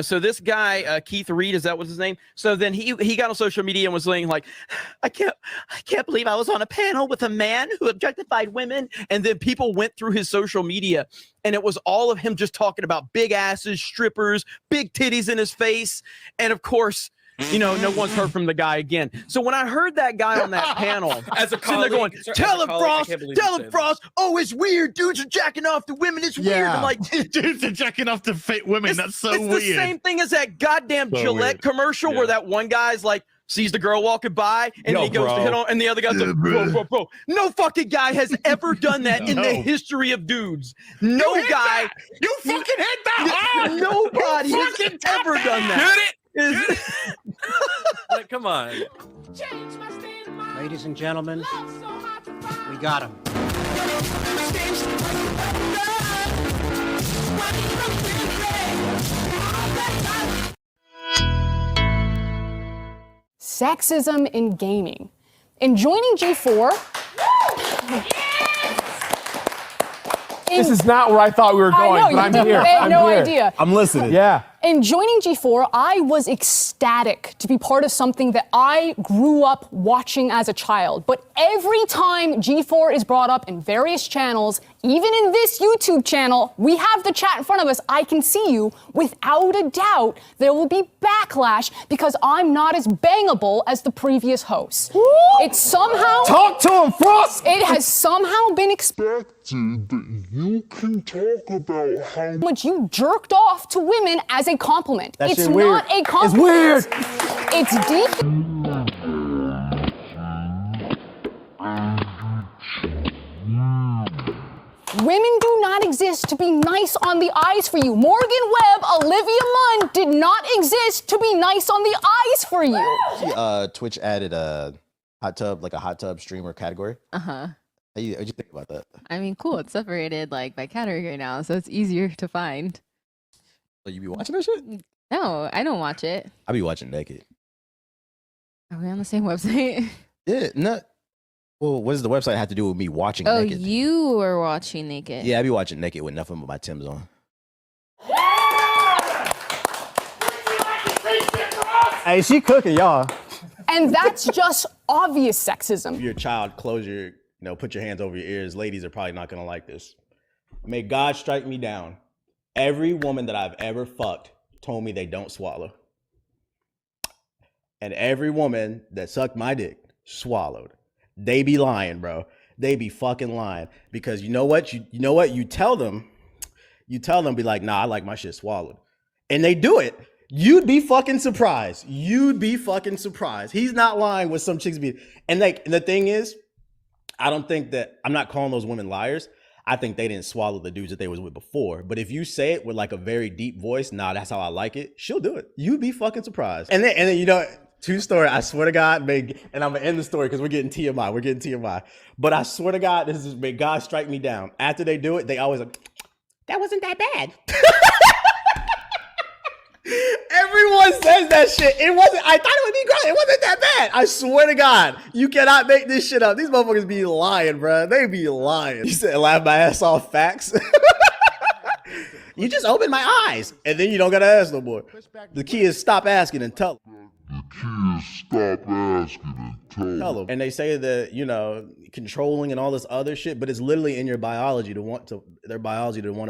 So this guy, Keith Reed, is that was his name? So then he got on social media and was saying like, I can't believe I was on a panel with a man who objectified women. And then people went through his social media and it was all of him just talking about big asses, strippers, big titties in his face. And of course, you know, no one's heard from the guy again. So when I heard that guy on that panel, as a colleague, they're going, tell him, Frost, oh, it's weird. Dudes are jacking off to women. It's weird. I'm like, dudes are jacking off to fit women. That's so weird. It's the same thing as that goddamn Gillette commercial where that one guy's like, sees the girl walking by and he goes to hit on, and the other guy's like, bro. No fucking guy has ever done that in the history of dudes. No guy. You fucking hit that. Nobody has ever done that. Hit it. Like, come on. Ladies and gentlemen, we got him. Sexism in gaming. In joining G4, this is not where I thought we were going, but I'm here. I had no idea. I'm listening. Yeah. In joining G4, I was ecstatic to be part of something that I grew up watching as a child. But every time G4 is brought up in various channels, even in this YouTube channel, we have the chat in front of us. I can see you. Without a doubt, there will be backlash because I'm not as bangable as the previous hosts. It's somehow... Talk to him, Frost! It has somehow been expected that you can talk about how much you jerked off to women as a compliment. That it's shit weird. Not a compliment. It's weird. It's deep. Women do not exist to be nice on the eyes for you. Morgan Webb, Olivia Munn did not exist to be nice on the eyes for you. Twitch added a hot tub streamer category. What'd you think about that? I mean, cool. It's separated like by category now, so it's easier to find. So you be watching that shit? No, I don't watch it. I be watching naked. Are we on the same website? Yeah, not. Well, what does the website have to do with me watching naked? Oh, you were watching naked. Yeah, I be watching naked with nothing but my Timbs on. Hey, she cooking, y'all. And that's just obvious sexism. If you're a child, put your hands over your ears. Ladies are probably not gonna like this. May God strike me down. Every woman that I've ever fucked told me they don't swallow. And every woman that sucked my dick swallowed. They be lying, bro. They be fucking lying. Because you know what? You tell them, be like, nah, I like my shit swallowed. And they do it. You'd be fucking surprised. He's not lying with some chicks be. And the thing is, I'm not calling those women liars. I think they didn't swallow the dudes that they was with before. But if you say it with like a very deep voice, nah, that's how I like it, she'll do it. You'd be fucking surprised. And then true story, I swear to God, and I'm gonna end the story because we're getting TMI. But I swear to God, this is, may God strike me down. After they do it, they always like, that wasn't that bad. Everyone says that shit. I thought it would be great. It wasn't that bad. I swear to God, you cannot make this shit up. These motherfuckers be lying, bro. They be lying. You said, laugh my ass off, facts. You just opened my eyes, and then you don't gotta ask no more. The key is stop asking and tell them. Tell them. And they say that, controlling and all this other shit, but it's literally in your biology to want to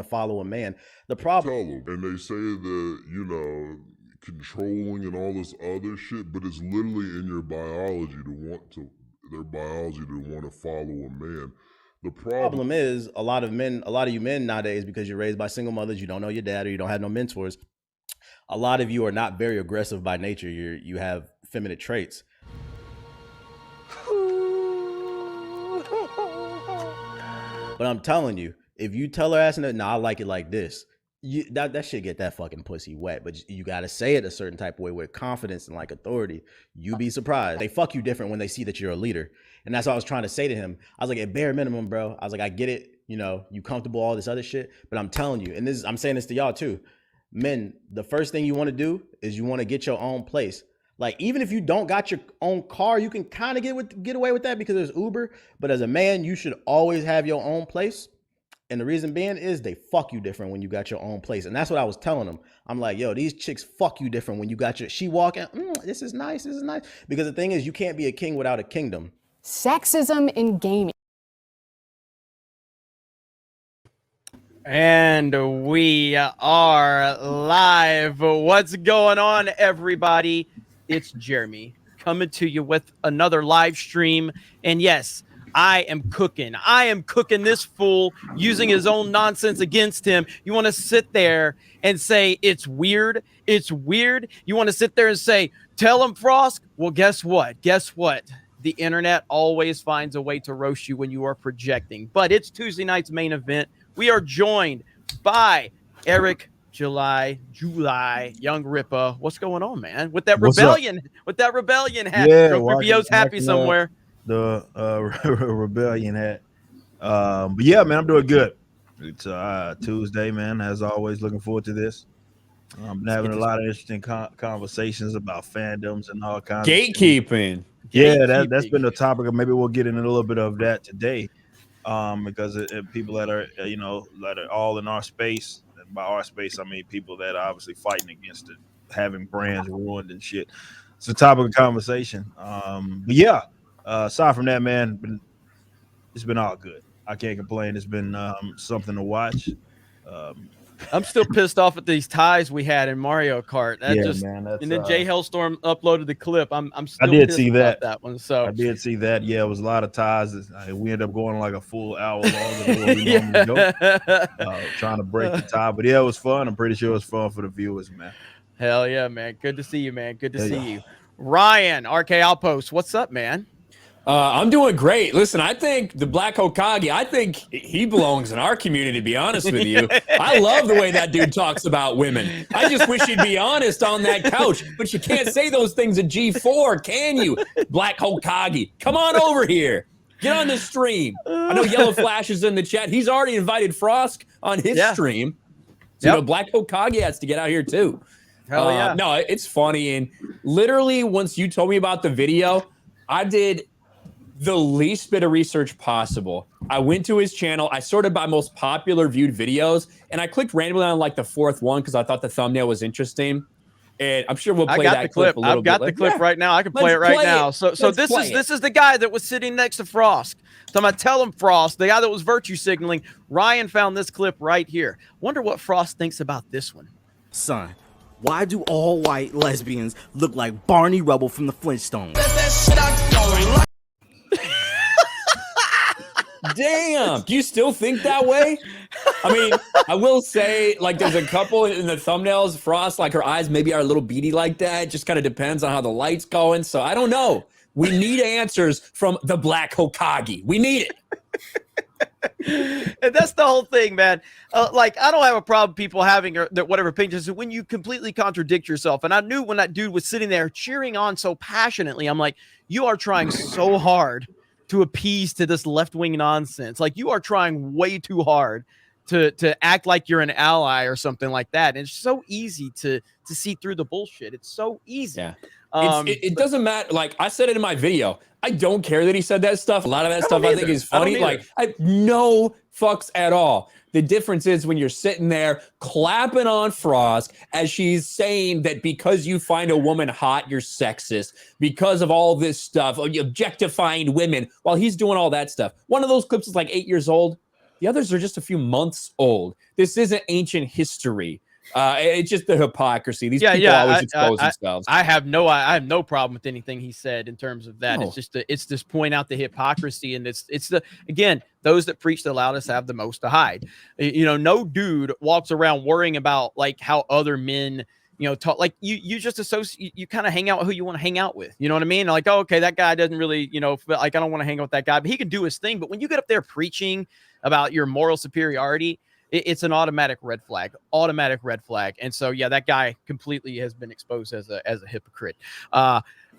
follow a man. The problem. And they say that, controlling and all this other shit, but it's literally in your biology to want to follow a man. The problem is a lot of you men nowadays, because you're raised by single mothers, you don't know your dad or you don't have no mentors. A lot of you are not very aggressive by nature. You have feminine traits. But I'm telling you, if you tell her ass, I like it like this, that shit get that fucking pussy wet. But you gotta say it a certain type of way with confidence and like authority. You'd be surprised. They fuck you different when they see that you're a leader. And that's what I was trying to say to him. I was like, at bare minimum, bro. I was like, I get it. You comfortable, all this other shit. But I'm telling you, and I'm saying this to y'all too. Men, the first thing you want to do is you want to get your own place. Like, even if you don't got your own car, you can kind of get away with that because there's Uber. But as a man, you should always have your own place. And the reason being is they fuck you different when you got your own place. And that's what I was telling them. I'm like, yo, these chicks fuck you different when you got your, she walking, this is nice, this is nice. Because the thing is, you can't be a king without a kingdom. Sexism in gaming. And we are live. What's going on, everybody? It's Jeremy coming to you with another live stream. And yes, I am cooking. I am cooking this fool using his own nonsense against him. You want to sit there and say, it's weird? It's weird? You want to sit there and say, tell him, Frost? Well, guess what? Guess what? The internet always finds a way to roast you when you are projecting. But it's Tuesday night's main event. We are joined by Eric July, Young Rippa. What's going on, man? With that rebellion, hat. Yeah, Rubio's happy somewhere. The rebellion hat. But yeah, man, I'm doing good. It's Tuesday, man. As always, looking forward to this. Been having a lot of interesting conversations about fandoms and all kinds Gatekeeping. Yeah, that's been the topic. Maybe we'll get into a little bit of that today. Because people that are, that are all in our space. And by our space, I mean people that are obviously fighting against it, having brands ruined and shit. It's a topic of conversation. But yeah, aside from that, man, it's been all good. I can't complain. It's been something to watch. I'm still pissed off at these ties we had in Mario Kart. Man, and then Jay Hellstorm uploaded the clip. I'm still I did pissed see about that one. So I did see that. Yeah, it was a lot of ties. We ended up going like a full hour longer than what we normally go, trying to break the tie. But yeah, it was fun. I'm pretty sure it was fun for the viewers, man. Hell yeah, man. Good to see you, man. Good to see you. Ryan, RK Outpost, what's up, man? I'm doing great. Listen, I think the Black Hokage, I think he belongs in our community, to be honest with you. I love the way that dude talks about women. I just wish he'd be honest on that couch, but you can't say those things at G4, can you? Black Hokage, come on over here. Get on the stream. I know Yellow Flash is in the chat. He's already invited Frost on his stream. So, Black Hokage has to get out here too. Hell yeah. No, it's funny. And literally, once you told me about the video, I did the least bit of research possible. I went to his channel. I sorted by most popular viewed videos, and I clicked randomly on like the fourth one because I thought the thumbnail was interesting. And I'm sure we'll play that clip a little bit. I've got the clip right now. I can play it right now. So this is the guy that was sitting next to Frost. So I'm gonna tell him, Frost, the guy that was virtue signaling. Ryan found this clip right here. Wonder what Frost thinks about this one. Son, why do all white lesbians look like Barney Rubble from the Flintstones? Damn. Do you still think that way? I mean, I will say, like, there's a couple in the thumbnails, Frost, like her eyes maybe are a little beady like that. It just kind of depends on how the light's going. So I don't know. We need answers from the Black Hokage. We need it. And that's the whole thing, man. Like, I don't have a problem people having whatever opinions when you completely contradict yourself. And I knew when that dude was sitting there cheering on so passionately, I'm like, you are trying so hard to appease to this left-wing nonsense. Like, you are trying way too hard to act like you're an ally or something like that. And it's so easy to see through the bullshit. It's so easy. Yeah. It doesn't matter. Like I said it in my video, I don't care that he said that stuff. A lot of that stuff I think is funny. Like, I no fucks at all. The difference is when you're sitting there clapping on Frost as she's saying that because you find a woman hot, you're sexist, because of all this stuff, objectifying women, while he's doing all that stuff. One of those clips is like 8 years old. The others are just a few months old. This isn't ancient history. It's just the hypocrisy. These people always expose themselves. I have no problem with anything he said in terms of that. No. It's just point out the hypocrisy, and it's again, those that preach the loudest have the most to hide. No dude walks around worrying about like how other men, talk. Like you just associate, you kind of hang out with who you want to hang out with. You know what I mean? Like, oh, okay, that guy doesn't really, like I don't want to hang out with that guy, but he can do his thing. But when you get up there preaching about your moral superiority, it's an automatic red flag. And so, yeah, that guy completely has been exposed as a hypocrite.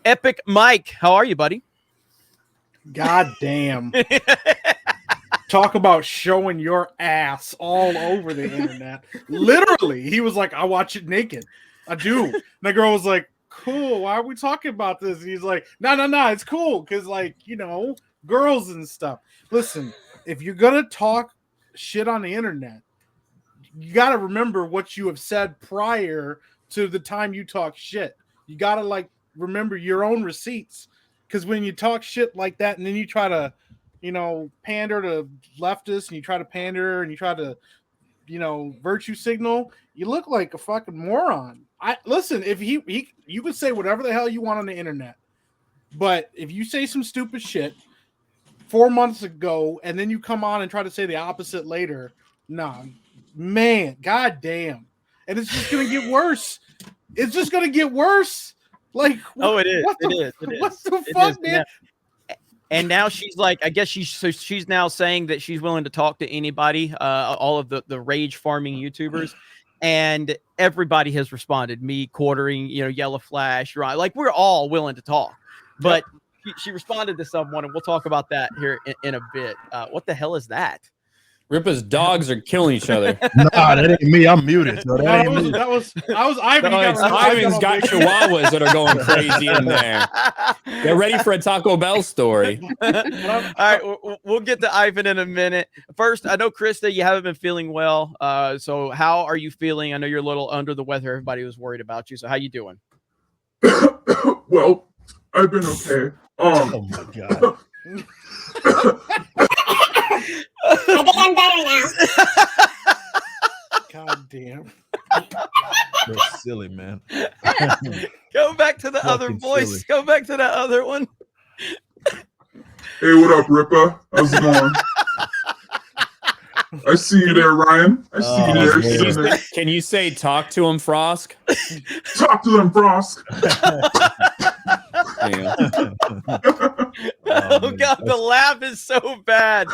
Epic Mike, how are you, buddy? God damn. Talk about showing your ass all over the internet. Literally, he was like, I watch it naked. I do. And the girl was like, cool. Why are we talking about this? And he's like, no, it's cool. Because, girls and stuff. Listen, if you're going to talk shit on the internet, you got to remember what you have said prior to the time you talk shit. You got to like remember your own receipts, because when you talk shit like that and then you try to, you know, pander to leftists and you try to pander and you try to, you know, virtue signal, you look like a fucking moron. Listen, if you can say whatever the hell you want on the internet, but if you say some stupid shit 4 months ago and then you come on and try to say the opposite later, nah, man, goddamn. And it's just gonna get worse. It's just gonna get worse. Like, it is. What the fuck, man? And now she's like, I guess she's now saying that she's willing to talk to anybody, all of the rage farming YouTubers, and everybody has responded. Me, Quartering, you know, Yellow Flash, right? Like, we're all willing to talk, but she responded to someone, and we'll talk about that here in a bit. What the hell is that? Ripa's dogs are killing each other. Nah, that ain't me. I'm muted. So that ain't me. That was Ivan. No, Ivan's got chihuahuas that are going crazy in there. They're ready for a Taco Bell story. All right, we'll get to Ivan in a minute. First, I know, Krista, you haven't been feeling well. So how are you feeling? I know you're a little under the weather. Everybody was worried about you. So how you doing? Well, I've been okay. Oh my god. I think I'm better now. God damn. That's silly, man. Go back to the other Fucking voice. silly. Go back to that other one. Hey, what up, Ripa? How's it going? I see you there, Ryan. I see you there. Sitting there. Can you say talk to him, Frosk? Talk to them, Frost. Oh god, the laugh is so bad.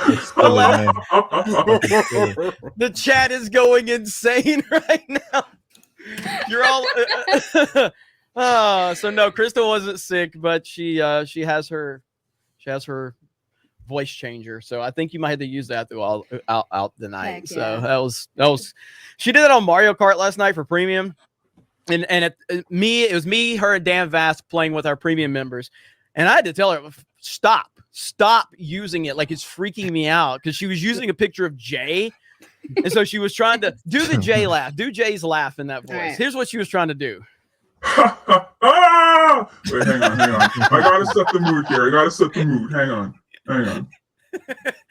The chat is going insane right now. You're all so no, Crystal wasn't sick, but she has her voice changer. So I think you might have to use that throughout the night. Heck So yeah. that was she did it on Mario Kart last night for premium. And it was me, her, and Dan Vask playing with our premium members. And I had to tell her, stop using it. Like, it's freaking me out, because she was using a picture of Jay. And so she was trying to do the Jay laugh, do Jay's laugh in that voice. Right. Here's what she was trying to do. Ah! Wait, hang on. I gotta set the mood here. Hang on.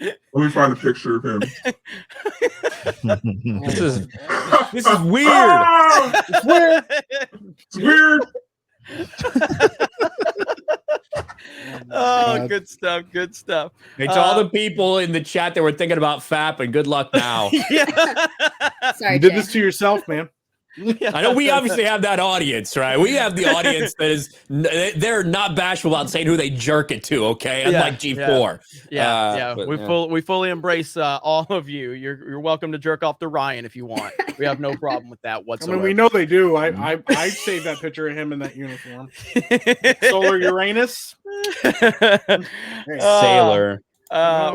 Let me find a picture of him. This is weird. Ah! It's weird. Oh, good stuff. Hey, to all the people in the chat that were thinking about FAP, and good luck now. Sorry, You did Jay. this to yourself, man. I know we obviously have that audience, right? We have the audience that is, they're not bashful about saying who they jerk it to, okay? Unlike G4. We fully embrace all of you. You're welcome to jerk off to Ryan if you want. We have no problem with that I whatsoever. mean, we know they do. I saved that picture of him in that uniform. Solar Uranus. Sailor.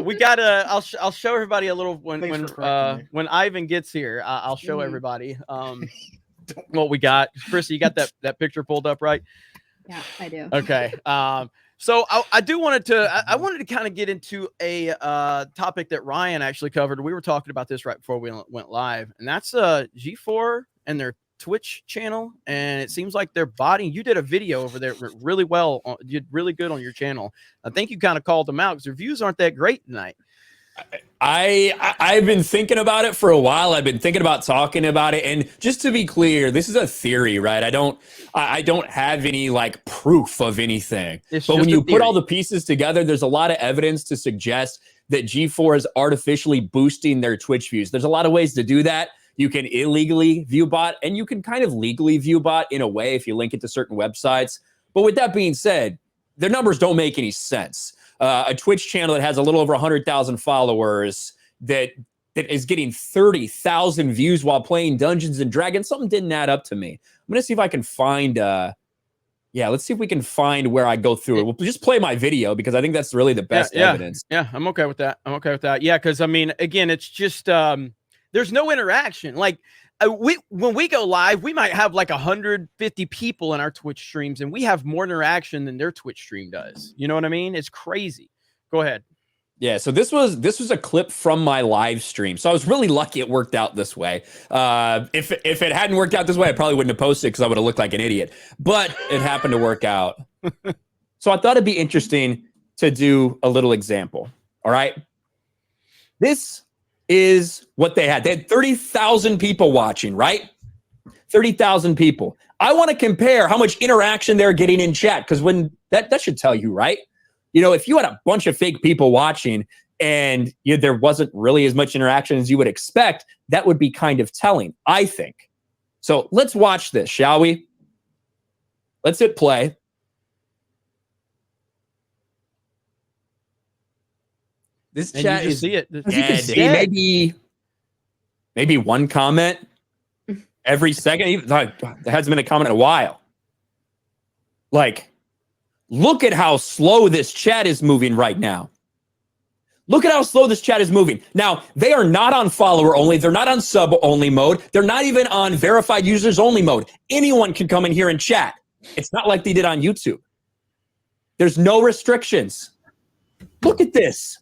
We gotta. I'll show everybody a little Thanks for correcting me. when Ivan gets here. I'll show everybody what we got. Krista, you got that picture pulled up, right? Yeah, I do. Okay. So I wanted to kind of get into a topic that Ryan actually covered. We were talking about this right before we went live, and that's G4 and their Twitch channel. And it seems like they're botting. You did a video over there really well. You did really good on your channel. I think you kind of called them out because their views aren't that great tonight. I've been thinking about it for a while. I've been thinking about talking about it. And just to be clear, this is a theory, right? I don't have any like proof of anything. It's but just when a you put theory. all the pieces together, there's a lot of evidence to suggest that G4 is artificially boosting their Twitch views. There's a lot of ways to do that. You can illegally view bot, and you can kind of legally view bot in a way if you link it to certain websites. But with that being said, their numbers don't make any sense. A Twitch channel that has a little over 100,000 followers that is getting 30,000 views while playing Dungeons and Dragons, something didn't add up to me. I'm going to see if I can find, let's see if we can find where I go through it. We'll just play my video because I think that's really the best evidence. Yeah, I'm okay with that. Yeah, because I mean, again, it's just there's no interaction. Like when we go live, we might have like 150 people in our Twitch streams, and we have more interaction than their Twitch stream does. You know what I mean? It's crazy. Go ahead. Yeah, so this was a clip from my live stream. So I was really lucky it worked out this way. If it hadn't worked out this way, I probably wouldn't have posted because I would have looked like an idiot. But it happened to work out. So I thought it'd be interesting to do a little example. All right. This is what they had. They had 30,000 people watching, right? 30,000 people. I want to compare how much interaction they're getting in chat, because when that should tell you, right? You know, if you had a bunch of fake people watching and there wasn't really as much interaction as you would expect, that would be kind of telling, I think. So let's watch this, shall we? Let's hit play. This And chat you just is see it. as you can see, maybe one comment every second. There hasn't been a comment in a while. Like, look at how slow this chat is moving right now. Look at how slow this chat is moving. Now, they are not on follower only. They're not on sub only mode. They're not even on verified users only mode. Anyone can come in here and chat. It's not like they did on YouTube. There's no restrictions. Look at this.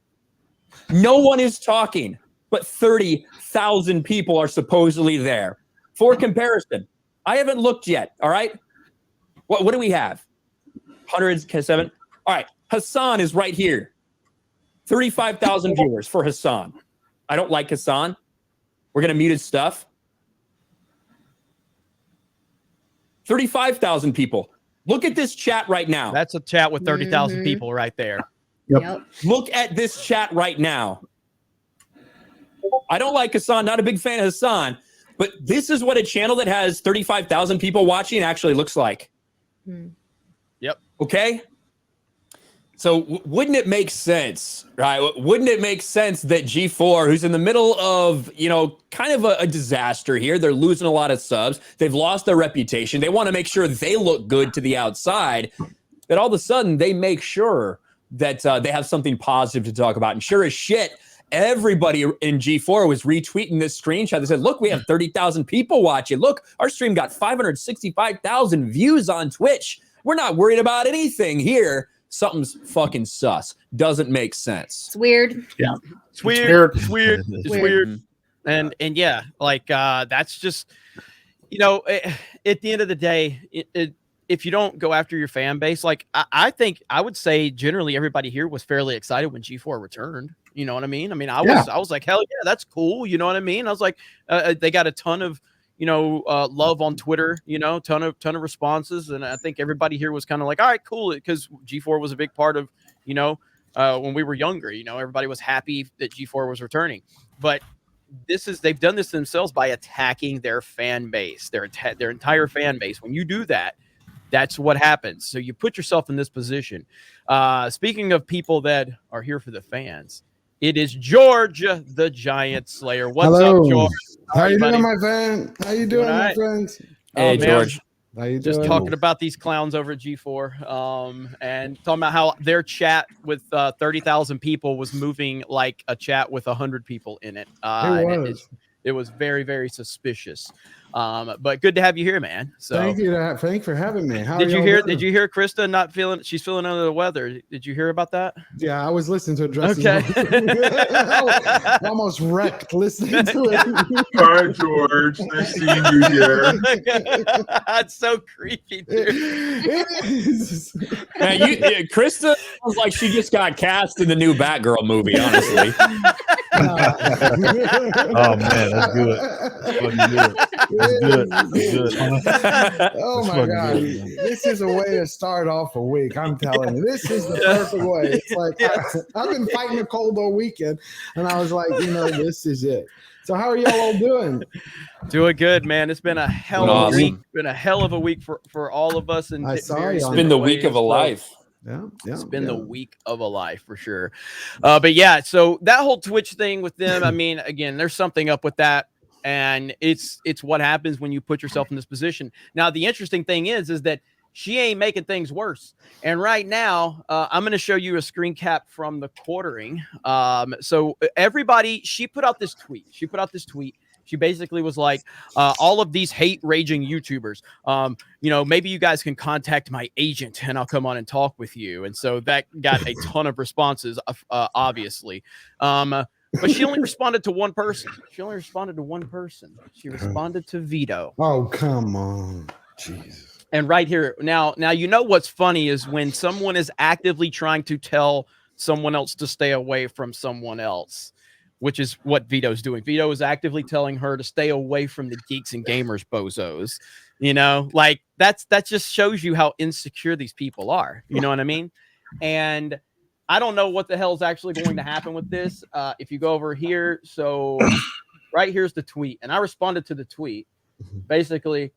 No one is talking, but 30,000 people are supposedly there. For comparison, I haven't looked yet, all right? What do we have? Hundreds, 7. All right, Hassan is right here. 35,000 viewers for Hassan. I don't like Hassan. We're going to mute his stuff. 35,000 people. Look at this chat right now. That's a chat with 30,000 people right there. Yep. Look at this chat right now. I don't like Hassan, not a big fan of Hassan, but this is what a channel that has 35,000 people watching actually looks like. Yep. Okay? So wouldn't it make sense, right? Wouldn't it make sense that G4, who's in the middle of, kind of a disaster here, they're losing a lot of subs, they've lost their reputation, they want to make sure they look good to the outside, that all of a sudden they make sure that they have something positive to talk about. And sure as shit, everybody in G4 was retweeting this screenshot. They said, look, we have 30,000 people watching. Look, our stream got 565,000 views on Twitch. We're not worried about anything here. Something's fucking sus. Doesn't make sense. It's weird. Yeah. It's weird. It's weird. It's weird. And yeah, like that's just, at the end of the day, if you don't go after your fan base, like I think I would say generally everybody here was fairly excited when G4 returned. You know what I mean? I was like, hell yeah, that's cool. You know what I mean? I was like, they got a ton of, love on Twitter, ton of responses. And I think everybody here was kind of like, all right, cool. Because G4 was a big part of, when we were younger, everybody was happy that G4 was returning. But they've done this themselves by attacking their fan base, their entire fan base. When you do that, that's what happens. So you put yourself in this position. Speaking of people that are here for the fans, it is George, the Giant Slayer. What's up, George? How you doing, my friend? How you doing, my friends? Hey, George. How you Just doing? talking about these clowns over at G4, and talking about how their chat with 30,000 people was moving like a chat with 100 people in it. It was very, very suspicious. But good to have you here, man. So thank you for having me. How did are you y'all hear? doing? Did you hear Krista she's feeling under the weather? Did you hear about that? Yeah, I was listening to it. Dresses Okay. I almost wrecked listening to it. Hi, George. Nice seeing you here. That's so creepy, dude. It is. Man, Krista sounds like she just got cast in the new Batgirl movie, honestly. Oh man, that's good. That's fucking good. That's good. That's good. Oh my god, this is a way to start off a week. I'm telling you, this is the perfect way. It's like I've been fighting a cold all weekend, and I was like, this is it. So how are y'all all doing? Doing good, man. It's been a hell of a week. Been a hell of a week for all of us. And It's been the week of a life. Yeah, it's been the week of a life for sure. But yeah, so that whole Twitch thing with them, I mean, again, there's something up with that. And it's what happens when you put yourself in this position. Now, the interesting thing is that she ain't making things worse. And right now, I'm going to show you a screen cap from the quartering. So everybody, she put out this tweet. She basically was like, all of these hate raging YouTubers, maybe you guys can contact my agent and I'll come on and talk with you. And so that got a ton of responses, obviously. But she only responded to one person. She responded to Vito. Oh, come on. Jesus. And right here, now, what's funny is when someone is actively trying to tell someone else to stay away from someone else, which is what Vito's doing. Vito is actively telling her to stay away from the geeks and gamers bozos. Like that just shows you how insecure these people are. You know what I mean? And I don't know what the hell is actually going to happen with this. If you go over here, so right here's the tweet, and I responded to the tweet. Basically,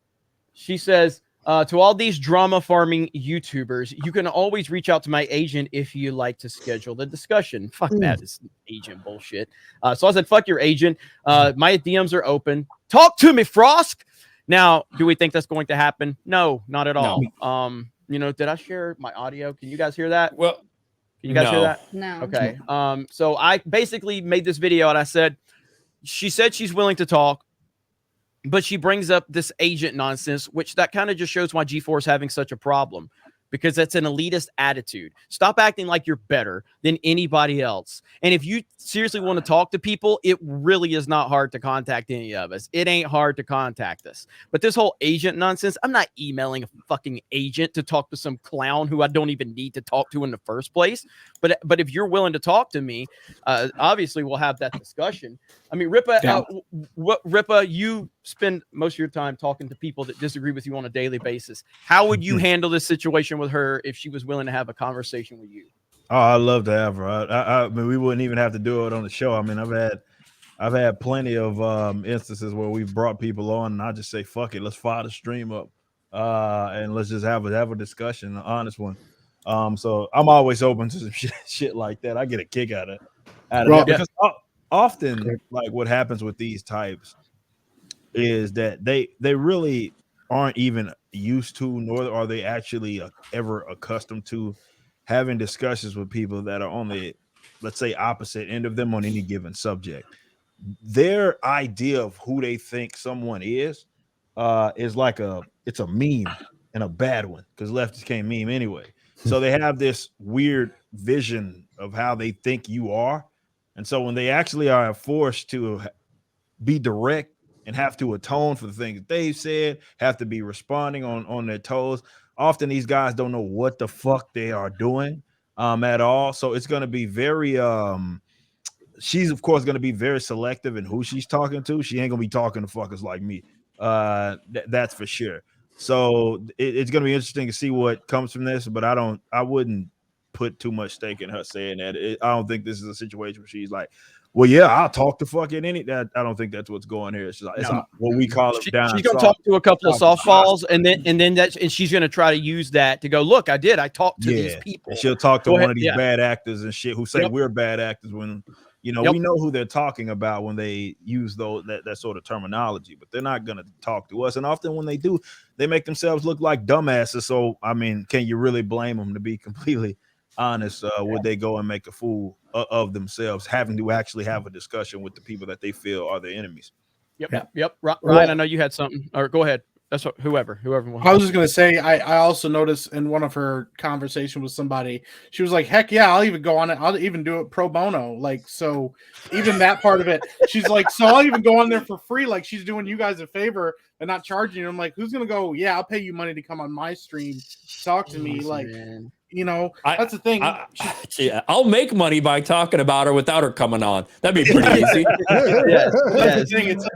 she says, to all these drama farming YouTubers, you can always reach out to my agent if you like to schedule the discussion. Fuck that is agent bullshit. So I said, fuck your agent. My DMs are open. Talk to me, Frost. Now, do we think that's going to happen? No, not at all. No. Did I share my audio? Can you guys hear that? Well, can you guys hear that? No. Okay. So I basically made this video and I said, she said she's willing to talk, but she brings up this agent nonsense, which that kind of just shows why G4 is having such a problem, because that's an elitist attitude. Stop acting like you're better than anybody else. And if you seriously want to talk to people, it really is not hard to contact any of us. It ain't hard to contact us. But this whole agent nonsense, I'm not emailing a fucking agent to talk to some clown who I don't even need to talk to in the first place. But if you're willing to talk to me, obviously we'll have that discussion. I mean, Ripa, you spend most of your time talking to people that disagree with you on a daily basis. How would you handle this situation with her if she was willing to have a conversation with you? Oh, I'd love to have her. I mean, we wouldn't even have to do it on the show. I mean, I've had plenty of instances where we've brought people on, and I just say, "Fuck it, let's fire the stream up, and let's just have a discussion, an honest one." So I'm always open to some shit like that. I get a kick out of that because often, like what happens with these types is that they really aren't even used to, nor are they actually ever accustomed to having discussions with people that are on the, let's say, opposite end of them on any given subject. Their idea of who they think someone is like it's a meme, and a bad one, because leftists can't meme anyway. So they have this weird vision of how they think you are. And so when they actually are forced to be direct and have to atone for the things that they've said, have to be responding on their toes, often these guys don't know what the fuck they are doing at all. So it's going to be very she's of course going to be very selective in who she's talking to. She ain't going to be talking to fuckers like me. That's for sure. So it's going to be interesting to see what comes from this, but I wouldn't put too much stake in her saying that. I don't think this is a situation where she's like, well, yeah, I'll talk to fucking that. I don't think that's what's going here. It's like, it's what we call it down. She's gonna talk to a couple of softballs, and then she's gonna try to use that to go, look, I talked to these people. And she'll talk to one of these bad actors and shit who say we're bad actors when we know who they're talking about when they use that sort of terminology, but they're not gonna talk to us. And often when they do, they make themselves look like dumbasses. So I mean, can you really blame them? To be completely honest, would they go and make a fool of themselves, having to actually have a discussion with the people that they feel are their enemies? Yep. Ryan, I know you had something. Or go ahead. That's what, whoever wants. I was just gonna say, I also noticed in one of her conversations with somebody, she was like, "Heck yeah, I'll even go on it. I'll even do it pro bono." Like, so even that part of it, she's like, "So I'll even go on there for free." Like, she's doing you guys a favor and not charging you. I'm like, who's gonna go? Yeah, I'll pay you money to come on my stream, talk to me. Like, man. That's the thing. I'll make money by talking about her without her coming on. That'd be pretty easy. That's the thing. It's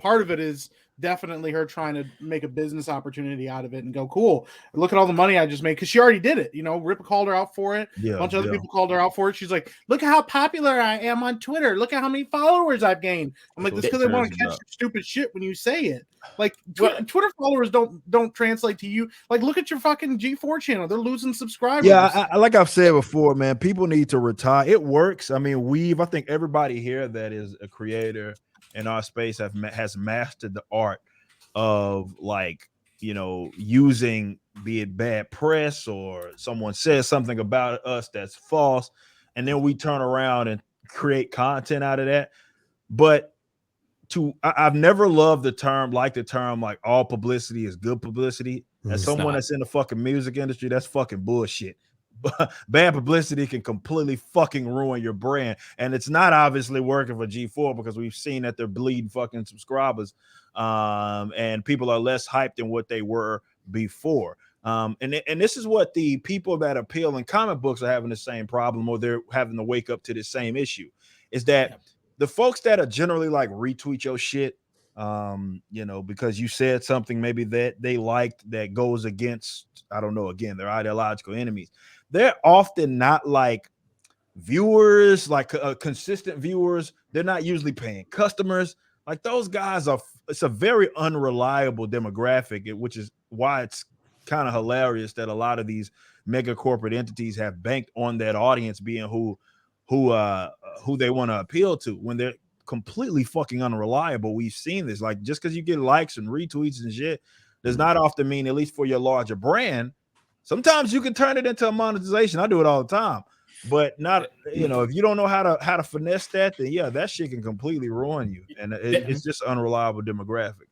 part of it is definitely her trying to make a business opportunity out of it and go, cool, look at all the money I just made, because she already did it. Rippa called her out for it. A bunch of other people called her out for it. She's like, look at how popular I am on Twitter. Look at how many followers I've gained. I'm like, that's because they want to catch your stupid shit when you say it. Like, Twitter followers don't translate to you. Like, look at your fucking G4 channel. They're losing subscribers. Yeah, like I've said before, man, people need to retire. It works. I mean, I think everybody here that is a creator in our space has mastered the art of, like, using, be it bad press or someone says something about us that's false, and then we turn around and create content out of that. But I've never loved the term like all publicity is good publicity. As someone that's in the fucking music industry, that's fucking bullshit. Bad publicity can completely fucking ruin your brand, and it's not obviously working for G4 because we've seen that they're bleeding fucking subscribers, and people are less hyped than what they were before. And this is what the people that appeal in comic books are having the same problem, or they're having to wake up to the same issue, is that the folks that are generally like retweet your shit, because you said something maybe that they liked that goes against, I don't know, again, their ideological enemies. They're often not like viewers, like consistent viewers. They're not usually paying customers. Like those guys it's a very unreliable demographic, which is why it's kind of hilarious that a lot of these mega corporate entities have banked on that audience being who they want to appeal to when they're completely fucking unreliable. We've seen this. Like, just because you get likes and retweets and shit does not often mean, at least for your larger brand, sometimes you can turn it into a monetization. I do it all the time, but not, if you don't know how to finesse that, then yeah, that shit can completely ruin you. And it's just an unreliable demographic.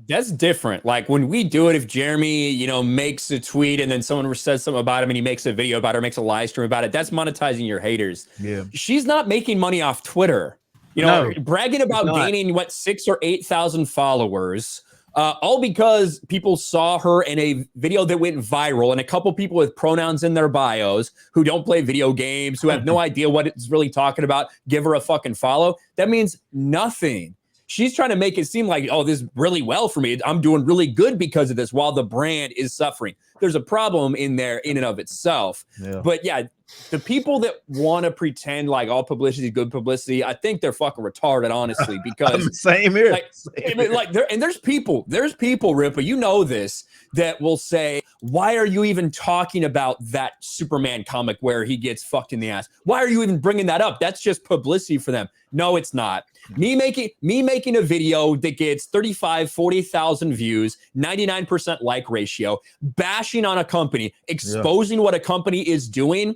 That's different. Like when we do it, if Jeremy, makes a tweet and then someone says something about him and he makes a video about it or makes a live stream about it, that's monetizing your haters. Yeah. She's not making money off Twitter. Bragging about gaining 6,000 or 8,000 followers, all because people saw her in a video that went viral, and a couple people with pronouns in their bios who don't play video games, who have no idea what it's really talking about, give her a fucking follow. That means nothing. She's trying to make it seem like, oh, this is really well for me. I'm doing really good because of this, while the brand is suffering. There's a problem in there in and of itself. Yeah. But yeah, the people that want to pretend like all publicity is good publicity, I think they're fucking retarded, honestly, because same here. There's people, Rippa, you know this, that will say, why are you even talking about that Superman comic where he gets fucked in the ass? Why are you even bringing that up? That's just publicity for them. No, it's not. Me making a video that gets 35, 40,000 views, 99% like ratio, bashing on a company, exposing what a company is doing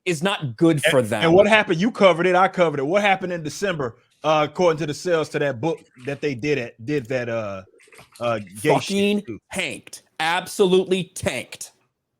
is not good for them. And what happened? You covered it. I covered it. What happened in December, according to the sales to that book that they did that fucking tanked. Absolutely tanked.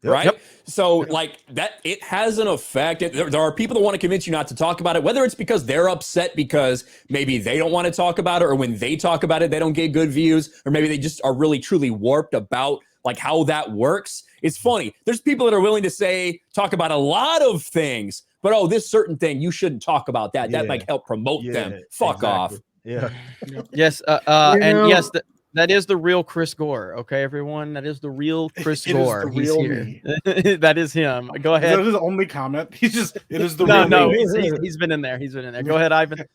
Right? Yep. So like that, it has an effect. There are people that want to convince you not to talk about it, whether it's because they're upset because maybe they don't want to talk about it, or when they talk about it, they don't get good views, or maybe they just are really truly warped about like how that works. It's funny. There's people that are willing to talk about a lot of things, but this certain thing, you shouldn't talk about that. That might help promote them. Fuck off. Yeah. Yes. And yes, that is the real Chris Gore. Okay, everyone, that is the real Chris Gore. He's here. That is him. Go ahead. Is that his only comment? It is the real no. He's been in there. He's been in there. Go ahead, Ivan.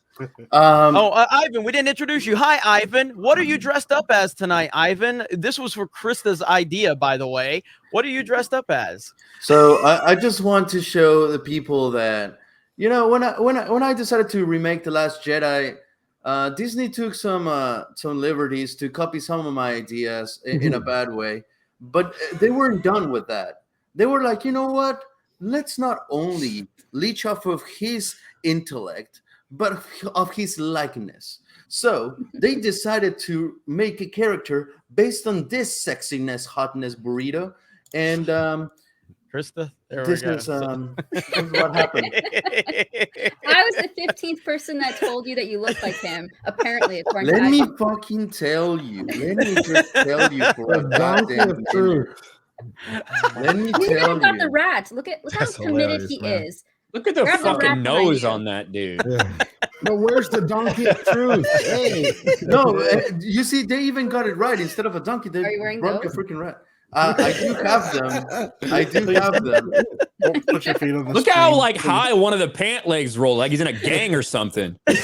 Ivan, we didn't introduce you. Hi, Ivan. What are you dressed up as tonight, Ivan? This was for Krista's idea, by the way. What are you dressed up as? So I just want to show the people that when I decided to remake The Last Jedi, Disney took some liberties to copy some of my ideas in a bad way, but they weren't done with that. They were like, you know what? Let's not only leech off of his intellect, but of his likeness. So they decided to make a character based on this sexiness, hotness burrito, and Krista, this is what happened. I was the 15th person that told you that you look like him. Apparently, according Let to me fucking tell you. Let me just tell you for a goddamn truth. Let me He tell even got you. the rat. Look how committed he is. Look at the Grab the rat fucking nose behind on that dude. But where's the donkey of truth? Hey. No, you see, they even got it right. Instead of a donkey, they Are you wearing brought a those? freaking rat. I do have them. I do have them. Put your feet on the Look how screen, like please. high one of the pant legs roll, like he's in a gang or something. He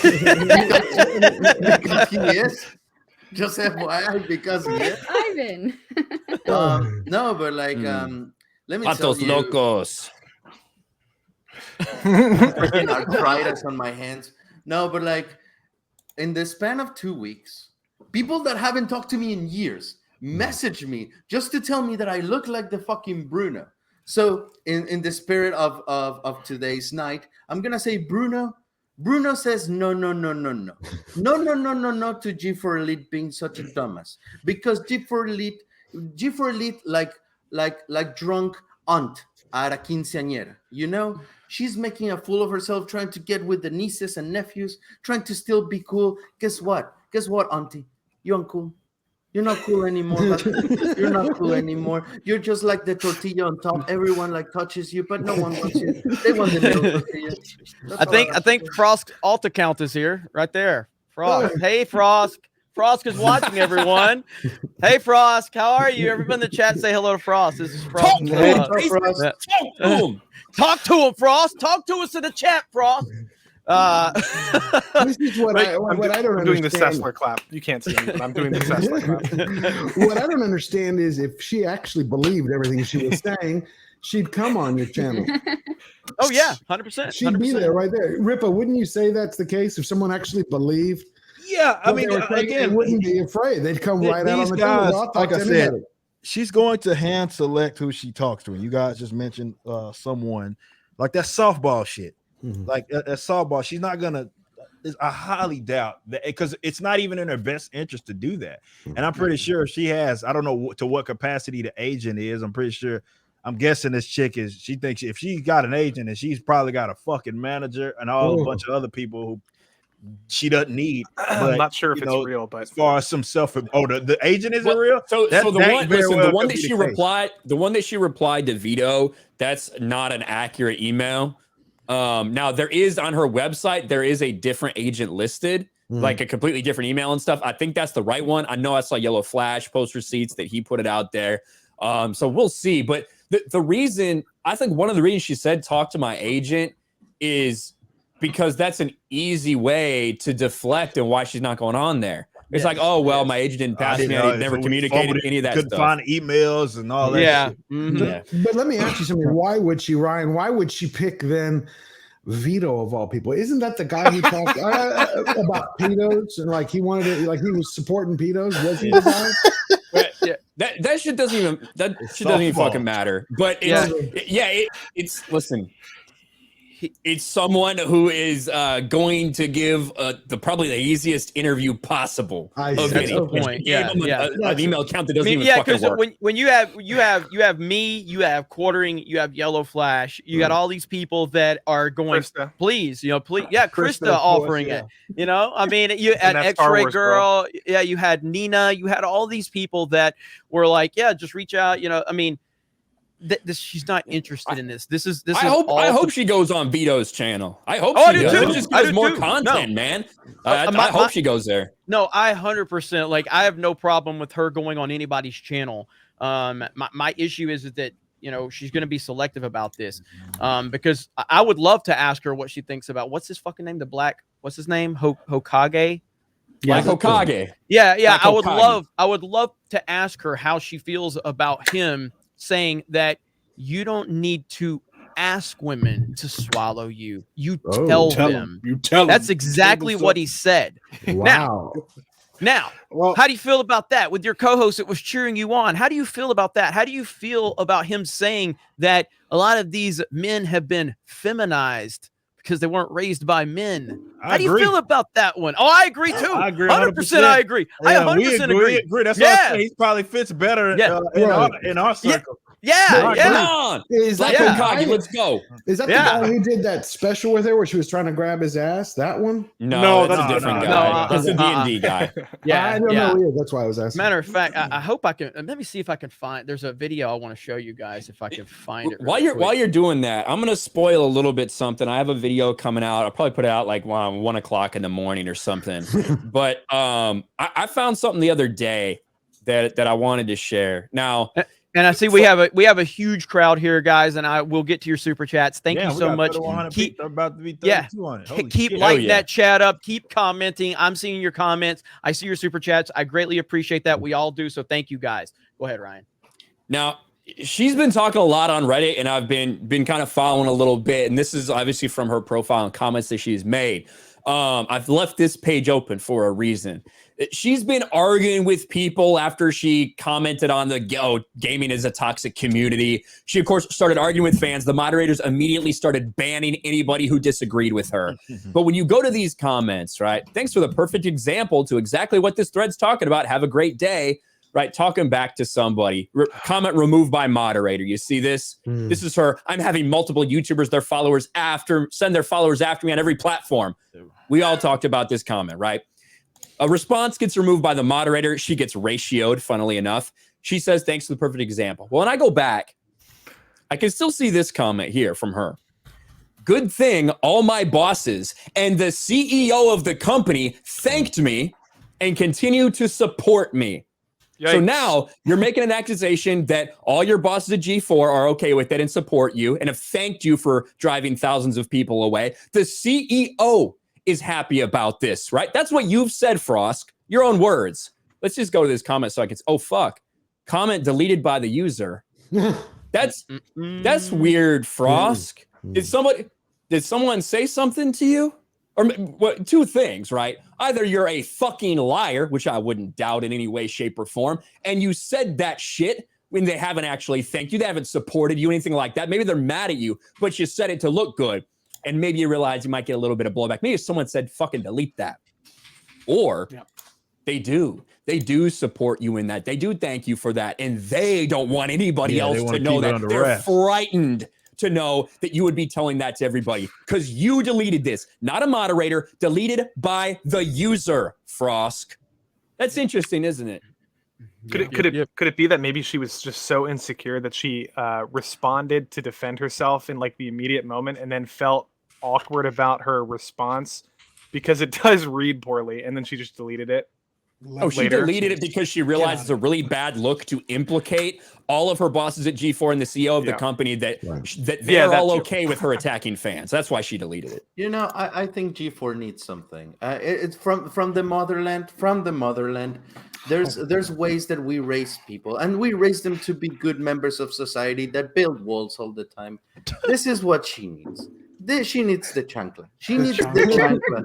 is. Just FYI, because he is. Ivan. No, but like, let me tell Patos you. locos. Freaking arthritis on my hands. No, but like, in the span of 2 weeks, people that haven't talked to me in years message me just to tell me that I look like the fucking Bruno. So in the spirit of today's night, I'm gonna say, Bruno, Bruno says no to G4 Elite being such a dumbass, because G4 Elite like drunk aunt at a quinceañera, you know? She's making a fool of herself, trying to get with the nieces and nephews, trying to still be cool. Guess what, auntie? You're uncool. You're not cool anymore. You're not cool anymore. You're just like the tortilla on top. Everyone like touches you, but no one wants you. They want the little tortilla. I think Frost alt account is here, right there. Frost. Hey, Frost. Frost is watching, everyone. Hey, Frost. How are you? Everyone in the chat, say hello to Frost. This is Frost. Talk to him, Frost. Talk to him, Frost. Talk to us in the chat, Frost. This is what I don't understand. I'm doing the Sessler clap. You can't see me, but I'm doing the Sessler clap. What I don't understand is if she actually believed everything she was saying, she'd come on your channel. Oh yeah, 100%. She'd be there right there. Ripa, wouldn't you say that's the case if someone actually believed? Yeah, I mean, again, they wouldn't be afraid. They'd come right out on the channel. Like I said, she's going to hand select who she talks to. And you guys just mentioned someone like that softball shit. Like a softball, she's not gonna. I highly doubt that, because it's not even in her best interest to do that. And I'm pretty sure she has. I don't know to what capacity the agent is. I'm pretty sure. I'm guessing this chick is. She thinks if she's got an agent, and she's probably got a fucking manager and a bunch of other people who she doesn't need. But, I'm not sure if it's real, but as far as some the agent isn't real. So the one that she replied to Vito, that's not an accurate email. Now there is on her website, there is a different agent listed, like a completely different email and stuff. I think that's the right one. I know I saw Yellow Flash post receipts that he put it out there. So we'll see. But the reason, I think one of the reasons she said talk to my agent is because that's an easy way to deflect and why she's not going on there. It's like, oh, well, my agent didn't pass me. I never communicated any of that couldn't stuff. find emails and all that shit. But let me ask you something. Why would she, Ryan? Why would she pick then Vito of all people? Isn't that the guy who talked about pedos and like he wanted it, like he was supporting pedos? Was he the guy? That shit doesn't even fucking matter. But it's listen. It's someone who is going to give probably the easiest interview possible. That's the point. An email account that doesn't even fucking work. When you have me, you have Quartering, you have Yellow Flash, you got all these people that are going, Krista. Please, Krista offering it. You know, I mean, you had X-Ray Girl, you had Nina, you had all these people that were like, just reach out. You know, I mean. She's not interested in this. I hope she goes on Vito's channel. I hope she does. It just gives more content, man. I hope she goes there. No, I 100% like. I have no problem with her going on anybody's channel. My issue is that she's going to be selective about this, because I would love to ask her what she thinks about what's his fucking name, what's his name, Hokage. Yeah, Hokage. Yeah. Like I would love to ask her how she feels about him saying that you don't need to ask women to swallow you. You tell them. You tell them. That's exactly what he said. Wow. Now, how do you feel about that? With your co-host that was cheering you on, how do you feel about that? How do you feel about him saying that a lot of these men have been feminized because they weren't raised by men? How do you feel about that one? Oh, I agree too. I agree. 100%. I agree. I 100% agree. That's why I say he probably fits better in our circle. Come on. Is that Hokage? Let's go. Is that the guy who did that special with her where she was trying to grab his ass? That one? No, that's a different guy. That's a D&D guy. I don't know. That's why I was asking. Matter of fact, I hope I can. Let me see if I can find. There's a video I want to show you guys if I can find it. While you're doing that, I'm gonna spoil a little bit something. I have a video coming out. I'll probably put it out like 1 o'clock in the morning or something. But I found something the other day that I wanted to share. Now. And I see we have a huge crowd here, guys, and I will get to your super chats. Thank you so much. Keep lighting that chat up. Keep commenting. I'm seeing your comments. I see your super chats. I greatly appreciate that. We all do. So thank you, guys. Go ahead, Ryan. Now, she's been talking a lot on Reddit, and I've been kind of following a little bit. And this is obviously from her profile and comments that she's made. I've left this page open for a reason. She's been arguing with people after she commented on the gaming is a toxic community. She, of course, started arguing with fans. The moderators immediately started banning anybody who disagreed with her. But when you go to these comments, right, thanks for the perfect example to exactly what this thread's talking about. Have a great day, right? Talking back to somebody. Comment removed by moderator. You see this? This is her. I'm having multiple YouTubers, send their followers after me on every platform. We all talked about this comment, right? A response gets removed by the moderator. She gets ratioed, funnily enough. She says, thanks for the perfect example. Well, when I go back, I can still see this comment here from her. Good thing all my bosses and the CEO of the company thanked me and continue to support me. Yikes. So now you're making an accusation that all your bosses at G4 are okay with it and support you and have thanked you for driving thousands of people away. The CEO is happy about this, right? That's what you've said, Frosk. Your own words. Let's just go to this comment so I can. Oh fuck! Comment deleted by the user. That's weird, Frosk. Did someone say something to you? Or what? Two things, right? Either you're a fucking liar, which I wouldn't doubt in any way, shape, or form, and you said that shit when they haven't actually thanked you, they haven't supported you, anything like that. Maybe they're mad at you, but you said it to look good. And maybe you realize you might get a little bit of blowback. Maybe if someone said, fucking delete that. Or they do support you in that. They do thank you for that. And they don't want anybody else to know that. They're frightened to know that you would be telling that to everybody. Because you deleted this. Not a moderator. Deleted by the user, Frosk. That's interesting, isn't it? Could it be that maybe she was just so insecure that she responded to defend herself in like the immediate moment and then felt awkward about her response because it does read poorly and then she just deleted it? She deleted it because she realized it's a really bad look to implicate all of her bosses at G4 and the CEO of the company that they're all okay with her attacking fans. That's why she deleted it. You know, I think G4 needs something. It's from the motherland. From the motherland, there's ways that we raise people, and we raise them to be good members of society that build walls all the time. This is what she needs. She needs the chancla. She needs the chancla.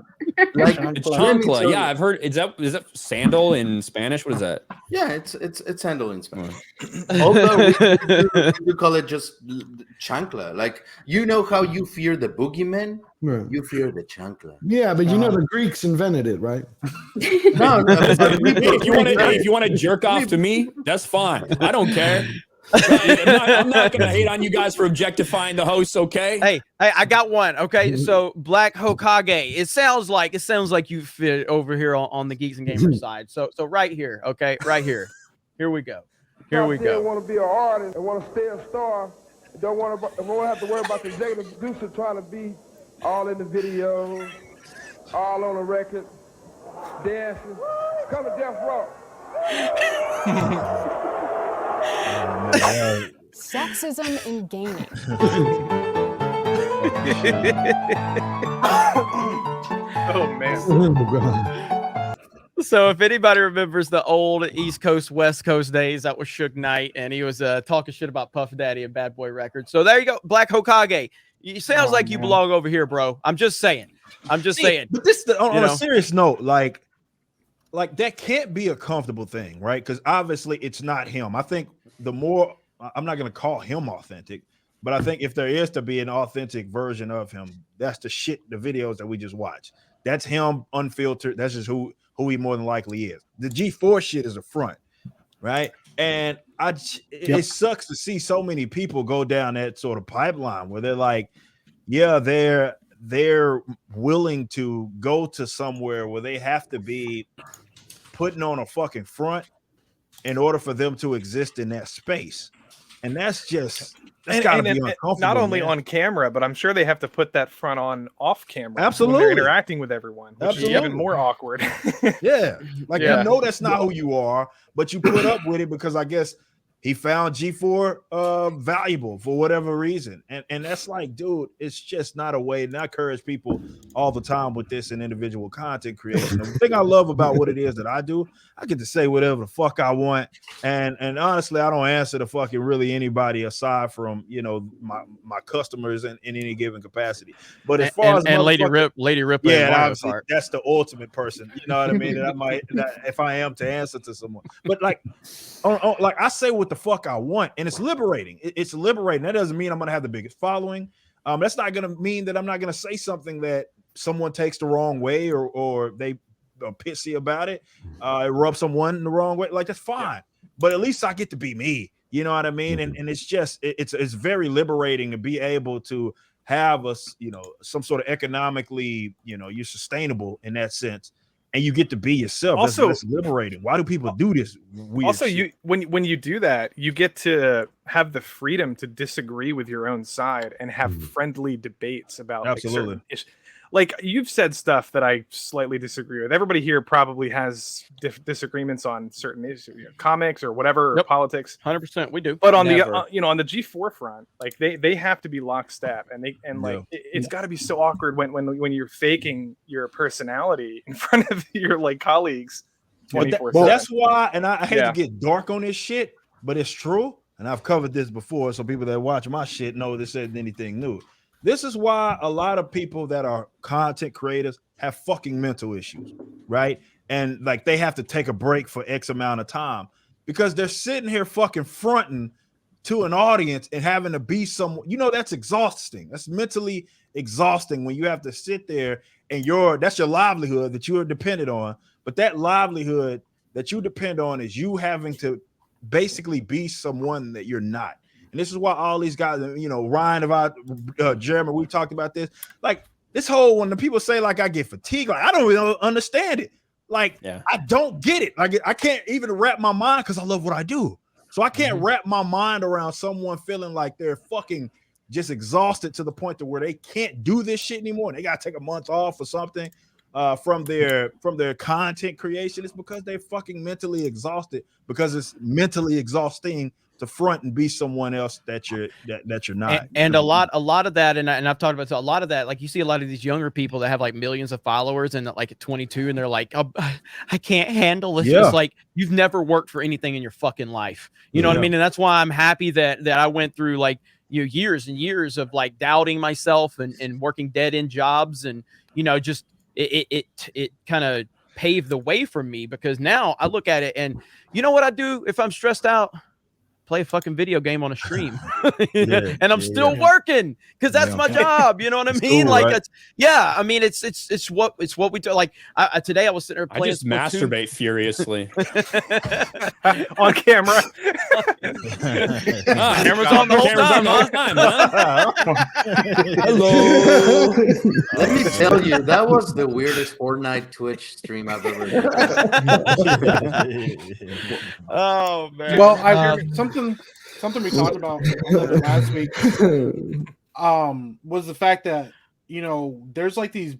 Like chancla. Yeah, I've heard. Is that sandal in Spanish? What is that? Yeah, it's sandal in Spanish. Although we call it just chancla. Like, you know how you fear the boogeyman? Right. You fear the chancla. Yeah, but you know the Greeks invented it, right? No. If you want to jerk off to me, that's fine. I don't care. I'm not gonna hate on you guys for objectifying the hosts, okay? Hey, I got one. Okay, so Black Hokage. It sounds like you fit over here on the Geeks and Gamers side. So right here, okay, right here. Here we go. Here we go. Want to be an artist and want to stay a star. Don't want to have to worry about the executive producer trying to be all in the videos, all on the record, dancing. Come to Death Row. Sexism in gaming. Oh man. So if anybody remembers the old East Coast, West Coast days, that was Suge Knight, and he was talking shit about Puff Daddy and Bad Boy Records. So there you go, Black Hokage. You sounds like you belong over here, bro. I'm just saying. saying. But this on a serious note, like that can't be a comfortable thing, right? Because obviously it's not him. I think the more, I'm not going to call him authentic, but I think if there is to be an authentic version of him, that's the videos that we just watched. That's him unfiltered. That's just who he more than likely is. The G4 shit is a front, right? And it sucks to see so many people go down that sort of pipeline where they're like, yeah, they're willing to go to somewhere where they have to be putting on a fucking front in order for them to exist in that space. And that's gotta be uncomfortable. Not only on camera, but I'm sure they have to put that front on off camera. Absolutely. When they're interacting with everyone, which is even more awkward. Yeah. You know that's not who you are, but you put up with it because I guess he found G4 valuable for whatever reason. And that's like, dude, it's just not a way. And I encourage people all the time with this and individual content creation. The thing I love about what it is that I do, I get to say whatever the fuck I want. And honestly, I don't answer to fucking really anybody aside from, you know, my customers in any given capacity. But as far as Lady Ripley, yeah, obviously, that's the ultimate person. You know what I mean? That if I am to answer to someone, but like I say what the fuck I want, and it's liberating. It's liberating. That doesn't mean I'm gonna have the biggest following. That's not gonna mean that I'm not gonna say something that someone takes the wrong way or they are pissy about it. It rubs someone the wrong way. Like that's fine. But at least I get to be me. You know what I mean? And it's just it's very liberating to be able to have us, you know, some sort of economically, you know, you're sustainable in that sense. And you get to be yourself. Also, that's liberating. Why do people do this weird also, shit? when you do that, you get to have the freedom to disagree with your own side and have friendly debates about Absolutely. like, certain issues. Like you've said stuff that I slightly disagree with. Everybody here probably has disagreements on certain issues, you know, comics or whatever, or politics. 100%, we do. But on the on the G4 front, like they have to be lockstep, and it's got to be so awkward when you're faking your personality in front of your like colleagues 24/7. That's why, and I hate to get dark on this shit, but it's true. And I've covered this before, so people that watch my shit know this isn't anything new. This is why a lot of people that are content creators have fucking mental issues, right? And like they have to take a break for X amount of time because they're sitting here fucking fronting to an audience and having to be someone, you know, that's exhausting. That's mentally exhausting when you have to sit there and that's your livelihood that you are dependent on. But that livelihood that you depend on is you having to basically be someone that you're not. And this is why all these guys, you know, Ryan, about Jeremy, we talked about this. Like this whole, when the people say like I get fatigued, like I don't really understand it. Like I don't get it. Like I can't even wrap my mind because I love what I do. So I can't wrap my mind around someone feeling like they're fucking just exhausted to the point to where they can't do this shit anymore. And they gotta take a month off or something from their content creation. It's because they're fucking mentally exhausted, because it's mentally exhausting to front and be someone else that you're not. And a lot of that, and I've talked about a lot of that. Like you see a lot of these younger people that have like millions of followers and like at 22, and they're like, oh, I can't handle this. It's like you've never worked for anything in your fucking life. You know what I mean? And that's why I'm happy that I went through like years and years of like doubting myself and working dead end jobs, and you know, just it kind of paved the way for me, because now I look at it and you know what I do if I'm stressed out? Play a fucking video game on a stream. And I'm still working because that's my job. You know what I mean? Cool, like, right? I mean, it's what we do. Like today I was sitting there playing. I just masturbate furiously on camera. Camera's on the whole time. Hello. Let me tell you, that was the weirdest Fortnite Twitch stream I've ever done. Oh man. Well, something we talked about last week was the fact that, you know, there's like these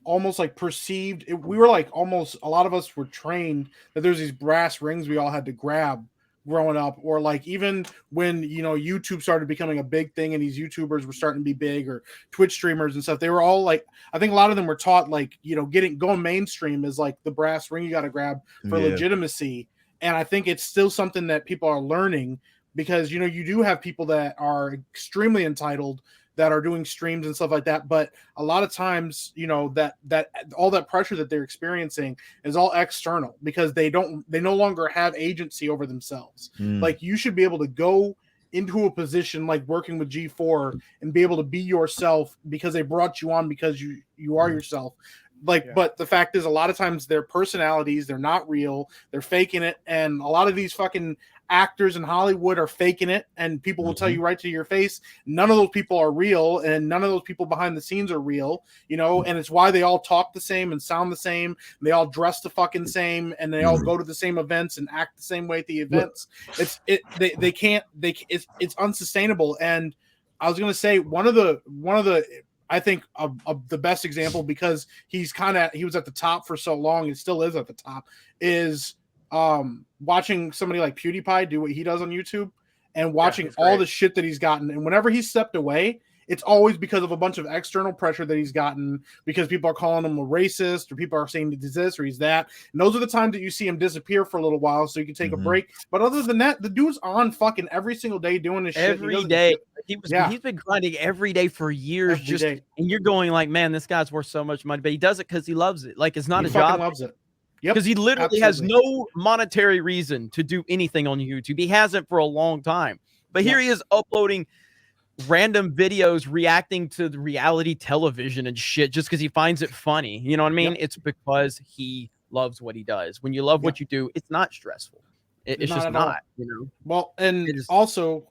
almost like perceived, we were like almost, a lot of us were trained that there's these brass rings we all had to grab growing up, or like even when, you know, YouTube started becoming a big thing and these YouTubers were starting to be big, or Twitch streamers and stuff, they were all like, I think a lot of them were taught like, you know, going mainstream is like the brass ring you got to grab for legitimacy. And I think it's still something that people are learning, because, you know, you do have people that are extremely entitled that are doing streams and stuff like that. But a lot of times, you know, that all that pressure that they're experiencing is all external, because they no longer have agency over themselves. Like, you should be able to go into a position like working with G4 and be able to be yourself because they brought you on because you are yourself. Like, but the fact is, a lot of times their personalities, they're not real, they're faking it. And a lot of these fucking actors in Hollywood are faking it, and people will tell you right to your face, none of those people are real, and none of those people behind the scenes are real, you know. And it's why they all talk the same and sound the same, they all dress the fucking same, and they all go to the same events and act the same way at the events. It's unsustainable. And I was gonna say one of the I think of the best example, because he was at the top for so long and still is at the top, is watching somebody like PewDiePie do what he does on YouTube and watching all the shit that he's gotten. And whenever he stepped away, it's always because of a bunch of external pressure that he's gotten, because people are calling him a racist, or people are saying he's this or he's that. And those are the times that you see him disappear for a little while so you can take a break. But other than that, the dude's on fucking every single day doing this shit. Every day. He's been grinding every day for years. And you're going like, man, this guy's worth so much money, but he does it because he loves it. Like, it's not a job. He loves it. Yep. Because he literally has no monetary reason to do anything on YouTube. He hasn't for a long time. But here he is uploading random videos reacting to the reality television and shit just because he finds it funny. You know what I mean? It's because he loves what he does. When you love what you do, it's not stressful. It's just not, you know. Well, and also,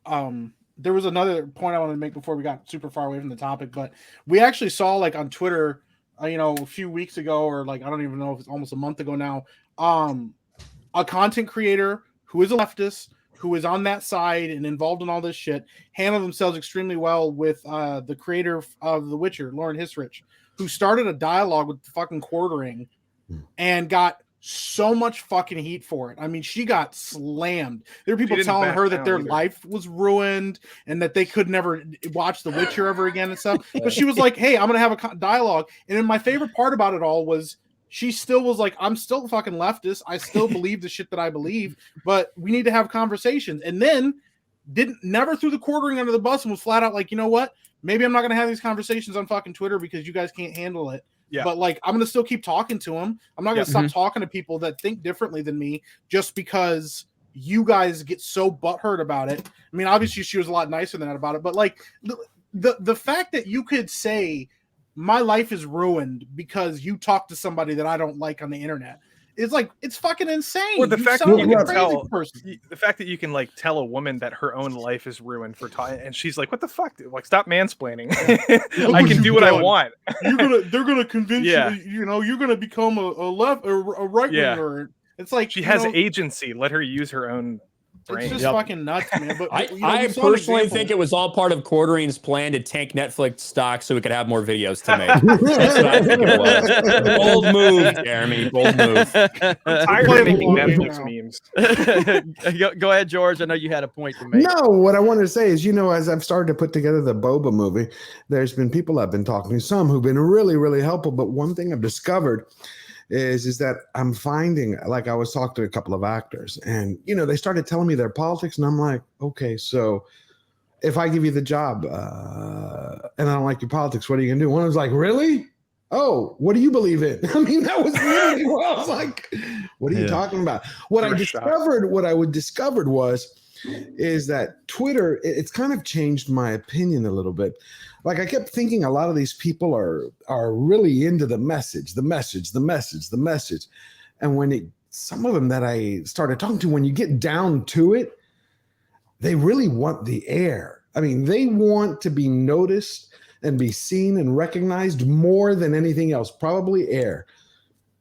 there was another point I wanted to make before we got super far away from the topic, but we actually saw, like, on Twitter, a few weeks ago, or like, I don't even know if it's almost a month ago now, a content creator who is a leftist, who is on that side and involved in all this shit, handled themselves extremely well with the creator of The Witcher, Lauren Hisrich, who started a dialogue with fucking Quartering and got so much fucking heat for it. I mean, she got slammed. There were people telling her that their life was ruined and that they could never watch The Witcher ever again and stuff. But she was like, hey, I'm going to have a dialogue. And then my favorite part about it all was she still was like, I'm still a fucking leftist. I still believe the shit that I believe, but we need to have conversations. And then never threw the Quartering under the bus and was flat out like, you know what? Maybe I'm not going to have these conversations on fucking Twitter because you guys can't handle it. Yeah. But like, I'm going to still keep talking to him. I'm not going to stop talking to people that think differently than me just because you guys get so butthurt about it. I mean, obviously she was a lot nicer than that about it, but like the fact that you could say my life is ruined because you talk to somebody that I don't like on the internet. It's like, it's fucking insane. Or the fact that you can tell the fact that you can like tell a woman that her own life is ruined for time, and she's like, "What the fuck? Dude? Like, stop mansplaining. I can do what I want." They're gonna convince you. You know, you're gonna become a right winger. It's like she has agency. Let her use her own brain. It's just fucking nuts, man. But I personally think it was all part of Quartering's plan to tank Netflix stock so we could have more videos to make. That's what I think it was. Bold move, Jeremy. Bold move. I'm tired of making Netflix memes. Go ahead, George. I know you had a point to make. No, what I wanted to say is, as I've started to put together the Boba movie, there's been people I've been talking to, some who've been really, really helpful. But one thing I've discovered is that I'm finding, like, I was talking to a couple of actors and, they started telling me their politics, and I'm like, okay, so if I give you the job and I don't like your politics, what are you gonna do? One was like, really? Oh, what do you believe in? I mean, that was literally what I was like, what are you talking about? What I discovered is that Twitter, it's kind of changed my opinion a little bit. Like, I kept thinking a lot of these people are really into the message. And when some of them that I started talking to, when you get down to it, they really want the air. I mean, they want to be noticed and be seen and recognized more than anything else, probably air.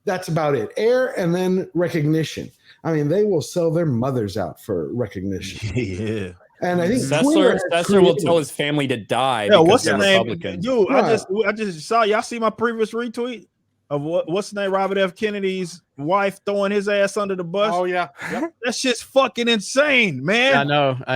That's about it. Air and then recognition. I mean, they will sell their mothers out for recognition. Yeah. And I think Sessler will tell his family to die. Yeah, what's the name? Republican. Dude, I just saw, y'all see my previous retweet of what's the name? Robert F. Kennedy's wife throwing his ass under the bus. Oh yeah, that's just fucking insane, man. I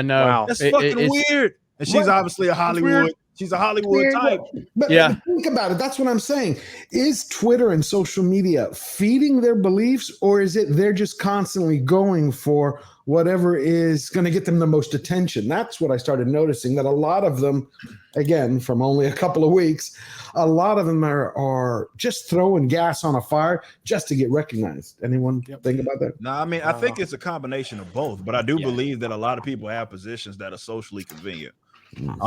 know. Wow. That's fucking weird. And she's obviously a Hollywood. She's a Hollywood type. But think about it. That's what I'm saying. Is Twitter and social media feeding their beliefs, or is it they're just constantly going for whatever is going to get them the most attention? That's what I started noticing, that a lot of them, again, from only a couple of weeks, a lot of them are just throwing gas on a fire just to get recognized. Anyone think about that? No, I mean, I think it's a combination of both, but I do believe that a lot of people have positions that are socially convenient. Those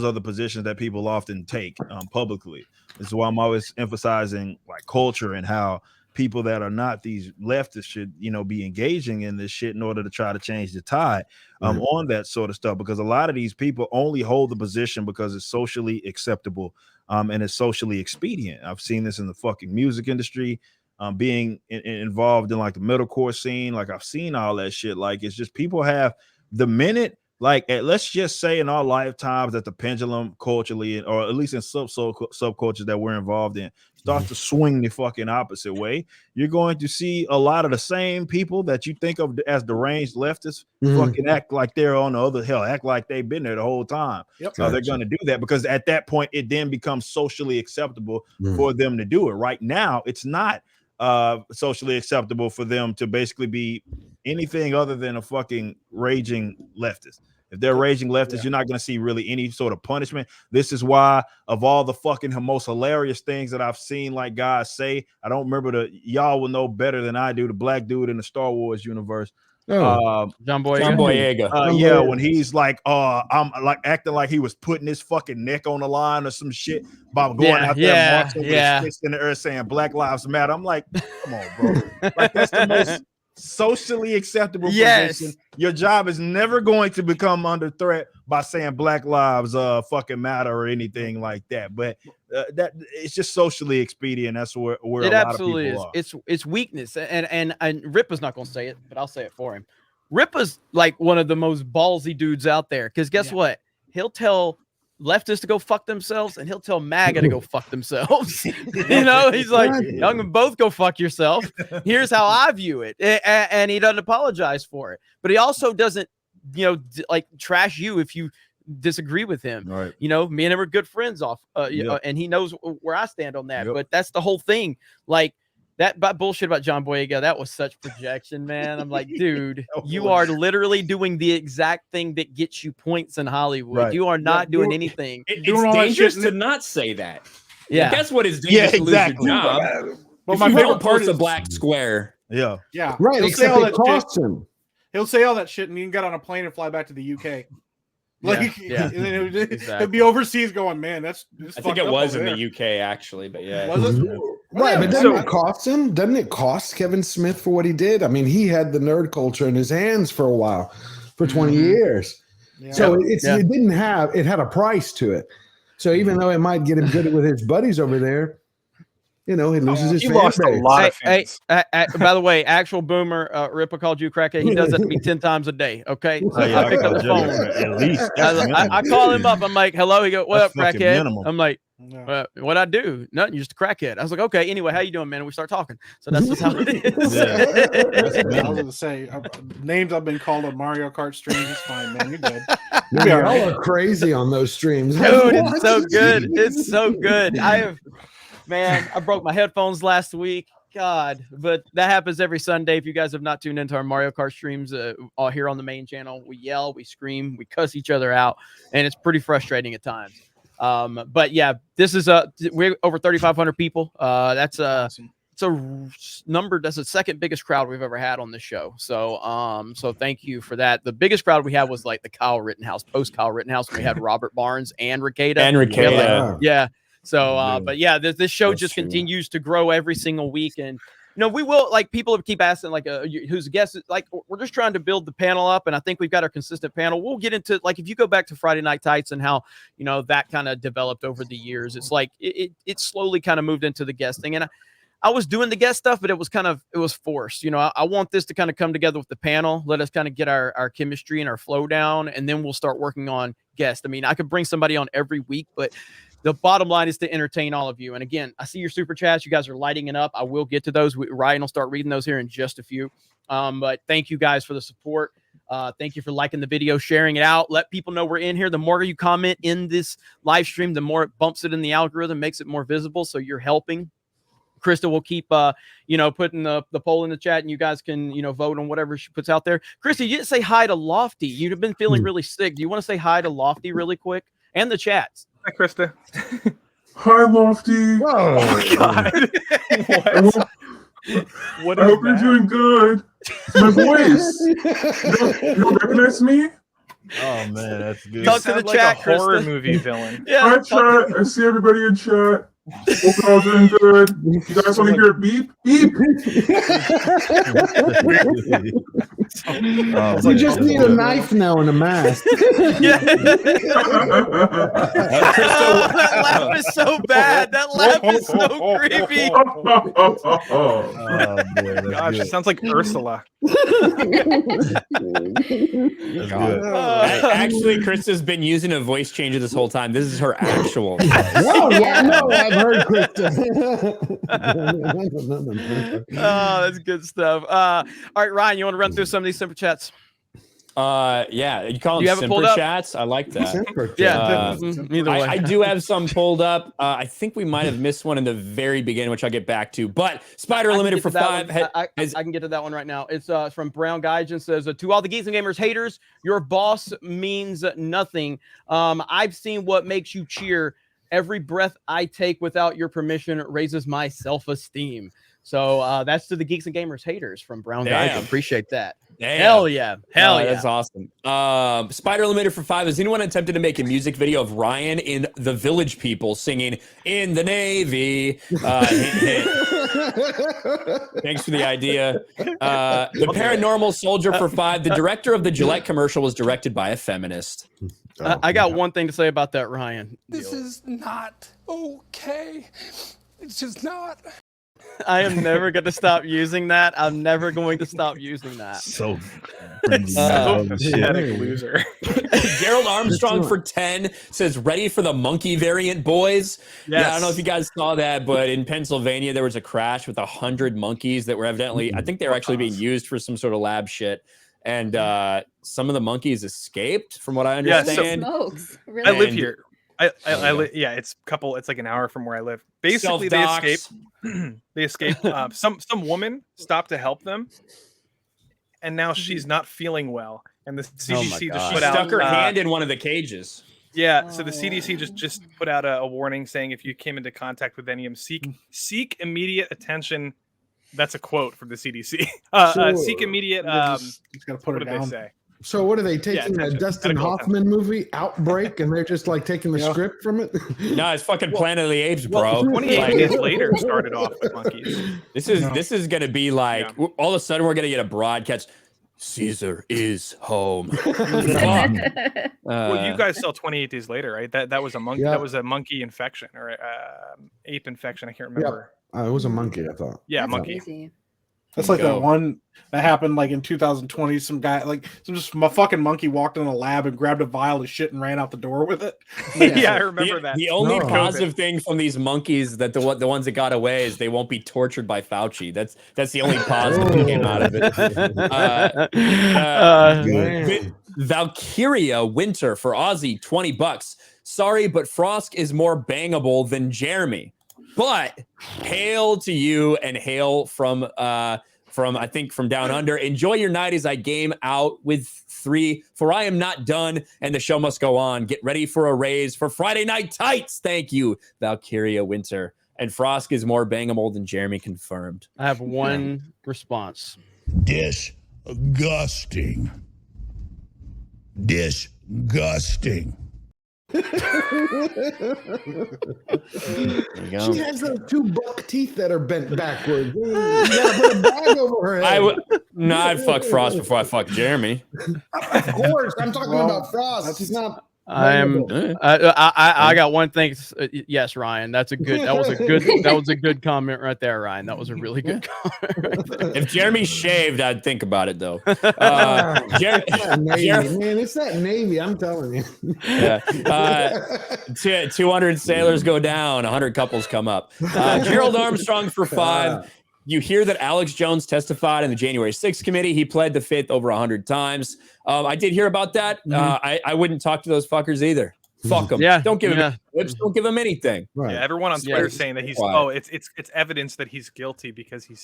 are the positions that people often take publicly. This is why I'm always emphasizing like culture and how people that are not these leftists should, be engaging in this shit in order to try to change the tide on that sort of stuff, because a lot of these people only hold the position because it's socially acceptable and it's socially expedient. I've seen this in the fucking music industry, being involved in like the metalcore scene. Like, I've seen all that shit. Like, it's just people have, the minute like let's just say in our lifetimes that the pendulum culturally, or at least in subcultures that we're involved in, starts to swing the fucking opposite way, you're going to see a lot of the same people that you think of as deranged leftists fucking act like they're on the other hell, act like they've been there the whole time. Yep. They're going to do that because at that point it then becomes socially acceptable for them to do it. Right now, it's not socially acceptable for them to basically be anything other than a fucking raging leftist. If they're raging leftists, you're not going to see really any sort of punishment. This is why, of all the fucking most hilarious things that I've seen, like guys say, I don't remember y'all will know better than I do, the black dude in the Star Wars universe. John Boyega. Yeah, when he's like, I'm like acting like he was putting his fucking neck on the line or some shit by going out there and marching with his fist in the air saying Black Lives Matter. I'm like, come on, bro. Like, that's the most socially acceptable position. Your job is never going to become under threat by saying Black Lives fucking matter or anything like that. But that it's just socially expedient. That's where it a lot absolutely of people is. are. It's weakness, and Ripa's not gonna say it, but I'll say it for him. Ripa's like one of the most ballsy dudes out there, because guess what? He'll tell leftists to go fuck themselves, and he'll tell MAGA to go fuck themselves. You know, he's like, y'all can both go fuck yourself. Here's how I view it. And he doesn't apologize for it. But he also doesn't, you know, like trash you if you disagree with him. Right. You know, me and him are good friends and he knows where I stand on that. But that's the whole thing. Like, that bullshit about John Boyega, that was such projection, man. I'm like, dude, you are literally doing the exact thing that gets you points in Hollywood. Right. You are not doing anything. It's dangerous to not say that. Yeah. That's what is dangerous to lose your job. But If my you favorite don't part post a is- black square. Yeah. Yeah. Right, He'll say except all it that costs shit. him. He'll say all that shit and he can get on a plane and fly back to the UK. Like, Yeah, and then he'll exactly. be overseas going, man, that's I think it was in the UK actually, but yeah. Was it? Right, but doesn't it cost him? Doesn't it cost Kevin Smith for what he did? I mean, he had the nerd culture in his hands for a while, for 20 years. Yeah. So it had a price to it. So even though it might get him good with his buddies over there, you know, he loses his fan base. By the way, actual boomer, Ripa called you crackhead. He does that to me 10 times a day. Okay. Oh, yeah, I pick up the phone. at least. I call him up. I'm like, hello. He goes, what up, That's fucking crackhead? minimum. I'm like, what I do? Nothing. You're just a crackhead. I was like, okay. Anyway, how you doing, man? And we start talking. So that's just how it is. I was gonna say names I've been called on Mario Kart streams. It's fine, man. You're good. You'll be all right. Y'all are crazy on those streams. Dude, it's so good. It's so good. Man, I broke my headphones last week. God, but that happens every Sunday. If you guys have not tuned into our Mario Kart streams all here on the main channel, we yell, we scream, we cuss each other out, and it's pretty frustrating at times. But yeah, this is we're over 3,500 people. That's awesome. It's a number. That's the second biggest crowd we've ever had on this show. So, so thank you for that. The biggest crowd we had was like the Kyle Rittenhouse, post Kyle Rittenhouse. We had Robert Barnes and Ricada. Yeah. So, but yeah, this show just continues to grow every single week. And, you know, we will, like, people keep asking, like, who's a guest? Like, we're just trying to build the panel up. And I think we've got our consistent panel. We'll get into, like, if you go back to Friday Night Tights and how, you know, that kind of developed over the years, it's like it slowly kind of moved into the guest thing. And I was doing the guest stuff, but it was forced. You know, I want this to kind of come together with the panel. Let us kind of get our chemistry and our flow down, and then we'll start working on guests. I mean, I could bring somebody on every week, but the bottom line is to entertain all of you. And again, I see your super chats. You guys are lighting it up. I will get to those. Ryan will start reading those here in just a few. But thank you guys for the support. Thank you for liking the video, sharing it out. Let people know we're in here. The more you comment in this live stream, the more it bumps it in the algorithm, makes it more visible. So you're helping. Krista will keep, putting the poll in the chat, and you guys can, vote on whatever she puts out there. Krista, you didn't say hi to Lofty. You've been feeling really sick. Do you want to say hi to Lofty really quick? And the chats. Hi, Krista. Hi, Lofty. Oh, God. I hope you're doing good. My voice. You don't recognize me? Oh, man, that's good. Talk to the chat, like a horror Krista. movie villain. Hi, chat. I see everybody in chat. Hope you're all doing good. You guys want to hear a beep? Beep. We just need a knife now and a mask. is so bad. That laugh is so creepy. Oh boy, that's Gosh, it good. sounds like Ursula. Actually, Chris has been using a voice changer this whole time. This is her actual voice. No, no, I've heard Krista. Oh, that's good stuff. All right, Ryan, you want to run through some of these super chats? Yeah, you call Do you them have it pulled simper up? chats. I like that. Simper chat. Yeah, either way. I do have some pulled up. I think we might have missed one in the very beginning, which I'll get back to. But Spider I can Limited get for to that 5. one. I can get to that one right now. It's from Brown Gaijin says, to all the Geeks and Gamers haters, your boss means nothing. I've seen what makes you cheer. Every breath I take without your permission raises my self-esteem. So that's to the Geeks and Gamers haters from Brown Gaijin. Appreciate that. Damn. Hell yeah. Hell yeah. That's awesome. Spider Limited for 5. Has anyone attempted to make a music video of Ryan in The Village People singing "In the Navy"? Thanks for the idea. The Paranormal Soldier for 5. The director of the Gillette commercial was directed by a feminist. I got one thing to say about that, Ryan. This is not okay. It's just not. I am never going to stop using that. I'm never going to stop using that. So pathetic loser. Gerald Armstrong for 10 says, ready for the monkey variant, boys? Yes. Yeah, I don't know if you guys saw that, but in Pennsylvania, there was a crash with 100 monkeys that were evidently, I think they were actually being used for some sort of lab shit. And some of the monkeys escaped, from what I understand. Smokes. Really? I live here. Yeah, it's like an hour from where I live. Basically, they escaped. They escaped. Some woman stopped to help them, and now she's not feeling well. And the CDC just put out. Stuck her hand in one of the cages. Yeah, so the CDC just put out a warning saying if you came into contact with any of them, seek immediate attention. That's a quote from the CDC. Seek immediate. Just gotta put what it did down. they say? So what are they taking a Dustin Hoffman movie, Outbreak, and they're just like taking the script from it? No, it's fucking Planet of the Apes, bro. 28 days later started off with monkeys. This is gonna be like all of a sudden we're gonna get a broadcast. Caesar is home. Well, you guys saw 28 days later, right? That was a monkey. Yeah. That was a monkey infection or ape infection. I can't remember. It was a monkey, I thought. Yeah, That's monkey. crazy. That's like that one that happened like in 2020. Some guy, a fucking monkey walked in a lab and grabbed a vial of shit and ran out the door with it. Yeah, I remember that. The only positive thing from these monkeys that the ones that got away is they won't be tortured by Fauci. That's the only positive that came out of it. Valkyria Winter for Aussie, $20. Sorry, but Frosk is more bangable than Jeremy. But hail to you and hail from I think from down under. Enjoy your night as I game out with 3. For I am not done and the show must go on. Get ready for a raise for Friday Night Tights. Thank you, Valkyria Winter. And Frosk is more bangable than Jeremy confirmed. I have one response. Disgusting. Disgusting. There you go. She has those 2 buck teeth that are bent backwards. You gotta put a bag over her head. I'd fuck Frost before I fuck Jeremy. Of course, I'm talking about Frost. She's not. I got one thing. Yes, Ryan, that was a good comment right there, Ryan. That was a really good comment right there. If Jeremy shaved, I'd think about it though. Navy, man, it's that Navy. I'm telling you. Yeah. 200 sailors go down, 100 couples come up. Gerald Armstrong for 5. You hear that Alex Jones testified in the January 6th committee. He pled the 5th over 100 times. I did hear about that. I wouldn't talk to those fuckers either. Fuck them. Yeah. Don't give them whips. Don't give them anything. Right. Yeah, everyone on Twitter saying that he's it's evidence that he's guilty because he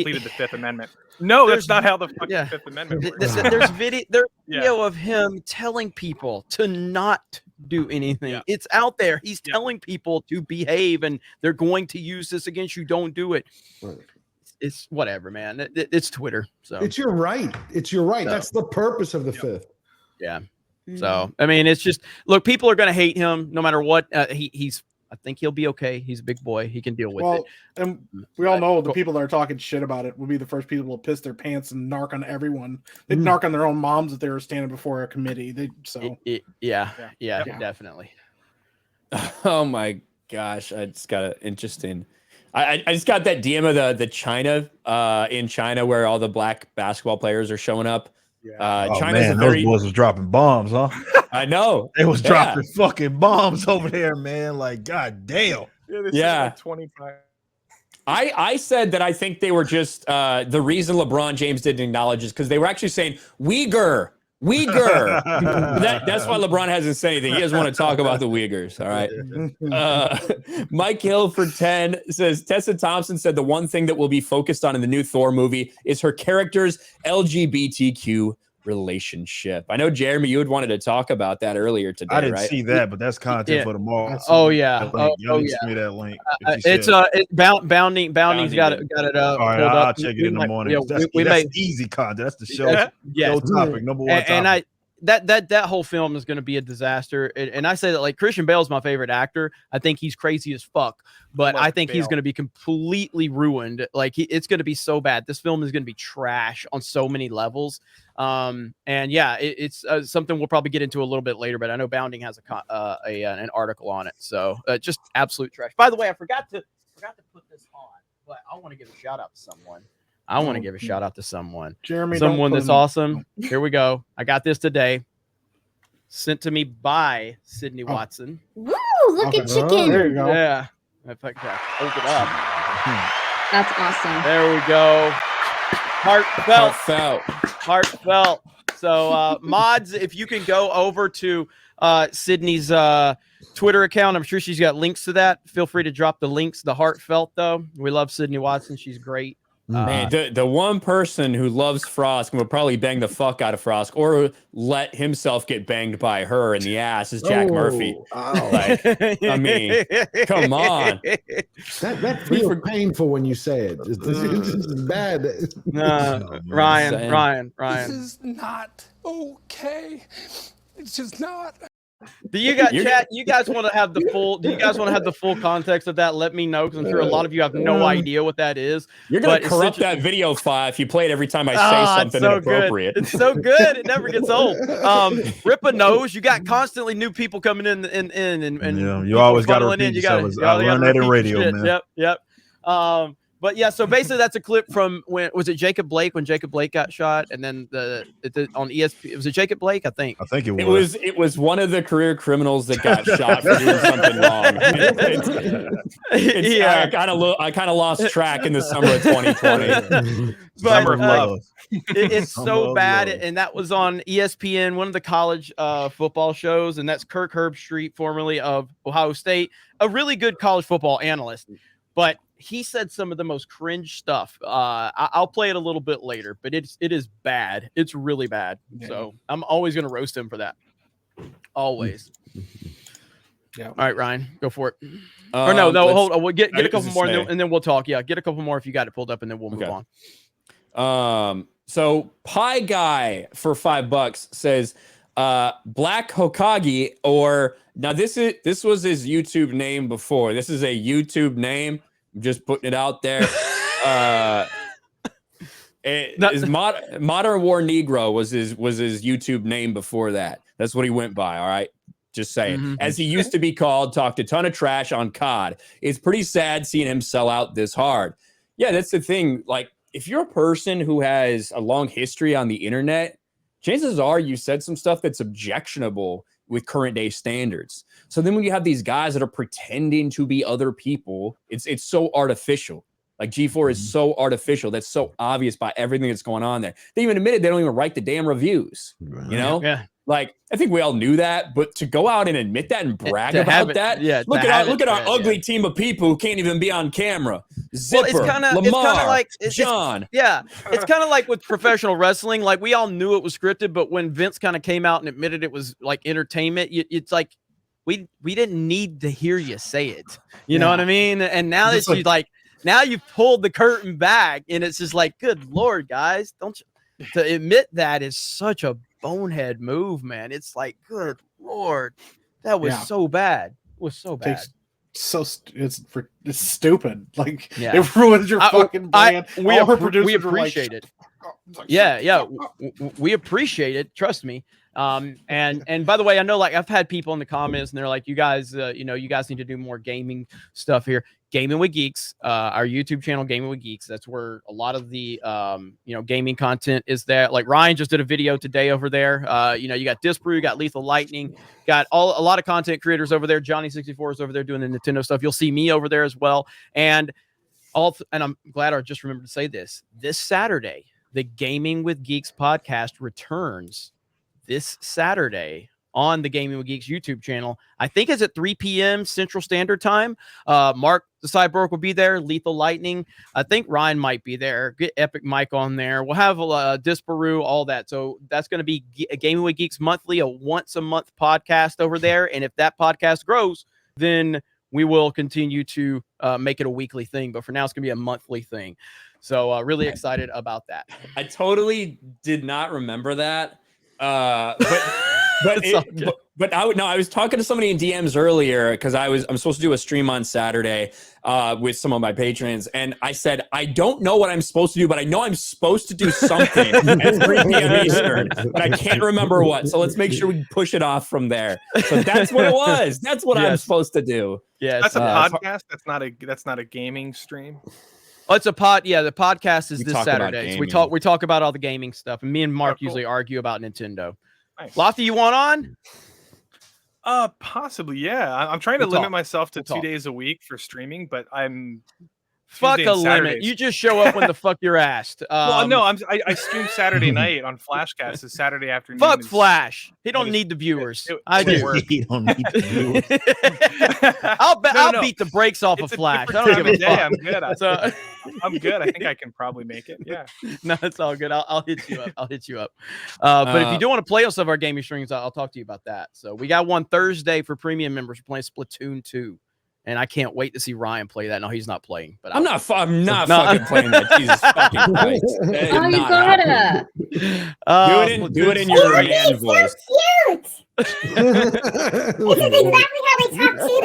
pleaded the 5th Amendment. No, that's not how the fucking 5th Amendment works. There's video of him telling people to not do anything. Yeah. It's out there. He's telling people to behave, and they're going to use this against you. Don't do it. Right. It's whatever, man. It's Twitter. So It's your right. It's your right. That's the purpose of the 5th. yeah. So I mean, it's just look. People are going to hate him no matter what. He's. I think he'll be okay. He's a big boy. He can deal with it. And we all know the people that are talking shit about it will be the first people to piss their pants and narc on everyone. They'd narc on their own moms if they were standing before a committee. Yeah, definitely. Oh my gosh, I just got an interesting. I just got that DM of the China in China where all the black basketball players are showing up. Oh China's man, a very. those boys was dropping bombs, huh? I know They was Yeah. dropping fucking bombs over there, man. Like, god damn. Yeah. 25. I said that I think they were just the reason LeBron James didn't acknowledge is because they were actually saying Uyghur. That's why LeBron hasn't said anything. He doesn't want to talk about the Uyghurs. All right. Mike Hill for 10 says Tessa Thompson said the one thing that will be focused on in the new Thor movie is her character's LGBTQ relationship. I know Jeremy, you had wanted to talk about that earlier today. I didn't right? see that, but that's content for tomorrow. Oh yeah. Y'all need to send me that link. It's Bounding's got it up. All right, pulled I'll up. check it in the morning. Yeah, That's easy content. That's the show. Show topic number one. And that whole film is going to be a disaster. And I say that like Christian Bale's my favorite actor. I think he's crazy as fuck, but I think he's going to be completely ruined. Like it's going to be so bad. This film is going to be trash on so many levels. And yeah, it's something we'll probably get into a little bit later. But I know Bounding has an article on it. So just absolute trash. By the way, I forgot to put this on, but I want to give a shout out to someone. Jeremy, someone don't that's put him- awesome. Here we go. I got this today. Sent to me by Sydney Watson. Woo! Look at chicken. There you go. Yeah. If I can hold it up. That's awesome. There we go. Heartfelt. So mods, if you can go over to Sydney's Twitter account, I'm sure she's got links to that. Feel free to drop the links. The heartfelt though. We love Sydney Watson. She's great. Man, the one person who loves Frost and will probably bang the fuck out of Frost or let himself get banged by her in the ass is Jack Murphy. Like, I mean, come on. That feels painful when you say it. It's bad. Ryan. This is not okay. It's just not. Do you guys chat? You guys want to have the full? Do you guys want to have the full context of that? Let me know because I'm sure a lot of you have no idea what that is. You're gonna corrupt that video file if you play it every time I say something inappropriate. It's so good. It never gets old. Rippa knows you got constantly new people coming in and yeah, you always got to repeat in. You gotta learn that in radio, shit. man. Yep. But yeah, so basically that's a clip from when was it Jacob Blake when Jacob Blake got shot, and then on ESPN was it Jacob Blake? I think it was. It was one of the career criminals that got shot for doing something wrong. I kind of lost track in the summer of 2020. But it's so bad, and that was on ESPN, one of the college football shows, and that's Kirk Herbstreit, formerly of Ohio State, a really good college football analyst, but he said some of the most cringe stuff. I'll play it a little bit later, but it is bad. It's really bad. Yeah. So I'm always going to roast him for that. Always. Yeah. All right, Ryan, go for it. Or no, hold on. We'll get a couple more, and then we'll talk. Yeah, get a couple more if you got it pulled up, and then we'll move on. So Pie Guy for $5 says Black Hokage, or now this was his YouTube name before. This is a YouTube name. I'm just putting it out there. Modern War Negro was his YouTube name before that. That's what he went by. All right. Just saying. As he used to be called, talked a ton of trash on COD. It's pretty sad seeing him sell out this hard. Yeah, that's the thing. Like, if you're a person who has a long history on the internet, chances are you said some stuff that's objectionable with current day standards. So then when you have these guys that are pretending to be other people, it's so artificial. Like G4 is so artificial. That's so obvious by everything that's going on there. They even admitted they don't even write the damn reviews, you know? Yeah. Like, I think we all knew that, but to go out and admit that and brag about that, look at our ugly team of people who can't even be on camera. Zipper, Lamar, John. It's kind of like with professional wrestling. Like, we all knew it was scripted, but when Vince kind of came out and admitted it was like entertainment, it's like we didn't need to hear you say it. You know what I mean? And now that you now you've pulled the curtain back, and it's just like, good Lord, guys, don't you? To admit that is such a bonehead move, man. It's like, good Lord, that was so bad. It was so bad. It's stupid. Like, it ruins your fucking brand. We appreciate it. Yeah. We appreciate it. Trust me. And by the way, I know like I've had people in the comments and they're like, you guys, you guys need to do more gaming stuff here. Gaming with Geeks, our YouTube channel, Gaming with Geeks. That's where a lot of the, gaming content is there. Like Ryan just did a video today over there. You got Disbrew, you got Lethal Lightning, got a lot of content creators over there. Johnny64 is over there doing the Nintendo stuff. You'll see me over there as well. And I'm glad I just remembered to say this Saturday, the Gaming with Geeks podcast returns this Saturday on the Gaming with Geeks YouTube channel. I think it's at 3 p.m. Central Standard Time. Mark the Cyborg will be there. Lethal Lightning. I think Ryan might be there. Get Epic Mike on there. We'll have Disparu, all that. So that's going to be Gaming with Geeks monthly, a once a month podcast over there. And if that podcast grows, then we will continue to make it a weekly thing. But for now, it's going to be a monthly thing. So really excited about that. I totally did not remember that. I was talking to somebody in DMs earlier because I'm supposed to do a stream on Saturday with some of my patrons, and I said I don't know what I'm supposed to do, but I know I'm supposed to do something at 3 p.m. Eastern, but I can't remember what. So let's make sure we push it off from there. So that's what it was. That's what I'm supposed to do. Yeah, that's a podcast. That's not a gaming stream. Oh, it's a pod. Yeah, the podcast is We this talk about Saturday. So gaming. we talk about all the gaming stuff, and me and Mark cool. usually argue about Nintendo. Nice. Lofty, you want on? Possibly, yeah. I'm trying to We'll limit talk. myself to We'll 2 days a week for streaming, but I'm Fuck Tuesday a and limit. Saturdays. You just show up when the fuck you're asked. Well, no, I stream Saturday night on Flashcast. It's Saturday afternoon. Fuck It's- Flash. He don't it is- need the viewers. I do. He don't need the viewers. I'll beat the brakes off It's of a Flash. I different don't give time a of day. fuck. I'm good. So- I'm good. I think I can probably make it. Yeah. No, it's all good. I'll hit you up. But if you do want to play on some of our gaming streams, I'll talk to you about that. So we got one Thursday for premium members. We're playing Splatoon 2. And I can't wait to see Ryan play that. No, he's not playing. But I'm not fucking playing that. Jesus fucking Christ. That is Oh, you not gotta. happening. Do it in your man voice. Cute. This is exactly how we talk to you.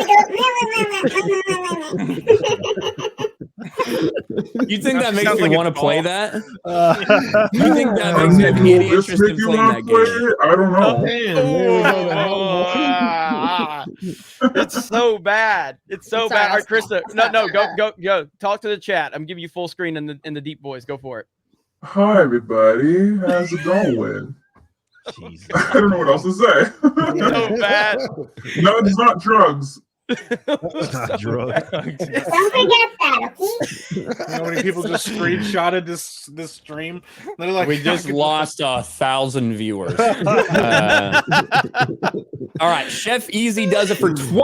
You think that makes Sounds me like want to it's play all- that? You think that makes me have any interest in playing that game? I don't know. It's so bad. It's so Sorry, bad. All right, I'll Krista. stop. No, go. Talk to the chat. I'm giving you full screen in the deep voice. Go for it. Hi, everybody. How's it going? I don't know what else to say. So bad. No, it's not drugs. It's not drugs. Don't forget that, okay? How many people just screenshotted this stream? They're like, We just lost 1,000 viewers. All right, Chef Easy does it for 20.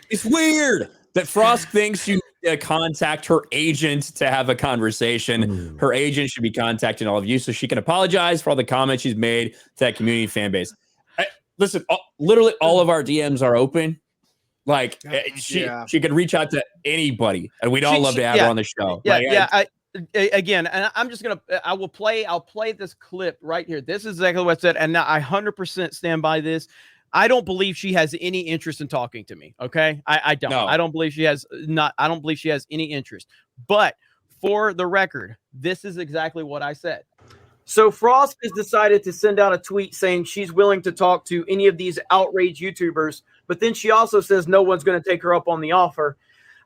It's weird that Frost thinks you need to contact her agent to have a conversation. Her agent should be contacting all of you so she can apologize for all the comments she's made to that community fan base. Listen, literally all of our DMs are open. Like she could reach out to anybody, and we'd all love to have her on the show. Again, and I'm just gonna. I'll play this clip right here. This is exactly what I said, and I 100% stand by this. I don't believe she has any interest in talking to me. Okay, I don't. No. I don't believe she has not. I don't believe she has any interest. But for the record, this is exactly what I said. So Frost has decided to send out a tweet saying she's willing to talk to any of these outraged YouTubers, but then she also says no one's going to take her up on the offer.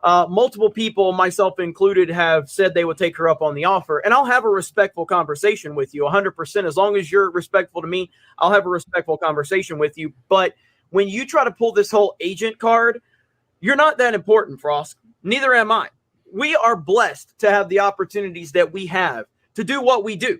Multiple people, myself included, have said they would take her up on the offer, and I'll have a respectful conversation with you 100%. As long as you're respectful to me, I'll have a respectful conversation with you. But when you try to pull this whole agent card, you're not that important, Frost. Neither am I. We are blessed to have the opportunities that we have to do what we do.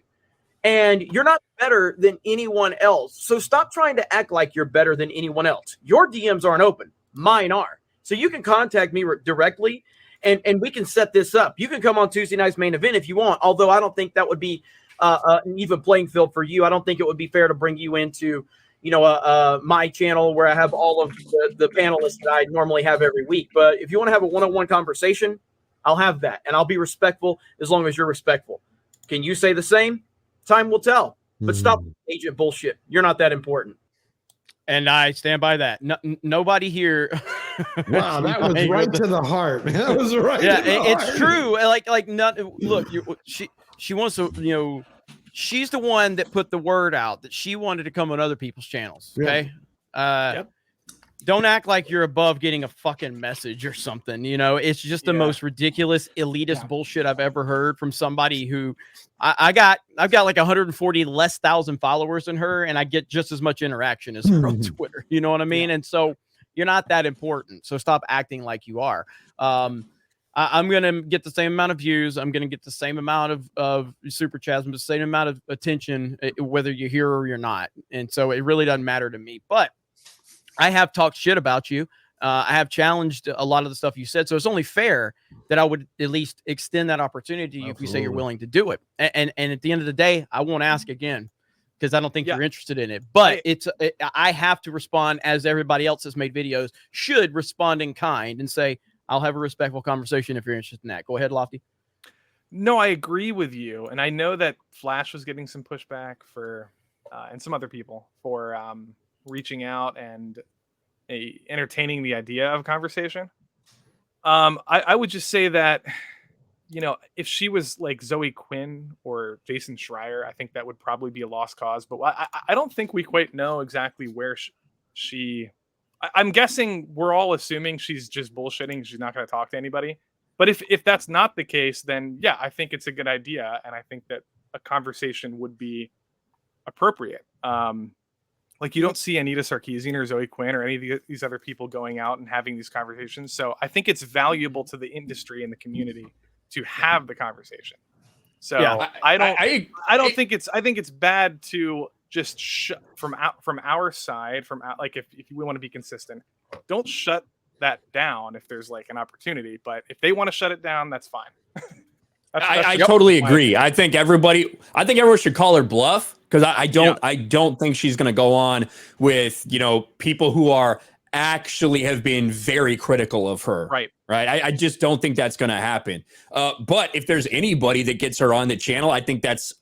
And you're not better than anyone else. So stop trying to act like you're better than anyone else. Your DMs aren't open. Mine are. So you can contact me directly and we can set this up. You can come on Tuesday night's main event if you want, although I don't think that would be an even playing field for you. I don't think it would be fair to bring you into, my channel where I have all of the panelists that I normally have every week. But if you want to have a one-on-one conversation, I'll have that. And I'll be respectful as long as you're respectful. Can you say the same? Time will tell. But stop agent bullshit. You're not that important. And I stand by that. Nobody here. Wow, that was right to the heart. That was right. Yeah, to the it's heart. true. Like not. Look, she wants to. she's the one that put the word out that she wanted to come on other people's channels. Okay. Don't act like you're above getting a fucking message or something. You know, it's just the most ridiculous, elitist bullshit I've ever heard from somebody who I've got like 140 less thousand followers than her, and I get just as much interaction as her on Twitter. You know what I mean? And so you're not that important. So stop acting like you are. I'm going to get the same amount of views. I'm going to get the same amount of super chats, the same amount of attention, whether you're here or you're not. And so it really doesn't matter to me. But I have talked shit about you. I have challenged a lot of the stuff you said. So it's only fair that I would at least extend that opportunity to you if you say you're willing to do it. And at the end of the day, I won't ask again because I don't think you're interested in it. But I have to respond as everybody else has made videos should respond in kind and say, I'll have a respectful conversation if you're interested in that. Go ahead, Lofty. No, I agree with you. And I know that Flash was getting some pushback for, and some other people for reaching out and entertaining the idea of conversation. I would just say that, you know, if she was like Zoe Quinn or Jason Schreier, I think that would probably be a lost cause. But I don't think we quite know exactly where I'm guessing we're all assuming she's just bullshitting. She's not going to talk to anybody. But if that's not the case, then yeah, I think it's a good idea. And I think that a conversation would be appropriate. Like you don't see Anita Sarkeesian or Zoe Quinn or any of these other people going out and having these conversations. So I think it's valuable to the industry and the community to have the conversation. So yeah, I think it's bad to just from our side, like if we want to be consistent, don't shut that down if there's like an opportunity. But if they want to shut it down, that's fine. I totally agree. I think everyone should call her bluff because I don't think she's going to go on with, you know, people who are actually have been very critical of her. Right. I just don't think that's going to happen. But if there's anybody that gets her on the channel, I think that's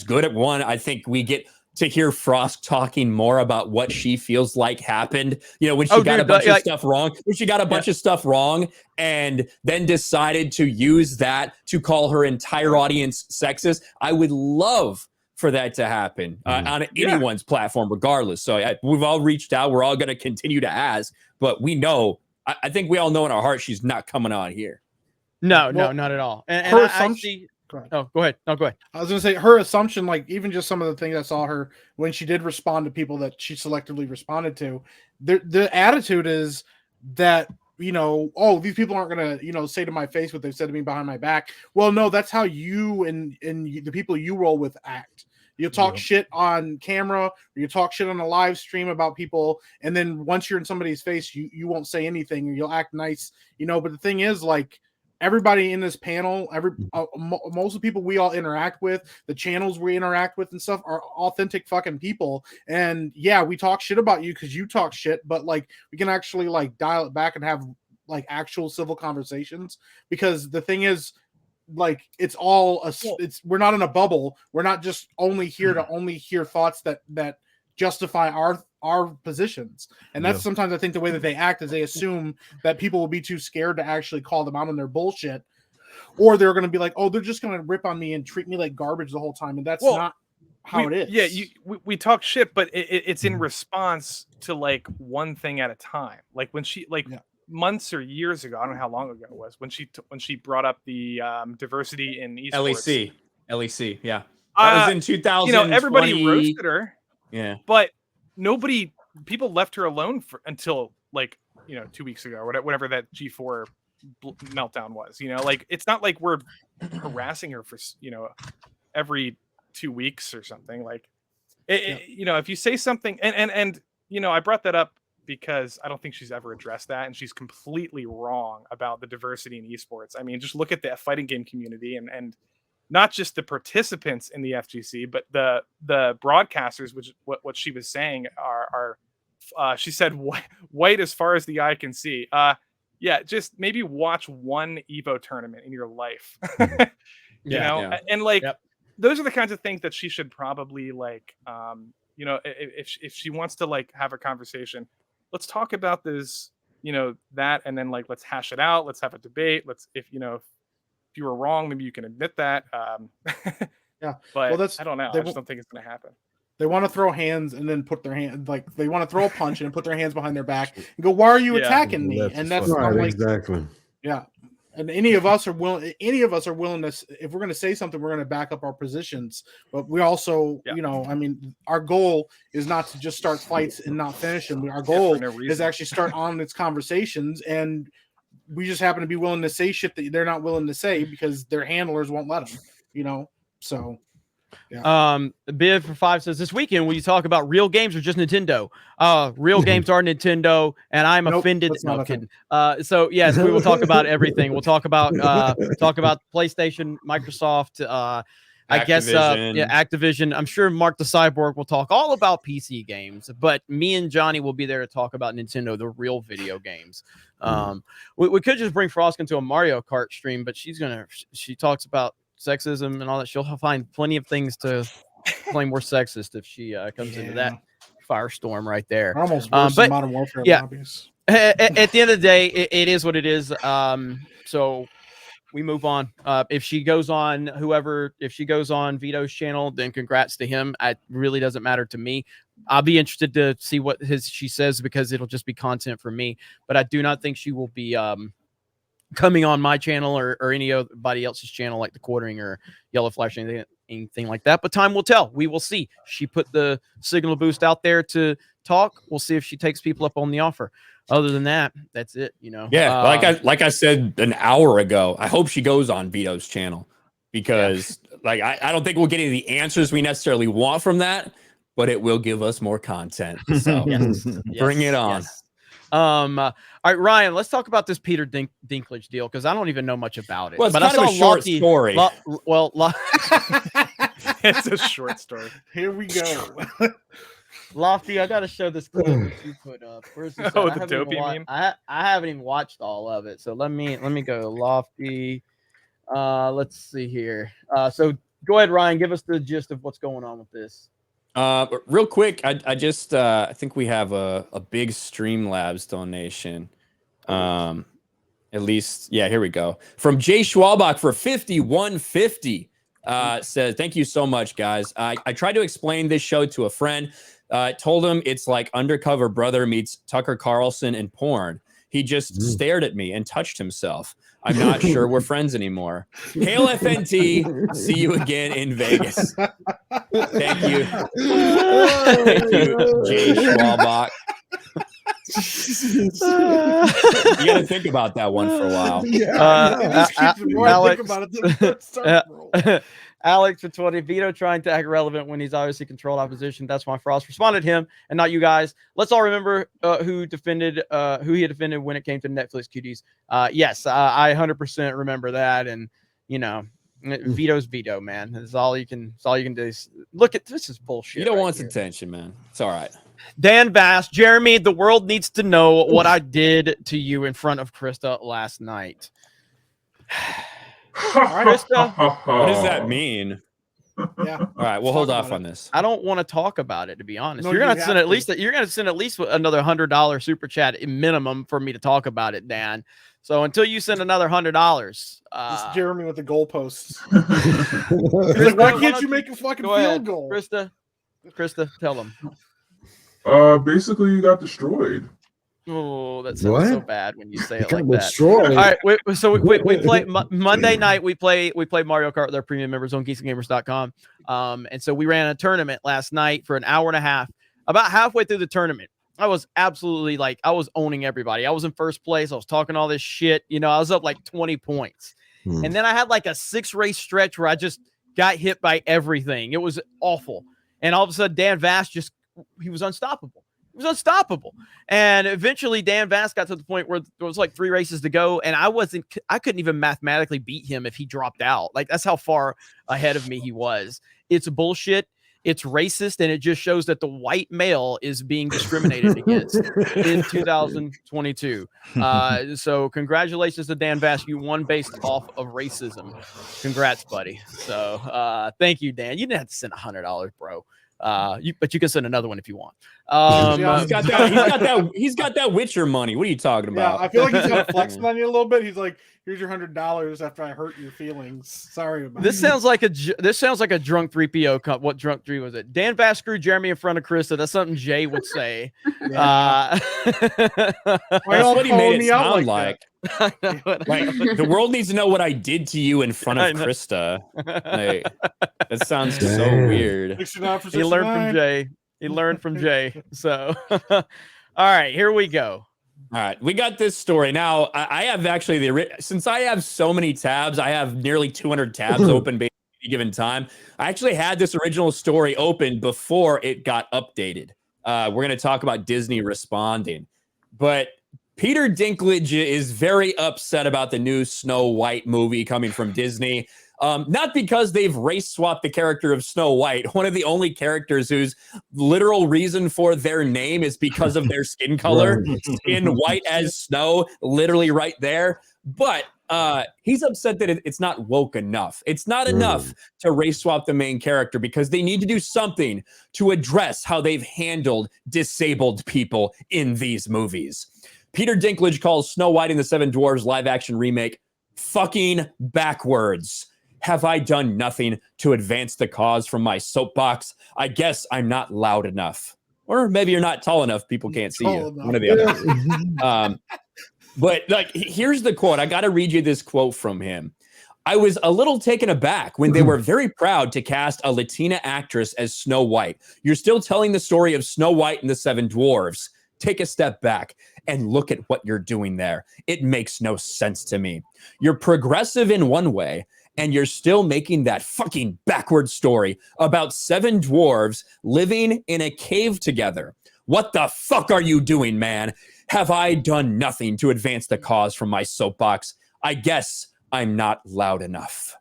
good. At one, I think we get to hear Frost talking more about what she feels like happened. You know, when she got a bunch of stuff wrong, of stuff wrong, and then decided to use that to call her entire audience sexist. I would love for that to happen on anyone's platform, regardless. So we've all reached out. We're all going to continue to ask, but we know, I think we all know in our heart, she's not coming on here. No, not at all. And her assumption. Oh, go ahead. No, go ahead. I was going to say her assumption, like even just some of the things I saw her when she did respond to people that she selectively responded to, the attitude is that, you know, oh, these people aren't going to, you know, say to my face what they've said to me behind my back. Well, no, that's how you and the people you roll with act. You'll talk shit on camera, or you talk shit on a live stream about people, and then once you're in somebody's face, you won't say anything, or you'll act nice, you know. But the thing is, like, everybody in this panel, most of the people we all interact with, the channels we interact with and stuff, are authentic fucking people. And yeah, we talk shit about you because you talk shit, but like we can actually like dial it back and have like actual civil conversations. Because the thing is, like, it's all we're not in a bubble. We're not just only here to only hear thoughts that justify our positions. And that's sometimes I think the way that they act is they assume that people will be too scared to actually call them out on their bullshit, or they're going to be like, oh, they're just going to rip on me and treat me like garbage the whole time. And that's not how it is. Yeah, we talk shit, but it's in response to like one thing at a time. Like when she months or years ago, I don't know how long ago it was, when she brought up the diversity in esports. LEC, yeah. That was in 2000. You know, everybody roasted her. Yeah. But people left her alone until like, you know, 2 weeks ago or whatever that G4 meltdown was, you know, like, it's not like we're harassing her for, you know, every 2 weeks or something. Like, you know, if you say something and, you know, I brought that up because I don't think she's ever addressed that. And she's completely wrong about the diversity in esports. I mean, just look at the fighting game community and not just the participants in the FGC, but the broadcasters, which what she was saying are she said white as far as the eye can see. Yeah, just maybe watch one Evo tournament in your life. you know, and like those are the kinds of things that she should probably like. You know, if she wants to like have a conversation, let's talk about this. You know, that, and then like let's hash it out. Let's have a debate. If you were wrong, maybe you can admit that. Yeah, But well, that's I don't know. I just don't think it's going to happen. They want to throw hands and then put their hand like they want to throw a punch and then put their hands behind their back and go, "Why are you attacking me?" And that's right, not like exactly. yeah. And any of us are willing. Any of us are willing to. If we're going to say something, we're going to back up our positions. But we also, you know, I mean, our goal is not to just start fights and not finish them. Our goal is actually start on its conversations, and we just happen to be willing to say shit that they're not willing to say because their handlers won't let them. You know, so. Yeah. Bid for 5 says this weekend will you talk about real games or just Nintendo? Real games are Nintendo, and I'm offended. No, I'm kidding. So yes, we will talk about everything. We'll talk about PlayStation, Microsoft, I guess Activision. I'm sure Mark the Cyborg will talk all about PC games, but me and Johnny will be there to talk about Nintendo, the real video games. We could just bring Frost into a Mario Kart stream, but she talks about sexism and all that. She'll find plenty of things to claim we're sexist if she comes into that firestorm right there. Almost worse than Modern Warfare lobbies. At the end of the day, it is what it is. So we move on. If she goes on Vito's channel, then congrats to him. It really doesn't matter to me. I'll be interested to see what she says because it'll just be content for me. But I do not think she will be coming on my channel or anybody else's channel like the Quartering or Yellow Flash or anything like that. But time will tell. We will see. She put the signal boost out there to talk. We'll see if she takes people up on the offer. Other than that, that's it. You know. Yeah, like I said an hour ago, I hope she goes on Vito's channel because I don't think we'll get any of the answers we necessarily want from that, but it will give us more content. So bring it on. Yes. All right, Ryan, let's talk about this Peter Dinklage deal because I don't even know much about it. Well, it's but kind of a short story. It's a short story. Here we go. Lofty, I got to show this clip that you put up. Where's this? Oh, the dopey meme. I haven't even watched all of it, so let me go. Lofty. Let's see here. So go ahead, Ryan. Give us the gist of what's going on with this. Real quick, I just I think we have a big Streamlabs donation. At least, yeah, here we go. From Jay Schwalbach for 5150. Says, thank you so much, guys. I tried to explain this show to a friend. Told him it's like Undercover Brother meets Tucker Carlson in porn. He just stared at me and touched himself. I'm not sure we're friends anymore. Hail FNT. See you again in Vegas. Thank you. Thank you, Jay Schwalbach. You got to think about that one for a while. Alex for 20. Vito trying to act relevant when he's obviously controlled opposition. That's why Frost responded to him and not you guys. Let's all remember who he defended when it came to Netflix cuties. Yes, I 100% remember that. And you know, Vito's Vito, man. That's all you can do. Is look at this is bullshit. Vito wants attention, man. It's all right. Dan Bass, Jeremy, the world needs to know what I did to you in front of Krista last night. Krista, what does that mean? Yeah. All right, we'll hold off on this. I don't want to talk about it, to be honest. No, you're gonna you send at least another $100 super chat minimum for me to talk about it, Dan. So until you send another $100, this is Jeremy with the goalposts. Like, why can't you make a fucking field goal? Krista, tell them. Basically, you got destroyed. Oh, that sounds so bad when you say it like that. Destroyed. All right, we play Monday night. We play Mario Kart with our premium members on geeksandgamers.com. And so we ran a tournament last night for an hour and a half. About halfway through the tournament, I was absolutely I was owning everybody. I was in first place. I was talking all this shit. You know, I was up like 20 points. And then I had like a 6-race stretch where I just got hit by everything. It was awful. And all of a sudden, Dan Vass he was unstoppable. It was unstoppable. And eventually Dan Vass got to the point where there was like 3 races to go. And I couldn't even mathematically beat him if he dropped out. Like, that's how far ahead of me he was. It's bullshit. It's racist. And it just shows that the white male is being discriminated against in 2022. So congratulations to Dan Vass. You won based off of racism. Congrats, buddy. So thank you, Dan. You didn't have to send $100, bro. But you can send another one if you want. He's got that Witcher money. What are you talking about? Yeah, I feel like he's kind of flexing on you a little bit. He's like, Here's your $100 after I hurt your feelings. Sorry about This sounds like a drunk 3PO. What drunk 3 was it? Dan Bass screwed Jeremy in front of Krista. That's something Jay would say. That's what he made it sound like. The world needs to know what I did to you in front of Krista. Like, that sounds so weird. He learned from Jay. He learned from Jay. So, all right, here we go. All right, we got this story. Now, I have actually, since I have so many tabs, I have nearly 200 tabs open at any given time. I actually had this original story open before it got updated. We're going to talk about Disney responding. But Peter Dinklage is very upset about the new Snow White movie coming from Disney. Not because they've race swapped the character of Snow White, one of the only characters whose literal reason for their name is because of their skin color, skin white as snow, literally right there. But he's upset that it's not woke enough. It's not enough to race swap the main character because they need to do something to address how they've handled disabled people in these movies. Peter Dinklage calls Snow White and the Seven Dwarfs live action remake fucking backwards. Have I done nothing to advance the cause from my soapbox? I guess I'm not loud enough. Or maybe you're not tall enough. People can't see you. One or the other. But like, here's the quote. I got to read you this quote from him. I was a little taken aback when they were very proud to cast a Latina actress as Snow White. You're still telling the story of Snow White and the Seven Dwarfs. Take a step back and look at what you're doing there. It makes no sense to me. You're progressive in one way, and you're still making that fucking backward story about seven dwarves living in a cave together. What the fuck are you doing, man? Have I done nothing to advance the cause from my soapbox? I guess I'm not loud enough.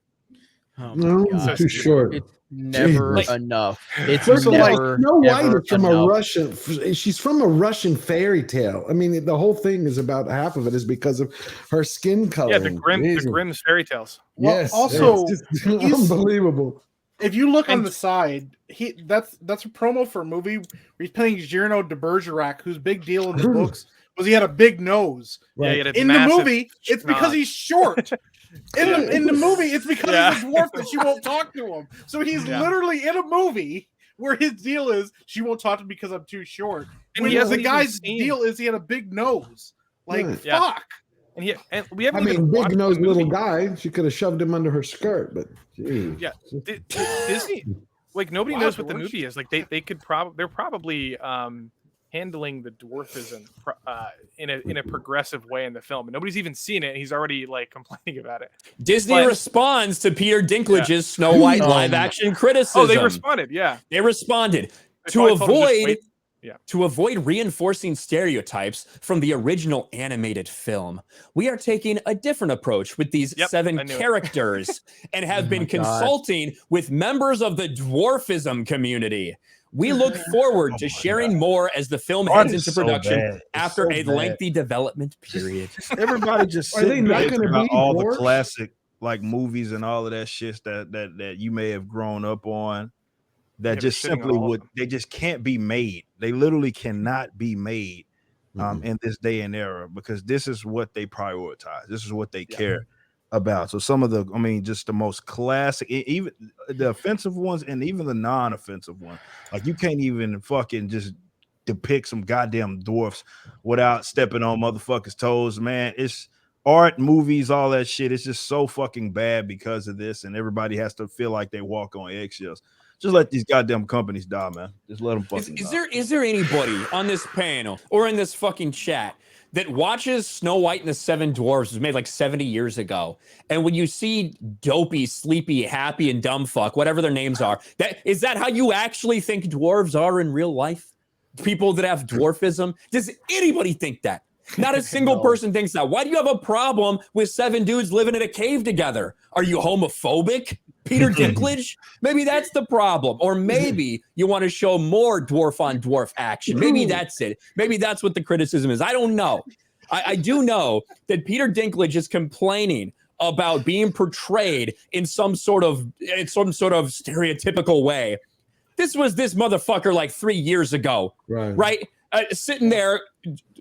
Oh no, too short. It's never enough. It's First of all, never, Snow White ever is from enough. a Russian. She's from a Russian fairy tale. I mean, the whole thing is about half of it is because of her skin color. Yeah, the Grimm's fairy tales. Well, Yes. also, it's unbelievable. If you look on the side, that's a promo for a movie where he's playing Gierno de Bergerac, whose big deal in the books was he had a big nose. Yeah, he had a in the massive movie, it's because schnoz. he's short. In the movie, it's because he's a dwarf that she won't talk to him. So he's literally in a movie where his deal is she won't talk to me because I'm too short. And When he hasn't the guy's even seen- deal is he had a big nose. Like Yeah. fuck. And we haven't I mean, even watched big nosed the movie. little guy. She could have shoved him under her skirt, but geez. Yeah, Disney, like nobody Wow, knows what the dwarfs. movie is. Like they could they're probably handling the dwarfism in a progressive way in the film, and nobody's even seen it. And he's already like complaining about it. Disney responds to Peter Dinklage's Snow White live action criticism. Oh, they responded. Yeah, They responded They to probably told him just avoid wait. Yeah. to avoid reinforcing stereotypes from the original animated film. We are taking a different approach with these seven I knew it. characters and have been my God. consulting with members of the dwarfism community. We look forward to sharing more as the film Art heads is into so production bad. It's after so a bad. lengthy development period. Everybody just Are they sitting not there gonna about be all the dwarfs? classic like movies and all of that shit that you may have grown up on that Yeah, just they're shitting on simply all of would they just can't be made. They literally cannot be made in this day and era because this is what they prioritize. This is what they care about. So some of the, I mean, just the most classic, even the offensive ones and even the non-offensive ones, like you can't even fucking just depict some goddamn dwarfs without stepping on motherfuckers' toes, man. It's art, movies, all that shit. It's just so fucking bad because of this, and everybody has to feel like they walk on eggshells. Just let these goddamn companies die, man. Just let them fucking die. Is there anybody on this panel or in this fucking chat that watches Snow White and the Seven Dwarfs was made like 70 years ago, and when you see Dopey, Sleepy, Happy, and Dumbfuck, whatever their names are, is that how you actually think dwarves are in real life? People that have dwarfism? Does anybody think that? Not a single person thinks that. Why do you have a problem with seven dudes living in a cave together? Are you homophobic, Peter Dinklage? Maybe that's the problem. Or maybe you want to show more dwarf on dwarf action. Maybe that's it. Maybe that's what the criticism is. I don't know. I do know that Peter Dinklage is complaining about being portrayed in some sort of stereotypical way. This was this motherfucker like 3 years ago, right? Sitting there,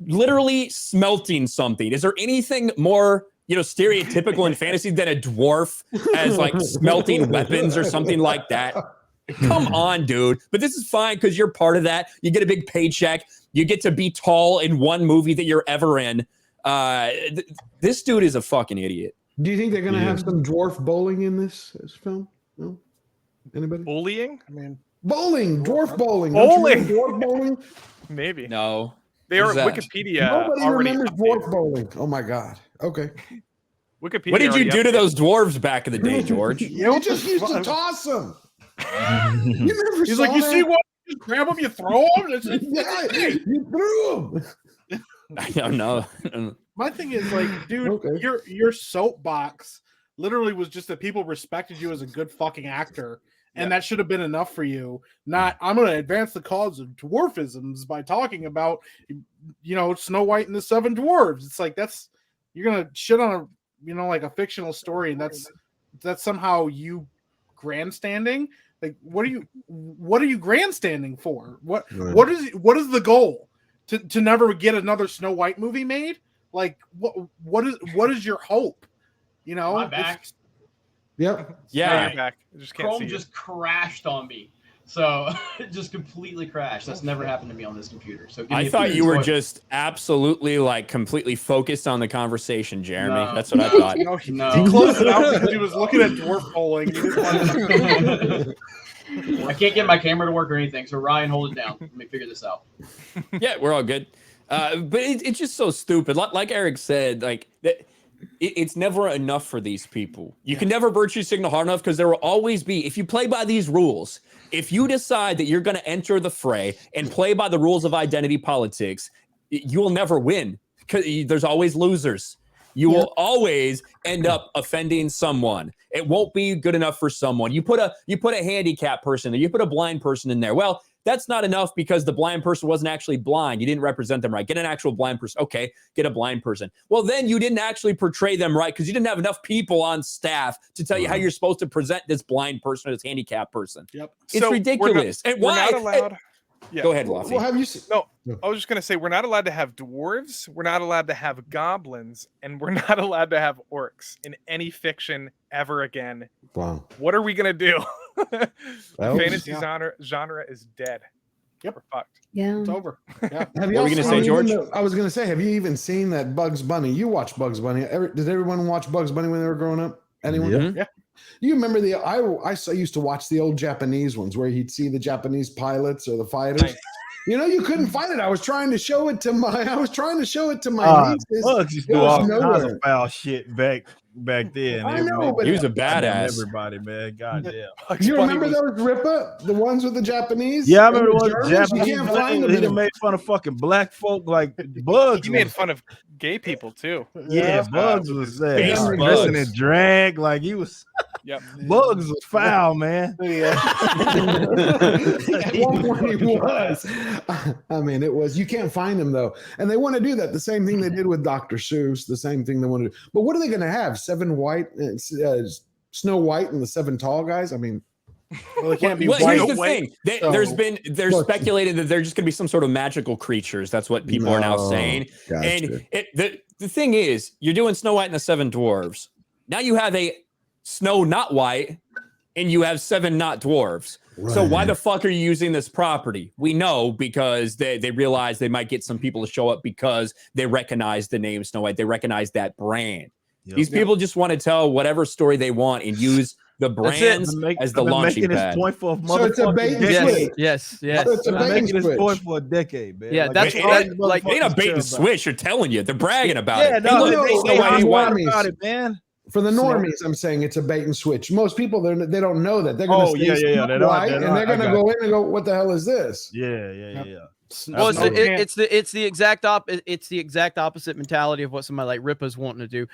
literally smelting something. Is there anything more stereotypical in fantasy than a dwarf as like smelting weapons or something like that. Come on, dude. But this is fine because you're part of that. You get a big paycheck. You get to be tall in one movie that you're ever in. This dude is a fucking idiot. Do you think they're gonna have some dwarf bowling in this film? No. Anybody? Bullying? I mean, bowling, dwarf bowling. Bowling. Don't you remember dwarf bowling. Maybe. No. They are What is that? Wikipedia. Nobody already remembers updated. dwarf bowling. Oh my god. Okay. Wikipedia. What did you already do to updated. those dwarves back in the day, George? You just used to toss them. You never he's saw like, you that? see what? You just grab them, you throw them. Yeah, you threw them. I don't know. My thing is like, dude, Okay. your soapbox literally was just that people respected you as a good fucking actor, and that should have been enough for you. Not, I'm going to advance the cause of dwarfisms by talking about, Snow White and the Seven Dwarves. It's like you're going to shit on like a fictional story, and that's somehow you grandstanding. Like, what are you grandstanding for? What is the goal? To never get another Snow White movie made? Like, what is your hope? My back. Yep. Yeah. You're back. I just can't Chrome see you. just crashed on me. So it just completely crashed. That's never happened to me on this computer. So give me I a thought few you were minutes. just absolutely like completely focused on the conversation, Jeremy. No. That's what I thought. No, he No. closed it out because he was looking at dwarf bowling. He didn't want to- I can't get my camera to work or anything. So Ryan, hold it down. Let me figure this out. Yeah, we're all good. But it's just so stupid. Like Eric said, like it's never enough for these people. You can never virtue signal hard enough because there will always be, if you play by these rules, if you decide that you're going to enter the fray and play by the rules of identity politics, you will never win because there's always losers. You will always end up offending someone. It won't be good enough for someone. You put a handicapped person or you put a blind person in there. Well, that's not enough because the blind person wasn't actually blind. You didn't represent them right. Get an actual blind person. Okay, get a blind person. Well, then you didn't actually portray them right because you didn't have enough people on staff to tell you how you're supposed to present this blind person or this handicapped person. Yep. It's ridiculous. We're not allowed. Yeah. Go ahead, Luffy. Well, have you seen? No, I was just gonna say we're not allowed to have dwarves, we're not allowed to have goblins, and we're not allowed to have orcs in any fiction ever again. Wow. What are we gonna do? Well, Fantasy genre is dead. Yep. We're fucked. Yeah. It's over. Yeah. Have What were you gonna say, George? I was gonna say, have you even seen that Bugs Bunny? You watched Bugs Bunny. Did everyone watch Bugs Bunny when they were growing up? Anyone? Yeah. You remember I used to watch the old Japanese ones where he'd see the Japanese pilots or the fighters. You couldn't find it. I was trying to show it to my nieces. Bugs used to It do was all kinds nowhere. of foul shit back then. I know, but He was a Goddamn badass. everybody, man. Goddamn. You remember those Rippa, the ones with the Japanese? Yeah, I remember And the the one Germans? Japanese. You can't find them He done anymore. made fun of fucking black folk like Bugs. He made fun of gay people too. Yeah, Bugs was Base dressing Bugs. in drag like he was. Yep. Bugs was foul, man. At one point he was. I mean, it was. You can't find them though, and they want to do that. The same thing they did with Dr. Seuss. The same thing they want to do. But what are they going to have? Snow White and the seven tall guys. I mean, Well, it can't be Well, white. here's the thing. There's Look. speculated that they're just going to be some sort of magical creatures. That's what people are now No, saying. gotcha. And the thing is, you're doing Snow White and the Seven Dwarves. Now you have a Snow not white, and you have seven not dwarves. So why the fuck are you using this property? We know because they realize they might get some people to show up because they recognize the name Snow White. They recognize that brand. These people just want to tell whatever story they want and use the brands as the launching pad. Point for a So it's a bait and decade. switch. Yes. So it's a bait and Making his switch. point for a decade, man. Yeah, that's It what ain't- like it ain't a bait and switch. You're telling you. They're bragging about Yeah, it. no, Hey, look, they Snow White ain't white. normies. about it, man. For the normies, I'm saying it's a bait and switch. Most people they don't know that. They're going to Oh, say yeah. Snow They don't- White, they and don't- they're I going to got go in and go, "What the hell is this?" Yeah. Well, Absolutely. it's the exact opposite mentality of what somebody like Rippa's wanting to do.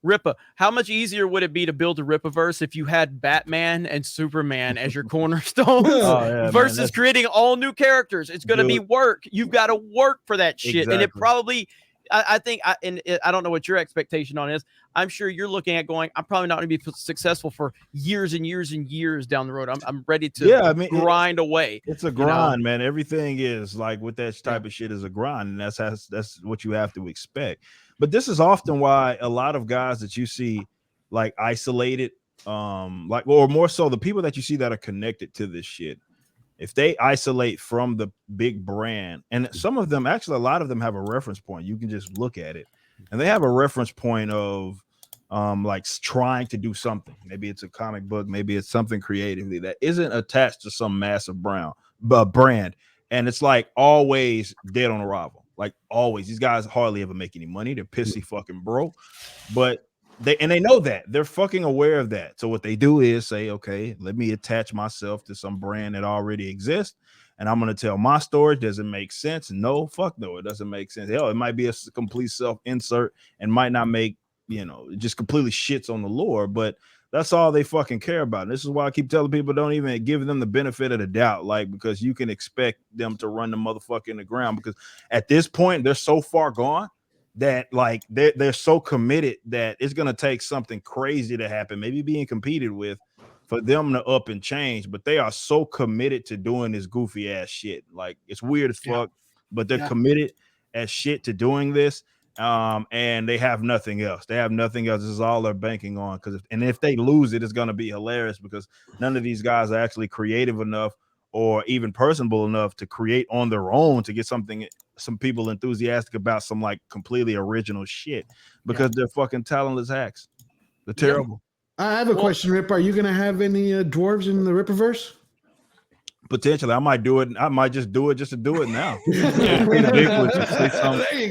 Rippa, how much easier would it be to build a Rippaverse if you had Batman and Superman as your cornerstones man, versus that's- creating all new characters? It's going to be work. You've got to work for that shit, and it Exactly. probably I think, I don't know what your expectation on is. I'm sure you're looking at going, I'm probably not going to be successful for years and years and years down the road. I'm ready to grind away. It's a grind, man. Everything is like with that type of shit is a grind, and that's what you have to expect. But this is often why a lot of guys that you see like isolated, like, or more so the people that you see that are connected to this shit, if they isolate from the big brand, and some of them, actually a lot of them have a reference point. You can just look at it and they have a reference point of like trying to do something. Maybe it's a comic book, maybe it's something creatively that isn't attached to some massive brand. And it's like always dead on arrival. Like always, these guys hardly ever make any money. They're pissy fucking broke, but they know that. They're fucking aware of that. So what they do is say, okay, let me attach myself to some brand that already exists, and I'm going to tell my story. Does it make sense? No, fuck no, it doesn't make sense. Hell, it might be a complete self-insert and might not make, it just completely shits on the lore, but that's all they fucking care about. And this is why I keep telling people, don't even give them the benefit of the doubt, like, because you can expect them to run the motherfucker in the ground, because at this point they're so far gone that like they're so committed that it's gonna take something crazy to happen, maybe being competed with, for them to up and change. But they are so committed to doing this goofy ass shit. Like it's weird as fuck, but they're committed as shit to doing this. And they have nothing else. They have nothing else. This is all they're banking on. Because if they lose it, it's gonna be hilarious, because none of these guys are actually creative enough or even personable enough to create on their own to get some people enthusiastic about some like completely original shit, because they're fucking talentless hacks. They're terrible. I have a question, Rip. Are you gonna have any dwarves in the Rippaverse? Potentially, I might do it. I might just do it just to do it now.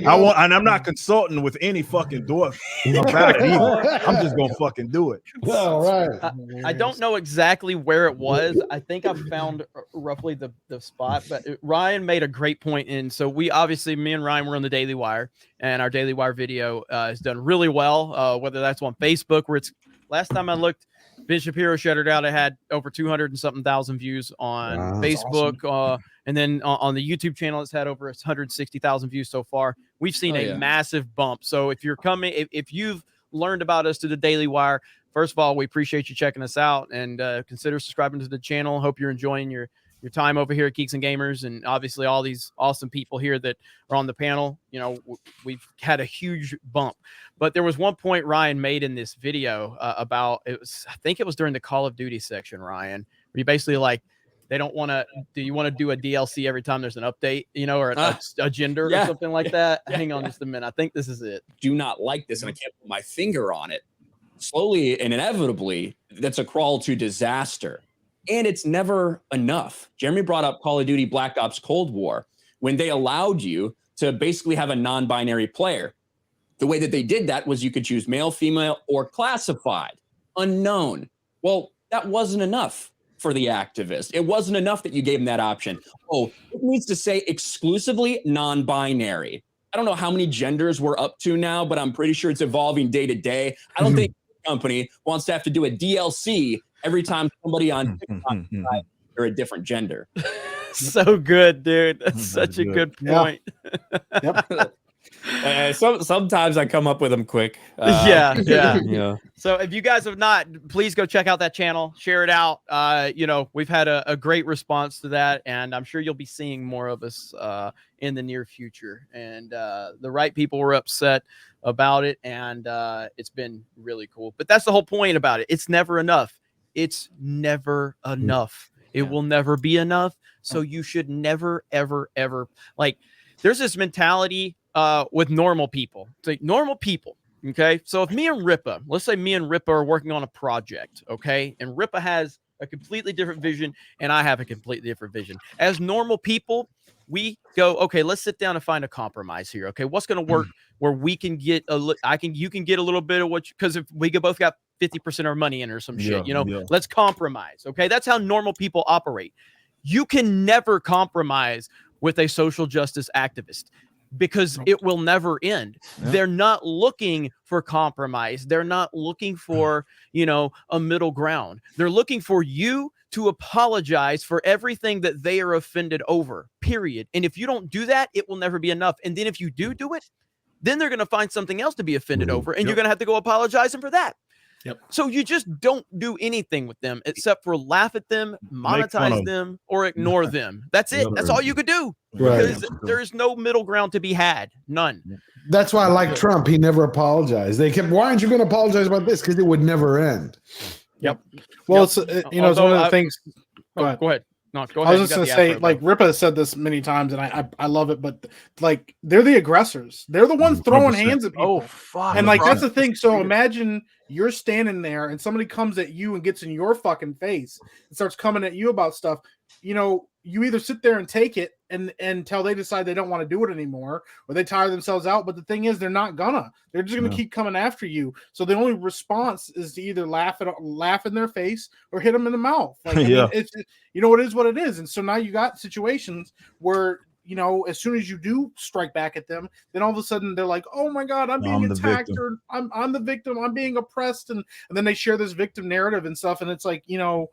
And I'm not consulting with any fucking dwarf about it either. I'm just gonna fucking do it. All right. I don't know exactly where it was. I think I found roughly the spot, but Ryan made a great point in. So me and Ryan were on the Daily Wire, and our Daily Wire video has done really well. Whether that's on Facebook, where it's last time I looked, Ben Shapiro shuttered out. It had over 200 and something thousand views on Facebook. Awesome. And then on the YouTube channel, it's had over 160,000 views so far. We've seen a massive bump. So if you're coming, if you've learned about us to the Daily Wire, first of all, we appreciate you checking us out, and consider subscribing to the channel. Hope you're enjoying your time over here at Geeks and Gamers, and obviously all these awesome people here that are on the panel. We've had a huge bump. But there was one point Ryan made in this video about, I think it was during the Call of Duty section, Ryan, where you basically like, they don't want to, do you want to do a DLC every time there's an update, or a gender or something like that? Hang on just a minute. I think this is it. Do not like this, and I can't put my finger on it. Slowly and inevitably, that's a crawl to disaster. And it's never enough. Jeremy brought up Call of Duty Black Ops Cold War, when they allowed you to basically have a non-binary player. The way that they did that was you could choose male, female, or classified, unknown. Well, that wasn't enough for the activist. It wasn't enough that you gave them that option. Oh, it needs to say exclusively non-binary. I don't know how many genders we're up to now, but I'm pretty sure it's evolving day to day. I don't think the company wants to have to do a DLC every time somebody on TikTok decides they're a different gender. So good, dude. That's such a good point. Sometimes I come up with them quick. Yeah. So if you guys have not, please go check out that channel, share it out. We've had a great response to that, and I'm sure you'll be seeing more of us in the near future. And the right people were upset about it, and it's been really cool. But that's the whole point about it. It's never enough. It's never enough. It will never be enough. So you should never, ever, ever, like, there's this mentality with normal people. It's like normal people. Okay. So if me and Ripa, let's say me and Ripa are working on a project. Okay. And Ripa has a completely different vision, and I have a completely different vision. As normal people, we go, okay, let's sit down and find a compromise here. Okay. What's going to work where we can get you can get a little bit of because if we both got 50% of our money in or some shit, let's compromise. Okay. That's how normal people operate. You can never compromise with a social justice activist, because it will never end. They're not looking for compromise. They're not looking for, a middle ground. They're looking for you to apologize for everything that they are offended over, period. And if you don't do that, it will never be enough. And then if you do it, then they're going to find something else to be offended over, and Yep. you're going to have to go apologizing for that. Yep. So you just don't do anything with them except for laugh at them, Make fun monetize of them, or ignore them. That's it. That's all you could do. Right. Because there is no middle ground to be had. None. That's why I like Trump. He never apologized. They kept, why aren't you going to apologize about this? Because it would never end. Yep. Well, Yep. it's it's one of the things. Go ahead. No, go I ahead. was You just got gonna the say, afro, like bro. Ripa has said this many times, and I love it. But like, they're the aggressors. They're the ones throwing 100%. hands at people. Oh, fuck. And like that's the 100%. thing. So imagine you're standing there, and somebody comes at you and gets in your fucking face and starts coming at you about stuff. You know, you either sit there and take it and until they decide they don't want to do it anymore, or they tire themselves out. But the thing is, they're not gonna. They're just gonna keep coming after you. So the only response is to either laugh in their face or hit them in the mouth. Like, I Yeah. mean, it's you know, it is what it is. And so now you got situations where, you know, as soon as you do strike back at them, then all of a sudden they're like, "Oh my God, I'm being I'm the attacked, victim." or I'm the victim. I'm being oppressed," and then they share this victim narrative and stuff. And it's like, you know,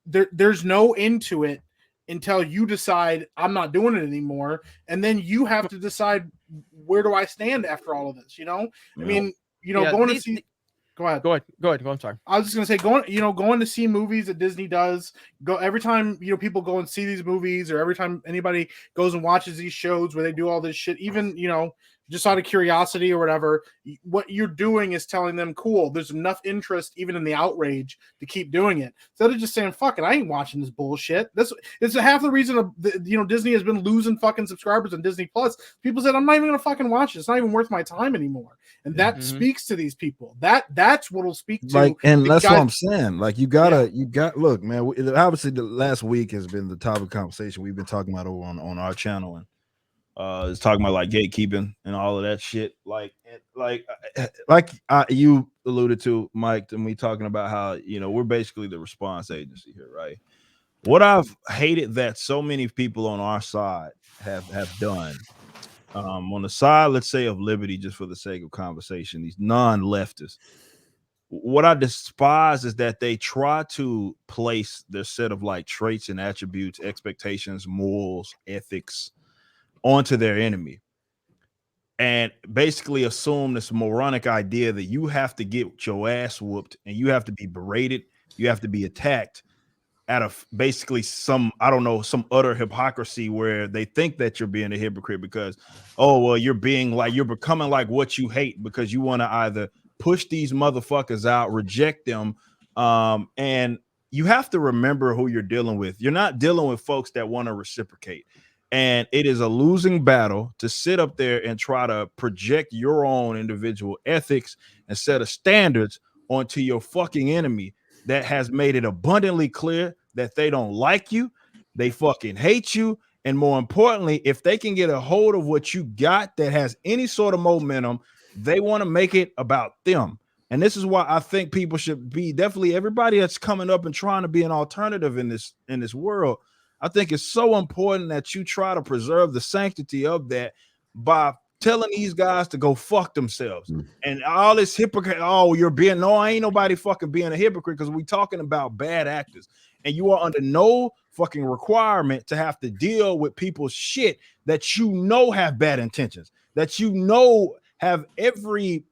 there's no end to it until you decide I'm not doing it anymore, and then you have to decide, where do I stand after all of this? You know, I mean, you know, Yeah, going these- to see. Go ahead. Go ahead. I'm sorry. I was just gonna say, going to see movies that Disney does. Go every time, you know, people go and see these movies, or every time anybody goes and watches these shows where they do all this shit, even, you know, just out of curiosity or whatever, what you're doing is telling them, cool, there's enough interest even in the outrage to keep doing it. Instead of just saying, fuck it, I ain't watching this bullshit. It's half the reason you know, Disney has been losing fucking subscribers on Disney Plus. People said, I'm not even gonna fucking watch it. It's not even worth my time anymore. And that speaks to these people. That's what will speak to, like, and the that's what guys- I'm saying. Like, you look, man. Obviously, the last week has been the topic of conversation we've been talking about over on our channel, and it's talking about like gatekeeping and all of that shit. You alluded to, Mike, and we talking about how, you know, we're basically the response agency here, right? What I've hated that so many people on our side have done, on the side, let's say, of liberty, just for the sake of conversation, these non-leftists. What I despise is that they try to place their set of like traits and attributes, expectations, morals, ethics onto their enemy, and basically assume this moronic idea that you have to get your ass whooped and you have to be berated, you have to be attacked out of basically some utter hypocrisy, where they think that you're being a hypocrite because, oh, well, you're becoming like what you hate, because you want to either push these motherfuckers out, reject them, and you have to remember who you're dealing with. You're not dealing with folks that want to reciprocate. And it is a losing battle to sit up there and try to project your own individual ethics and set of standards onto your fucking enemy that has made it abundantly clear that they don't like you, they fucking hate you, and more importantly, if they can get a hold of what you got that has any sort of momentum, they want to make it about them. And this is why I think people should be definitely, everybody that's coming up and trying to be an alternative in this world, I think it's so important that you try to preserve the sanctity of that by telling these guys to go fuck themselves. And all this hypocrite, ain't nobody fucking being a hypocrite, because we talking about bad actors, and you are under no fucking requirement to have to deal with people's shit that you know have bad intentions, that you know have every,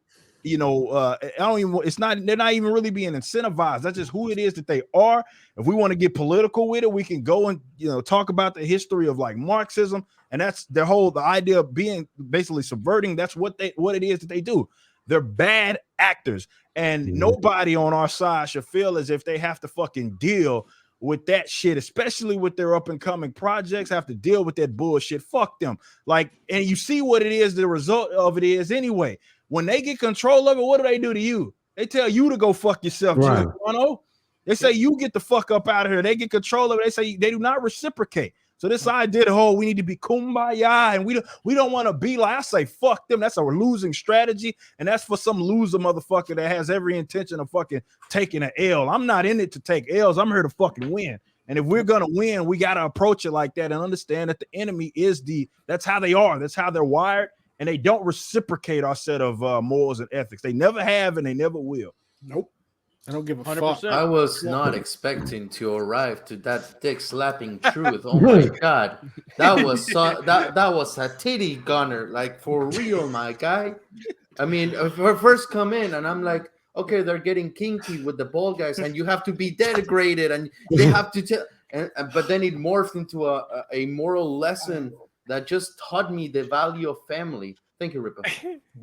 you know, they're not even really being incentivized. That's just who it is that they are. If we want to get political with it, we can go and, you know, talk about the history of like Marxism, and that's the idea of being basically subverting. That's what it is that they do. They're bad actors, and nobody on our side should feel as if they have to fucking deal with that shit, especially with their up and coming projects, have to deal with that bullshit. Fuck them. Like, and you see what it is, the result of it is anyway. When they get control of it, what do they do to you? They tell you to go fuck yourself, Right. They say you get the fuck up out of here. They get control of it. They say they do not reciprocate. So this idea that, we need to be kumbaya, and we don't want to be like, I say fuck them. That's a losing strategy, and that's for some loser motherfucker that has every intention of fucking taking an L. I'm not in it to take L's. I'm here to fucking win. And if we're gonna win, we gotta approach it like that and understand that the enemy is that's how they are. That's how they're wired, and they don't reciprocate our set of morals and ethics. They never have, and they never will. Nope. I don't give a 100%. fuck. I was not expecting to arrive to that dick slapping truth. Oh my god, that was that was a titty gunner, like for real, my guy. I mean, I first come in and I'm like, okay, they're getting kinky with the bald guys, and you have to be denigrated, and they have to tell. But then it morphed into a moral lesson that just taught me the value of family. Thank you, Ripper.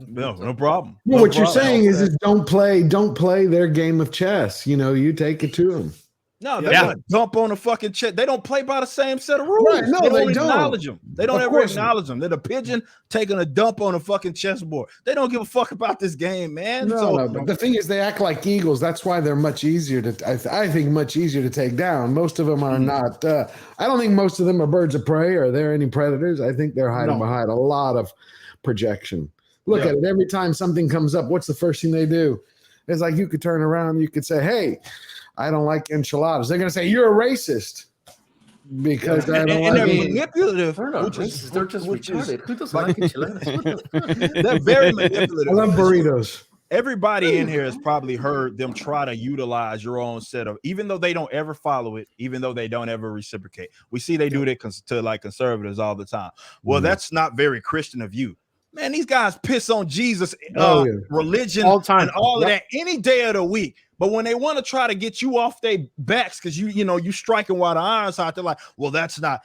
No problem. Well, No what you're problem. saying is don't play their game of chess. You know, you take it to them. No, they don't dump on the fucking chest. They don't play by the same set of rules. Right, no, they they don't don't. acknowledge them. They don't Of ever course acknowledge them. They're the pigeon taking a dump on a fucking chessboard. They don't give a fuck about this game, man. No, but the thing is, they act like eagles. That's why they're much easier to. I think much easier to take down. Most of them are not. I don't think most of them are birds of prey. Are there any predators? I think they're hiding behind a lot of projection. Look at it. Every time something comes up, what's the first thing they do? It's like you could turn around, you could say, "Hey, I don't like enchiladas." They're going to say, "You're a racist." Because I don't like they're manipulative. They're not racist. They're just retarded. Who doesn't like enchiladas? What the fuck? They're very manipulative. I love burritos. Everybody in here has probably heard them try to utilize your own set of, even though they don't ever follow it, even though they don't ever reciprocate. We see they do that to like conservatives all the time. Well, that's not very Christian of you. Man, these guys piss on Jesus, religion, all time, and all of that any day of the week. But when they want to try to get you off their backs because you striking while the iron's hot, they're like, well, that's not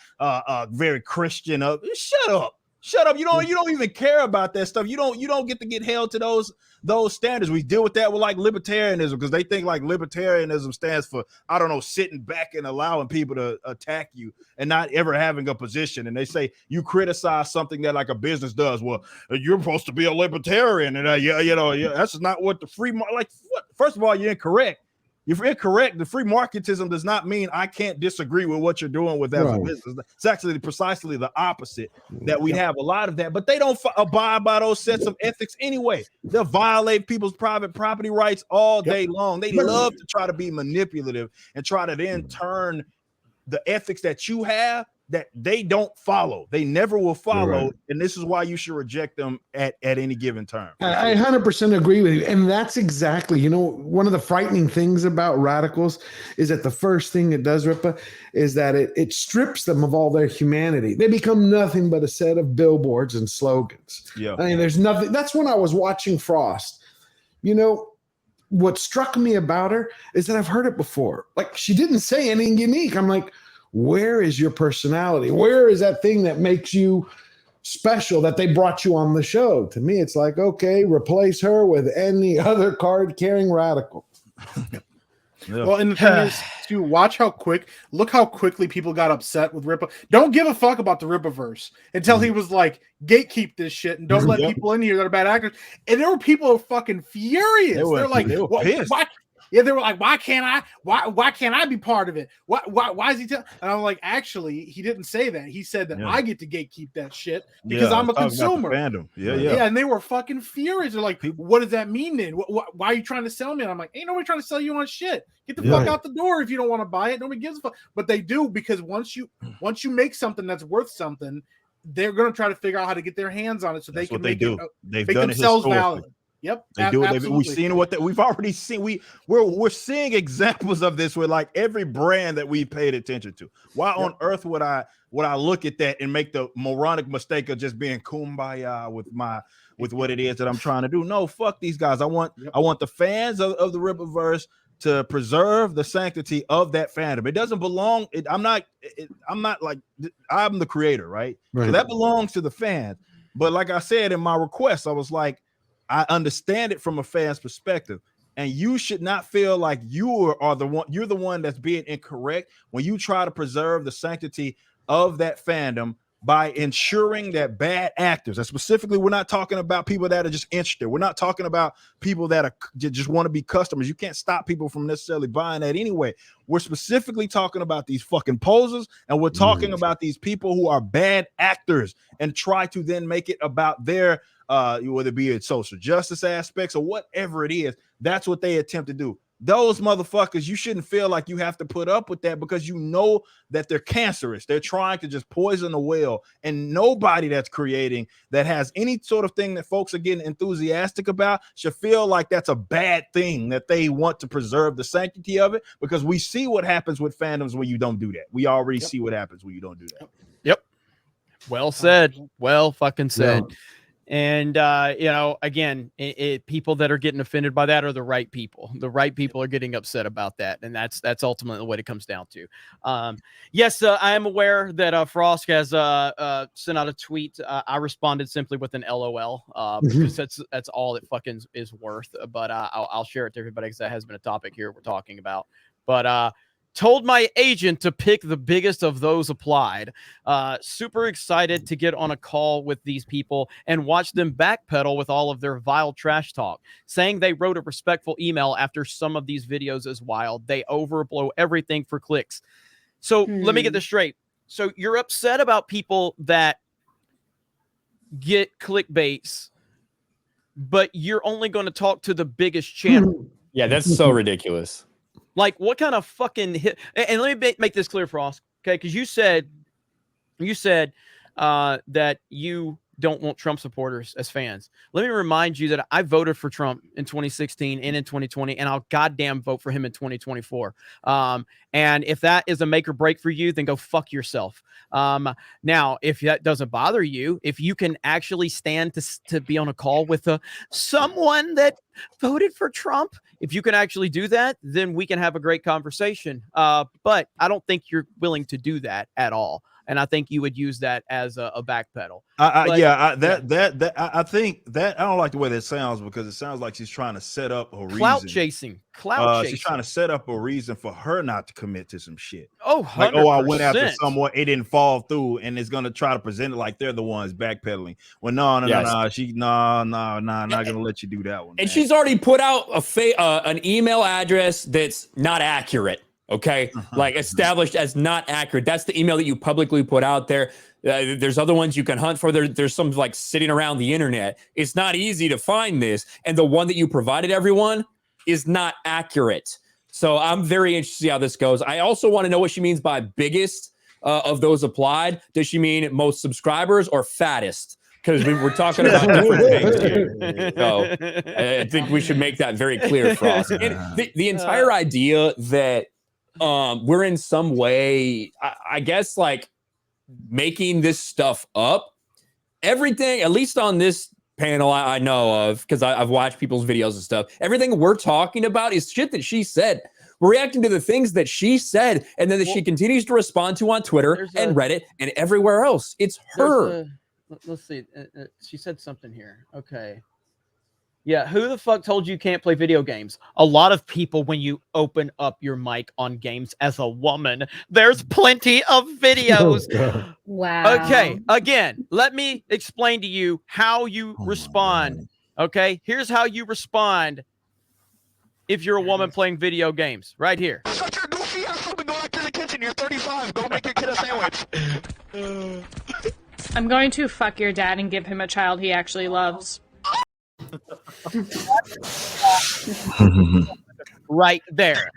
very Christian. Shut up. Shut up. You don't even care about that stuff. You don't get to get held to those standards. We deal with that with like libertarianism because they think like libertarianism stands for, I don't know, sitting back and allowing people to attack you and not ever having a position. And they say you criticize something that like a business does. Well, you're supposed to be a libertarian, and that's not what the free market. Like, what? First of all, you're incorrect. You're incorrect. The free marketism does not mean I can't disagree with what you're doing with that business. It's actually precisely the opposite, that we have a lot of that, but they don't abide by those sets of ethics anyway. They'll violate people's private property rights all day long. They love to try to be manipulative and try to then turn the ethics that you have that they don't follow. They never will follow. And this is why you should reject them at any given term. I 100% agree with you. And that's exactly, one of the frightening things about radicals is that the first thing it does, Ripa, is that it strips them of all their humanity. They become nothing but a set of billboards and slogans. Yeah. I mean, there's nothing. That's when I was watching Frost. What struck me about her is that I've heard it before. Like, she didn't say anything unique. I'm like, where is your personality? Where is that thing that makes you special that they brought you on the show? To me, it's like, okay, replace her with any other card-carrying radical. Well, and the thing is, to look how quickly people got upset with Rippa. Don't give a fuck about the Rippaverse until he was like, gatekeep this shit and don't let people in here that are bad actors. And there were people who were fucking furious. They're like, pissed. Why? Yeah, they were like, why can't I be part of it? Why is he telling? And I'm like, actually, he didn't say that. He said that I get to gatekeep that shit because I'm a consumer. Fandom. Yeah. And they were fucking furious. They're like, what does that mean then? Why are you trying to sell me? And I'm like, ain't nobody trying to sell you on shit. Get the fuck out the door if you don't want to buy it. Nobody gives a fuck. But they do, because once you make something that's worth something, they're gonna try to figure out how to get their hands on it so they can make it, They've make done themselves it valid. Yep, they do it. We've seen we've already seen. We're seeing examples of this with like every brand that we paid attention to. Why on earth would I look at that and make the moronic mistake of just being kumbaya with what it is that I'm trying to do? No, fuck these guys. I want the fans of the Rippaverse to preserve the sanctity of that fandom. It doesn't belong. I'm not like, I'm the creator, right? So that belongs to the fans. But like I said in my request, I was like, I understand it from a fan's perspective, and you should not feel like you're the one that's being incorrect when you try to preserve the sanctity of that fandom by ensuring that bad actors, and specifically, we're not talking about people that are just interested. We're not talking about people that just want to be customers. You can't stop people from necessarily buying that anyway. We're specifically talking about these fucking posers, and we're talking about these people who are bad actors and try to then make it about their whether it be social justice aspects or whatever it is. That's what they attempt to do. those motherfuckers, you shouldn't feel like you have to put up with that because you know that they're cancerous. They're trying to just poison the well, and nobody that's creating that has any sort of thing that folks are getting enthusiastic about should feel like that's a bad thing, that they want to preserve the sanctity of it, because we see what happens with fandoms when you don't do that. We already see what happens when you don't do that. Yep. Well said. Well fucking said. Yeah. And you know, again, people that are getting offended by that are the right people. The right people are getting upset about that, and that's ultimately what it comes down to. Yes, I am aware that Frost has sent out a tweet. I responded simply with an LOL because that's all it fucking is worth. But I'll share it to everybody because that has been a topic here we're talking about. But told my agent to pick the biggest of those applied. Super excited to get on a call with these people and watch them backpedal with all of their vile trash talk. Saying they wrote a respectful email after some of these videos is wild. They overblow everything for clicks. So let me get this straight. So you're upset about people that get clickbaits, but you're only going to talk to the biggest channel. Yeah, that's so ridiculous. Like, what kind of fucking hit? And let me make this clear, Frost. Okay, because you said that you don't want Trump supporters as fans. Let me remind you that I voted for Trump in 2016 and in 2020, and I'll goddamn vote for him in 2024. And if that is a make or break for you, then go fuck yourself. Now, if that doesn't bother you, if you can actually stand to be on a call with someone that voted for Trump, if you can actually do that, then we can have a great conversation. But I don't think you're willing to do that at all. And I think you would use that as a backpedal. I think that I don't like the way that sounds, because it sounds like she's trying to set up a reason. Clout chasing. She's trying to set up a reason for her not to commit to some shit. Oh, 100%. Like, I went after someone, it didn't fall through, and it's gonna try to present it like they're the ones backpedaling. Well, no, not gonna let you do that one. And she's already put out an email address that's not accurate. Okay, like established as not accurate. That's the email that you publicly put out there. There's other ones you can hunt for. There's some like sitting around the internet. It's not easy to find this, and the one that you provided everyone is not accurate. So I'm very interested to see how this goes. I also want to know what she means by biggest of those applied. Does she mean most subscribers or fattest? Because we were talking about different things here. So I think we should make that very clear, Frost. And the entire idea that we're in some way, I guess, like making this stuff up. Everything, at least on this panel I know of, because I've watched people's videos and stuff, everything we're talking about is shit that she said. We're reacting to the things that she said, and then that she continues to respond to on Twitter and Reddit and everywhere else. It's her. Let's see. She said something here. Okay. Yeah, who the fuck told you can't play video games? A lot of people, when you open up your mic on games as a woman, there's plenty of videos. Wow. Okay, again, let me explain to you how you respond. Okay, here's how you respond if you're a woman playing video games. Right here. Shut your goofy ass up and go back to the kitchen. You're 35. Go make your kid a sandwich. I'm going to fuck your dad and give him a child he actually loves. Right there.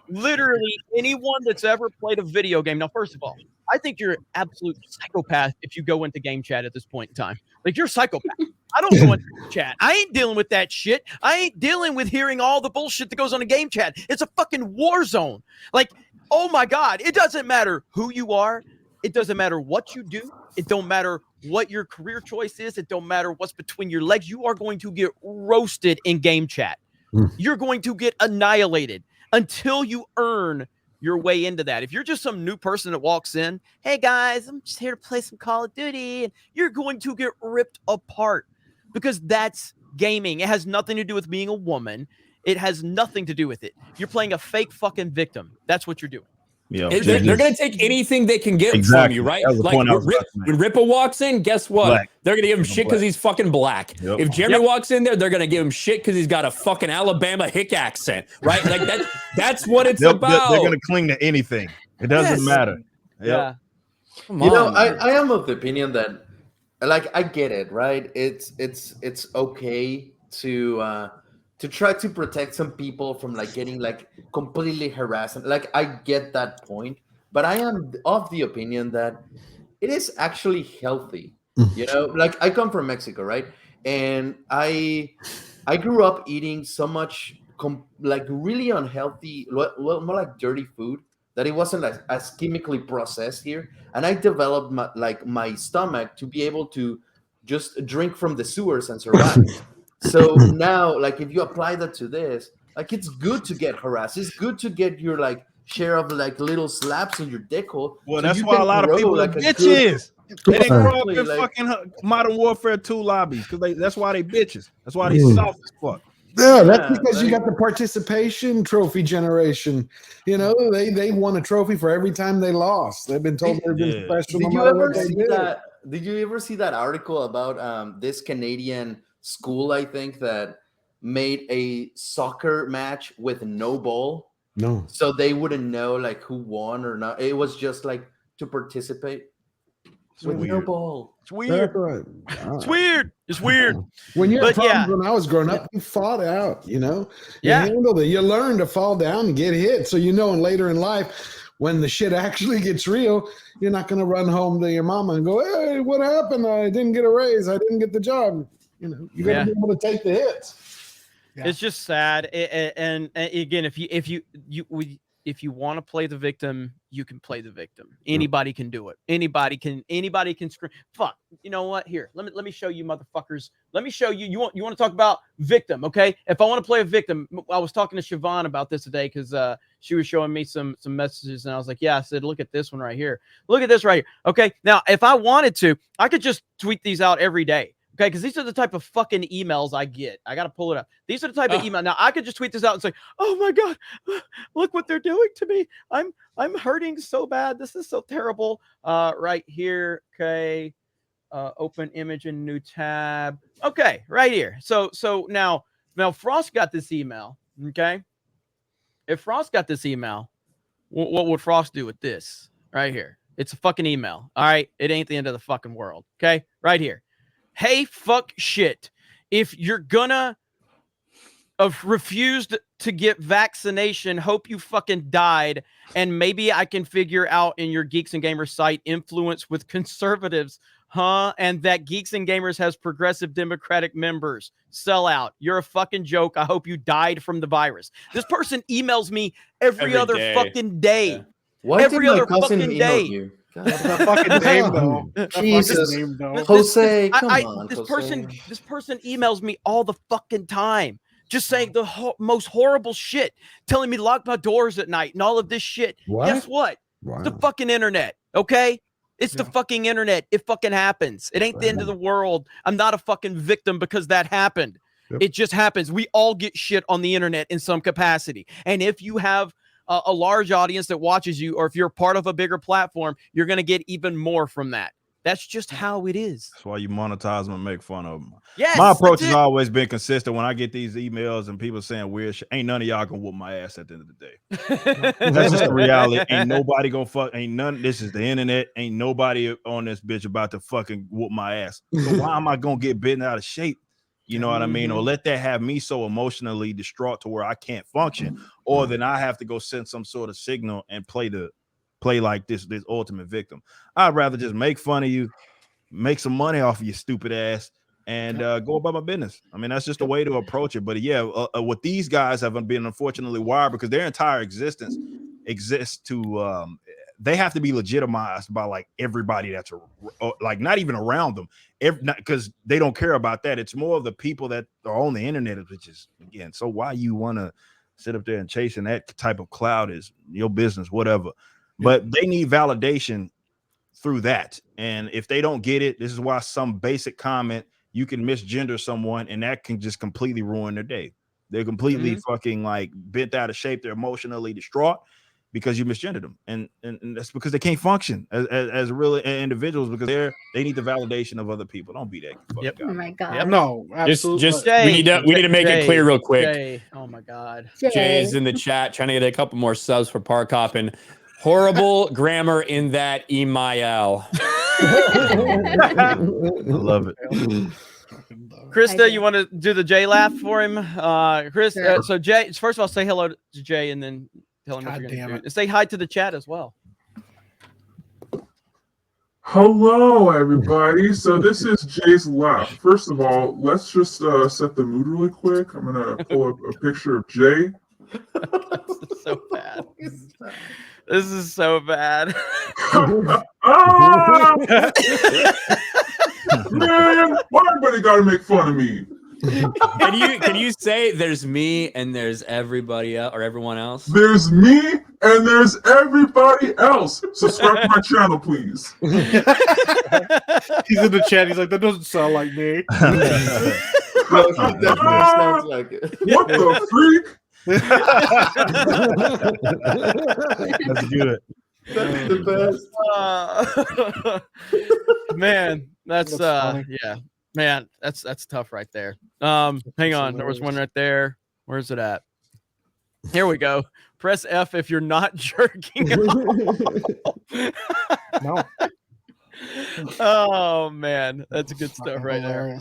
Literally anyone that's ever played a video game. Now, first of all, I think you're an absolute psychopath if you go into game chat at this point in time. Like, you're a psychopath. I don't go into chat. I ain't dealing with that shit. I ain't dealing with hearing all the bullshit that goes on a game chat. It's a fucking war zone. Like, oh my God, it doesn't matter who you are. It doesn't matter what you do. It don't matter what your career choice is. It don't matter what's between your legs. You are going to get roasted in game chat. You're going to get annihilated until you earn your way into that. If you're just some new person that walks in, hey guys, I'm just here to play some Call of Duty, and you're going to get ripped apart because that's gaming. It has nothing to do with being a woman. It has nothing to do with it. You're playing a fake fucking victim. That's what you're doing. Yeah, they're going to take anything they can get from you, right? Like when Rippa walks in, guess what? Black. They're going to give him shit because he's fucking black. Yep. If Jeremy walks in there, they're going to give him shit because he's got a fucking Alabama hick accent, right? Like that's what it's about. They're going to cling to anything. It doesn't matter. Yeah. You know, I am of the opinion that, like, I get it, right? It's okay to to try to protect some people from like getting like completely harassed. Like I get that point, but I am of the opinion that it is actually healthy. You know, like I come from Mexico, right? And I grew up eating so much like really unhealthy, more like dirty food, that it wasn't as chemically processed here. And I developed my stomach to be able to just drink from the sewers and survive. So now, like, if you apply that to this, like, it's good to get harassed. It's good to get your like share of like little slaps in your dick hole. Well, so that's you why a can lot of grow, people like, are a good- bitches. They didn't grow up in Like- fucking Modern Warfare 2 lobbies because that's why they bitches. That's why they Mm. soft as fuck. Yeah, that's because you got the participation trophy generation. You know, they won a trophy for every time they lost. They've been told they've been special. Did no you matter ever what they see did. that? Did you ever see that article about this Canadian school? I think that made a soccer match with no ball, No. so they wouldn't know like who won or not. It was just like to participate with no weird. ball. It's weird. That's right. It's weird. It's weird. When you had But yeah. problems when I was growing up, you fought out, you know? You Yeah. handled it. You learn to fall down and get hit. So you know, and later in life, when the shit actually gets real, you're not going to run home to your mama and go, hey, what happened? I didn't get a raise. I didn't get the job. You know, you got to Yeah. be able to take the hits. It's just sad. And again, if you want to play the victim, you can play the victim. Anybody can do it. Anybody can scream. Fuck. You know what? Here, let me show you, motherfuckers. Let me show you. You want to talk about victim? Okay. If I want to play a victim, I was talking to Siobhan about this today because she was showing me some messages, and I was like, yeah. I said, look at this one right here. Look at this right here. Okay. Now, if I wanted to, I could just tweet these out every day. Okay, because these are the type of fucking emails I get. I got to pull it up. These are the type of email. Now, I could just tweet this out and say, oh my God, look what they're doing to me. I'm hurting so bad. This is so terrible. Right here. Okay. Open image in new tab. Okay, right here. So now Frost got this email. Okay. If Frost got this email, what would Frost do with this? Right here. It's a fucking email. All right. It ain't the end of the fucking world. Okay. Right here. Hey, fuck shit. If you're gonna have refused to get vaccination, hope you fucking died. And maybe I can figure out in your Geeks and Gamers site influence with conservatives, huh? And that Geeks and Gamers has progressive Democratic members. Sell out. You're a fucking joke. I hope you died from the virus. This person emails me every other day. fucking day. Yeah. Why Every did my other cousin fucking email day. you? That fucking name though. That Jesus. fucking name though. Jose, come on, this Jose. person emails me all the fucking time, just saying the most horrible shit, telling me to lock my doors at night and all of this shit. What? Guess what? It's the fucking internet, okay? It's the fucking internet. It fucking happens. It ain't the end of the world. I'm not a fucking victim because that happened. Yep. It just happens. We all get shit on the internet in some capacity. And if you have a large audience that watches you, or if you're part of a bigger platform, you're going to get even more from that. That's just how it is. That's why you monetize them and make fun of them. Yes, my approach that's has it. always been consistent. When I get these emails and people saying weird shit, ain't none of y'all gonna whoop my ass at the end of the day. That's just the reality. Ain't nobody gonna fuck. Ain't none. This is the internet. Ain't nobody on this bitch about to fucking whoop my ass. So why am I gonna get bitten out of shape? You know what I mean? Or let that have me so emotionally distraught to where I can't function, or then I have to go send some sort of signal and play like this ultimate victim. I'd rather just make fun of you, make some money off of your stupid ass, and go about my business. I mean, that's just a way to approach it. But yeah, what these guys have been unfortunately wired because their entire existence exists to they have to be legitimized by like everybody that's like not even around them, because they don't care about that. It's more of the people that are on the internet, which is again. So why you want to sit up there and chasing that type of cloud is your business, whatever. But they need validation through that. And if they don't get it, this is why some basic comment, you can misgender someone and that can just completely ruin their day. They're completely fucking like bent out of shape. They're emotionally distraught because you misgendered them. And that's because they can't function as real individuals because they need the validation of other people. Don't be that fucking guy. Oh my God. No, absolutely. Just we need to make it clear real quick. Jay. Oh my God. Jay's in the chat trying to get a couple more subs for Park Hoppin'. Horrible grammar in that email. I love it. Krista, you want to do the J laugh for him? Chris, Sure. so Jay, first of all, say hello to Jay and then tell him what you're going to do. And say hi to the chat as well. Hello, everybody. So this is Jay's laugh. First of all, let's just set the mood really quick. I'm gonna pull up a picture of Jay. This is so bad. This is so bad. Ah! Man, why everybody gotta make fun of me? Can you say there's me and there's everybody else or everyone else? There's me and there's everybody else. Subscribe to my channel, please. He's in the chat. He's like, that doesn't sound like me. No, he definitely sounds like it. What the freak? That's good. That's the best. Man, that's funny. yeah. Man, that's tough right there. Hang on. There was one right there. Where's it at? Here we go. Press F if you're not jerking off. No. Oh man, that's good stuff right there.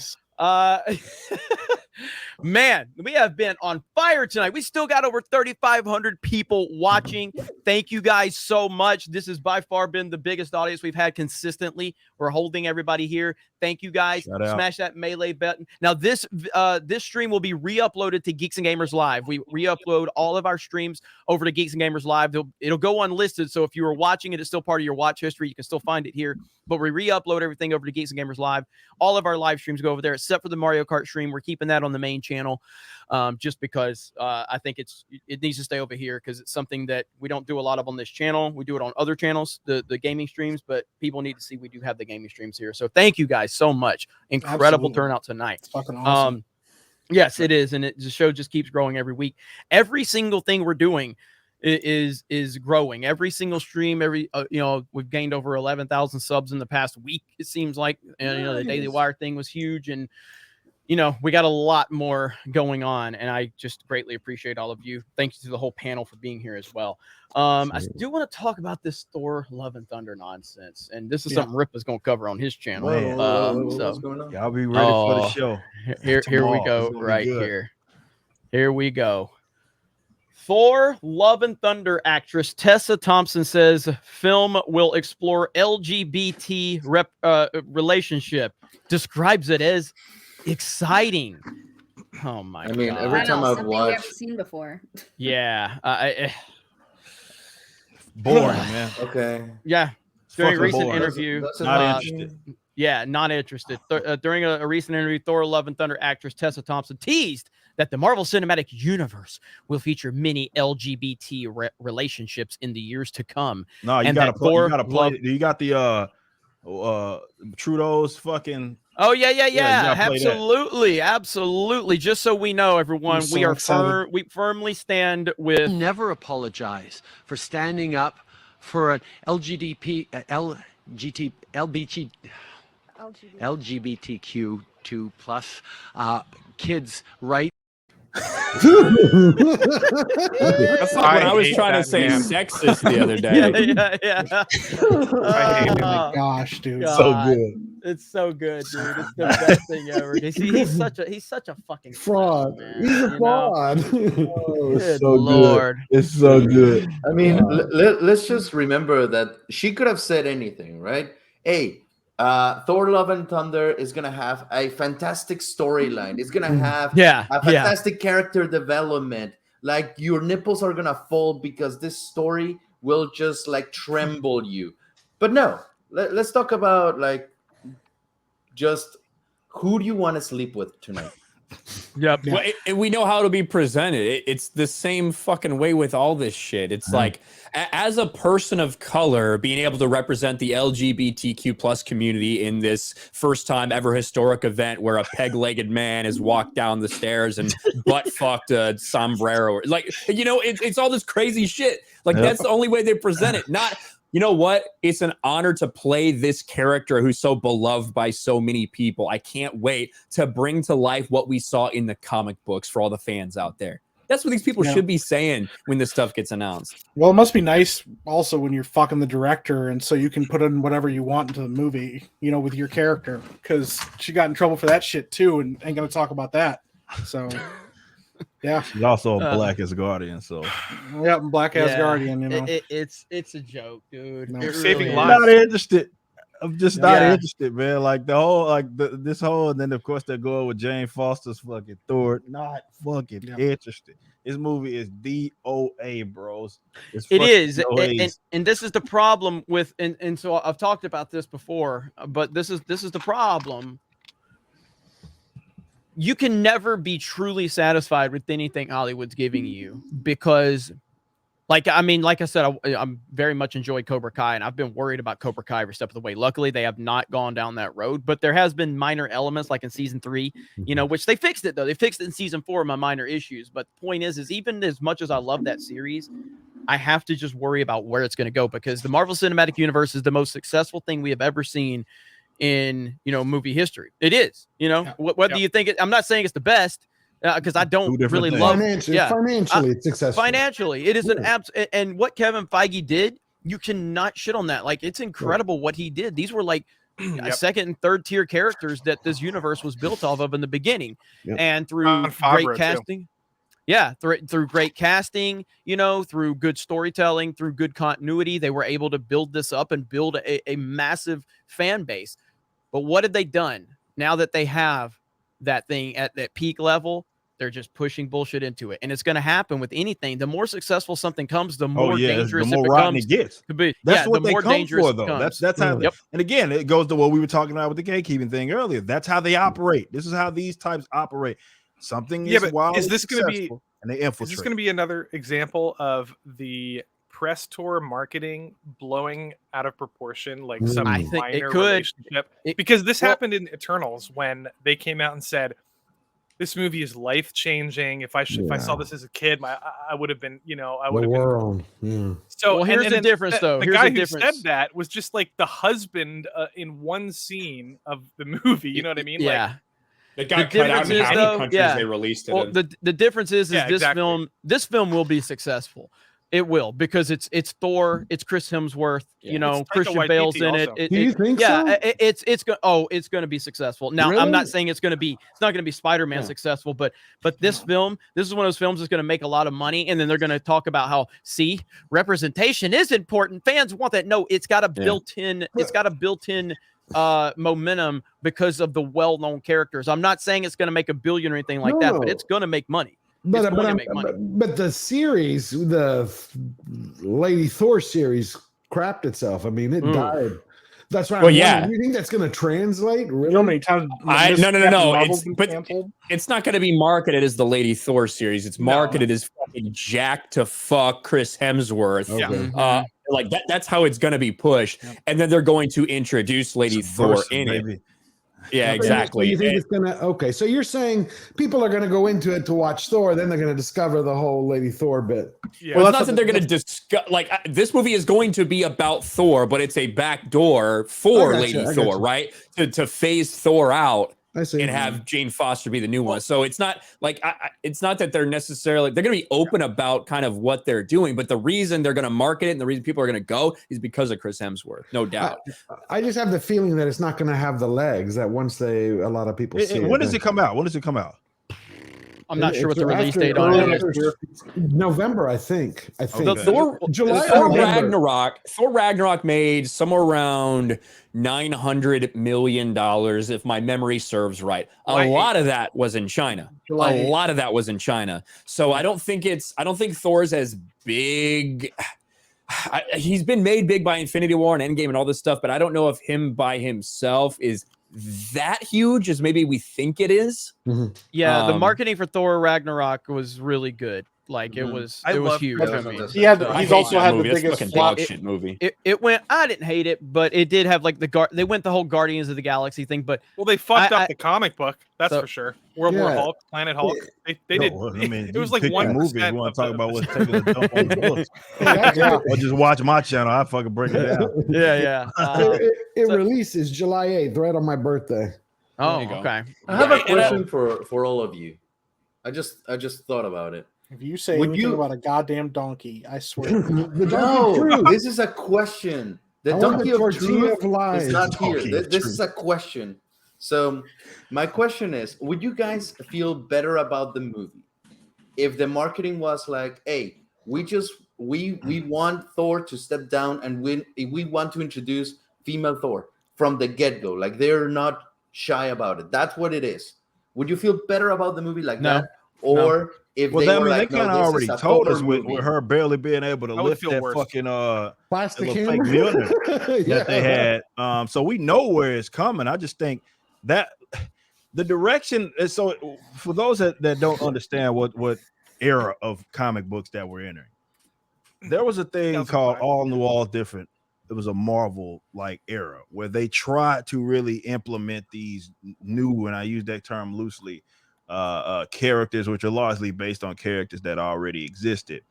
Man, we have been on fire tonight. We still got over 3,500 people watching. Thank you guys so much. This has by far been the biggest audience we've had consistently. We're holding everybody here. Thank you guys. Smash that melee button. Now this stream will be re-uploaded to Geeks and Gamers Live. We re-upload all of our streams over to Geeks and Gamers Live. It'll go unlisted, so if you were watching it, it's still part of your watch history. You can still find it here. But we re-upload everything over to Geeks and Gamers Live. All of our live streams go over there, except for the Mario Kart stream. We're keeping that on the main channel, just because I think it needs to stay over here because it's something that we don't do a lot of on this channel. We do it on other channels, the gaming streams, but people need to see we do have the gaming streams here. So thank you guys so much. Incredible turnout tonight. It's fucking awesome. Yes, it is, and the show just keeps growing every week. Every single thing we're doing is growing. Every single stream, we've gained over 11,000 subs in the past week. It seems like, and the Daily Wire thing was huge, and we got a lot more going on, and I just greatly appreciate all of you. Thank you to the whole panel for being here as well. I do want to talk about this Thor Love and Thunder nonsense, and this is something Rip is going to cover on his channel. What's going on? Y'all be ready for the show. Here we go. Right here. Here we go. Thor Love and Thunder actress Tessa Thompson says film will explore LGBT relationship. Describes it as exciting. Oh my god! I mean, every time I've we watched, haven't seen before. Yeah, boring, man. Okay. Yeah, during a Fucking recent boring. interview, Not interested. Yeah, not interested. During a recent interview, Thor Love and Thunder actress Tessa Thompson teased that the Marvel Cinematic Universe will feature many LGBT relationships in the years to come. No, you gotta play. You gotta play. You got the Trudeau's fucking. Oh yeah. Absolutely. Absolutely. Just so we know, everyone, I'm we so are excited. we firmly stand with. Never apologize for standing up for an LGBTQ2+ kids' right. That's like when I was trying to say sexist the other day. Yeah. I hate him. Oh my gosh, dude. God. So good. It's so good, dude. It's the best thing ever. He's such a fucking fraud. man, He's a fraud. Oh, it's Good so Lord. good. It's so good. I mean, let's just remember that she could have said anything, right? Hey, Thor Love and Thunder is gonna have a fantastic storyline. It's gonna have a fantastic character development. Like your nipples are gonna fall because this story will just like tremble you. But no, let's talk about like just who do you want to sleep with tonight? Yep. Well, we know how to be presented. It's the same fucking way with all this shit. It's like, as a person of color, being able to represent the LGBTQ+ community in this first time ever historic event where a peg-legged man has walked down the stairs and butt-fucked a sombrero. Like, it's all this crazy shit. Like, that's the only way they present it. Not... You know what? It's an honor to play this character who's so beloved by so many people. I can't wait to bring to life what we saw in the comic books for all the fans out there. That's what these people should be saying when this stuff gets announced. Well, it must be nice also when you're fucking the director, and so you can put in whatever you want into the movie, you know, with your character, because she got in trouble for that shit too, and ain't gonna talk about that. So, yeah. She's also a black as guardian, so yeah, black ass guardian. You know, it's a joke, dude. No. It Saving really lives. I'm not interested. I'm just not interested, man. Like the whole, this whole, and then of course they're going with Jane Foster's fucking Thor. Not fucking interested. This movie is DOA, bros. It is, and this is the problem with, and so I've talked about this before, but this is the problem. You can never be truly satisfied with anything Hollywood's giving you because, like I said, I'm very much enjoyed Cobra Kai, and I've been worried about Cobra Kai every step of the way. Luckily, they have not gone down that road, but there has been minor elements, like in season 3, you know, which they fixed it though. They fixed it in season 4, my minor issues. But the point is even as much as I love that series, I have to just worry about where it's going to go because the Marvel Cinematic Universe is the most successful thing we have ever seen in, you know, movie history. It is, you know, whether you think it, I'm not saying it's the best. Because I don't really love financially it's successful. Financially, it is an and what Kevin Feige did, you cannot shit on that. Like it's incredible what he did. These were like second and third tier characters that this universe was built off of in the beginning, and through great casting. Yeah, through great casting, you know, through good storytelling, through good continuity, they were able to build this up and build a massive fan base. But what have they done now that they have that thing at that peak level? They're just pushing bullshit into it, and it's going to happen with anything. The more successful something comes, the more dangerous the more it rotten becomes. it gets. That's what the they more come dangerous for, it though. becomes. That's how. And again, it goes to what we were talking about with the gatekeeping thing earlier. That's how they operate. This is how these types operate. Something is wild. Is this going to be? And they infiltrate. Is this going to be another example of the press tour marketing blowing out of proportion, like some I think minor it could. relationship? Because this happened in Eternals when they came out and said, "This movie is life changing. If I saw this as a kid, I would have been, you know, I would have been." So here's the difference, though. The guy who said that was just like the husband in one scene of the movie. You know what I mean? Yeah. Like, it got cut out in how many countries they released it in. The difference is this film will be successful. It will, because it's Thor, it's Chris Hemsworth, you know, Christian Bale's in it. Do you think so? It's going to be successful. Now, I'm not saying it's not going to be Spider-Man successful, but this film, this is one of those films that's going to make a lot of money, and then they're going to talk about how, see, representation is important. Fans want that. No, it's got a built-in momentum because of the well-known characters. I'm not saying it's going to make $1 billion or anything like that, but it's going to make money. But the series, the Lady Thor series, crapped itself. I mean, it died. That's right. Well, yeah. Do you think that's going to translate? Really? You know how many times? No. It's not going to be marketed as the Lady Thor series. It's marketed as fucking jacked to fuck Chris Hemsworth. Okay. Like that. That's how it's going to be pushed. And then they're going to introduce Lady Thor in it. Yeah, exactly. So you think it's gonna so you're saying people are gonna go into it to watch Thor, then they're gonna discover the whole Lady Thor bit. Yeah. Well, it's not that they're gonna discuss. Like this movie is going to be about Thor, but it's a backdoor for Lady Thor, right? To phase Thor out and have Jane Foster be the new one. So it's not like it's not that they're necessarily they're going to be open about kind of what they're doing, but the reason they're going to market it and the reason people are going to go is because of Chris Hemsworth, no doubt. I just have the feeling that it's not going to have the legs that once a lot of people see it. When does it come out? When does it come out? I'm not sure what the release date on it is. November, I think. July. Thor Ragnarok made somewhere around $900 million, if my memory serves right. A lot of that was in China. So I don't think Thor's as big. He's been made big by Infinity War and Endgame and all this stuff, but I don't know if him by himself is that huge as maybe we think it is. Yeah, the marketing for Thor Ragnarok was really good. Like it was huge. He's also had the biggest flop shit movie. It went. I didn't hate it, but it did have like they went the whole Guardians of the Galaxy thing. But they fucked up the comic book. That's for sure. World War Hulk, Planet Hulk. They did. I mean, it was like 1%. Movie. You want to talk about what's taking the dump on the books? Or just watch my channel. I fucking break it down. It releases July 8th, right on my birthday. Oh, okay. I have a question for all of you. I just thought about it. If you say Would anything you- about a goddamn donkey, I swear. No, this is a question. The I want donkey the of tortilla truth of lies. is not here. Donkey of This is a question. So my question is, would you guys feel better about the movie if the marketing was like, hey, we want Thor to step down and we want to introduce female Thor from the get-go, like they're not shy about it. That's what it is. Would you feel better about the movie like that? Or if well, they I were mean, like, they no, kind of this already is a told Thor us with movie. her barely being able to I would lift feel that worse. fucking plastic little hammer fake building Yeah. that they had. So we know where it's coming. I just think that the direction is so. For those that don't understand what era of comic books that we're entering, there was a thing called All New, All Different. It was a Marvel like era where they tried to really implement these new, and I use that term loosely, characters which are largely based on characters that already existed.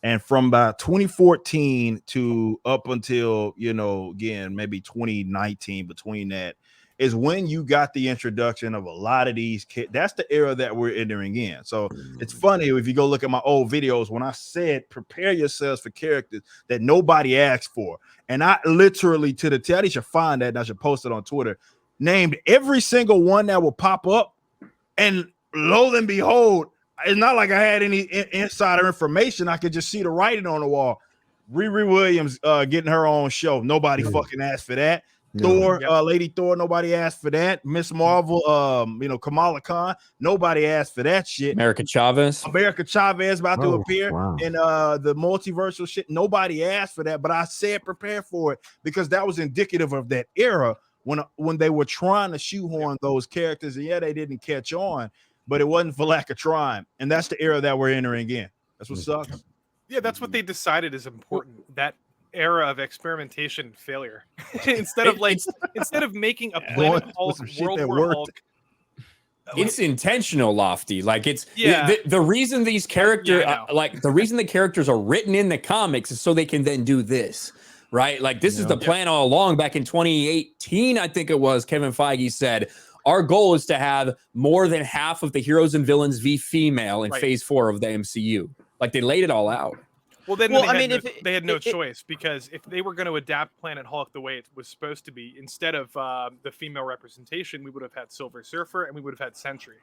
And from about 2014 to up until, again, maybe 2019, between that is when you got the introduction of a lot of these kids. That's the era that we're entering in. So it's funny if you go look at my old videos when I said prepare yourselves for characters that nobody asked for. And I literally to the I should find that and I should post it on Twitter, named every single one that will pop up. And lo and behold, it's not like I had any insider information. I could just see the writing on the wall. Riri Williams getting her own show. Nobody fucking asked for that. Thor, Lady Thor, nobody asked for that. Miss Marvel, Kamala Khan, nobody asked for that shit. America Chavez about to appear in the multiversal shit. Nobody asked for that, but I said prepare for it because that was indicative of that era when they were trying to shoehorn those characters, and they didn't catch on, but it wasn't for lack of trying, and that's the era that we're entering in. That's what sucks. Yeah, that's what they decided is important. That era of experimentation and failure. instead of making a Planet Hulk, World War Hulk. It's intentional, Lofty. Like it's the reason these characters the reason the characters are written in the comics is so they can then do this. Right? Like this is the plan all along. Back in 2018, I think it was, Kevin Feige said, our goal is to have more than half of the heroes and villains be female in phase 4 of the MCU. Like they laid it all out. Well, then they had no choice, because if they were going to adapt Planet Hulk the way it was supposed to be, instead of the female representation, we would have had Silver Surfer and we would have had Sentry.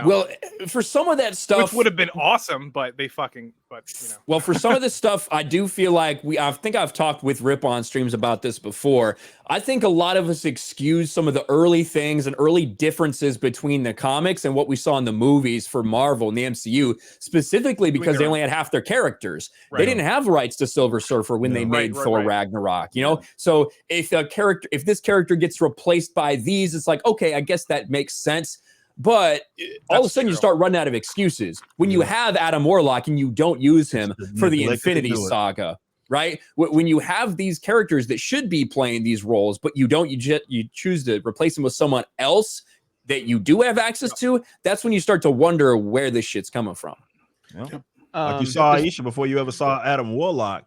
Well, for some of that stuff, which would have been awesome, but Well, for some of this stuff, I do feel like I think I've talked with Rip on streams about this before. I think a lot of us excuse some of the early things and early differences between the comics and what we saw in the movies for Marvel and the MCU, specifically because they only had half their characters. They didn't have rights to Silver Surfer when they made Thor Ragnarok, So if this character gets replaced by these, it's like, okay, I guess that makes sense. But all of a sudden, you start running out of excuses when you have Adam Warlock and you don't use him for the Infinity Saga, right? When you have these characters that should be playing these roles, but you don't, you choose to replace them with someone else that you do have access to. That's when you start to wonder where this shit's coming from. Like you saw Aisha before you ever saw Adam Warlock,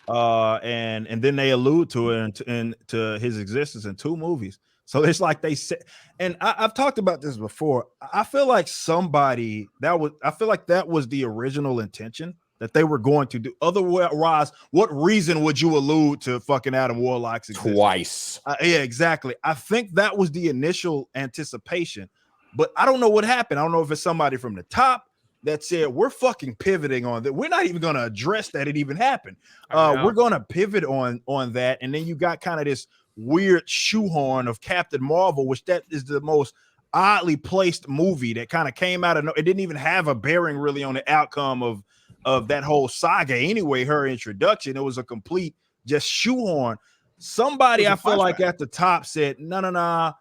and then they allude to it into his existence in 2 movies. So it's like they said, and I've talked about this before. I feel like that was the original intention that they were going to do. Otherwise, what reason would you allude to fucking Adam Warlock's existence? Twice? Yeah, exactly. I think that was the initial anticipation, but I don't know what happened. I don't know if it's somebody from the top that said we're fucking pivoting on that. We're not even going to address that it even happened. We're going to pivot on that, and then you got kind of this weird shoehorn of Captain Marvel, which that is the most oddly placed movie that kind of came out of it didn't even have a bearing really on the outcome of that whole saga anyway. Her introduction, it was a complete just shoehorn. Somebody I feel like at the top said no,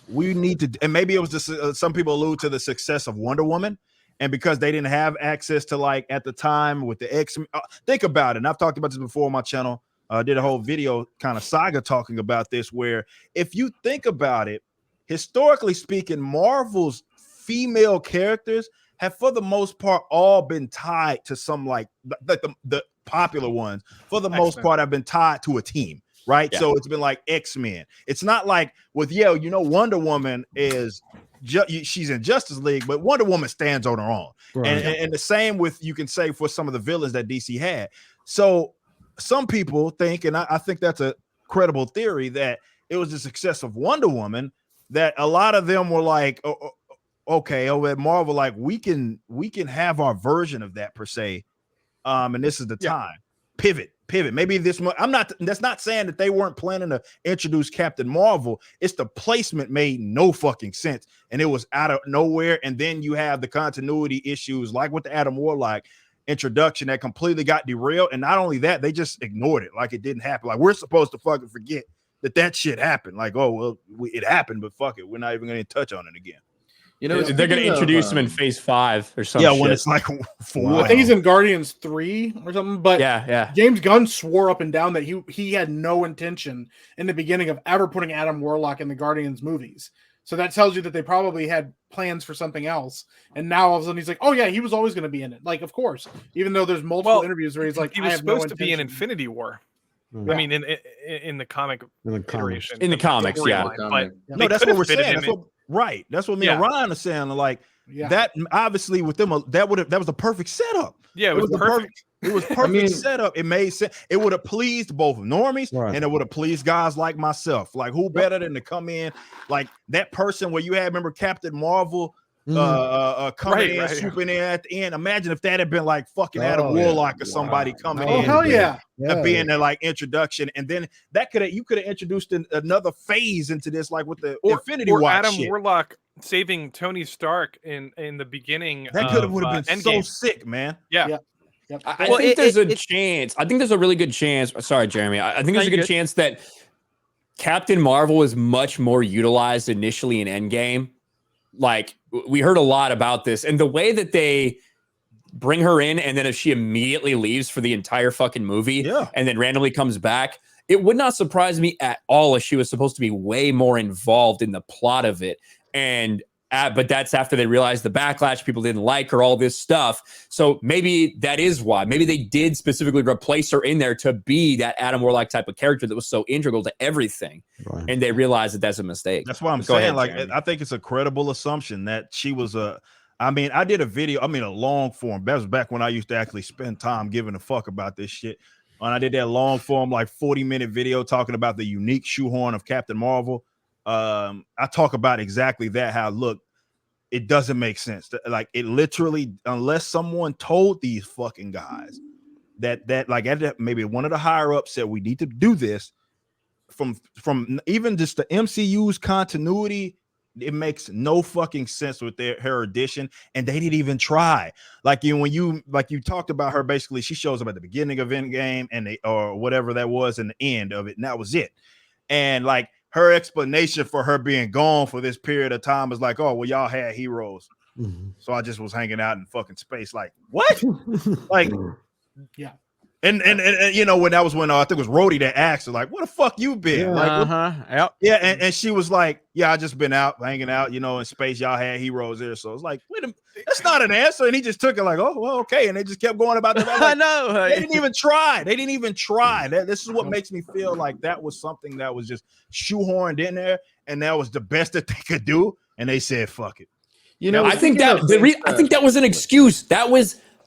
we need to, and maybe it was just some people allude to the success of Wonder Woman, and because they didn't have access to, like, at the time with the X, think about it, and I've talked about this before on my channel. Did a whole video kind of saga talking about this, where if you think about it, historically speaking, Marvel's female characters have for the most part all been tied to some, like the popular ones for the most part have been tied to a team, right? So it's been like X-Men. It's not like with Wonder Woman is she's in Justice League, but Wonder Woman stands on her own. Right. And the same with, you can say, for some of the villains that DC had. So some people think, and I think that's a credible theory, that it was the success of Wonder Woman that a lot of them were like, okay, over at Marvel, like we can have our version of that per se. And this is the time. Pivot. Maybe this one. That's not saying that they weren't planning to introduce Captain Marvel. It's the placement made no fucking sense, and it was out of nowhere. And then you have the continuity issues, like with the Adam Warlock introduction, that completely got derailed. And not only that, they just ignored it like it didn't happen. Like, we're supposed to fucking forget that shit happened. Like, oh well, it happened, but fuck it, we're not even going to touch on it again. You know, they're going to introduce him in Phase 5 or something. Yeah, when it's like 4. I think he's in Guardians 3 or something. But James Gunn swore up and down that he had no intention in the beginning of ever putting Adam Warlock in the Guardians movies. So that tells you that they probably had plans for something else. And now all of a sudden he's like, oh yeah, he was always going to be in it. Like, of course, even though there's multiple interviews where he's like, he was supposed to be in Infinity War. I mean, in the comic iteration. In the comics, yeah. But no, that's what we're saying. Right. That's what me and Ryan are saying. Like, that obviously with them, that was a perfect setup. Yeah, it was perfect. It was perfect setup. It made sense. It would have pleased both normies, and it would have pleased guys like myself. Like, who better than to come in like that person where you had, remember Captain Marvel coming in, swooping in at the end. Imagine if that had been like fucking Adam Warlock or somebody coming in. Oh hell yeah. Being the like introduction, and then you could have introduced another phase into this, like with the Infinity War Adam shit. Warlock saving Tony Stark in the beginning. That could have been so sick, man. Yeah. I think there's a chance. I think there's a really good chance. Sorry, Jeremy. I think there's a good chance that Captain Marvel was much more utilized initially in Endgame. Like, we heard a lot about this, and the way that they bring her in, and then if she immediately leaves for the entire fucking movie, and then randomly comes back, it would not surprise me at all if she was supposed to be way more involved in the plot of it. And but that's after they realized the backlash, people didn't like her, all this stuff. So maybe that is why. Maybe they did specifically replace her in there to be that Adam Warlock type of character that was so integral to everything. Right. And they realized that that's a mistake. That's what I'm saying. Like, Jeremy. I think it's a credible assumption that she was I mean, I did a video, a long form. That was back when I used to actually spend time giving a fuck about this shit. And I did that long form, like 40-minute video talking about the unique shoehorn of Captain Marvel. I talk about exactly that, how look, it doesn't make sense. Like, it literally, unless someone told these fucking guys that like maybe one of the higher ups said we need to do this, from even just the MCU's continuity, it makes no fucking sense with her addition, and they didn't even try. Like, when you talked about her, basically she shows up at the beginning of Endgame and or whatever that was, in the end of it, and that was it. And like, her explanation for her being gone for this period of time is like, oh well, y'all had heroes, so I just was hanging out in fucking space. Like, what? Like, yeah. And you know, when I think it was Rhodey that asked her, like, "What the fuck you been?" And she was like, "Yeah, I just been out hanging out, you know, in space. Y'all had heroes there." So it's like, wait a minute, that's not an answer. And he just took it like, "Oh, well, okay," and they just kept going about that. Like, I know they didn't even try. They didn't even try. This is what makes me feel like that was something that was just shoehorned in there, and that was the best that they could do. And they said, "Fuck it." You know, I think that was an excuse.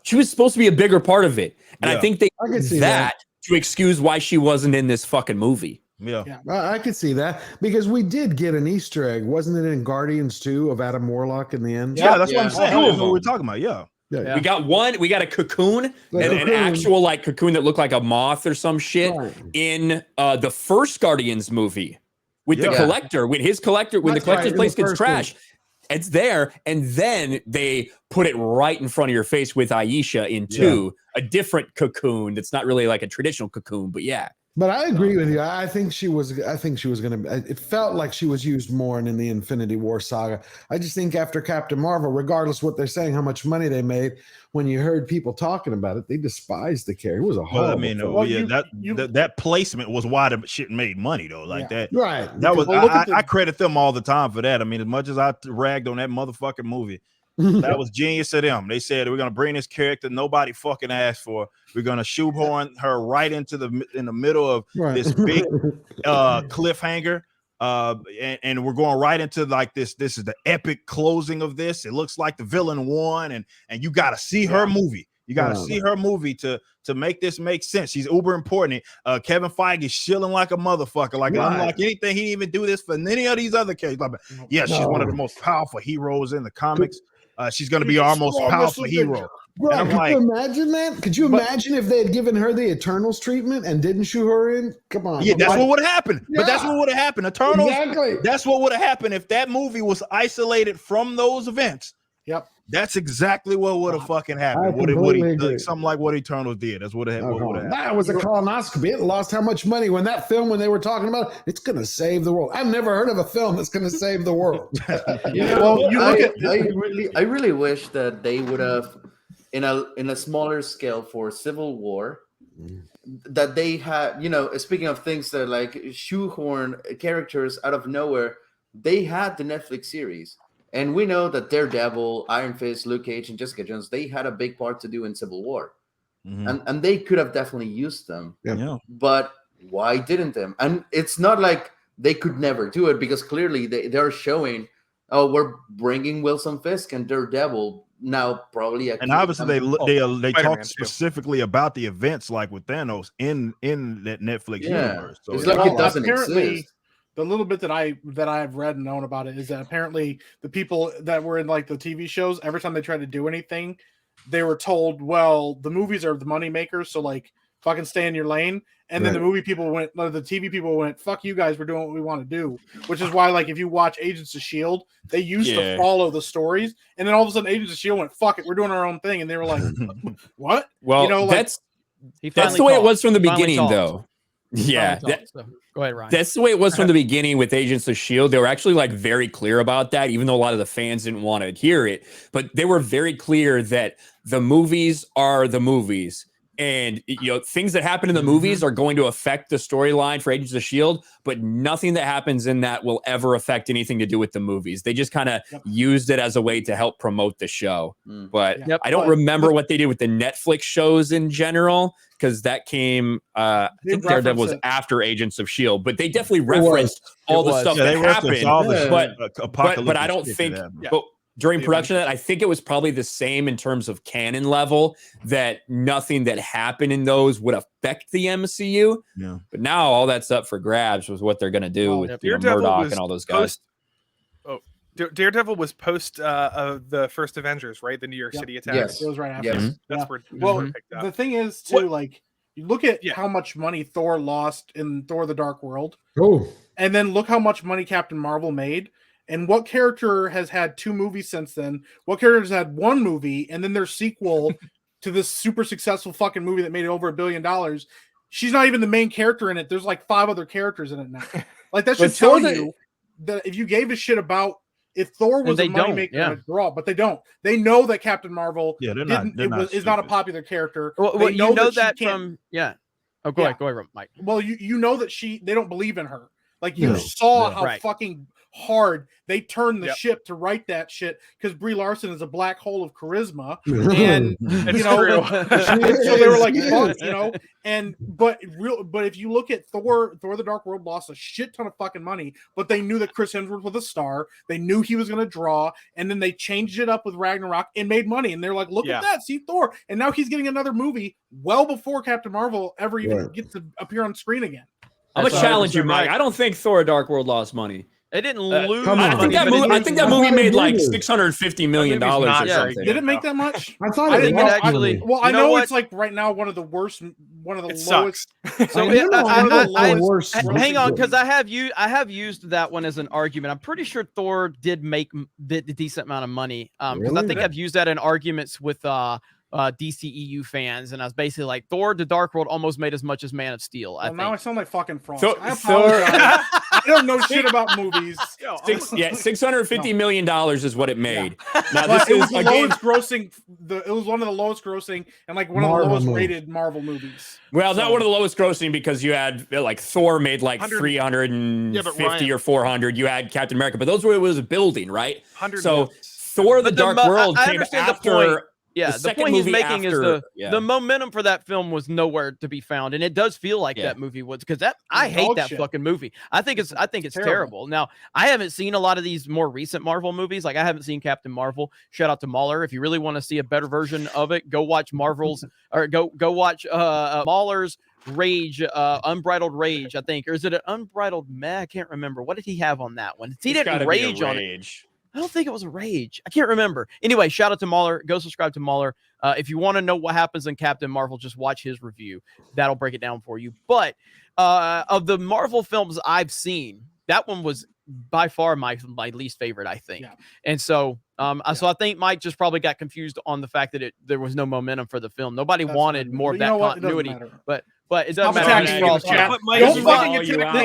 She was supposed to be a bigger part of it. And I think they did that to excuse why she wasn't in this fucking movie. Yeah. I could see that, because we did get an Easter egg, wasn't it, in Guardians 2 of Adam Warlock in the end? Yeah, that's what I'm saying. That's what we're talking about. Yeah. We got one. We got a cocoon, an actual like cocoon that looked like a moth or some shit in the first Guardians movie with the collector, when the collector's place gets trashed. It's there, and then they put it right in front of your face with Aisha into a different cocoon that's not really like a traditional cocoon, but yeah. But I agree with you. I think she was going to. It felt like she was used more in the Infinity War saga. I just think after Captain Marvel, regardless what they're saying, how much money they made, when you heard people talking about it, they despised the character. It was a horrible. That placement was why the shit made money though. Like that, right? That was I credit them all the time for that. I mean, as much as I ragged on that motherfucking movie, that was genius of them. They said we're gonna bring this character nobody fucking asked for. We're gonna shoehorn her right into in the middle of this big cliffhanger. and we're going right into like this is the epic closing of this. It looks like the villain won, and you got to see her movie. You got to see her movie to make this make sense. She's uber important. Kevin Feige is shilling like a motherfucker. Like unlike anything, he didn't even do this for any of these other characters. Like, yeah, she's one of the most powerful heroes in the comics. She's going to be our most powerful hero. Bro, could you imagine that? Could you imagine if they had given her the Eternals treatment and didn't shoot her in? Come on. Yeah, that's what would have happened. Yeah. But that's what would have happened. Eternals. Exactly. That's what would have happened if that movie was isolated from those events. Yep. That's exactly what would have fucking happened. Something like what Eternals did. That's what would have happened. That was a colonoscopy. It lost how much money when they were talking about it's going to save the world. I've never heard of a film that's going to save the world. Well, you look I really wish that they would have, in a smaller scale for Civil War, that they had, speaking of things that like shoehorn characters out of nowhere, they had the Netflix series. And we know that Daredevil, Iron Fist, Luke Cage, and Jessica Jones, they had a big part to do in Civil War. And they could have definitely used them. Yeah. But why didn't them? And it's not like they could never do it, because clearly they're showing, we're bringing Wilson Fisk and Daredevil now probably. And obviously they talk specifically about the events like with Thanos in that Netflix universe. So it's like it doesn't exist. The little bit that I've read and known about it is that apparently the people that were in like the TV shows, every time they tried to do anything, they were told, well, the movies are the money makers, so like fucking stay in your lane. And then the TV people went, fuck you guys, we're doing what we want to do. Which is why, like, if you watch Agents of S.H.I.E.L.D., they used to follow the stories, and then all of a sudden Agents of S.H.I.E.L.D. went, fuck it, we're doing our own thing. And they were like, what? Well, that's the way it was from the beginning, though. Yeah. Go ahead, Ryan. That's the way it was from the beginning with Agents of S.H.I.E.L.D. They were actually like very clear about that, even though a lot of the fans didn't want to hear it. But they were very clear that the movies are the movies. And things that happen in the movies are going to affect the storyline for Agents of S.H.I.E.L.D., but nothing that happens in that will ever affect anything to do with the movies. They just kind of used it as a way to help promote the show. But I don't remember what they did with the Netflix shows in general, because that came, I think Daredevil was after Agents of S.H.I.E.L.D., but they definitely referenced all the stuff that happened. But I don't think... During production of that, I think it was probably the same in terms of canon level, that nothing that happened in those would affect the MCU. Yeah. But now all that's up for grabs with what they're going to do with Murdoch and all those guys. Daredevil was post the first Avengers, right? The New York City attack. Yes, it was right after. Yes. That's where. Well, the thing is, too, like, you look at how much money Thor lost in Thor: The Dark World. Oh. And then look how much money Captain Marvel made. And what character has had 2 movies since then? What character has had 1 movie and then their sequel to this super successful fucking movie that made over $1 billion? She's not even the main character in it. There's like 5 other characters in it now. Like, that should tell you that if you gave a shit about if Thor was a moneymaker, draw, but they don't. They know that Captain Marvel is not a popular character. Well, you know that from Oh, go ahead, Mike. Well, you know that they don't believe in her. Like, you saw how fucking hard they turned the ship to write that shit, because Brie Larson is a black hole of charisma, and so they were like, fuck, but if you look at Thor: The Dark World lost a shit ton of fucking money, but they knew that Chris Hemsworth was a star, they knew he was going to draw, and then they changed it up with Ragnarok and made money, and they're like, look at that, see Thor, and now he's getting another movie well before Captain Marvel ever even gets to appear on screen again. I'm gonna challenge you, Mike. I don't think Thor: Dark World lost money. It didn't lose. I think that movie made like $650 million or something. Did it make that much? I thought I it think was. it actually. Well, I know it's like right now one of the worst, one of the lowest. So hang on, because I have used that one as an argument. I'm pretty sure Thor did make the decent amount of money. Because I think I've used that in arguments with DCEU fans, and I was basically like, Thor: The Dark World almost made as much as Man of Steel. Now I sound like fucking Frost. I apologize. I don't know shit about movies. $650 million is what it made. Now this is the lowest grossing. It was one of the lowest grossing and like one of the lowest rated Marvel movies. Well, not one of the lowest grossing, because you had like Thor made like 350 or 400. You had Captain America, but those were it was building, right? So Thor: The Dark World came after Yeah, the second point he's movie making is after- the momentum for that film was nowhere to be found, and it does feel like that movie was because I hate dog that shit. fucking movie. I think it's terrible. Now I haven't seen a lot of these more recent Marvel movies. Like I haven't seen Captain Marvel. Shout out to Mahler. If you really want to see a better version of it, go watch Marvel's or go watch Mahler's Rage, Unbridled Rage. I think, or is it an Unbridled Meh? I can't remember. What did he have on that one? He didn't rage on it. I don't think it was a Rage. I can't remember. Anyway, shout out to Mahler. Go subscribe to Mahler. If you want to know what happens in Captain Marvel, just watch his review. That'll break it down for you. But of the Marvel films I've seen, that one was by far my least favorite, I think. Yeah. And so, so I think Mike just probably got confused on the fact that there was no momentum for the film. Nobody wanted more of that continuity. But it doesn't matter.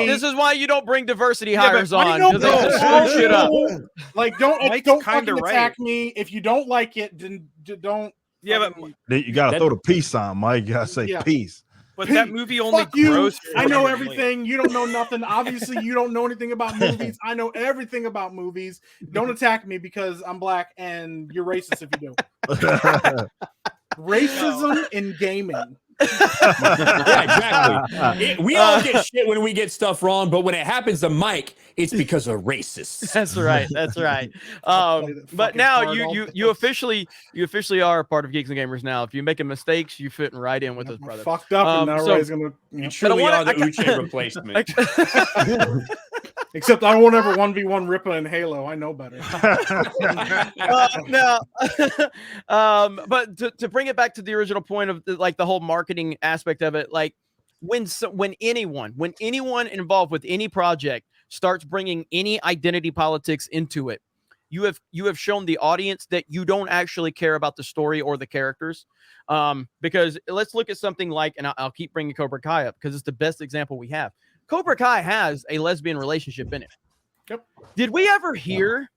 This is why you don't bring diversity hires on. Because they just screw shit up. Like, don't fucking attack me. If you don't like it, then don't. Yeah, but You gotta throw the peace sign, Mike. You gotta say peace. But that movie only Fuck you. grows. I know everything. You don't know nothing. Obviously, you don't know anything about movies. I know everything about movies. Don't attack me because I'm black and you're racist if you do. Racism in gaming. Yeah, exactly. We all get shit when we get stuff wrong, but when it happens to Mike, it's because of racists. That's right. That's right. But now you officially are a part of Geeks and Gamers now. If you're making mistakes, you fitting right in with us, brother. Fucked up, and now everybody's gonna. You truly are the Uche replacement. Except I won't ever 1v1 Rippa and Halo. I know better. But to bring it back to the original point of the whole marketing aspect of it, like when anyone involved with any project starts bringing any identity politics into it, you have shown the audience that you don't actually care about the story or the characters. Because let's look at something like, and I'll keep bringing Cobra Kai up because it's the best example we have. Cobra Kai has a lesbian relationship in it. Yep. Did we ever hear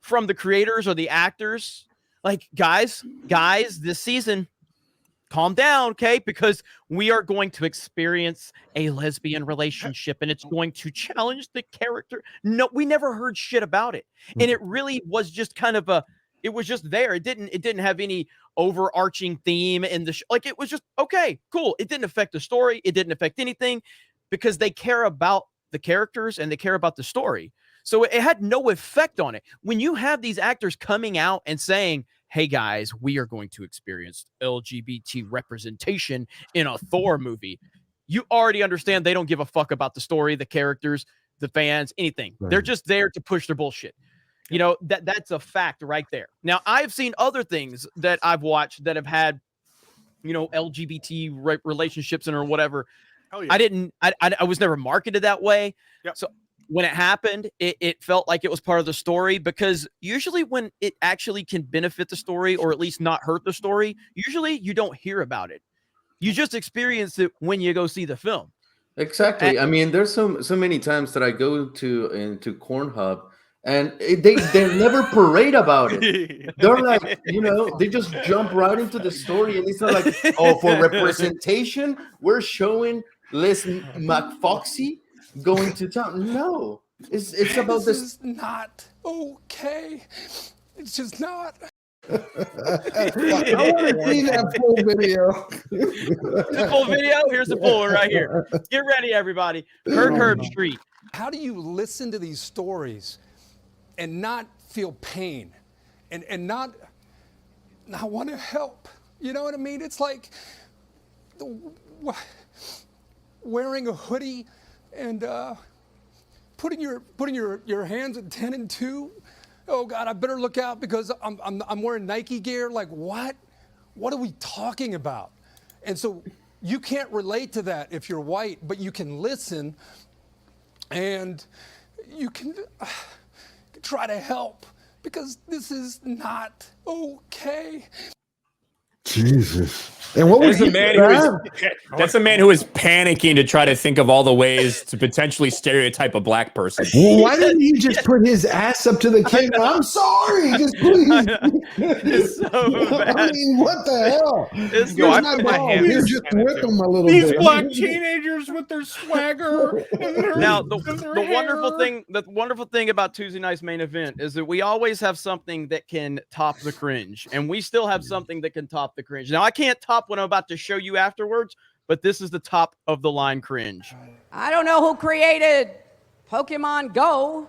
from the creators or the actors, like, guys, this season, calm down, okay? Because we are going to experience a lesbian relationship and it's going to challenge the character. No, we never heard shit about it. And it really was just kind of it was just there. It didn't have any overarching theme in the like, it was just, okay, cool. It didn't affect the story. It didn't affect anything because they care about the characters and they care about the story. So it had no effect on it. When you have these actors coming out and saying, hey guys, we are going to experience LGBT representation in a Thor movie, you already understand they don't give a fuck about the story, the characters, the fans, anything. Right. They're just there to push their bullshit. You know, that's a fact right there. Now, I've seen other things that I've watched that have had, you know, LGBT relationships in or whatever. Oh, yeah. I was never marketed that way. Yep. So when it happened, it felt like it was part of the story, because usually when it actually can benefit the story or at least not hurt the story, usually you don't hear about it. You just experience it when you go see the film. Exactly. I mean, there's so many times that I go into Cornhub and they never parade about it. They're like, you know, they just jump right into the story, and it's not like, oh, for representation, we're showing Les McFoxy going to town. No, it's about this. Is not okay. It's just not. I want to see that full video. The full video? Here's the full one right here. Get ready, everybody. Herb Street. How do you listen to these stories and not feel pain and not want to help? You know what I mean? It's like wearing a hoodie and putting your hands at 10 and 2. Oh God, I better look out because I'm wearing Nike gear. Like, what? What are we talking about? And so you can't relate to that if you're white, but you can listen and you can try to help, because this is not okay. Jesus. And what was That's a man who is panicking to try to think of all the ways to potentially stereotype a black person. Well, why didn't he just put his ass up to the king? I'm sorry, just please. It's so bad. I mean, what the hell? It's Here's my ball. Here, just whip him a little These bit. black teenagers with their swagger. Now the wonderful thing about Tuesday night's main event is that we always have something that can top the cringe, and we still have something that can top the cringe. Now I can't top what I'm about to show you afterwards, but this is the top of the line cringe. I don't know who created Pokemon Go,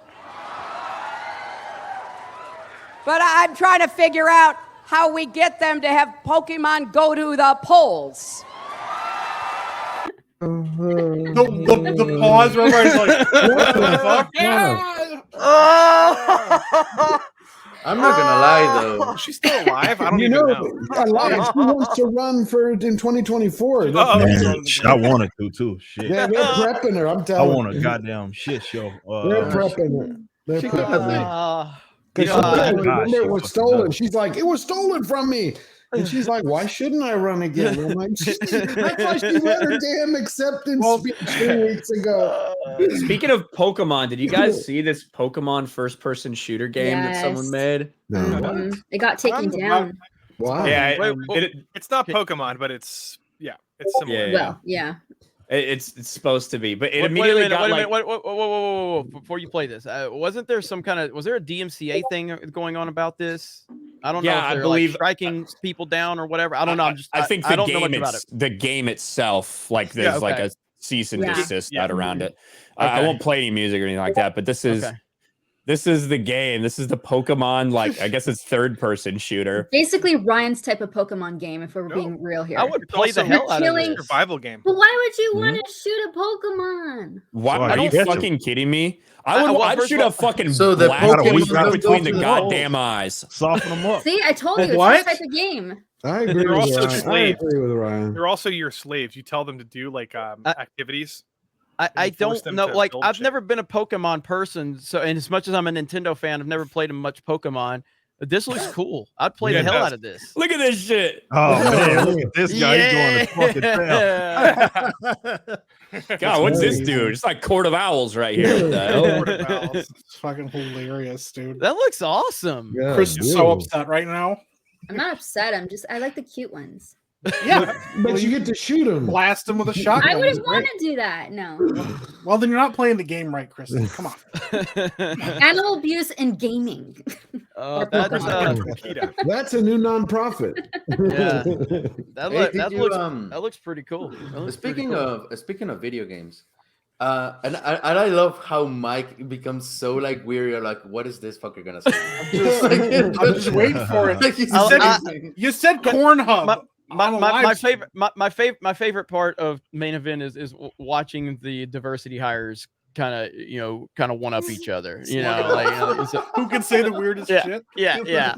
but I'm trying to figure out how we get them to have Pokemon go to the polls. The pause where everybody's like, what the fuck? I'm not gonna lie though. She's still alive. I don't even know. Alive. She wants to run in 2024. Man, I wanted to too. Shit. They're prepping her. I'm I telling want a you. goddamn shit show. They're prepping her. They're She prepping got her. Remember, it was stolen. She's like, it was stolen from me. And she's like, why shouldn't I run again? I'm like, that's why she read her damn acceptance speech 2 weeks ago. Speaking of Pokemon, did you guys see this Pokemon first-person shooter game that someone made? No. It got taken down. Wow. Yeah, it's not Pokemon, but it's similar. Well, yeah. It's supposed to be, but it Wait a immediately minute, got like. whoa, before you play this, wasn't there was there a DMCA thing going on about this? I don't know. Yeah, if I they're believe striking people down or whatever. I don't know. I think the don't know much game about it. the game itself, like there's like a cease and desist out around it. I won't play any music or anything like that, but this is the game. This is the Pokemon, like I guess it's third person shooter. Basically, Ryan's type of Pokemon game. If we're being real here, I would play the hell out of it. Survival game. But why would you want to shoot a Pokemon? Why are you fucking kidding me? I'd shoot a fucking So the black Pokemon between the go to the goddamn eyes. Soften them up. See, I told you it's What? that type of game. I agree They're with also Ryan. I slaves. agree with Ryan. They're also your slaves. You tell them to do like activities. I force don't them know. to Like, build I've shit. never been a Pokemon person, so and as much as I'm a Nintendo fan, I've never played much Pokemon. But this looks cool. I'd play the hell out of this. Look at this shit. Oh man, look at this guy. He's going to fucking town. God, what's this dude? It's like Court of Owls right here. What the hell? It's fucking hilarious, dude. That looks awesome. Yeah, Chris is so upset right now. I'm not upset. I like the cute ones. Yeah, But you get to shoot him. blast him with a shotgun. I wouldn't It's want great. to do that. No. Well, then you're not playing the game right, Kristen. Come on. Animal abuse and gaming. Or Pokemon. That's a new nonprofit. Yeah, that looks pretty cool. Speaking of video games, and I love how Mike becomes so like weary. Like, what is this fucker gonna say? I'm just waiting for it. Like, You said Pornhub. My favorite part of main event is watching the diversity hires kind of one up each other. Who can say the weirdest shit? Yeah.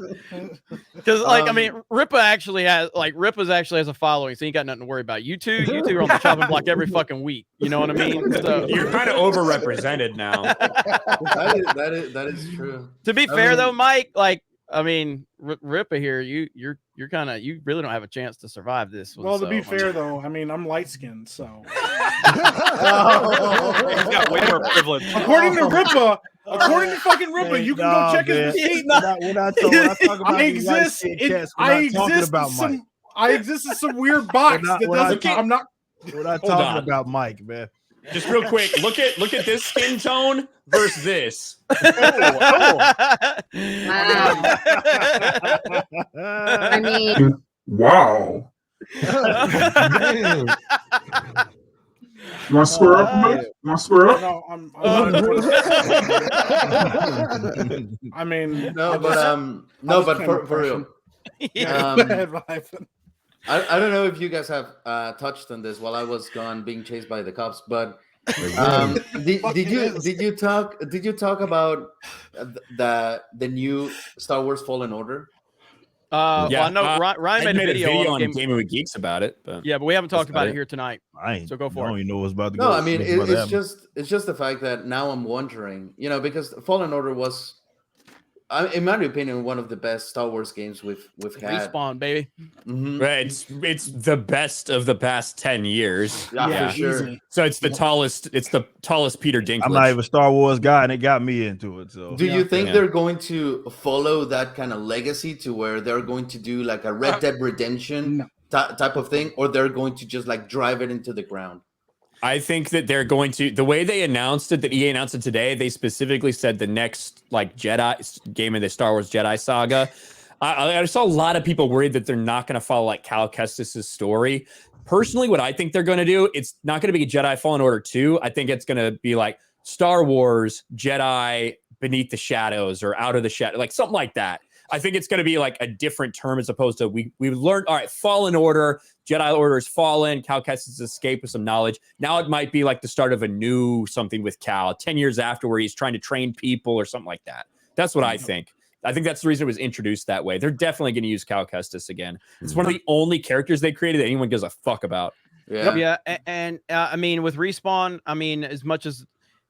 Because I mean, Ripa actually has a following, so you ain't got nothing to worry about. You two are on the chopping block every fucking week. You know what I mean? So You're kind of overrepresented now. that is true. To be fair though, Mike, I mean, Ripa here, you really don't have a chance to survive this one. Well, to be fair though, I mean, I'm light skinned, so He's got way more privilege. according to fucking Ripa, you can go check his receipt. We're not talking about I exist. I exist in some weird box that doesn't. I'm not. We're not Hold talking on. about Mike, man. Just real quick, look at this skin tone versus this. I mean, Wow. Damn. You want to square up, Mike? You want to square up? No, I mean, but for real. Yeah. I don't know if you guys have touched on this while I was gone being chased by the cops, but did you talk about the new Star Wars Fallen Order? Well, I know Ryan made a video on Gaming with Geeks about it. But yeah, but we haven't talked about it here tonight. So go for it. I don't even know what's about to go. No, I mean it's just the fact that now I'm wondering, because Fallen Order was in my opinion, one of the best Star Wars games we've had. Respawn, baby. Mhm. Right, it's the best of the past 10 years. Yeah, for sure. So it's the tallest Peter Dinklage. I'm not even a Star Wars guy, and it got me into it. So, Do you think they're going to follow that kind of legacy to where they're going to do like a Red Dead Redemption type of thing, or they're going to just like drive it into the ground? I think that they're going to, the way they announced it, that EA announced it today, they specifically said the next like Jedi game in the Star Wars Jedi saga. I saw a lot of people worried that they're not going to follow like Cal Kestis' story. Personally, what I think they're going to do, it's not going to be Jedi Fallen Order 2. I think it's going to be like Star Wars Jedi Beneath the Shadows or Out of the Shadow, like something like that. I think it's going to be like a different term as opposed to we've learned, all right, Fallen Order, Jedi Order is fallen, Cal Kestis escaped with some knowledge. Now it might be like the start of a new something with Cal 10 years after where he's trying to train people or something like that. That's what I think. I think that's the reason it was introduced that way. They're definitely going to use Cal Kestis again. It's one of the only characters they created that anyone gives a fuck about. Yeah. And I mean, with Respawn, I mean, as much as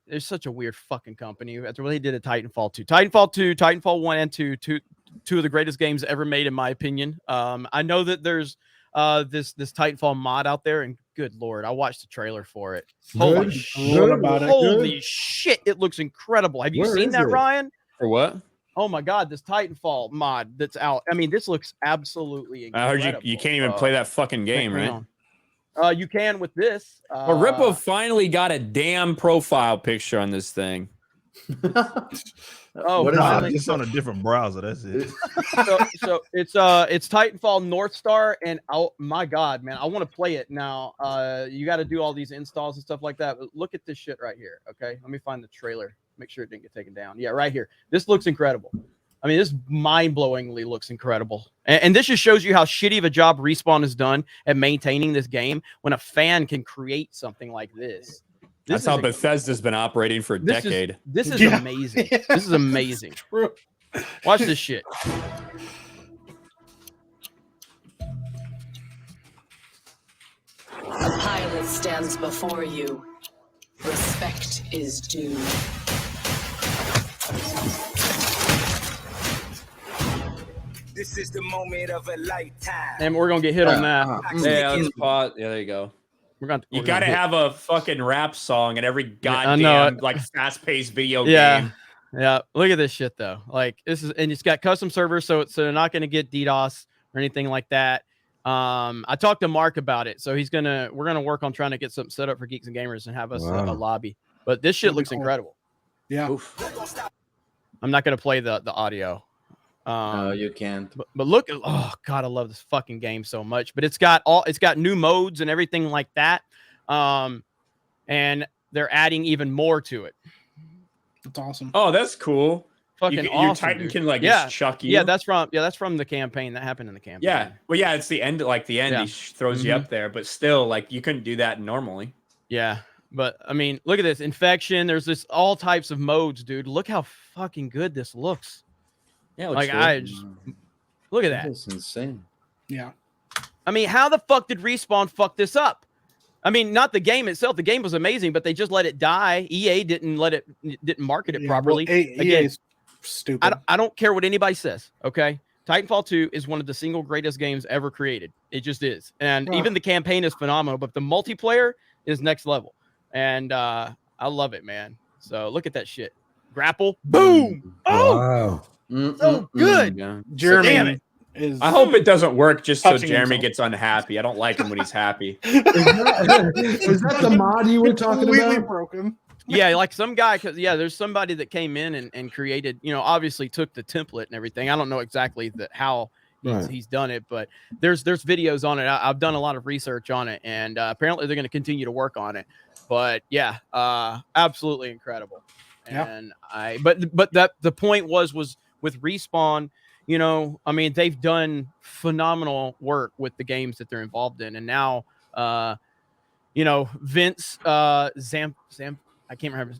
there's such a weird fucking company after what they did at Titanfall 2. Titanfall 2, Titanfall 1 and 2, two of the greatest games ever made, in my opinion. I know that there's this Titanfall mod out there, and good lord, I watched the trailer for it. Holy shit, it looks incredible. Have you seen that, Ryan? For what? Oh my god, this Titanfall mod that's out. I mean, this looks absolutely incredible. I heard you can't even play that fucking game, right? You can with this. Well, Rippo finally got a damn profile picture on this thing. Oh, it's on a different browser. That's it. so it's Titanfall North Star, and oh my god, man, I want to play it now. You got to do all these installs and stuff like that. But look at this shit right here. Okay, let me find the trailer. Make sure it didn't get taken down. Yeah, right here. This looks incredible. I mean, this mind-blowingly looks incredible. And this just shows you how shitty of a job Respawn has done at maintaining this game when a fan can create something like this. That's how Bethesda's been operating for a decade. This is amazing. This is amazing. True. Watch this shit. A pilot stands before you. Respect is due. This is the moment of a lifetime. And we're gonna get hit on that. Yeah, let's pause. Yeah, there you go. You got to have a fucking rap song in every goddamn like fast-paced video game. Yeah. Look at this shit though. Like this is, and it's got custom servers, so they're not going to get DDoS or anything like that. I talked to Mark about it, so we're gonna work on trying to get something set up for Geeks and Gamers and have us a lobby. But this shit looks incredible. Yeah. Oof. I'm not gonna play the audio. No, you can't. But look, oh god, I love this fucking game so much. But it's got new modes and everything like that. And they're adding even more to it. That's awesome. Oh, that's cool. Fucking awesome, your Titan dude. can like just chuck you. Yeah, that's from the campaign. That happened in the campaign. Yeah. Well, yeah, it's the end. Like the end, he throws you up there, but still, like you couldn't do that normally. Yeah. But I mean, look at this infection. There's this all types of modes, dude. Look how fucking good this looks. Yeah, like I just look at that. That's insane. Yeah. I mean, how the fuck did Respawn fuck this up? I mean, not the game itself. The game was amazing, but they just let it die. EA didn't market it properly. Well, EA is stupid. I don't care what anybody says. Okay. Titanfall 2 is one of the single greatest games ever created. It just is. And even the campaign is phenomenal, but the multiplayer is next level. And I love it, man. So look at that shit. Grapple. Boom. Oh, wow. So good. Yeah. Jeremy I hope it doesn't work just so touching Jeremy himself. gets unhappy. I don't like him when he's happy. Is that the mod you were talking Completely about? broken. Yeah, like some guy, there's somebody that came in and created, obviously took the template and everything. I don't know exactly how he's done it, but there's videos on it. I've done a lot of research on it, and apparently they're going to continue to work on it. But yeah, absolutely incredible. And but the point was with Respawn, I mean, they've done phenomenal work with the games that they're involved in, and now, Vince I can't remember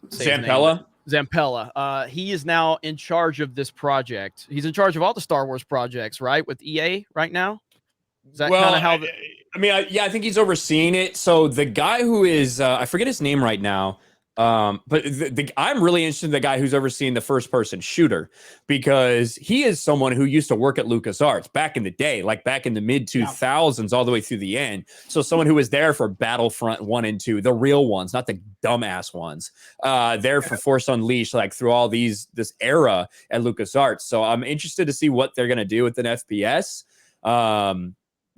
Zampella. He is now in charge of this project. He's in charge of all the Star Wars projects, right? With EA right now. Is that kind of how? I think he's overseeing it. So the guy who is, I forget his name right now. But I'm really interested in the guy who's overseeing the first person shooter, because he is someone who used to work at LucasArts back in the day, like back in the mid 2000s, all the way through the end. So someone who was there for Battlefront 1 and 2, the real ones, not the dumbass ones, there for Force Unleashed, like through all this era at LucasArts. So I'm interested to see what they're going to do with an FPS.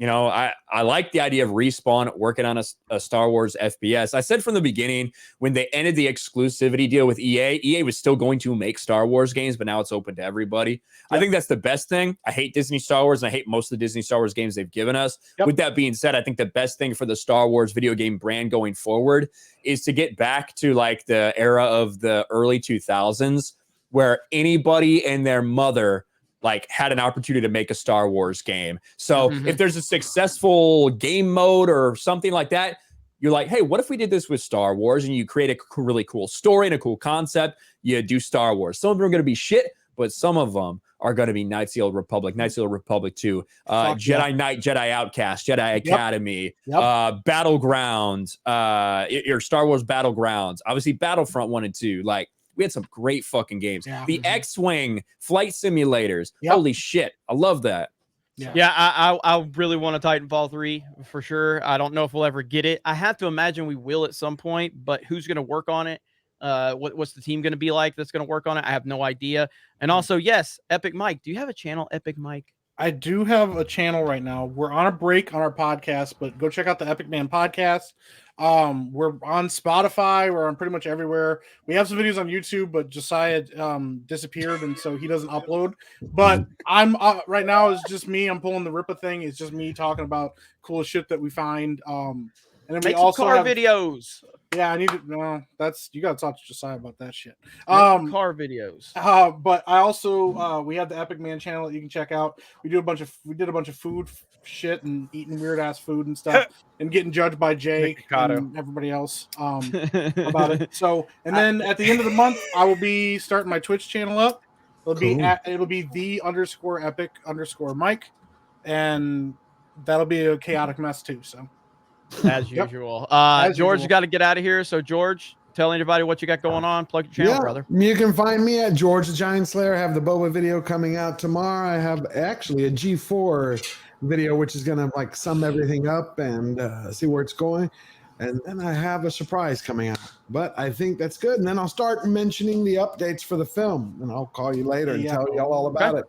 You know, I like the idea of Respawn working on a Star Wars FPS. I said from the beginning, when they ended the exclusivity deal with EA was still going to make Star Wars games, but now it's open to everybody. Yep. I think that's the best thing. I hate Disney Star Wars, and I hate most of the Disney Star Wars games they've given us. Yep. With that being said, I think the best thing for the Star Wars video game brand going forward is to get back to like the era of the early 2000s, where anybody and their mother like had an opportunity to make a Star Wars game. So if there's a successful game mode or something like that, you're like, hey, what if we did this with Star Wars? And you create a really cool story and a cool concept. You do Star Wars. Some of them are going to be shit, but some of them are going to be Knights of the Old Republic, Knights of the Old Republic 2, Jedi Knight, Jedi Outcast, Jedi Academy, Battlegrounds, your Star Wars Battlegrounds, obviously Battlefront 1 and 2, like, we had some great fucking games. Yeah. The X-Wing flight simulators. Holy shit. I love that. Yeah, I really want a Titanfall 3 for sure. I don't know if we'll ever get it. I have to imagine we will at some point, but who's going to work on it? What's the team going to be like that's going to work on it? I have no idea. And also, yes, Epic Mike. Do you have a channel, Epic Mike? I do have a channel right now. We're on a break on our podcast, but go check out the Epic Man podcast. We're on Spotify. We're on pretty much everywhere. We have some videos on YouTube, but Josiah disappeared, and so he doesn't upload. But I'm right now is just me. I'm pulling the Ripa thing. It's just me talking about cool shit that we find. And then we also car have videos. Yeah, I need to. No, that's you got to talk to Josiah about that shit. Car videos. But I also we have the Epic Man channel that you can check out. We did a bunch of food shit and eating weird ass food and stuff, and getting judged by Jay and everybody else about it. So, and then at the end of the month, I will be starting my Twitch channel up. It'll be the_epic_Mike, and that'll be a chaotic mess too. So. As usual. George, you got to get out of here. So, George, tell anybody what you got going on. Plug your channel, brother. You can find me at George the Giant Slayer. I have the Boba video coming out tomorrow. I have actually a G4 video, which is going to like sum everything up and see where it's going. And then I have a surprise coming out. But I think that's good. And then I'll start mentioning the updates for the film. And I'll call you later and tell y'all all about it.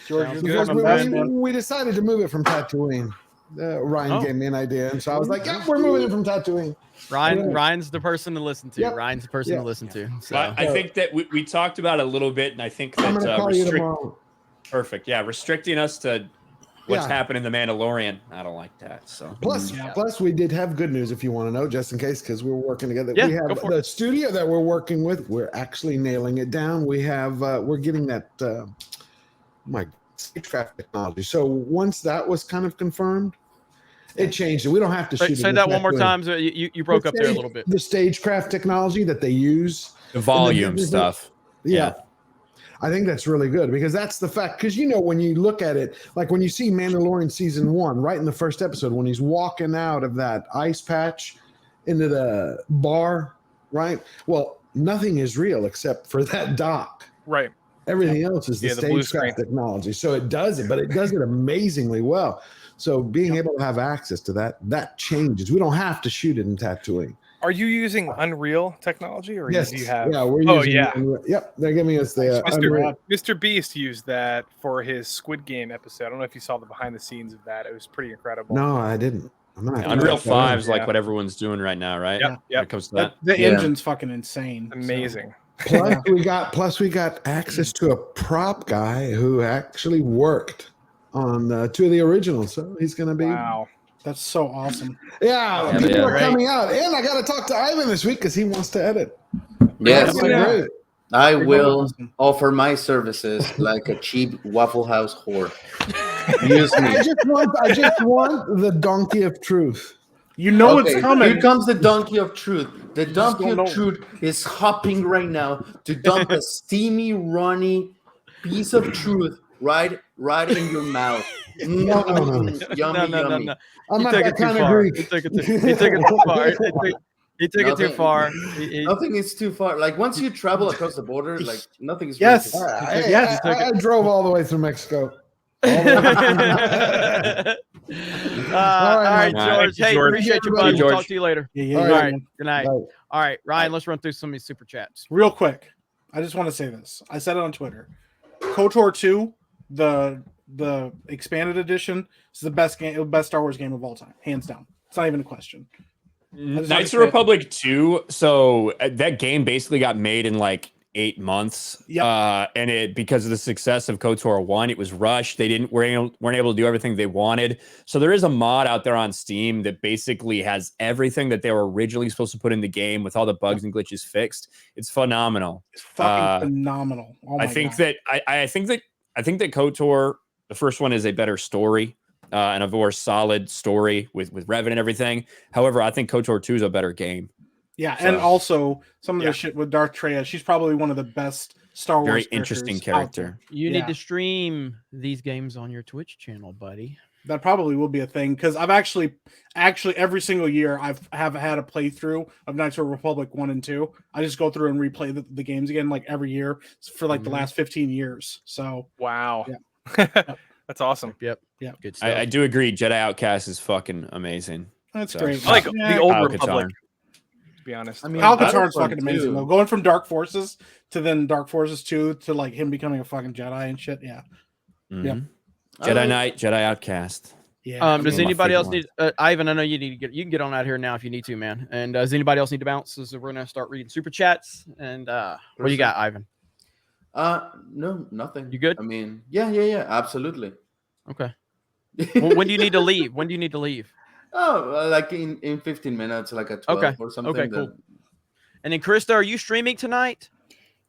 George, because we decided to move it from Tatooine. Ryan gave me an idea, and so I was like, "Yeah, we're moving it from Tatooine." Ryan's the person to listen to. Yep. Ryan's the person to listen to. So. I think that we talked about it a little bit, and I think that perfect. Yeah, restricting us to what's happening in The Mandalorian. I don't like that. So plus, we did have good news if you want to know, just in case, because we're working together. Yeah, we have the studio that we're working with. We're actually nailing it down. We have we're getting that. Stagecraft technology. So once that was kind of confirmed, it changed it. We don't have to shoot. Say that one more time. So you broke up there a little bit. The Stagecraft technology that they use, the volume stuff. Yeah. I think that's really good because that's the fact. Because when you look at it, like when you see Mandalorian season 1, right in the first episode, when he's walking out of that ice patch into the bar, right? Well, nothing is real except for that dock. Right. Everything else is the Stagecraft technology. So it does it, but it does it amazingly well. So being able to have access to that changes. We don't have to shoot it in Tatooine. Are you using Unreal technology, or do you have? Yeah, we're using Unreal. Yep, they're giving us the Mr. Beast used that for his Squid Game episode. I don't know if you saw the behind the scenes of that. It was pretty incredible. No, I didn't. Unreal 5 is like what everyone's doing right now, right? Yeah. When it comes to that. The engine's fucking insane. Amazing. Plus we got access to a prop guy who actually worked on 2 of the originals. So he's going to be. Wow. That's so awesome. Yeah, people are coming out. And I got to talk to Ivan this week because he wants to edit. Yes. I will offer my services like a cheap Waffle House whore. Use me. I just want the donkey of truth. It's coming. Here comes the donkey of truth. The donkey of truth is hopping right now to dump a steamy, runny piece of truth right in your mouth. No. Yummy. I'm not that kind of Greek. He took it too far. He took it too Nothing- far. Nothing is too far. Like once you travel across the border, like nothing is. Yes. really too far. I drove all the way through Mexico. All right, George. Hey, George. appreciate you, Thank bud. you, We'll George. talk to you later. Yeah, All yeah, right. man. Good night. Bye. All right, Ryan, let's run through some of these super chats. Real quick, I just want to say this. I said it on Twitter. KOTOR 2, the expanded edition, is the best Star Wars game of all time, hands down. It's not even a question. Knights of the Republic 2. So that game basically got made in like 8 months. And it, because of the success of KOTOR 1, it was rushed. They weren't able to do everything they wanted. So there is a mod out there on Steam that basically has everything that they were originally supposed to put in the game with all the bugs and glitches fixed. It's phenomenal. It's fucking phenomenal. Oh my I think God. that I think that KOTOR, the first one, is a better story. And a more solid story with Revan and everything. However, I think KOTOR 2 is a better game. Yeah, So, and also some of the shit with Darth Traya. She's probably one of the best Star Wars. very interesting character. You need to stream these games on your Twitch channel, buddy. That probably will be a thing because I've actually every single year have had a playthrough of Knights of the Republic 1 and 2. I just go through and replay the games again like every year for like the last 15 years. So wow, yeah. That's awesome. Yep. Yeah. Good stuff. I do agree. Jedi Outcast is fucking amazing. That's So, great. I like the old Kyle Republic. Katarn. To be honest, I mean, Alcatar's fucking amazing though. Going from Dark Forces to then Dark Forces 2 to like him becoming a fucking Jedi and shit. Yeah. Mhm. Yeah. Jedi Knight, Jedi Outcast. Yeah. Does anybody else need? Ivan, I know you need to get. You can get on out here now if you need to, man. And does anybody else need to bounce? So we're gonna start reading super chats. And what do you got, Ivan? No, nothing. You good? I mean, yeah, absolutely. Okay. Well, when do you need to leave? When do you need to leave? Oh, like in 15 minutes, like at 12 or something. Okay, cool. And then Krista, are you streaming tonight?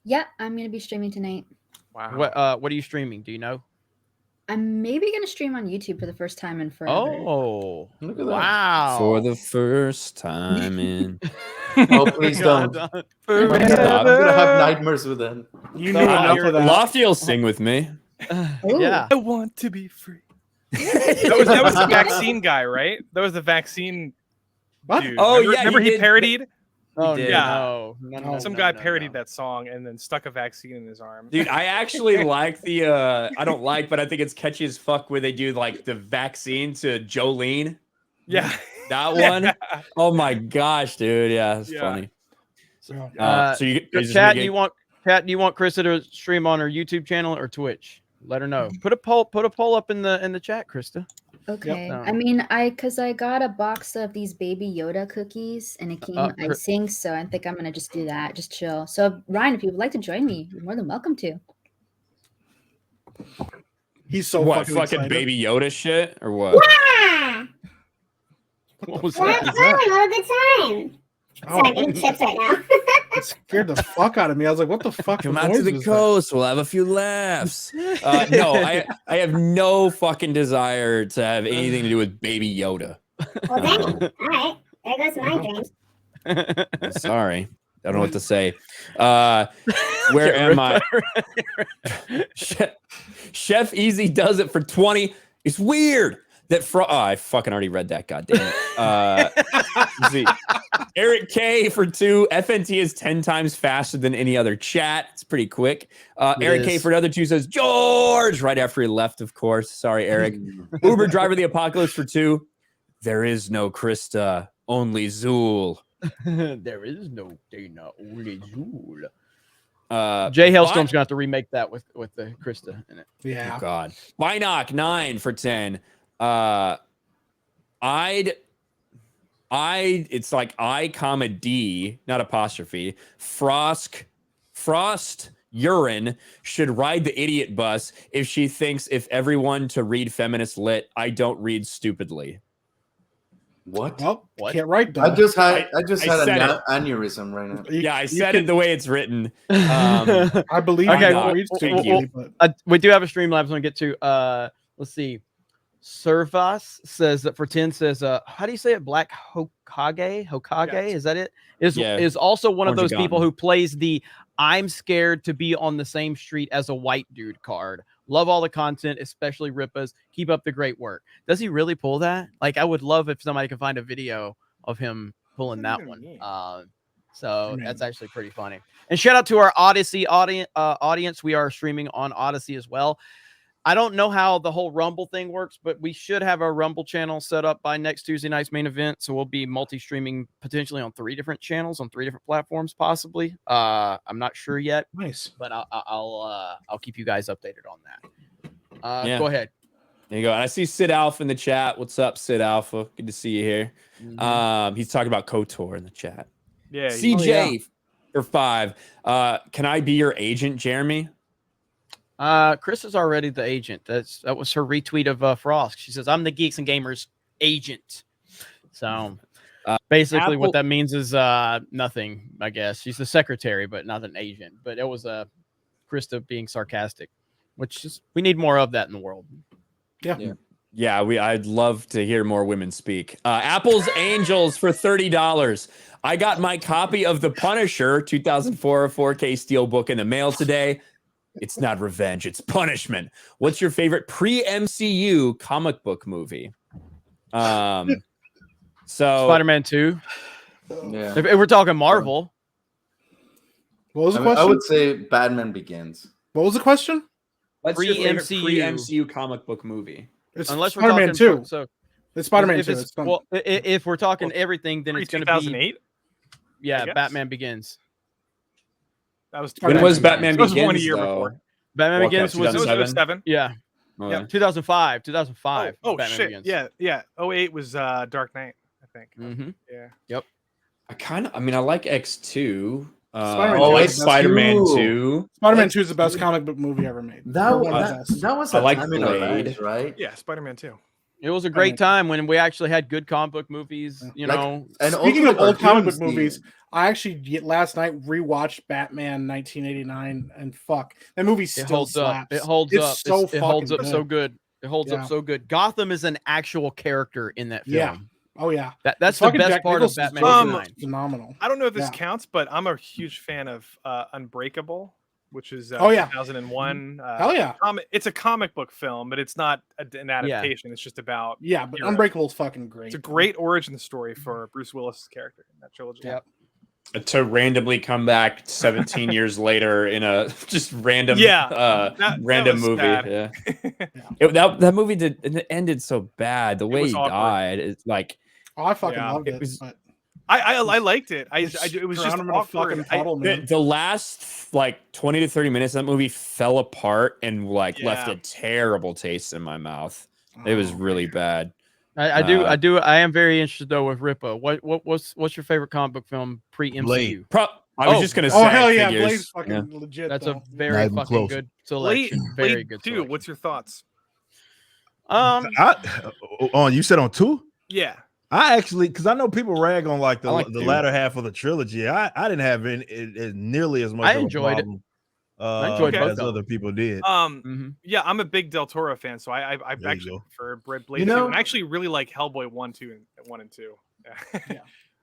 Yeah, I'm gonna be streaming tonight. Wow. What are you streaming? Do you know? I'm maybe gonna stream on YouTube for the first time in forever. Oh, look at wow! For the first time in. Oh, please don't. I'm gonna have nightmares with that. You knew enough of that. Lofty will sing with me. Yeah. I want to be free. that was the vaccine guy, right? That was the vaccine dude. Oh, remember he did. parodied? Oh did. no! Some guy parodied that song and then stuck a vaccine in his arm. Dude, I actually like the I don't like, but I think it's catchy as fuck where they do like the vaccine to Jolene. Yeah. That one. Oh my gosh, dude. Yeah, it's funny. So you Chat, do you want Krista to stream on her YouTube channel or Twitch? Let her know. Put a poll up in the chat, Krista. Okay. Yep. I mean, because I got a box of these baby Yoda cookies and it came icing, so I think I'm gonna just do that, just chill. So Ryan, if you would like to join me, you're more than welcome to. He's so what fucking fucking excited. baby Yoda shit or what? Yeah. What was We're that? having a good time. Sorry, I'm getting chips right now. It scared the fuck out of me. I was like, what the fuck? Come out to the coast. We'll have a few laughs. No, I have no fucking desire to have anything to do with baby Yoda. Well, dang. All right. There goes my dreams. Sorry. I don't know what to say. Where am I? Chef Easy does it for 20. It's weird that I fucking already read that. God damn it. Let's see. Eric K for 2. FNT is 10 times faster than any other chat. It's pretty quick. Eric K for another 2 says George right after he left, of course. Sorry, Eric. Uber Driver the Apocalypse for 2. There is no Krista, only Zool. There is no Dana, only Zool. Jay Hailstorm's gonna have to remake that with the Krista in it. Yeah. Oh God. Binoc 9 for 10. It's like I comma D, not apostrophe. Frost urine should ride the idiot bus if she thinks if everyone to read feminist lit, I don't read stupidly. What? Well, can't write that. I just had said an aneurysm right now. Yeah, I said it the way it's written. I believe. Okay, we we do have a Streamlabs to get to. Let's see. Servas says that for 10 says, how do you say it? Black Hokage? Yes. Is that it? Is also one of those people who plays the I'm scared to be on the same street as a white dude card. Love all the content, especially Rippas. Keep up the great work. Does he really pull that? Like, I would love if somebody could find a video of him pulling that one. So that's actually pretty funny. And shout out to our Odyssey audience. We are streaming on Odyssey as well. I don't know how the whole Rumble thing works, but we should have a Rumble channel set up by next Tuesday night's main event. So we'll be multi-streaming potentially on 3 different channels on 3 different platforms, possibly. I'm not sure yet. Nice, but I'll keep you guys updated on that. Yeah. Go ahead. There you go. And I see Sid Alpha in the chat. What's up, Sid Alpha? Good to see you here. He's talking about KOTOR in the chat. Yeah. CJ for 5. Can I be your agent, Jeremy? Chris is already the agent. That was her retweet of Frost. She says, "I'm the Geeks and Gamers agent." So basically, what that means is nothing. I guess she's the secretary, but not an agent. But it was Krista being sarcastic, which is we need more of that in the world. Yeah. I'd love to hear more women speak. Apple's Angels for $30. I got my copy of The Punisher 2004 4K Steelbook in the mail today. It's not revenge, it's punishment. What's your favorite pre-MCU comic book movie? So Spider-Man 2. Yeah. If we're talking Marvel. What was the question? I would say Batman Begins. What was the question? What's your favorite pre-MCU comic book movie? It's Unless we're Spider-Man talking 2. So It's Spider-Man if 2. it's- well, if we're talking everything, then it's going to be 2008. Yeah, Batman Begins. That was When was Batman That was Begins? 1 year though? before. Batman Begins was 2007. Yeah. Okay. Yeah. 2005. Oh Batman shit. Begins. Yeah. 08 was Dark Knight, I think. Mm-hmm. Yeah. Yep. I like X2. Spider-Man 2. Spider-Man 2 is the best comic book movie ever made. That Or one of the was best. that was I a like time in our Blade. lives, right? Yeah, Spider-Man 2. It was a great time when we actually had good comic book movies, you know. And Speaking also of old comic book cartoons, movies, I actually last night rewatched Batman 1989, and fuck, that movie still It holds slaps. up. It holds It's up. So it holds up fucking so good. It holds Yeah. up so good. Gotham is an actual character in that film. Yeah. Oh yeah. That's the Fucking best Jack part of Nicholson's Batman just 89. phenomenal. I don't know if this Yeah. counts, but I'm a huge fan of Unbreakable, which is Oh, yeah. 2001. Hell yeah. It's a comic book film, but it's not an adaptation. It's just about Yeah, but heroes. Unbreakable is fucking great. It's a great origin story for Bruce Willis' character in that trilogy. Yep. To randomly come back 17 years later in a just random that random was movie. sad. Yeah. That movie it ended so bad. The way was he awkward. died is like Oh, I fucking Yeah. loved it. It was- but I liked it. It was just drown him in a fucking awkward. puddle, man. the last like 20 to 30 minutes of that movie fell apart and like left Yeah. a terrible taste in my mouth. It was really bad. I am very interested though with Ripa. What's your favorite comic book film pre-MCU? Blade. I was just gonna say. hell yeah, figures. Blade's fucking legit. That's though. a very Not even fucking close. good selection. Very Blade good 2. selection. What's your thoughts? You said on 2? Yeah. I actually, because I know people rag on like the I like the 2. latter half of the trilogy. I didn't have nearly as much. I of a enjoyed it. problem, I enjoyed both as of other people did. Yeah, I'm a big Del Toro fan, so I There you actually go. prefer Blade You 2. know- And I actually really like Hellboy 1, 2, and 2. Yeah.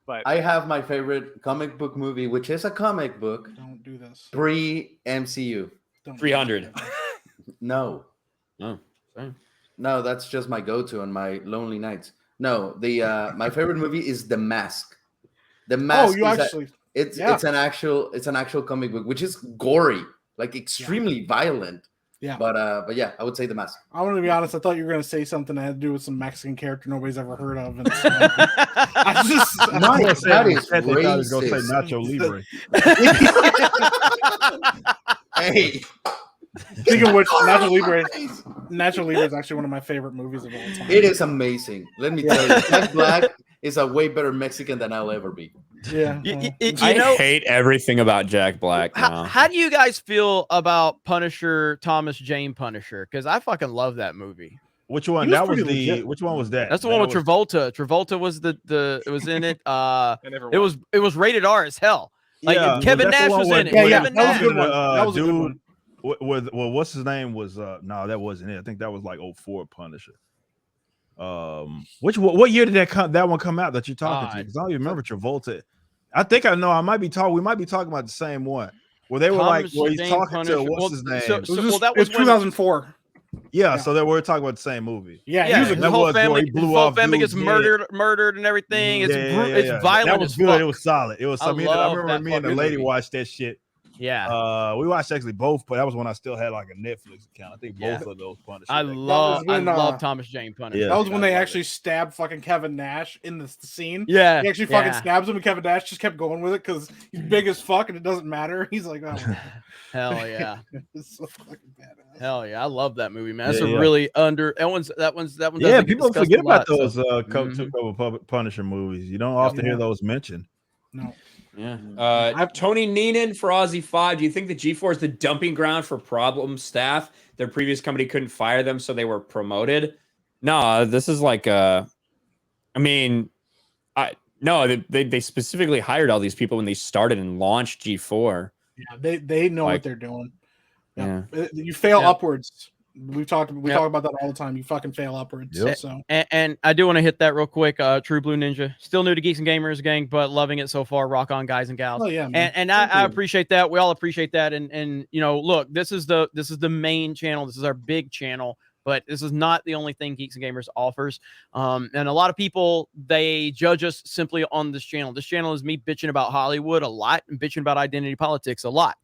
But I have my favorite comic book movie, which is a comic book Don't do this. pre-MCU. Don't 300. No, Oh, sorry. no, that's just my go-to on my lonely nights. No, the my favorite movie is The Mask. The Mask. you is actually- it's yeah. it's an actual comic book, which is gory, like extremely violent. Yeah. But yeah, I would say The Mask. I'm gonna be honest. I thought you were gonna say something that had to do with some Mexican character nobody's ever heard of. And I just Nice, that is I thought he was gonna say racist. Nacho Libre. Hey, Speaking of which, Nacho Libre is actually one of my favorite movies of all time. it is amazing. Let me tell you, Jack Black is a way better Mexican than I'll ever be. Yeah. I hate everything about Jack Black now. How do you guys feel about Punisher, Thomas Jane Punisher? Because I fucking love that movie. Which one? He was That was pretty the. legit. Which one was that? That's the one with Travolta. Travolta was the it was in it. never It was rated R as hell. Like Yeah, Kevin that's the Nash one was with- in it. Yeah, Kevin that was a Nash. good one. That was a good one. Well, what's his name was? No, that wasn't it. I think that was like 04 Punisher. What year did that one come out that you're talking to? Because I don't even remember Travolta. I think I know. We might be talking about the same one. Where they were Thomas where he's Jane talking Punisher. to what's Well, his name? so- It was that it was was when- 2004. Yeah, so that we're talking about the same movie. Yeah, Yeah, his whole family, He blew his whole off family dude's gets head. murdered and everything. It's it's violent. That was as good. fuck. It was solid. It was. I love remember that me and the fucking lady movie. watched that shit. Yeah. We watched actually both, but that was when I still had like a Netflix account. I think both of those Punisher. I love Thomas Jane Punisher. Yeah. That was when they actually stabbed fucking Kevin Nash in the scene. Yeah, he actually fucking stabs him, and Kevin Nash just kept going with it because he's big as fuck and it doesn't matter. He's like, oh, Hell yeah. It's so fucking badass. Hell yeah, I love that movie, man. That's Yeah, a yeah. really that one's Yeah, doesn't get people discussed forget a lot, about those so- two cover Punisher movies. You don't often hear those mentioned. No. Yeah. Tony Neenan for Aussie 5. Do you think the G4 is the dumping ground for problem staff? Their previous company couldn't fire them, so they were promoted. No, this is like they specifically hired all these people when they started and launched G4. Yeah, they know Like- what they're doing. Yeah. You fail Yeah. upwards. We talk about that all the time. You fucking fail upwards. So And I do want to hit that real quick. True Blue Ninja, still new to Geeks and Gamers, gang, but loving it so far. Rock on, guys and gals. Oh, yeah, man. and I appreciate that. We all appreciate that. And you know, look, this is the main channel. This is our big channel, but this is not the only thing Geeks and Gamers offers. And a lot of people, they judge us simply on this channel. This channel is me bitching about Hollywood a lot and bitching about identity politics a lot.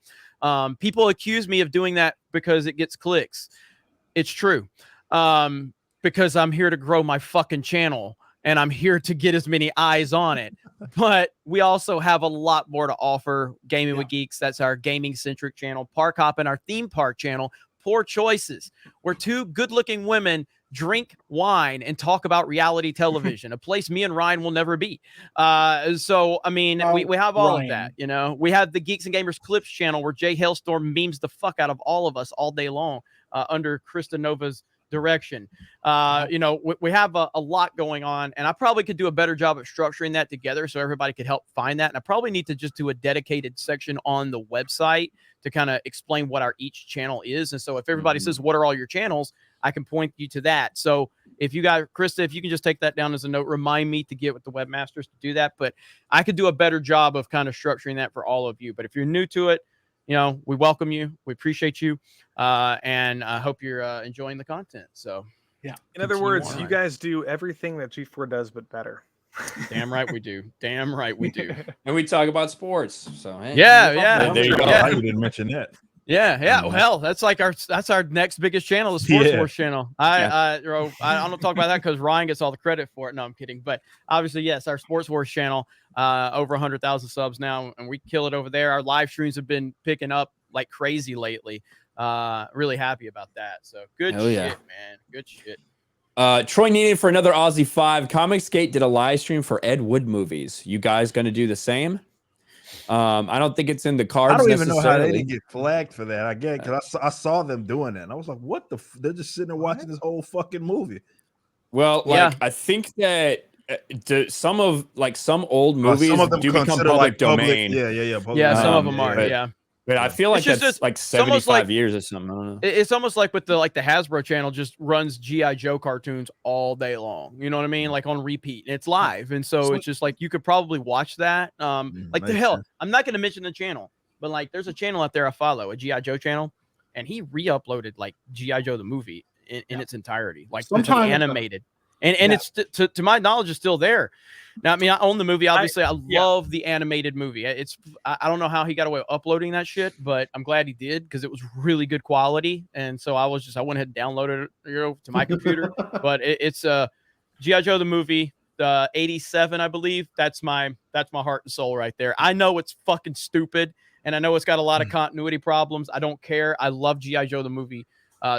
People accuse me of doing that because it gets clicks. It's true. Because I'm here to grow my fucking channel and I'm here to get as many eyes on it. But we also have a lot more to offer. Gaming with Geeks, that's our gaming centric channel. Park Hoppin', our theme park channel. Poor Choices, where two good looking women drink wine and talk about reality television, a place me and Ryan will never be. So, I mean, we have all of that, you know. We have the Geeks and Gamers Clips channel where Jay Hailstorm memes the fuck out of all of us all day long under Krista Nova's direction. You know, we have a lot going on, and I probably could do a better job of structuring that together so everybody could help find that. And I probably need to just do a dedicated section on the website to kind of explain what our each channel is. And so if everybody says, what are all your channels? I can point you to that. So if you got Krista, if you can just take that down as a note, remind me to get with the webmasters to do that. But I could do a better job of kind of structuring that for all of you. But if you're new to it, you know, we welcome you. We appreciate you. And I hope you're enjoying the content. So, yeah. In other words, you guys do everything that G4 does, but better. Damn right we do. Damn right we do. And we talk about sports. So, hey, yeah. There you go. Yeah. I didn't mention that. Yeah. Well, that's like our next biggest channel, the Sports Wars channel. I don't talk about that because Ryan gets all the credit for it. No, I'm kidding. But obviously, yes, our Sports Wars channel, over 100,000 subs now, and we kill it over there. Our live streams have been picking up like crazy lately. Really happy about that. So good shit, man. Good shit. Troy Neenan for another Aussie 5. Comicsgate did a live stream for Ed Wood movies. You guys going to do the same? I don't think it's in the cards. I don't even know how they didn't get flagged for that. I get because I saw them doing that, and I was like, "What the? They're just sitting there watching this whole fucking movie." Well, I think that some old movies some of them do become consider, public like, public- domain. Yeah, some of them are. But, but I feel like It's that's like it's almost 75 years or something. I don't know. It's almost like with the Hasbro channel just runs G.I. Joe cartoons all day long. You know what I mean? Like on repeat. And it's live. And so it's just like you could probably watch that. Like the hell, I'm not gonna mention the channel, but like there's a channel out there I follow, a G.I. Joe channel, and he re-uploaded like G.I. Joe the movie in its entirety, like Sometimes- animated. And it's to my knowledge is still there. Now, I mean, I own the movie. Obviously, I love the animated movie. I don't know how he got away with uploading that shit, but I'm glad he did because it was really good quality. And so I went ahead and downloaded it, to my computer. But it's G.I. Joe the movie, the 87, I believe. That's my heart and soul right there. I know it's fucking stupid, and I know it's got a lot of continuity problems. I don't care. I love G.I. Joe the movie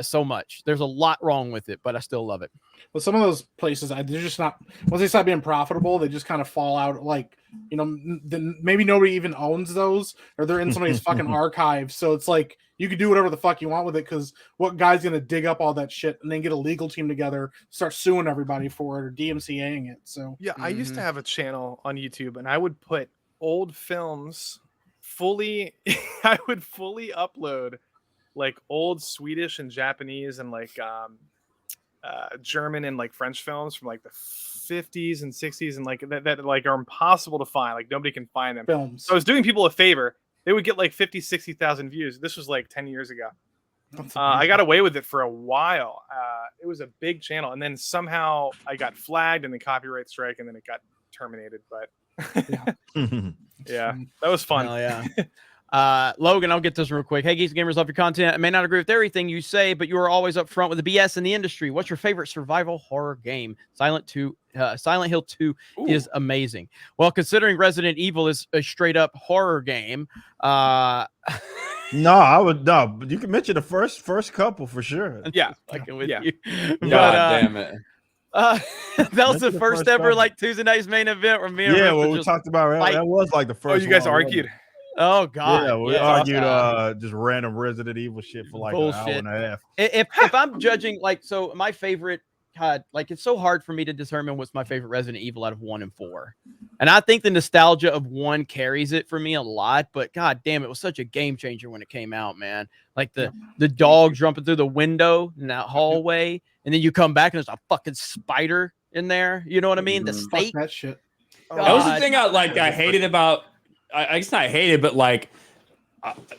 so much. There's a lot wrong with it, but I still love it. But some of those places, they're just not. Once they start being profitable, they just kind of fall out. Like, you know, maybe nobody even owns those, or they're in somebody's fucking archive. So it's like you can do whatever the fuck you want with it. Because what guy's gonna dig up all that shit and then get a legal team together, start suing everybody for it or DMCAing it? So yeah, I used to have a channel on YouTube, and I would put old films fully. I would fully upload like old Swedish and Japanese and like German and like French films from like the 50s and 60s and like that like are impossible to find. Like nobody can find them. Films. So I was doing people a favor. They would get like 50, 60,000 views. This was like 10 years ago. I got away with it for a while. It was a big channel, and then somehow I got flagged and the copyright strike, and then it got terminated. But yeah, that was fun. Hell yeah. Logan, I'll get this real quick. Hey, Geeks and Gamers, love your content. I may not agree with everything you say, but you are always up front with the BS in the industry. What's your favorite survival horror game? Silent Hill 2 is amazing. Well, considering Resident Evil is a straight up horror game, No, I would no, but you can mention the first couple for sure. Yeah, fucking with you. But, God damn it. that was the first ever like Tuesday night's main event where me and Yeah, Rip what were we just talked about. fighting. That was like the first. you guys one, argued. Oh God! Yeah, we argued just random Resident Evil shit for like an hour and a half. If I'm judging, like, so my favorite, God, like it's so hard for me to determine what's my favorite Resident Evil out of 1 and 4, and I think the nostalgia of 1 carries it for me a lot. But God damn, it was such a game changer when it came out, man. Like the dog jumping through the window in that hallway, and then you come back and there's a fucking spider in there. You know what I mean? The snake. Fuck that shit. That was the thing I hated about. I guess not hated, but like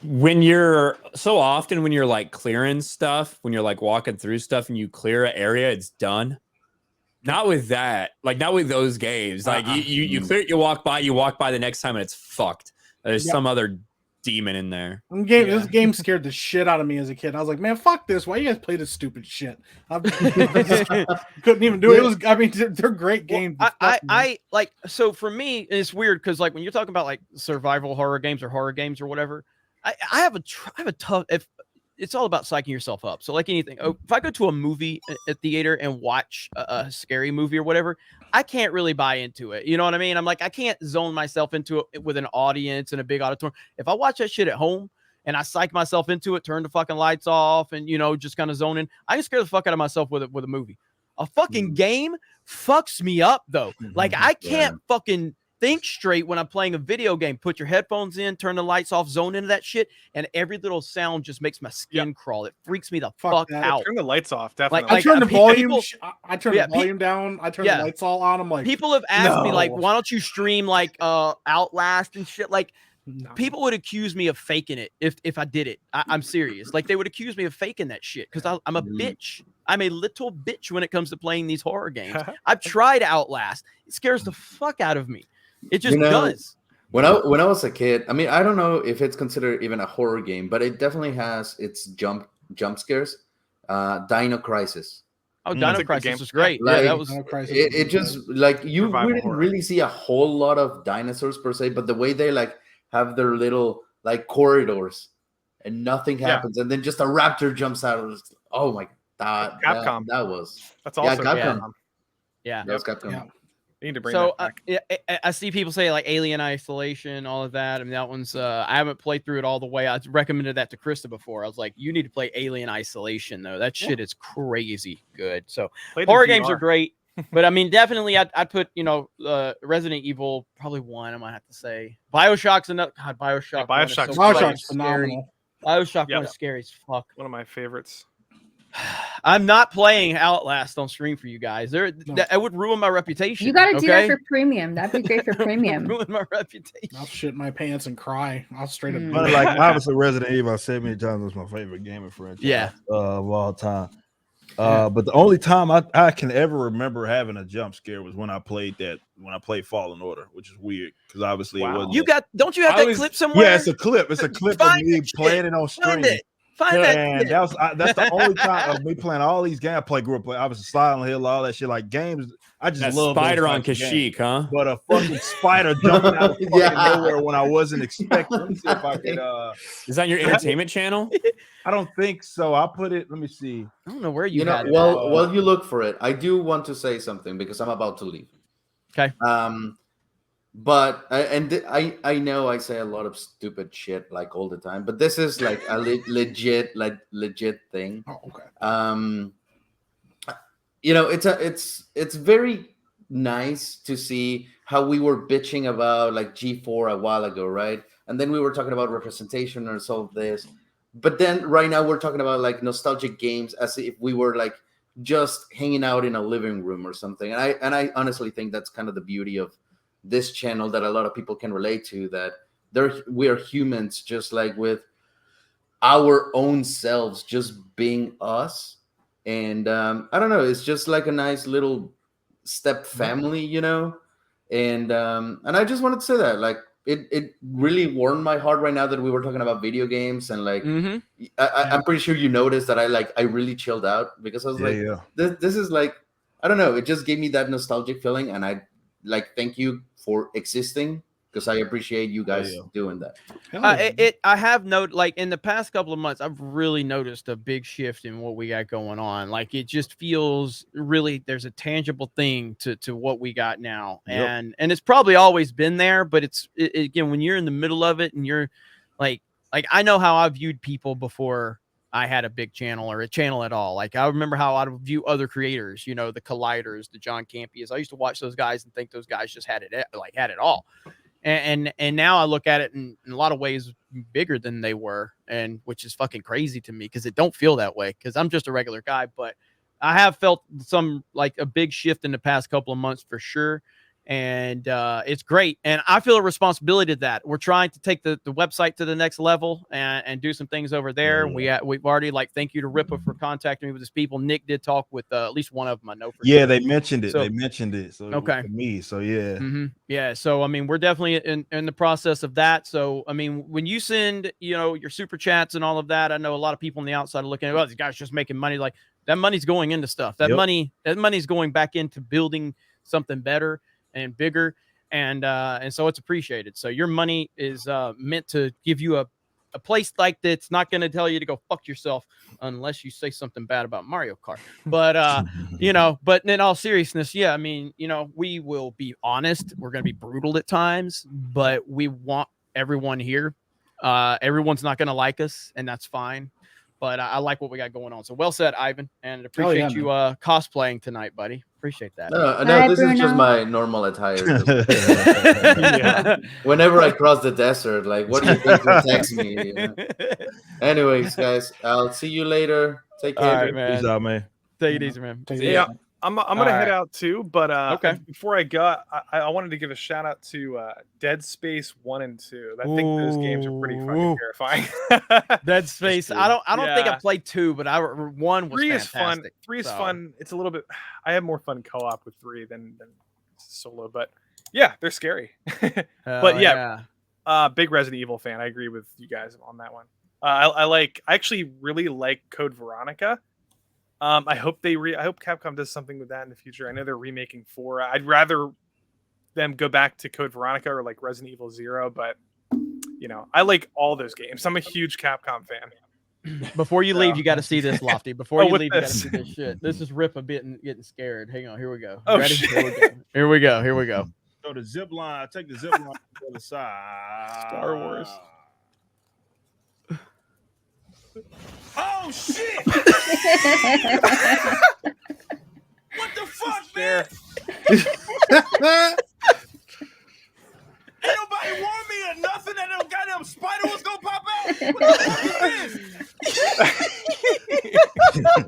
when you're so often when you're like clearing stuff, when you're like walking through stuff and you clear an area, it's done. Not with that, like not with those games. Like you clear it, you walk by the next time and it's fucked. There's some other demon in there. This game scared the shit out of me as a kid. I was like, man, fuck this. Why you guys play this stupid shit? I couldn't even do it. It was, I mean, they're great games. I like, so for me, it's weird because like when you're talking about like survival horror games or horror games or whatever, I have a tough, if it's all about psyching yourself up. So like anything, if I go to a movie at theater and watch a scary movie or whatever, I can't really buy into it. You know what I mean? I'm like, I can't zone myself into it with an audience and a big auditorium. If I watch that shit at home and I psych myself into it, turn the fucking lights off and, you know, just kind of zone in, I can scare the fuck out of myself with a movie. A fucking game fucks me up though. Like I can't fucking think straight when I'm playing a video game. Put your headphones in, turn the lights off, zone into that shit, and every little sound just makes my skin crawl. It freaks me the fuck out. Turn the lights off, definitely. I turn the volume. I turn the volume down. I turn the lights all on. I'm like, people have asked me like, why don't you stream like Outlast and shit? Like, people would accuse me of faking it if I did it. I'm serious. Like, they would accuse me of faking that shit because I'm a bitch. I'm a little bitch when it comes to playing these horror games. I've tried Outlast. It scares the fuck out of me. It just does. When I was a kid, I mean, I don't know if it's considered even a horror game, but it definitely has its jump scares. Dino Crisis. Oh, Dino Crisis was great. Like, yeah, that was. It just like you wouldn't really see a whole lot of dinosaurs per se, but the way they like have their little like corridors and nothing happens, and then just a raptor jumps out. Oh my god! Capcom. That's also Capcom. Yeah, that's Capcom. Yeah. You need to bring that back. I see people say like Alien Isolation, all of that. I mean, that one's I haven't played through it all the way. I recommended that to Krista before. I was like, you need to play Alien Isolation though. That shit is crazy good. So horror games are great, but I mean, definitely I'd put, you know, Resident Evil probably 1. I might have to say BioShock's another. God, BioShock's phenomenal. BioShock 1 is scary as fuck. One of my favorites. I'm not playing Outlast on stream for you guys. That would ruin my reputation. You got to do that for premium. That'd be great for premium. Ruin my reputation. I'll shit my pants and cry. I'll straight up. But like obviously, Resident Evil, I said many times, was my favorite gaming franchise. Of all time. But the only time I can ever remember having a jump scare was when I played Fallen Order, which is weird because obviously it wasn't. Don't you have that clip somewhere? Yeah, it's a clip. It's a clip of me playing it on stream. And that's the only time of me playing all these games. I grew up obviously Silent Hill, all that shit, like games. I just that love spider on Kashyyyk, huh? But a fucking spider jumping out of nowhere when I wasn't expecting. Let me see if I could. Is that your entertainment channel? I don't think so. I'll put it. Let me see. I don't know where you. While you look for it, I do want to say something because I'm about to leave. Okay. But I know I say a lot of stupid shit like all the time, but this is like a legit thing. Oh, okay. You know, it's very nice to see how we were bitching about like G4 a while ago, right? And then we were talking about representation or all of this, but then right now we're talking about like nostalgic games as if we were like just hanging out in a living room or something. And I honestly think that's kind of the beauty of this channel that a lot of people can relate to, that we are humans just like with our own selves just being us. And I don't know, it's just like a nice little step family, you know. And I just wanted to say that, like, it really warmed my heart right now that we were talking about video games. And like I'm pretty sure you noticed that I really chilled out, because I was this is like, I don't know, it just gave me that nostalgic feeling. And I like, thank you for existing, because I appreciate you guys doing that. I have noted, like, in the past couple of months, I've really noticed a big shift in what we got going on. Like, it just feels really, there's a tangible thing to what we got now. And it's probably always been there, but again, when you're in the middle of it, and you're like I know how I viewed people before I had a big channel or a channel at all. Like, I remember how I would view other creators, you know, the Colliders, the John Campias. I used to watch those guys and think those guys just had it all. And now I look at it in a lot of ways bigger than they were, and which is fucking crazy to me, because it don't feel that way, because I'm just a regular guy. But I have felt some, like, a big shift in the past couple of months for sure. And it's great. And I feel a responsibility to that. We're trying to take the website to the next level and do some things over there. We've already, like, thank you to Ripa for contacting me with his people. Nick did talk with at least one of them, I know for sure. They mentioned it. So okay. To me. So yeah. So I mean, we're definitely in the process of that. So I mean, when you send, you know, your super chats and all of that, I know a lot of people on the outside are looking at, oh, these guys just making money. Like, that money's going into stuff. That money's going back into building something better and bigger, and so it's appreciated. So your money is meant to give you a place like that's not going to tell you to go fuck yourself unless you say something bad about Mario Kart. But you know, but in all seriousness, I mean, you know, we will be honest. We're going to be brutal at times, but we want everyone here. Everyone's not going to like us, and that's fine. But I like what we got going on. So well said, Ivan, and appreciate you cosplaying tonight, buddy. Appreciate that. No, this is just my normal attire. Whenever I cross the desert, like, what do you think protects me? You know? Anyways, guys, I'll see you later. Take care. All right, man. Peace out, man. Take it easy, man. I'm gonna head out too, but before I go, I wanted to give a shout out to Dead Space 1 and 2. I think those games are pretty fucking terrifying. Dead Space. I don't think I played 2, but 1 was 3 fantastic. is fun. 3 is fun. It's a little bit. I have more fun co-op with 3 than solo, but yeah, they're scary. But big Resident Evil fan. I agree with you guys on that one. I actually really like Code Veronica. I hope Capcom does something with that in the future. I know they're remaking 4. I'd rather them go back to Code Veronica or like Resident Evil 0, but you know, I like all those games. I'm a huge Capcom fan. Before you leave, you got to see this, Lofty. Before you leave, you got to see this shit. This is Rip a bit and getting scared. Hang on, here we go. Oh, ready? shit. Here we go. So the zip line, take the zip line to the side. Star Wars. Oh shit! What the fuck, man? Ain't nobody warned me or nothing that no goddamn spider was gonna pop out. What the fuck is this?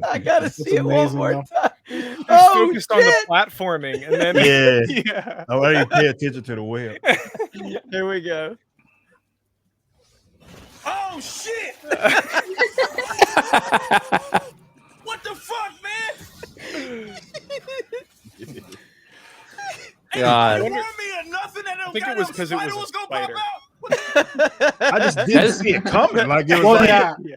I gotta see it one more time. He's focused on the platforming, and then I already pay attention to the web. Here we go. Oh shit! What the fuck, man? God. I think it was because it was a spider. I just didn't see it coming. Like, it was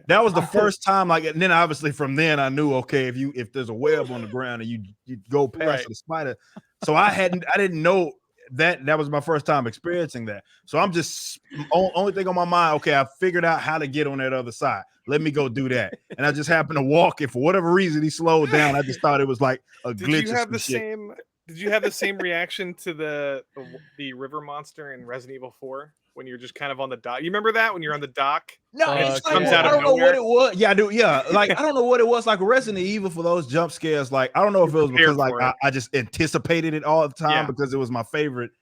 that was the first time. Like, and then obviously from then I knew, okay, if there's a web on the ground and you go past the spider. So I didn't know that was my first time experiencing that. So I'm just only thing on my mind. Okay, I figured out how to get on that other side. Let me go do that. And I just happened to walk it. For whatever reason, he slowed down. I just thought it was like a glitch. Did you have the same? Did you have the same reaction to the river monster in Resident Evil 4 when you're just kind of on the dock? You remember that when you're on the dock? No, it just comes like, out I don't of nowhere? know what it was. Yeah, I do. Yeah, like I don't know what it was. Like Resident Evil for those jump scares. Like I don't know if it was because like I just anticipated it all the time because it was my favorite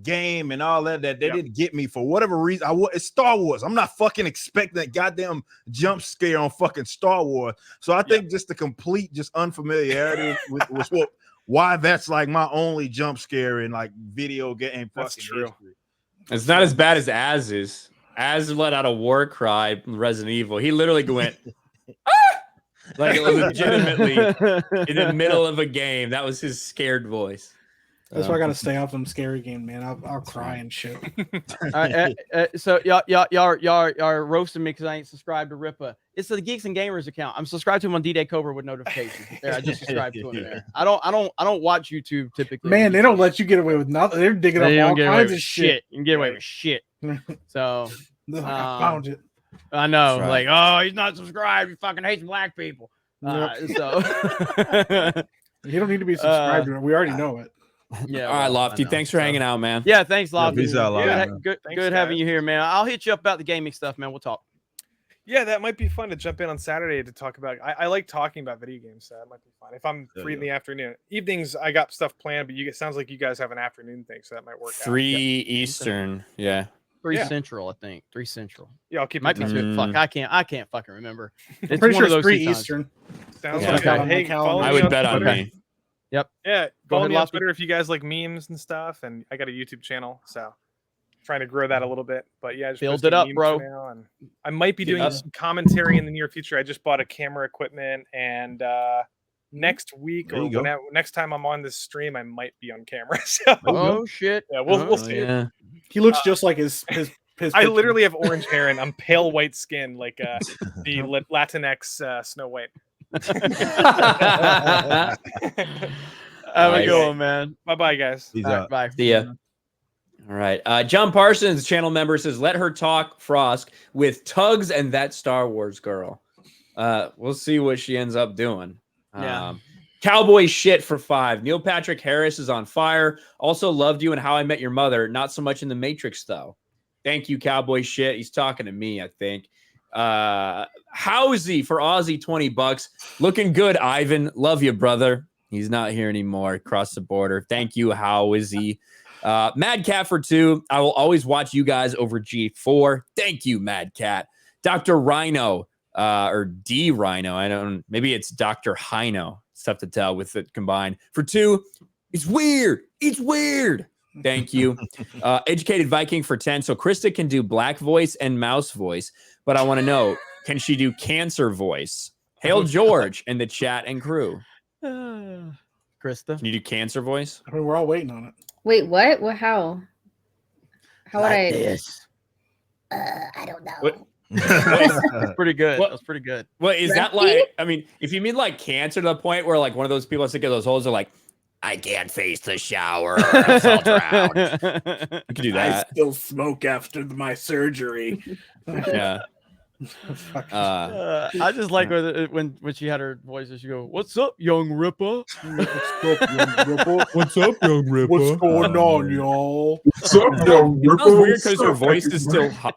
game and all that. They didn't get me for whatever reason. It's Star Wars. I'm not fucking expecting that goddamn jump scare on fucking Star Wars. So I think just the complete unfamiliarity with why that's like my only jump scare in like video game. That's true. History. It's not as bad as is. Az let out a war cry from Resident Evil. He literally went, ah! Like it was legitimately in the middle of a game. That was his scared voice. That's why I gotta stay off them scary games, man. I'll cry and shit. So y'all roasting me because I ain't subscribed to Ripa. It's the Geeks and Gamers account. I'm subscribed to him on D-Day Cobra with notifications. There, I just subscribed to him there. I don't watch YouTube typically. Man, they don't let you get away with nothing. They're digging up all kinds of shit. You can get away with shit. So I found it. I know, That's like, oh, he's not subscribed. He fucking hates black people. So you don't need to be subscribed to it. We already know it. Yeah. All right, Lofty. Thanks for hanging out, man. Yeah, thanks, Lofty. peace out, Lofty. Good having you here, man. I'll hit you up about the gaming stuff, man. We'll talk. Yeah, that might be fun to jump in on Saturday to talk about. I like talking about video games, so that might be fun. If I'm free in the afternoon. Evenings, I got stuff planned, but it sounds like you guys have an afternoon thing, so that might work 3 out. Eastern. Yeah. 3 Central, I think. 3 Central. Yeah, I'll keep Might be in touch. 2. Fuck, I can't fucking remember. I'm pretty sure one of it's those 3 2 times. Eastern. Sounds Yeah. like Okay. hey, follow I me would on bet on Twitter. me. Yep. Yeah, Go follow ahead, me on Lofty. Twitter if you guys like memes and stuff, and I got a YouTube channel, so trying to grow that a little bit. But yeah, just Build posting it up, memes bro. for now, and I might be Get doing up. some commentary in the near future. I just bought a camera equipment, and next week There or you go. next time I'm on this stream, I might be on camera. So Oh shit. yeah, we'll see. Yeah. He looks just like his I picture. literally have orange hair and I'm pale white skin, like the Latinx Snow White. Have a good one, man. Bye bye, guys. Peace All right, out. bye. See ya. All right. John Parsons, channel member, says, let her talk Frost with Tugs and that Star Wars girl. We'll see what she ends up doing. Yeah. Cowboy shit for 5. Neil Patrick Harris is on fire. Also loved you in How I Met Your Mother. Not so much in The Matrix, though. Thank you, Cowboy shit. He's talking to me, I think. Housey for Aussie, $20. Looking good, Ivan. Love you, brother. He's not here anymore. Across the border. Thank you, Housey. Mad Cat for 2. I will always watch you guys over G4. Thank you, Mad Cat. Dr. Rhino, or D Rhino. I don't. Maybe it's Dr. Hino. It's tough to tell with it combined. For 2, it's weird. It's weird. Thank you. Educated Viking for 10. So Krista can do black voice and mouse voice, but I want to know, can she do cancer voice? Hail George in the chat and crew. Krista. Can you do cancer voice? I mean, we're all waiting on it. Wait, what? What? How? How would I? This. I don't know. What? That's pretty good. What? That's pretty good. Well, is that like, I mean, if you mean like cancer to the point where like one of those people that's thinking those holes are like, I can't face the shower, or else I'll drown. You can do that. still smoke after my surgery. Yeah. I just like when she had her voice and she go, "What's up, young Ripper? What's up, young Ripper? What's going on, y'all? What's up, young It Ripper? sounds weird What's because her up, voice Happy is still Monday? high.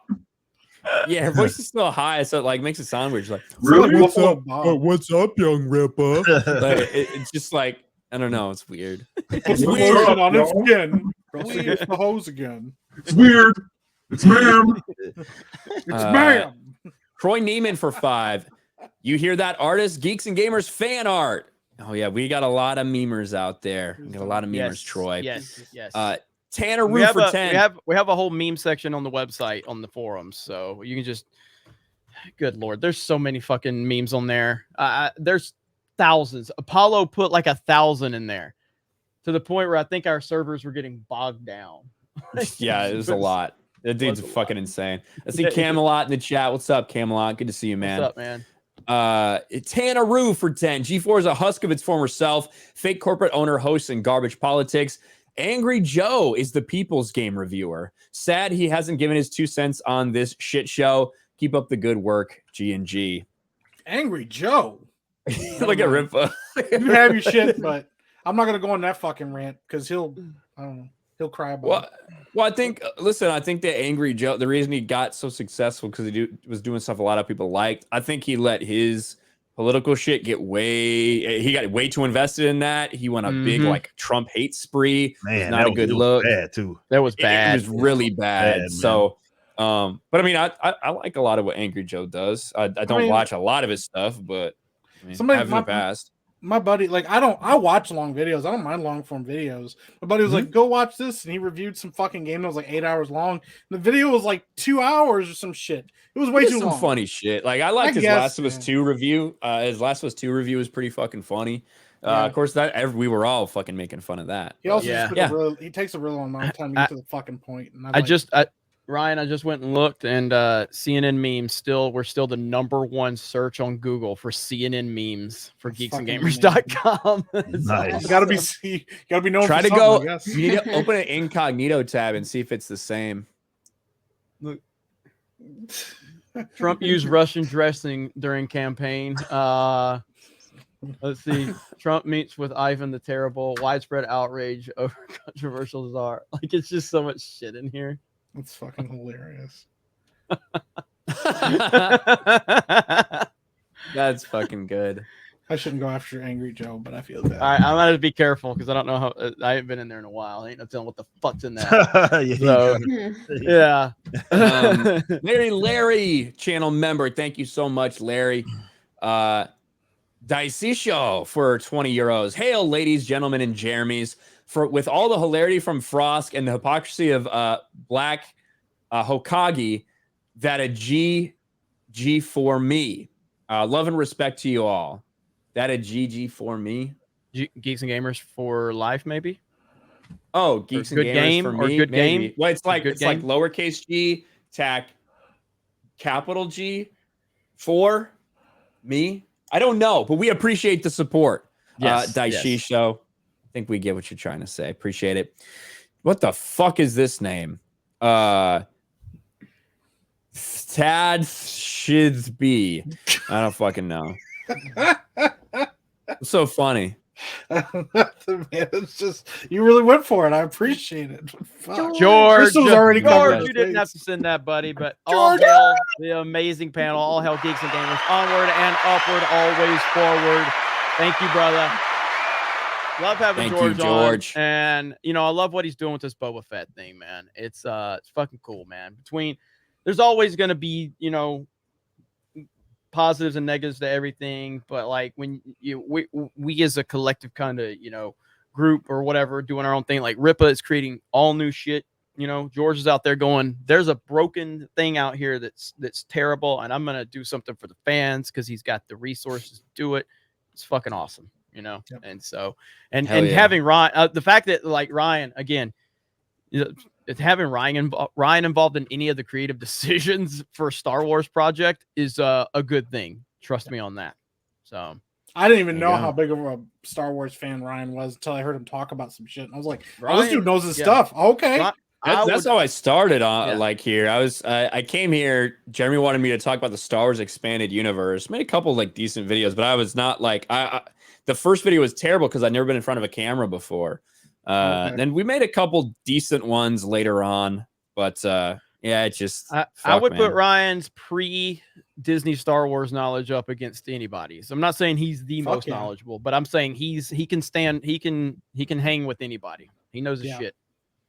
Yeah, her voice is still high, so it like makes it sound weird. She's like, Really? What's up? What's up, young Ripper? like, it's just like, I don't know, it's weird. It's weird. weird on his y'all. skin. Russ against the hose again. It's weird. It's ma'am. It's ma'am. Troy Neiman for 5. You hear that, artist? Geeks and Gamers fan art. Oh yeah, we got a lot of memers out there. We got a lot of memers, Yes, Troy. Yes, yes. Tanner we Roo have for a 10. we have a whole meme section on the website on the forums, so you can just. Good lord, there's so many fucking memes on there. There's thousands. Apollo put like 1,000 in there, to the point where I think our servers were getting bogged down. Yeah, it was a lot. That dude's fucking insane. I see Camelot in the chat. What's up, Camelot? Good to see you, man. What's up, man? Tanner Roo for 10. G4 is a husk of its former self. Fake corporate owner, hosts, and garbage politics. Angry Joe is the People's Game reviewer. Sad he hasn't given his 2 cents on this shit show. Keep up the good work, G&G. Angry Joe. Look at Ripa. You have your shit, but I'm not gonna go on that fucking rant because I don't know. He'll cry about it. Well, I think, listen, I think that Angry Joe, the reason he got so successful because he was doing stuff a lot of people liked. I think he let his political shit he got way too invested in that. He went a big like Trump hate spree. Man, not a good look. Bad too. That was bad. It was really bad. Bad, So, but I mean, I like a lot of what Angry Joe does. I don't watch a lot of his stuff, but I mean, I have in the past. my buddy, like, I watch long videos. I don't mind long form videos. My buddy was like, go watch this. And he reviewed some fucking game that was like 8 hours long. The video was like 2 hours or some shit. It was way too some long. funny shit. Like I liked his Last of Us 2 review. His Last of Us 2 review was pretty fucking funny. Of course, we were all fucking making fun of that. He also he takes a real long amount of time to get to the fucking point. And Ryan, I just went and looked, and CNN memes we're still the #1 search on Google for CNN memes for geeksandgamers.com. Nice. You gotta be known. Try for to go. yes. You need to open an incognito tab and see if it's the same. Look. Trump used Russian dressing during campaign. Let's see. Trump meets with Ivan the Terrible. Widespread outrage over controversial czar. Like, it's just so much shit in here. It's fucking hilarious. That's fucking good. I shouldn't go after Angry Joe, but I feel bad. All right, I'm gonna be careful because I don't know how. I haven't been in there in a while. I ain't no telling what the fuck's in that. Yeah. Larry, channel member. Thank you so much, Larry. Dicey Show for 20 euros. Hail, ladies, gentlemen, and Jeremys. With all the hilarity from Frost and the hypocrisy of Black Hokage, that a G for me. Love and respect to you all. That a GG for me. Geeks and Gamers for life, maybe. Oh, Geeks and Good Gamers game for or me. good Maybe. game. Well, it's like game. lowercase G, tac, capital G, for me. I don't know, but we appreciate the support. Yes, Daishi Show. I think we get what you're trying to say. Appreciate it. What the fuck is this name? Tad Shidsby. I don't fucking know. It's so funny. Man, it's just you really went for it. I appreciate it. Fuck. George, already George, you didn't have to send that, buddy. But all hail the amazing panel. All hail Geeks and Gamers. Onward and upward, always forward. Thank you, brother. Love having George on. And I love what he's doing with this Boba Fett thing, man. It's fucking cool, man. There's always gonna be, positives and negatives to everything, but like when we as a collective kind of group or whatever doing our own thing, like Ripa is creating all new shit. George is out there going, there's a broken thing out here that's terrible, and I'm gonna do something for the fans because he's got the resources to do it. It's fucking awesome, Yep. And so and having Ryan, the fact that like Ryan again, having Ryan involved in any of the creative decisions for Star Wars project is a good thing. Trust me on that. So I didn't even know how big of a Star Wars fan Ryan was until I heard him talk about some shit. And I was like, this dude knows his stuff. Okay. That's how I started on here. I came here. Jeremy wanted me to talk about the Star Wars expanded universe. Made a couple like decent videos, but I was not like the first video was terrible because I'd never been in front of a camera before. Then we made a couple decent ones later on, but it just I would put Ryan's pre-Disney Star Wars knowledge up against anybody's. I'm not saying he's the most knowledgeable, but I'm saying he can hang with anybody. He knows his shit.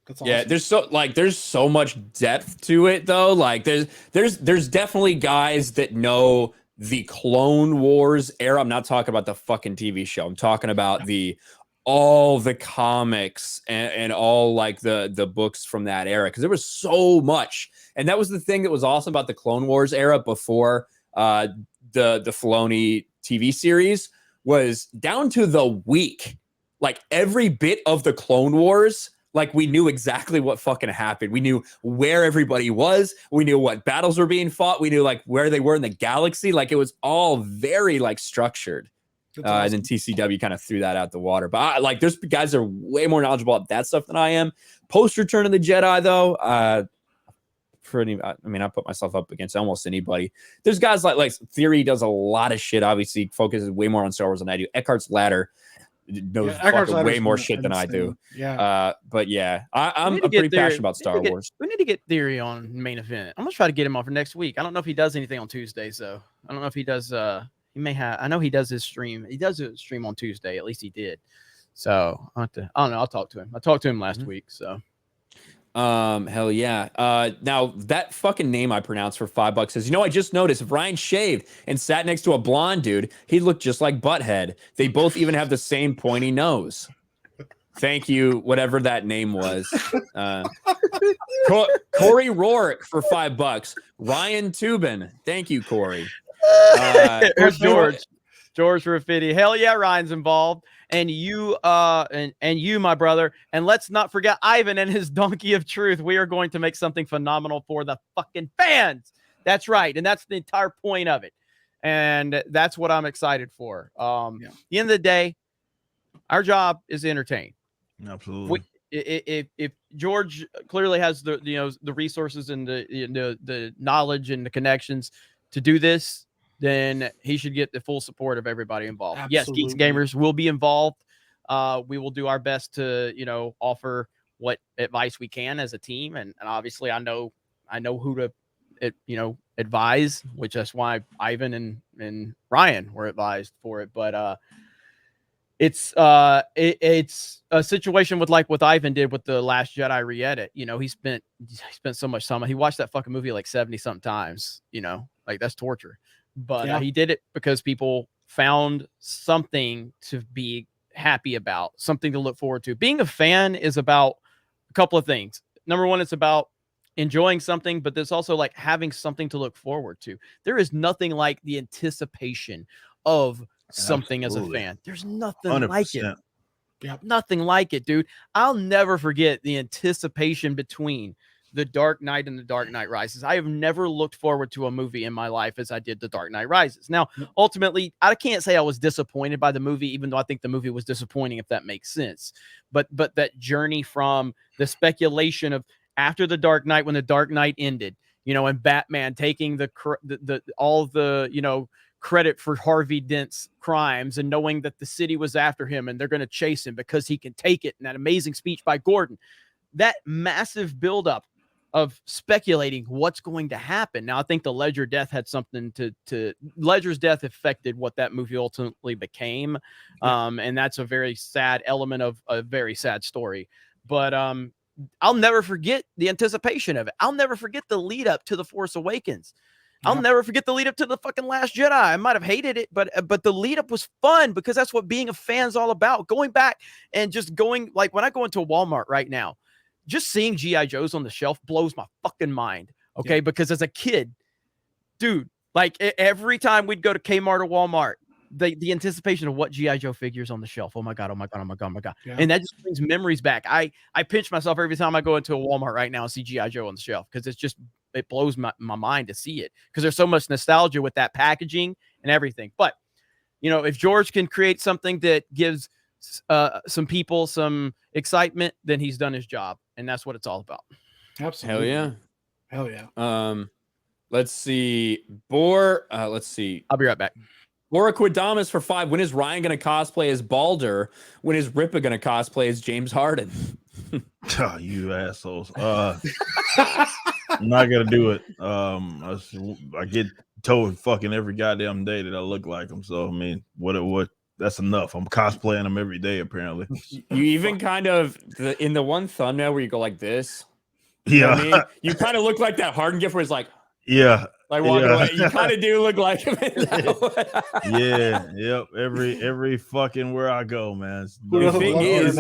That's awesome. There's so much depth to it though. Like there's definitely guys that know the Clone Wars era. I'm not talking about the fucking TV show. I'm talking about all the comics and all like the books from that era, because there was so much. And that was the thing that was awesome about the Clone Wars era before the Filoni TV series, was down to the week. Like every bit of the Clone Wars, like we knew exactly what fucking happened. We knew where everybody was. We knew what battles were being fought. We knew like where they were in the galaxy. Like it was all very like structured. And then TCW kind of threw that out the water. But there's guys that are way more knowledgeable about that stuff than I am. Post Return of the Jedi, though, I put myself up against almost anybody. There's guys like Theory does a lot of shit. Obviously, focuses way more on Star Wars than I do. Eckhart's Ladder knows way more shit than I do. Yeah. But yeah, I'm pretty passionate about Star Wars. We need to get Theory on Main Event. I'm gonna try to get him on for next week. I don't know if he does anything on Tuesdays, though. I don't know if he does. He may have. I know he does his stream. He does a stream on Tuesday. At least he did. So I don't know. I'll talk to him. I talked to him last week. So Hell yeah. Now that fucking name I pronounced for $5 says, I just noticed if Ryan shaved and sat next to a blonde dude, he'd look just like Butthead. They both even have the same pointy nose. Thank you, whatever that name was. Corey Rourke for $5. Ryan Tubin. Thank you, Corey. Here's George Raffitti. Hell yeah, Ryan's involved. And you, and you, my brother. And let's not forget Ivan and his donkey of truth. We are going to make something phenomenal for the fucking fans. That's right. And that's the entire point of it. And that's what I'm excited for. At the end of the day, our job is to entertain. Absolutely. If George clearly has the resources and the knowledge and the connections to do this, then he should get the full support of everybody involved. Absolutely. Yes, Geeks and Gamers will be involved. We will do our best to offer what advice we can as a team, and obviously I know who to advise, which that's why Ivan and Ryan were advised for it. But it's a situation with like what Ivan did with the Last Jedi re-edit. He spent so much time. He watched that fucking movie like 70 something times. Like that's torture. But he did it because people found something to be happy about, something to look forward to. Being a fan is about a couple of things. Number one, it's about enjoying something, but there's also like having something to look forward to. There is nothing like the anticipation of something as a fan. There's nothing 100%. like it. Yep. Nothing like it, dude. I'll never forget the anticipation between The Dark Knight and The Dark Knight Rises. I have never looked forward to a movie in my life as I did The Dark Knight Rises. Now, ultimately, I can't say I was disappointed by the movie, even though I think the movie was disappointing, if that makes sense. But that journey from the speculation of after The Dark Knight, when The Dark Knight ended, and Batman taking all the credit for Harvey Dent's crimes and knowing that the city was after him and they're going to chase him because he can take it. And that amazing speech by Gordon, that massive buildup of speculating what's going to happen. Now, I think the Ledger death had something to Ledger's death affected what that movie ultimately became. And that's a very sad element of a very sad story. But I'll never forget the anticipation of it. I'll never forget the lead up to The Force Awakens. I'll never forget the lead up to the fucking Last Jedi. I might have hated it, but the lead up was fun because that's what being a fan's all about. Going back and just going, like when I go into a Walmart right now, just seeing G.I. Joes on the shelf blows my fucking mind. Okay. Because as a kid, dude, like every time we'd go to Kmart or Walmart, the anticipation of what G.I. Joe figures on the shelf. Oh my God. Oh my God. Oh my God. Oh my God. Yeah. And that just brings memories back. I pinch myself every time I go into a Walmart right now and see G.I. Joe on the shelf because it blows my mind to see it because there's so much nostalgia with that packaging and everything. But, if George can create something that gives some people some excitement, then he's done his job. And that's what it's all about. Absolutely. Hell yeah. Let's see. Let's see. I'll be right back. Boraquadamas for $5. When is Ryan going to cosplay as Balder? When is Rippa going to cosplay as James Harden? Oh, you assholes. I'm not gonna do it. I get told fucking every goddamn day that I look like him. So I mean, what? That's enough. I'm cosplaying them every day, apparently. You even kind of in the one thumbnail where you go like this. Yeah, I mean, you kind of look like that Harden gift where it's like, like walking away. You kind of do look like him. Yep. Every fucking where I go, man. The thing is,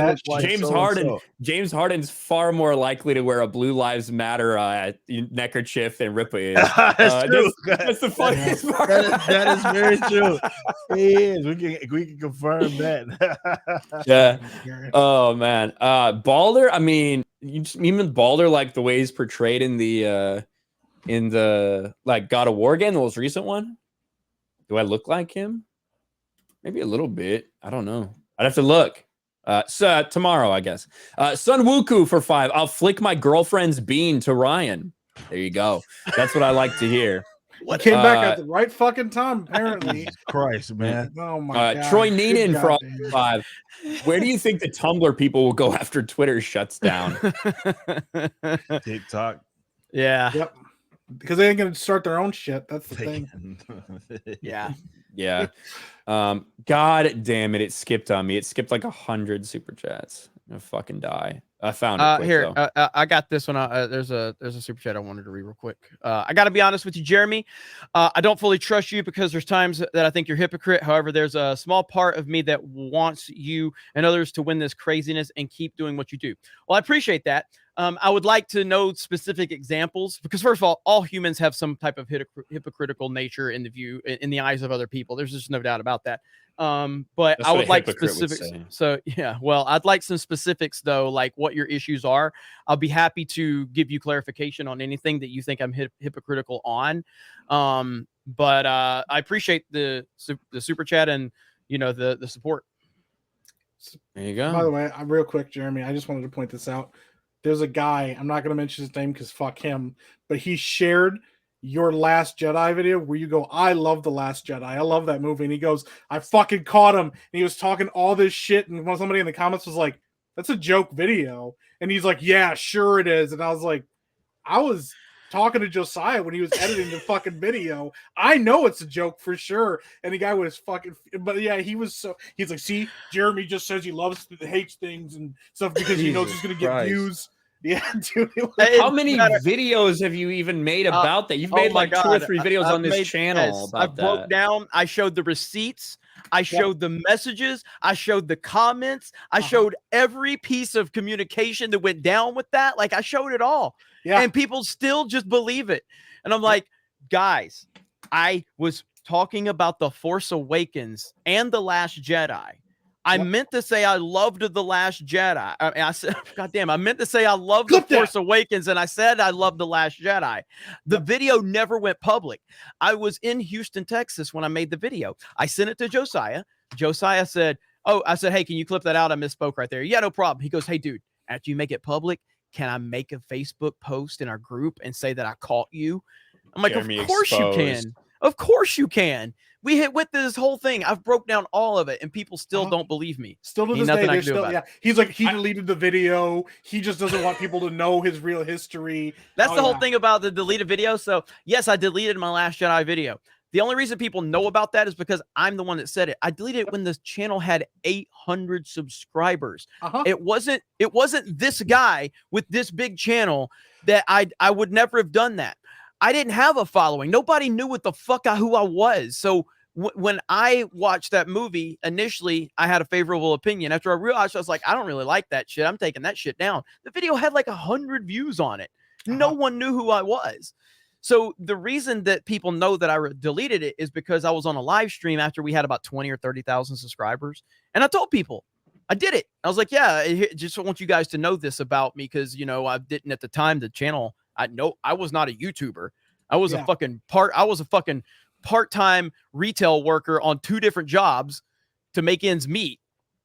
James Harden's far more likely to wear a Blue Lives Matter neckerchief than Rippa is. That's true. That's the funniest part. That is very true. He is. We can confirm that. Yeah. Oh man. Balder. I mean, even Balder, like the way he's portrayed in the like God of War game, the most recent one. Do I look like him? Maybe a little bit. I don't know. I'd have to look. So tomorrow, I guess. Sun Wuku for $5. I'll flick my girlfriend's bean to Ryan. There you go. That's what I like to hear. What came back at the right fucking time, apparently. Jesus Christ, man. Oh my God. Troy Neenan for $5. Where do you think the Tumblr people will go after Twitter shuts down? TikTok. Yeah. Yep. Because they ain't gonna start their own shit. That's the thing. Yeah. God damn it! It skipped on me. It skipped like 100 super chats. I'm gonna fucking die. I found it quick, here. though. I got this one. There's a super chat I wanted to read real quick. I got to be honest with you, Jeremy. I don't fully trust you because there's times that I think you're a hypocrite. However, there's a small part of me that wants you and others to win this craziness and keep doing what you do. Well, I appreciate that. I would like to know specific examples because, first of all humans have some type of hypocritical nature in the eyes of other people. There's just no doubt about that. But That's I what would a like hypocrite would specifics. say. So yeah, well, I'd like some specifics though, like what your issues are. I'll be happy to give you clarification on anything that you think I'm hypocritical on. But I appreciate the super chat and the support. There you go. By the way, real quick, Jeremy, I just wanted to point this out. There's a guy, I'm not going to mention his name because fuck him, but he shared your Last Jedi video where you go, I love The Last Jedi. I love that movie. And he goes, I fucking caught him. And he was talking all this shit. And somebody in the comments was like, that's a joke video. And he's like, yeah, sure it is. And I was like, I was talking to Josiah when he was editing the fucking video. I know it's a joke for sure. And the guy was fucking, but yeah, he's like, see, Jeremy just says he hates things and stuff because he knows he's going to get views. Yeah, dude. How many videos have you even made about that? You've made like 2 or 3 videos on this channel about I broke down. I showed the receipts. I showed the messages. I showed the comments. I showed every piece of communication that went down with that. Like I showed it all. Yeah. And people still just believe it. And I'm like, guys, I was talking about The Force Awakens and The Last Jedi. I meant to say I loved The Last Jedi. I said, goddamn, I meant to say I loved The Force Awakens, and I said I loved The Last Jedi. The video never went public. I was in Houston, Texas when I made the video. I sent it to Josiah. Josiah said, I said, hey, can you clip that out? I misspoke right there. Yeah, no problem. He goes, hey, dude, after you make it public, can I make a Facebook post in our group and say that I caught you? I'm like, Jeremy of course you can. Of course you can. We went through this whole thing. I've broke down all of it, and people still don't believe me. Still to this day, they're still, yeah. He's like, he deleted the video. He just doesn't want people to know his real history. That's the whole thing about the deleted video. So yes, I deleted my Last Jedi video. The only reason people know about that is because I'm the one that said it. I deleted it when the channel had 800 subscribers. It wasn't this guy with this big channel that I would never have done that. I didn't have a following. Nobody knew what the fuck who I was. So when I watched that movie, initially, I had a favorable opinion. After I realized, I was like, I don't really like that shit. I'm taking that shit down. The video had like 100 views on it. No one knew who I was. So the reason that people know that I deleted it is because I was on a live stream after we had about 20 or 30,000 subscribers. And I told people, I did it. I was like, yeah, just want you guys to know this about me because, I didn't at the time, the channel. I was not a YouTuber. I was a fucking part-time retail worker on 2 different jobs to make ends meet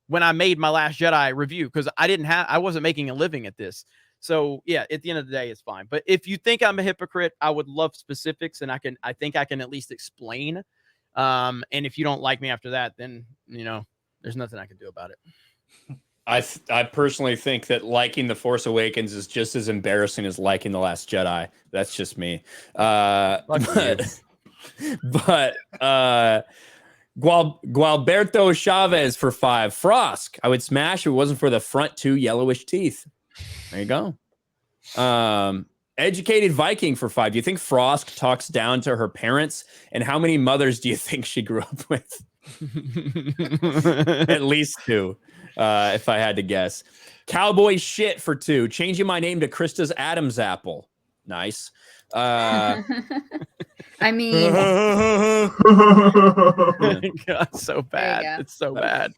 when I made my Last Jedi review because I wasn't making a living at this. So yeah, at the end of the day, it's fine. But if you think I'm a hypocrite, I would love specifics, and I think I can at least explain. And if you don't like me after that, then there's nothing I can do about it. I personally think that liking The Force Awakens is just as embarrassing as liking The Last Jedi. That's just me. But Gualberto Chavez for 5. Frosk, I would smash if it wasn't for the front 2 yellowish teeth. There you go. Educated Viking for 5. Do you think Frosk talks down to her parents? And how many mothers do you think she grew up with? At least 2. If I had to guess. Cowboy shit for 2. Changing my name to Krista's Adam's apple. Nice. I mean, God, so bad. It's so bad.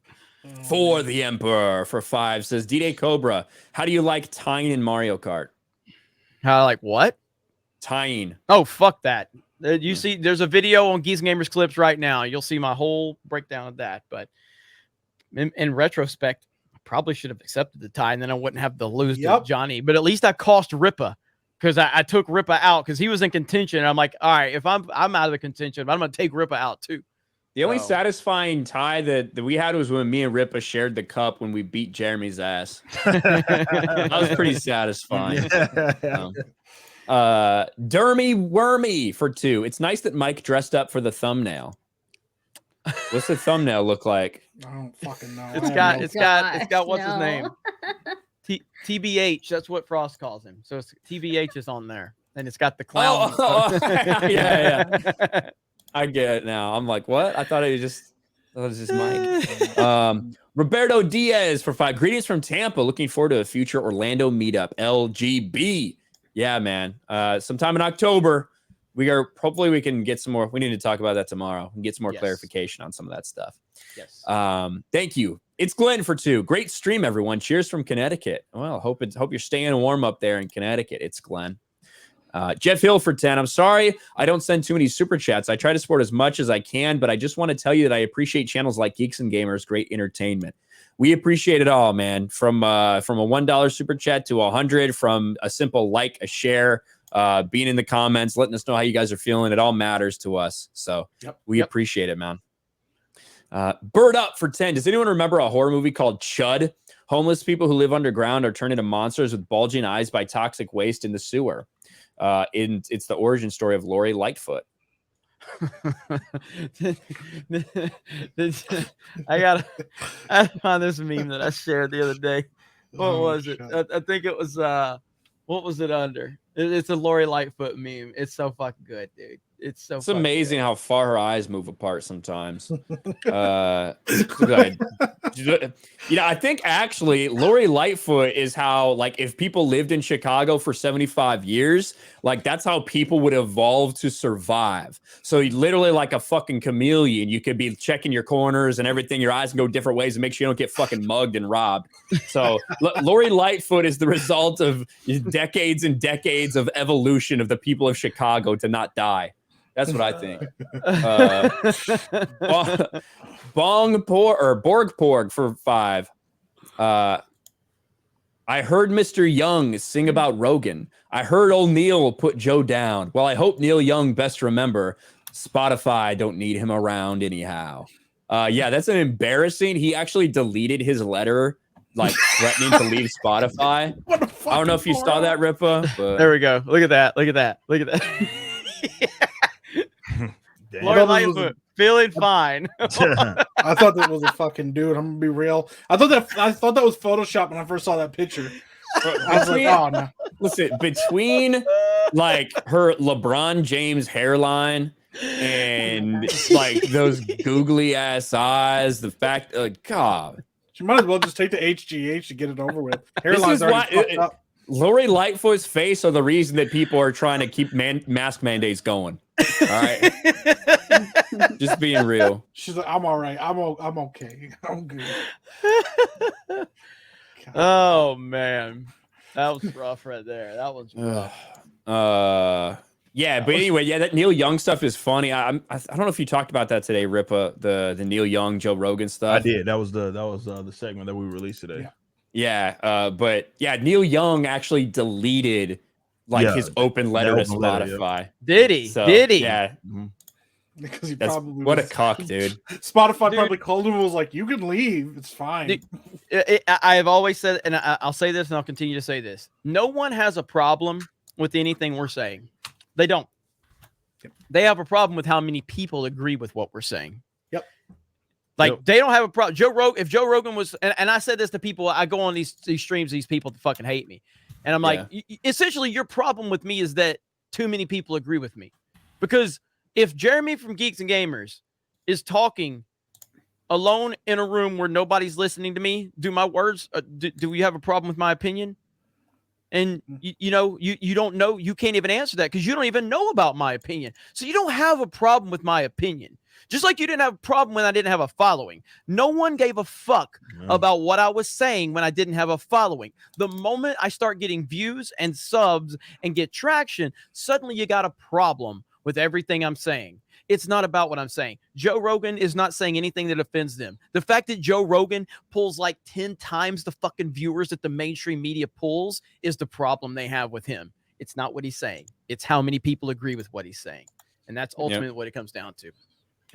For the Emperor for 5 says D-Day Cobra. How do you like tying in Mario Kart? How I like what? Tying. Oh, fuck that. You see, there's a video on Geese Gamers Clips right now. You'll see my whole breakdown of that. But in retrospect, I probably should have accepted the tie, and then I wouldn't have to lose to Johnny. But at least I cost Rippa because I took Rippa out because he was in contention. And I'm like, all right, if I'm out of the contention, but I'm going to take Rippa out too. The only satisfying tie that we had was when me and Rippa shared the cup when we beat Jeremy's ass. That was pretty satisfying. Dermy Wormy for 2. It's nice that Mike dressed up for the thumbnail. What's the thumbnail look like? I don't fucking know. It's got what's his name? TBH. That's what Frost calls him. So it's TBH is on there, and it's got the clown. Yeah. I get it now. I'm like, what? I thought it was just Mike. Roberto Diaz for 5. Greetings from Tampa. Looking forward to a future Orlando meetup. LGB. Yeah, man. Sometime in October, hopefully we can get some more. We need to talk about that tomorrow and get some more clarification on some of that stuff. Yes. Thank you. It's Glenn for 2. Great stream, everyone. Cheers from Connecticut. Well, hope you're staying warm up there in Connecticut. It's Glenn. Jeff Hill for 10. I'm sorry I don't send too many super chats. I try to support as much as I can, but I just want to tell you that I appreciate channels like Geeks and Gamers. Great entertainment. We appreciate it all, man. From a $1 super chat to 100, from a simple like, a share, being in the comments, letting us know how you guys are feeling. It all matters to us. So we appreciate it, man. Bird Up for 10. Does anyone remember a horror movie called Chud? Homeless people who live underground are turned into monsters with bulging eyes by toxic waste in the sewer. It's the origin story of Lori Lightfoot. I found this meme that I shared the other day. What was it? I think it was what was it under? It's a Lori Lightfoot meme. It's so fucking good, dude. It's amazing how far her eyes move apart sometimes. Good. I think actually Lori Lightfoot is how, like, if people lived in Chicago for 75 years, like, that's how people would evolve to survive. So you literally, like a fucking chameleon, you could be checking your corners and everything. Your eyes can go different ways and make sure you don't get fucking mugged and robbed. So Lori Lightfoot is the result of decades and decades of evolution of the people of Chicago to not die. That's what I think. Borgporg for 5. I heard Mr. Young sing about Rogan. I heard old Neil put Joe down. Well, I hope Neil Young best remember Spotify don't need him around anyhow. Yeah, that's an embarrassing. He actually deleted his letter, like threatening to leave Spotify. I don't know if you saw that, Ripa. But... There we go. Look at that. Look at that. Look at that. Lori Lightfoot, feeling fine. I thought that was a fucking dude. I'm gonna be real. I thought that was Photoshop when I first saw that picture. I was like, oh no. Listen, between like her LeBron James hairline and like those googly ass eyes, the fact, God, she might as well just take the HGH to get it over with. Hairline's already fucked up. Lori Lightfoot's face are the reason that people are trying to keep mask mandates going. All right, just being real. She's like, I'm all right. I'm okay. I'm good. Oh man, that was rough right there. That was rough. Yeah, but anyway, yeah, that Neil Young stuff is funny. I don't know if you talked about that today, Ripa. The Neil Young, Joe Rogan stuff. I did. That was the segment that we released today. Yeah, but yeah, Neil Young actually deleted his open letter to Spotify. Did he? So, Did he? Yeah. Because he probably what a cock, dude. Spotify probably called him and was like, "You can leave. It's fine." I have always said, and I'll say this, and I'll continue to say this: no one has a problem with anything we're saying. They don't. They have a problem with how many people agree with what we're saying. Yep. Like they don't have a problem. If Joe Rogan was, and I said this to people, I go on these streams, these people fucking hate me, and I'm like, essentially, your problem with me is that too many people agree with me, because if Jeremy from Geeks and Gamers is talking alone in a room where nobody's listening to me, do my words, do we have a problem with my opinion? And you don't know, you can't even answer that because you don't even know about my opinion. So you don't have a problem with my opinion. Just like you didn't have a problem when I didn't have a following. No one gave a fuck about what I was saying when I didn't have a following. The moment I start getting views and subs and get traction, suddenly you got a problem with everything I'm saying. It's not about what I'm saying. Joe Rogan is not saying anything that offends them. The fact that Joe Rogan pulls like 10 times the fucking viewers that the mainstream media pulls is the problem they have with him. It's not what he's saying. It's how many people agree with what he's saying. And that's ultimately what it comes down to.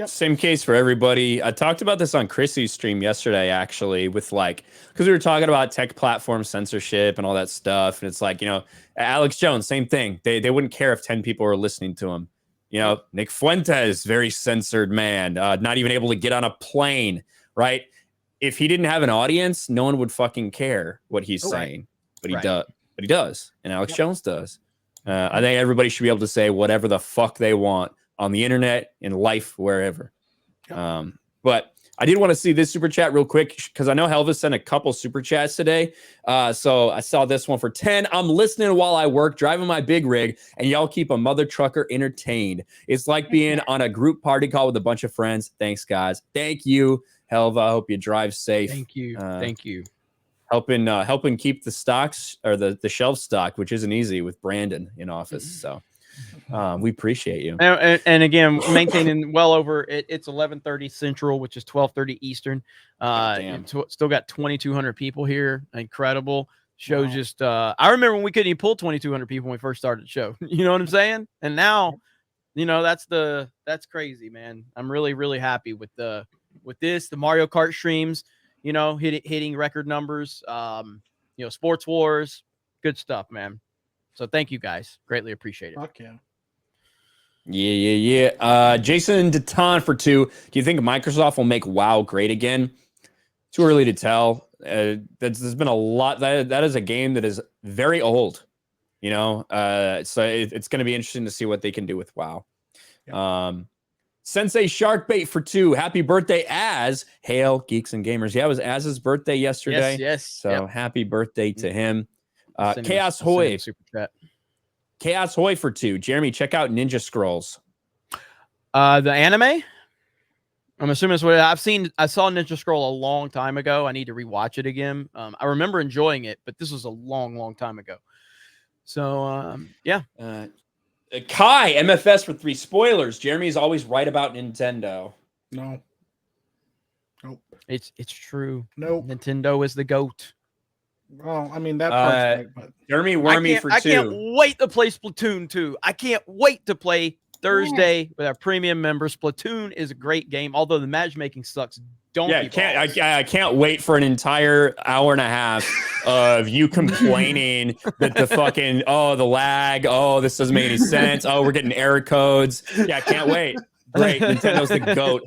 Same case for everybody. I talked about this on Chrissy's stream yesterday, actually, with because we were talking about tech platform censorship and all that stuff. And it's like, Alex Jones, same thing. They wouldn't care if 10 people were listening to him. Nick Fuentes, very censored man, not even able to get on a plane, right? if he didn't have an audience, no one would fucking care what he's saying. But he does. But he does, and Alex Jones does. I think everybody should be able to say whatever the fuck they want on the internet, in life, wherever. But I did want to see this super chat real quick because I know Helvis sent a couple super chats today. So I saw this one for 10. I'm listening while I work, driving my big rig, and y'all keep a mother trucker entertained. It's like being on a group party call with a bunch of friends. Thanks, guys. Thank you, Helva. I hope you drive safe. Thank you. Thank you. Helping keep the stocks or the shelf stocked, which isn't easy with Brandon in office. So we appreciate you. And again, maintaining well over it's 11:30 Central, which is 12:30 Eastern. Still got 2,200 people here. Incredible. Show just I remember when we couldn't even pull 2,200 people when we first started the show. You know what I'm saying? And now, that's crazy, man. I'm really, really happy with the Mario Kart streams, hitting record numbers, Sports Wars, good stuff, man. So thank you guys. Greatly appreciate it. Fuck yeah. Yeah. Jason Deton for 2. Do you think Microsoft will make WoW great again? Too early to tell. There's been a lot. That is a game that is very old, so it's going to be interesting to see what they can do with WoW. Yeah. Sensei Sharkbait for 2. Happy birthday, Az. Hail, Geeks and Gamers. Yeah, it was Az's birthday yesterday. Yes. So happy birthday to him. Chaos Hoy. Super chat. Chaos Hoy for 2. Jeremy, check out Ninja Scrolls. The anime? I'm assuming it's what I've seen. I saw Ninja Scroll a long time ago. I need to rewatch it again. I remember enjoying it, but this was a long, long time ago. So, yeah. Kai, MFS for 3. Spoilers. Jeremy's always right about Nintendo. No. Nope. It's true. Nope. Nintendo is the GOAT. Well, I mean, that part's right, but Jeremy Wormy for 2. I can't wait to play Splatoon 2. I can't wait to play Thursday with our premium members. Splatoon is a great game, although the matchmaking sucks. I can't wait for an entire hour and a half of you complaining that the fucking the lag, this doesn't make any sense. We're getting error codes. Yeah, I can't wait. Great, Nintendo's the GOAT.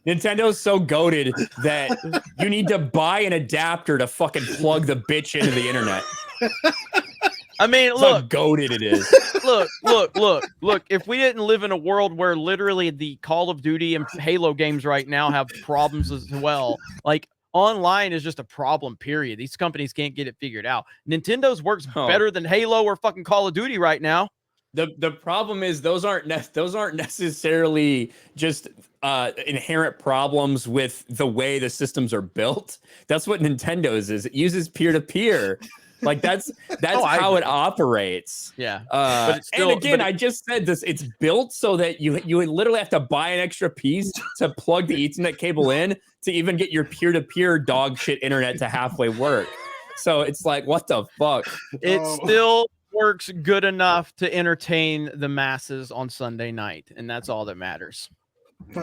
Nintendo's so goated that you need to buy an adapter to fucking plug the bitch into the internet. I mean, That's look, how goated it is. Look. If we didn't live in a world where literally the Call of Duty and Halo games right now have problems as well, like online is just a problem, period. These companies can't get it figured out. Nintendo's works better than Halo or fucking Call of Duty right now. The problem is those aren't necessarily just inherent problems with the way the systems are built. That's what Nintendo's is. It uses peer-to-peer. Like that's how it operates. Yeah. But still, and again, I just said this. It's built so that you literally have to buy an extra piece to plug the Ethernet cable in to even get your peer-to-peer dog shit internet to halfway work. So it's like, what the fuck? It still works good enough to entertain the masses on Sunday night, and that's all that matters.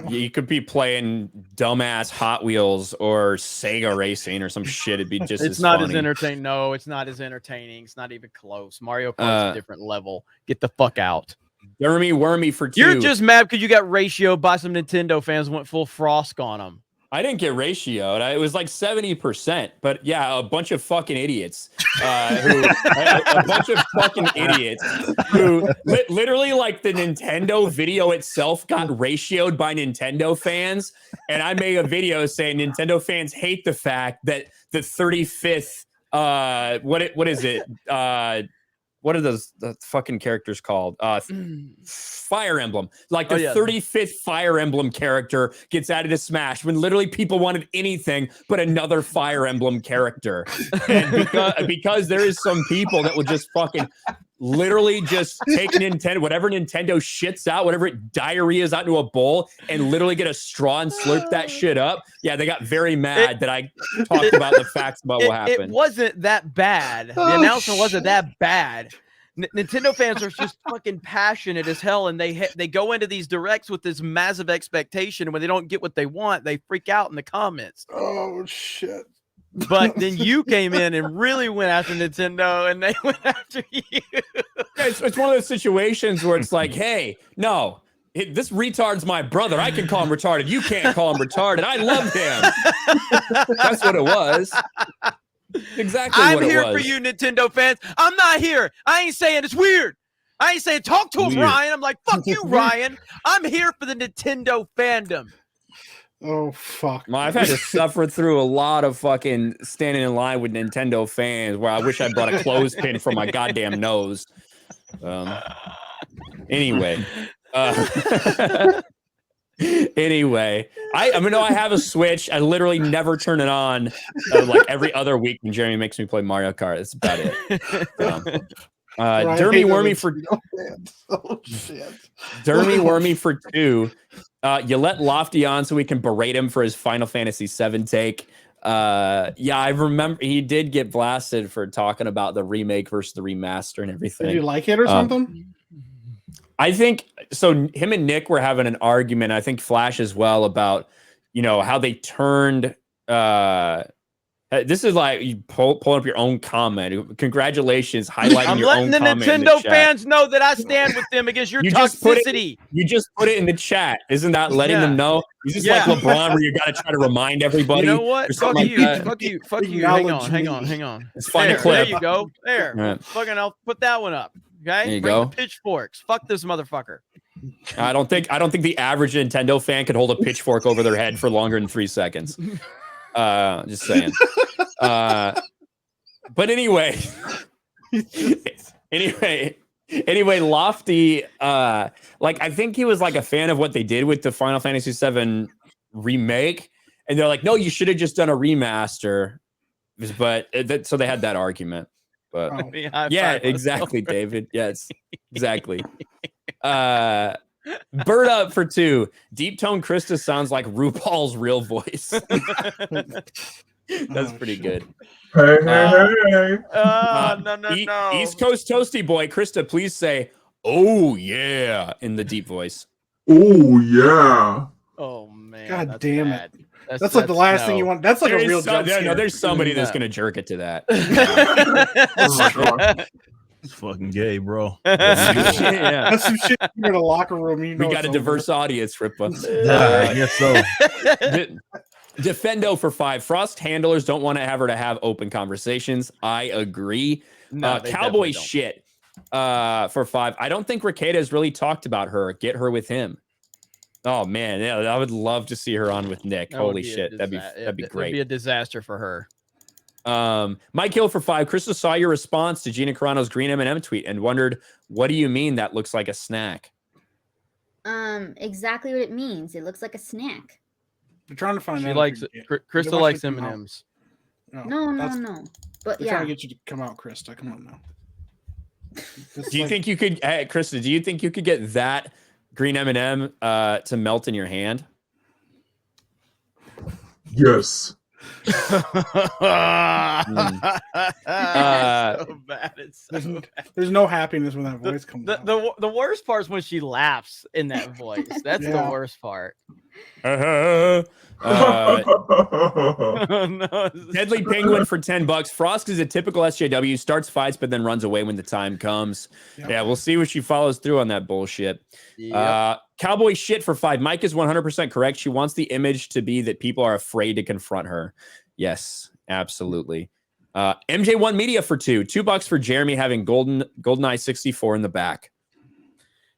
You could be playing dumbass Hot Wheels or Sega Racing or some shit. It'd be just it's not funny. As entertaining. No, it's not as entertaining. It's not even close. Mario Kart's a different level. Get the fuck out. Jeremy Wormy for 2. You're just mad because you got ratioed by some Nintendo fans went full frost on them. I didn't get ratioed. It was like 70%. But yeah, a bunch of fucking idiots. A bunch of fucking idiots who literally, like, the Nintendo video itself got ratioed by Nintendo fans. And I made a video saying Nintendo fans hate the fact that the 35th what is it? What are those the fucking characters called? Fire Emblem. Like the 35th Fire Emblem character gets added to Smash when literally people wanted anything but another Fire Emblem character. And because there is some people that will just fucking literally just take Nintendo, whatever Nintendo shits out, whatever it diarrheas out into a bowl and literally get a straw and slurp that shit up. Yeah, they got very mad that I talked about the facts about what happened. It wasn't that bad. The announcement wasn't that bad. Nintendo fans are just fucking passionate as hell, and they go into these directs with this massive expectation, and when they don't get what they want, they freak out in the comments. Oh shit. But then you came in and really went after Nintendo, and they went after you. It's one of those situations where it's like, hey, no, This retard's my brother. I can call him retarded. You can't call him retarded. I love him. That's what it was. Exactly I'm what it here was. for you, Nintendo fans. I'm not here. I ain't saying it's weird. I ain't saying talk to him, Weird. Ryan. I'm like, fuck you, Ryan. I'm here for the Nintendo fandom. Oh, fuck. Well, I've had to suffer through a lot of fucking standing in line with Nintendo fans where I wish I brought a clothespin for my goddamn nose. Anyway. Anyway, I mean, I have a Switch. I literally never turn it on. Like every other week when Jeremy makes me play Mario Kart. That's about it. Dermy Wormy for oh shit. Dermy Wormy for 2. You let Lofty on so we can berate him for his Final Fantasy VII take. Yeah, I remember he did get blasted for talking about the remake versus the remaster and everything. Did you like it or something? I think so. Him and Nick were having an argument. I think Flash as well about, you know, how they turned. This is like you pull up your own comment. Congratulations, highlighting I'm your own letting the comment in Nintendo chat. fans know that I stand with them against your toxicity. You just put it in the chat. Isn't that letting them know? Is this like LeBron where you got to try to remind everybody? You know what? or Fuck something you. like that? Fuck you. Fuck you. Hang on. Let's find a There clip. you go. There. All right. Fucking, I'll put that one up. Okay. There you Bring go. the pitchforks. Fuck this motherfucker. I don't think the average Nintendo fan could hold a pitchfork over their head for longer than 3 seconds. Just saying. But anyway, Lofty, like I think he was like a fan of what they did with the Final Fantasy VII remake, and they're like, no, you should have just done a remaster. But so they had that argument. But yeah, exactly, David. Yes, exactly. Bird up for 2. Deep tone Krista sounds like RuPaul's real voice. That's pretty good. Hey. No. East Coast Toasty Boy, Krista, please say, oh yeah, in the deep voice. Oh yeah. Oh man. God damn it. bad. That's like the last thing you want. That's like a real jump scare. No, there's somebody that's gonna jerk it to that. It's fucking gay, bro. Yeah. That's some shit in the locker room. You know We got a diverse audience, Ripa. Yes, so. Defendo for 5. Frost handlers don't want to have open conversations. I agree. No, they Cowboy definitely don't. shit for 5. I don't think Ricada has really talked about her. Get her with him. Oh man, yeah, I would love to see her on with Nick. That would Holy be a shit, that'd be It'd great. be a disaster for her. Mike Hill for 5. Krista saw your response to Gina Carano's green M&M tweet and wondered, what do you mean that looks like a snack? Exactly what it means. It looks like a snack. They're trying to find She out. likes Krista likes M&Ms. No. But They're yeah. trying to get you to come out, Krista. Come on now. Do you think you could, hey, Krista, do you think you could get that green M&M to melt in your hand? Yes. So bad. It's so bad. There's no happiness when that voice comes out. The worst part is when she laughs in that voice. That's the worst part. No. No. Deadly Penguin for $10. Frost is a typical SJW, starts fights but then runs away when the time comes. Yeah, we'll see what she follows through on that bullshit. Cowboy shit for 5. Mike is 100% correct. She wants the image to be that people are afraid to confront her. Yes, absolutely. MJ1 Media for 2. $2 for Jeremy having GoldenEye 64 in the back.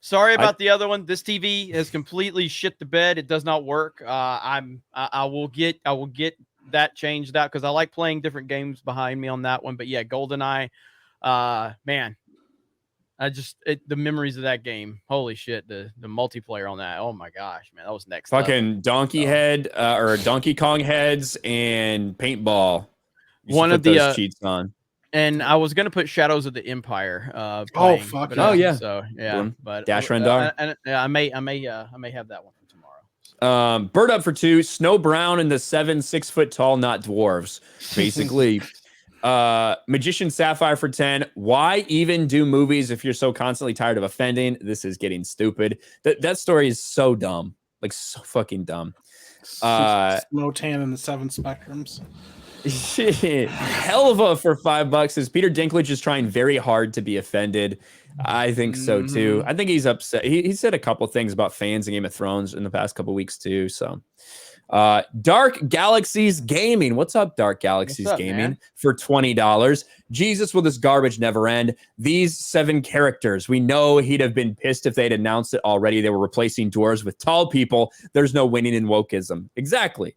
Sorry about the other one. This TV has completely shit the bed. It does not work. I will get that changed out because I like playing different games behind me on that one. But yeah, GoldenEye, man, the memories of that game. Holy shit, the multiplayer on that. Oh my gosh, man, that was next Fucking level. donkey head or Donkey Kong heads and paintball. One of those the cheats on. And I was gonna put Shadows of the Empire. Playing, fuck. Oh yeah. So yeah, but Dash Rendar. I may have that one for tomorrow. Bird up for 2. Snow Brown and the 7 6 foot tall not dwarves. Basically. Magician Sapphire for 10. Why even do movies if you're so constantly tired of offending? This is getting stupid. That story is so dumb. Like so fucking dumb. Snow Tan and the 7 spectrums. Hell of a for $5 is Peter Dinklage is trying very hard to be offended. I think so too. I think he's upset. He said a couple things about fans in Game of Thrones in the past couple weeks too. So Dark Galaxies Gaming. What's up, Dark Galaxies Gaming? Man? For $20. Jesus, will this garbage never end? These 7 characters. We know he'd have been pissed if they'd announced it already. They were replacing dwarves with tall people. There's no winning in wokeism. Exactly.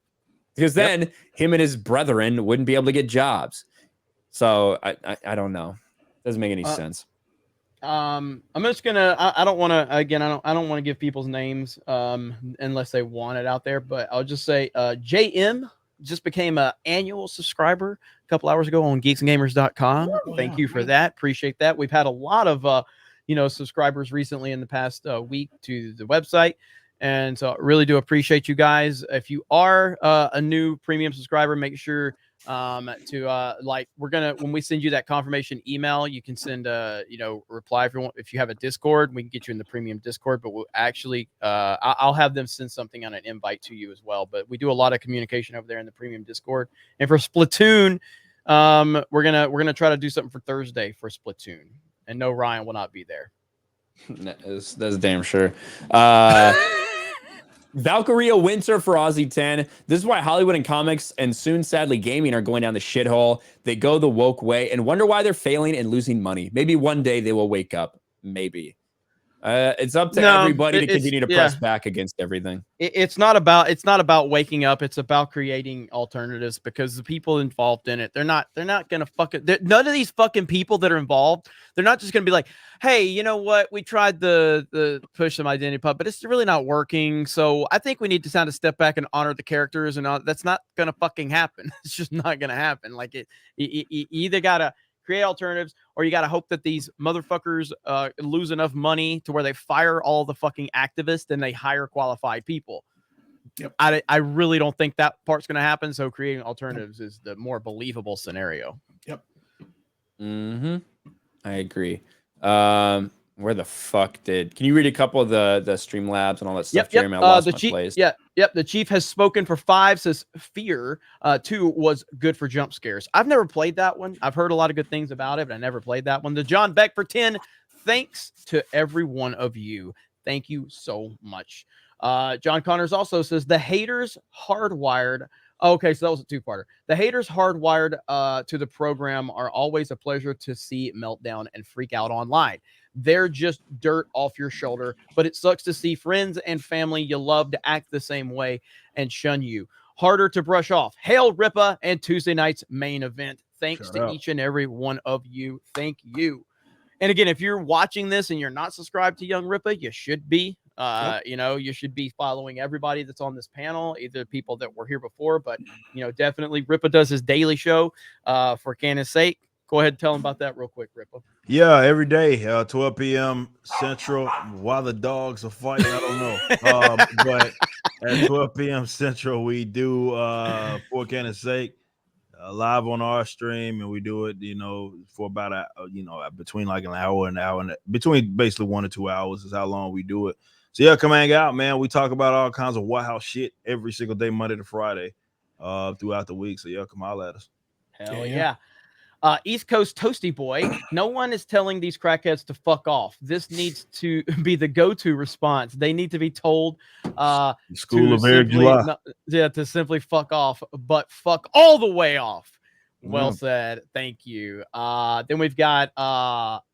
Because then him and his brethren wouldn't be able to get jobs. So I don't know. Doesn't make any sense. I'm just gonna. I don't want to. Again, I don't want to give people's names unless they want it out there. But I'll just say JM just became an annual subscriber a couple hours ago on geeksandgamers.com. Thank you for that. Appreciate that. We've had a lot of subscribers recently in the past week to the website. And so I really do appreciate you guys. If you are a new premium subscriber, make sure when we send you that confirmation email, you can send reply if you have a Discord, we can get you in the premium Discord, but we'll actually I'll have them send something on an invite to you as well. But we do a lot of communication over there in the premium Discord. And for Splatoon, we're gonna try to do something for Thursday for Splatoon. And no, Ryan will not be there. That's damn sure. Valkyria Winter for Aussie 10. This is why Hollywood and comics and soon, sadly, gaming are going down the shithole. They go the woke way and wonder why they're failing and losing money. Maybe one day they will wake up. Maybe. It's up to everybody to continue to press back against everything. It's not about waking up. It's about creating alternatives, because the people involved in it, they're not gonna none of these fucking people that are involved, they're not just gonna be like, hey, you know what? We tried the push some identity pub, but it's really not working. So I think we need to kind of step back and honor the characters, and that's not gonna fucking happen. It's just not gonna happen. Like you either gotta create alternatives, or you got to hope that these motherfuckers lose enough money to where they fire all the fucking activists and they hire qualified people. Yep. I really don't think that part's going to happen. So creating alternatives is the more believable scenario. Yep. I agree. Where the fuck can you read a couple of the Streamlabs and all that stuff, Jeremy? I lost my place. The chief has spoken for 5, says Fear 2 was good for jump scares. I've never played that one. I've heard a lot of good things about it, but I never played that one. The John Beck for 10, thanks to every one of you. Thank you so much. John Connors also says the haters hardwired. Okay, so that was a 2-parter. The haters hardwired to the program are always a pleasure to see meltdown and freak out online. They're just dirt off your shoulder, but it sucks to see friends and family you love to act the same way and shun you. Harder to brush off. Hail Ripa and Tuesday night's main event. Thanks to each and every one of you. Thank you. And again, if you're watching this and you're not subscribed to Young Ripa, you should be. You should be following everybody that's on this panel, either people that were here before, but definitely Ripa does his daily show for Canon's sake. Go ahead and tell them about that real quick, Ripa. Yeah, every day, 12 p.m. Central. While the dogs are fighting, I don't know. But at 12 p.m. Central, we do for Canon's sake live on our stream, and we do it, for about between like an hour and between basically 1 to 2 hours is how long we do it. So yeah, come hang out, man. We talk about all kinds of White House shit every single day, Monday to Friday, throughout the week. So yeah, come holler at us. Hell yeah. East Coast Toasty Boy, no one is telling these crackheads to fuck off. This needs to be the go-to response. They need to be told School of Air July. To simply fuck off, but fuck all the way off. Well said. Thank you. Then we've got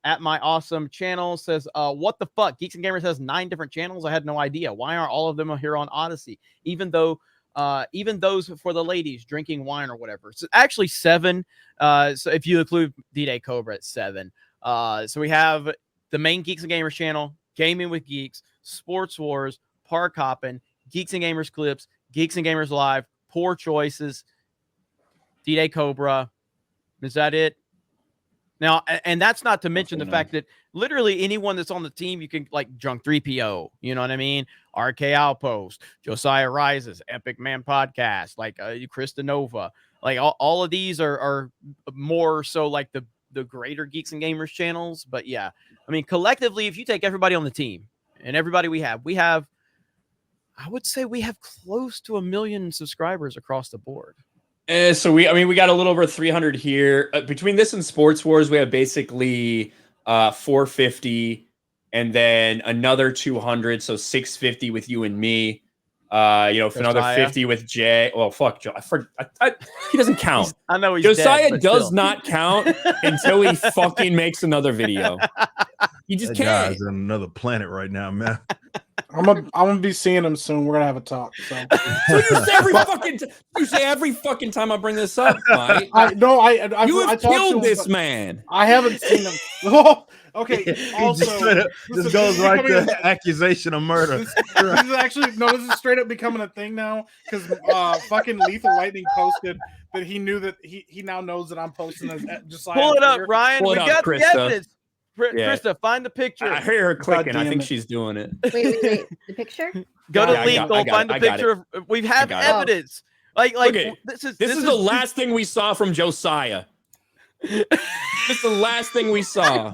at my awesome channel says, what the fuck? Geeks and Gamers has 9 different channels. I had no idea. Why aren't all of them here on Odyssey? Even those for the ladies drinking wine or whatever. So actually 7. So if you include D-Day Cobra, it's 7. So we have the main Geeks and Gamers channel, Gaming with Geeks, Sports Wars, Park Hoppin', Geeks and Gamers Clips, Geeks and Gamers Live, Poor Choices, D-Day Cobra. Is that it? Now, and that's not to mention the fact that literally anyone that's on the team, you can like Drunk 3PO, you know what I mean? RK Outpost, Josiah Rises, Epic Man Podcast, like Krista Nova, like all of these are more so like the greater Geeks and Gamers channels. But yeah, I mean, collectively, if you take everybody on the team and everybody we have, I would say we have close to 1 million subscribers across the board. So we got a little over 300 here. Between this and Sports Wars, we have basically 450, and then another 200, so 650 with you and me. For another 50 with Jay. Well, fuck Joe. He doesn't count. I know he's Josiah dead, does still. not count until he fucking makes another video. He just That can't. guy's on another planet right now, man. I'm gonna be seeing him soon. We're gonna have a talk. So So you say every fucking time I bring this up, Mike. You have killed this man. I haven't seen him. Oh, okay. Also, This goes right to accusation of murder. This is actually this is straight up becoming a thing now because fucking Lethal Lightning posted that he knew that he now knows that I'm posting as Josiah. Pull it up, Ryan. We got the evidence. Yeah. Krista, find the picture. I hear her clicking. I think it. she's doing it. Wait. The picture? Go to Yeah, legal. Find the picture it. of. We have I got it. evidence. Like Okay, this is the last thing we saw from Josiah. This is the last thing we saw.